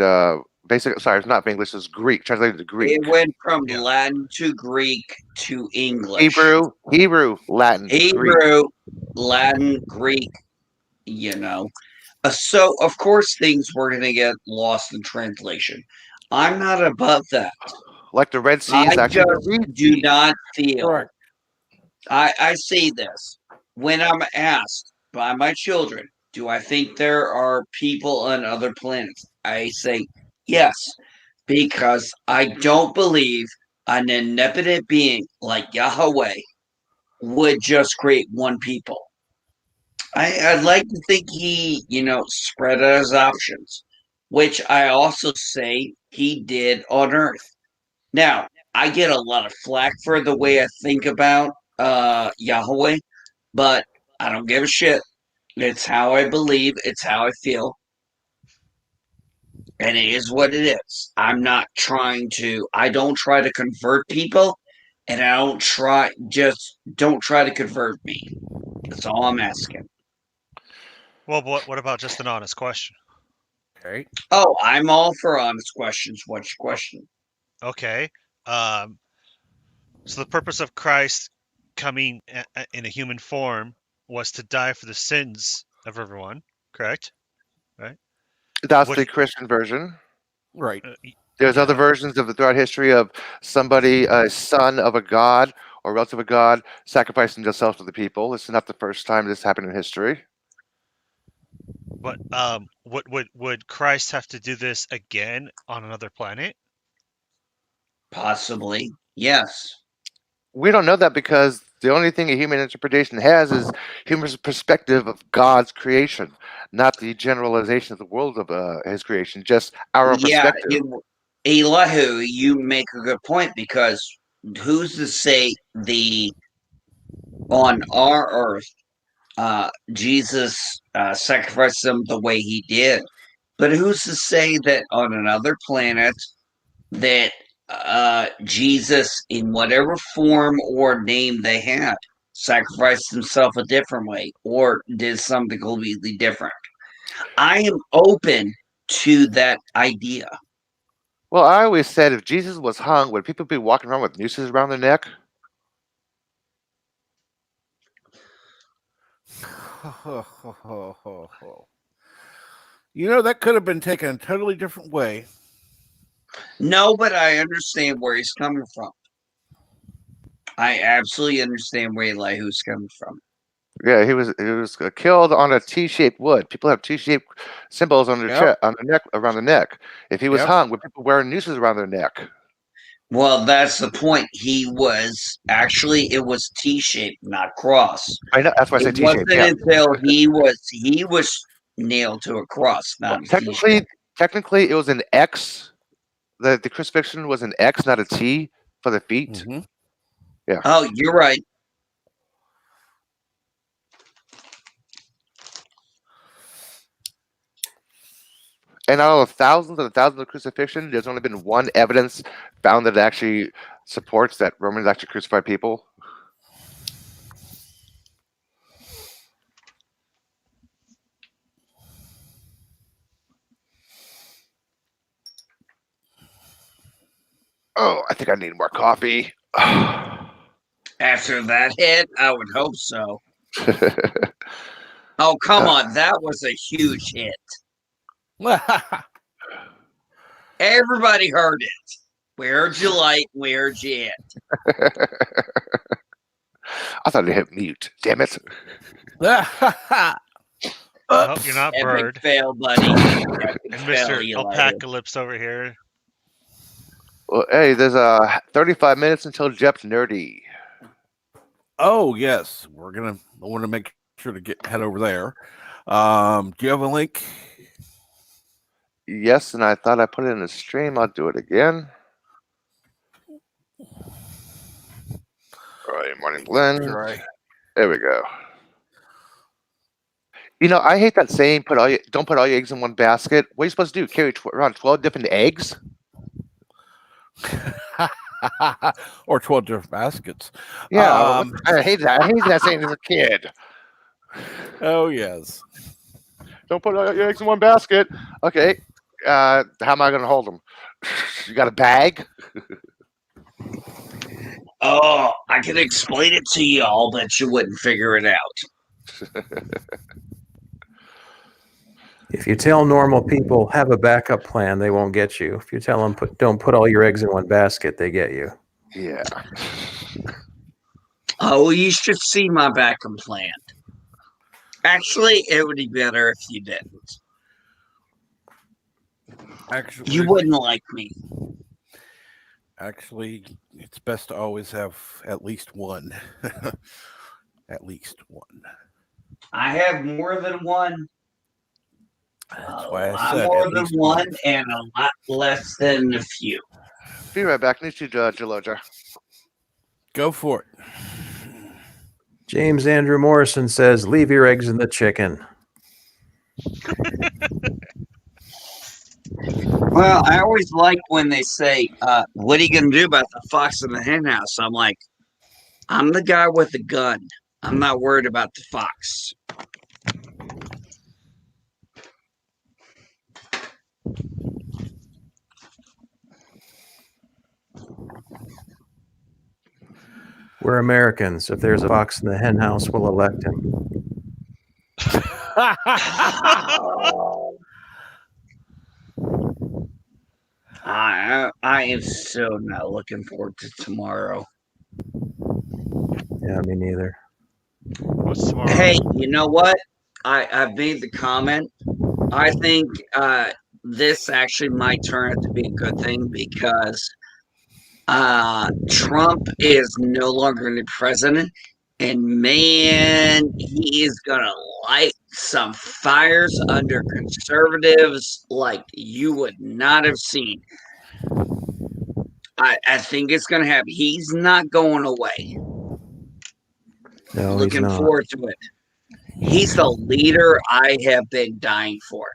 Basically, sorry, it's not English. It's Greek. Translated to Greek. It went from Yeah. Latin to Greek to English. Hebrew, Latin, Greek. Hebrew, Latin, Greek, So, of course, things were going to get lost in translation. I'm not above that. Like the Red Sea I is actually the just Red do Sea. not feel. Correct. I see this when I'm asked by my children, do I think there are people on other planets? I say yes, because I don't believe an omnipotent being like Yahweh would just create one people. I'd like to think he, spread out his options, which I also say he did on Earth. Now, I get a lot of flack for the way I think about Yahweh, but I don't give a shit. It's how I believe, it's how I feel, and it is what it is. I don't try to convert people, and I don't try to convert me. That's all I'm asking. Well, what about just an honest question? Okay. Oh, I'm all for honest questions. What's your question? Okay. So the purpose of Christ coming in a human form was to die for the sins of everyone, correct? Right? That's What? the Christian version. Right. There's other Yeah. versions of throughout history of somebody, a son of a god or relative of a god, sacrificing themselves for the people. This is not the first time this happened in history. But would Christ have to do this again on another planet? Possibly, yes. We don't know that because the only thing a human interpretation has is human perspective of God's creation, not the generalization of the world of his creation, just our own Yeah, perspective. Elihu, you make a good point, because who's to say on our earth, Jesus sacrificed them the way he did, but who's to say that on another planet that Jesus, in whatever form or name they had, sacrificed himself a different way or did something completely different? I am open to that idea. Well, I always said if Jesus was hung, would people be walking around with nooses around their neck? That could have been taken a totally different way. No, but I understand where he's coming from. I absolutely understand where Elihu's coming from. Yeah, he was killed on a T-shaped wood. People have T-shaped symbols on their chest, on their neck, around the neck. If he was hung, would people wearing nooses around their neck? Well, that's the point. It was T-shaped, not cross. I know, that's why I say It T-shaped. wasn't Yeah. until he was nailed to a cross, not a T-shape. Technically, it was an X. The crucifixion was an X, not a T for the feet. Mm-hmm. Yeah. Oh, you're right. And out of thousands and thousands of crucifixion, there's only been one evidence found that actually supports that Romans actually crucified people. Oh, I think I need more coffee. After that hit, I would hope so. Oh, come on. That was a huge hit. Everybody heard it. We heard you light, we heard you hit. I thought it hit mute. Damn it. Oh, you're not Epic Bird. fail, buddy. Epic And fail, Mr. Elihu. Alpacalypse over here. Well, hey, there's 35 minutes until Jep's nerdy. Oh yes, I want to make sure to head over there. Do you have a link? Yes, and I thought I put it in the stream. I'll do it again. All right, morning blend. Right. There we go. I hate that saying. Don't put all your eggs in one basket. What are you supposed to do? Carry around 12 different eggs? Or 12 different baskets. Yeah, I hate that. I hate that saying as a kid. Oh, yes. Don't put all your eggs in one basket. Okay. How am I going to hold them? You got a bag? Oh, I can explain it to y'all, but you wouldn't figure it out. If you tell normal people have a backup plan, they won't get you. If you tell them don't put all your eggs in one basket, they get you. Yeah. Oh, you should see my backup plan. Actually, it would be better if you didn't. Actually, You wouldn't like me. Actually, it's best to always have at least one. At least one. I have more than one. That's A why I lot said more at than least one and a lot less than a few. Be right back. Need you, Geloja. Go for it. James Andrew Morrison says, leave your eggs in the chicken. Well, I always like when they say, what are you going to do about the fox in the hen house? I'm like, I'm the guy with the gun. I'm not worried about the fox. We're Americans. If there's a fox in the hen house, we'll elect him. I am so not looking forward to tomorrow. Yeah, me neither. What's tomorrow? Hey, you know what? I've made the comment. I think this actually might turn out to be a good thing because Trump is no longer the president, and man, he is gonna light some fires under conservatives like you would not have seen. I think it's gonna happen. He's not going away. No, he's Looking not. forward to it. He's the leader I have been dying for.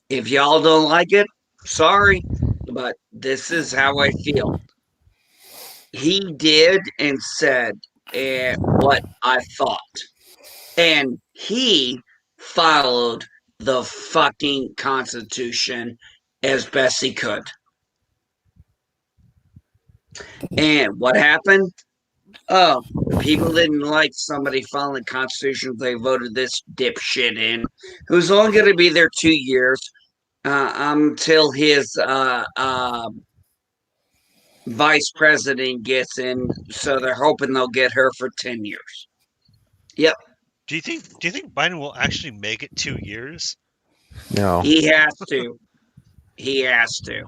If y'all don't like it, sorry, but this is how I feel. He did and said what I thought. And he followed the fucking Constitution as best he could. And what happened? Oh, people didn't like somebody following the Constitution. They voted this dipshit in, who's only going to be there 2 years until his vice president gets in. So they're hoping they'll get her for 10 years. Yep. Do you think Biden will actually make it 2 years? No, He has to. He has to.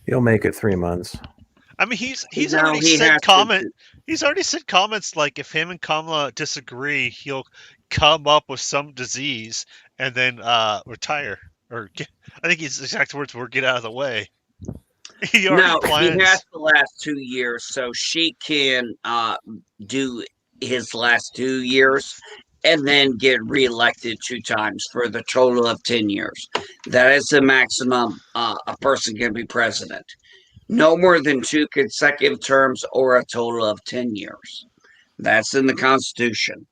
he'll make it 3 months. I mean, he's No, already he said has to. comment. He's already said comments like if him and Kamala disagree, he'll come up with some disease and then retire. Or I think his exact words were "get out of the way." He already No, plans. he has to last 2 years, so she can do his last 2 years and then get reelected 2 times for the total of 10 years. That is the maximum a person can be president. No more than 2 consecutive terms or a total of 10 years. That's in the Constitution.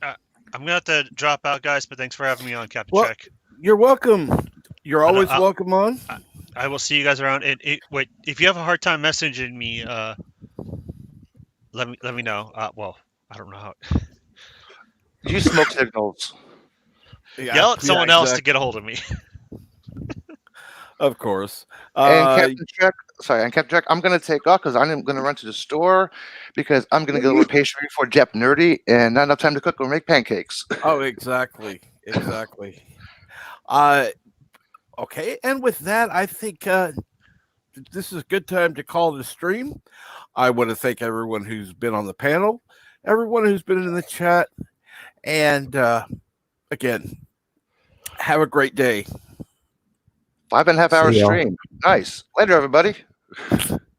I'm gonna have to drop out, guys. But thanks for having me on, Captain Well, Check. you're welcome. You're always welcome on. I will see you guys around. And wait, if you have a hard time messaging me, let me know. Well, I don't know how. Use smoke signals. Yell at someone else to get a hold of me. Of course. And Captain Check, I'm going to take off because I'm going to run to the store because I'm going to get a little pastry for Jep Nerdy and not enough time to cook or make pancakes. Oh, exactly. Exactly. Okay. And with that, I think this is a good time to call the stream. I want to thank everyone who's been on the panel, everyone who's been in the chat. And again, have a great day. 5.5 hour See y'all. stream. Nice. Later, everybody.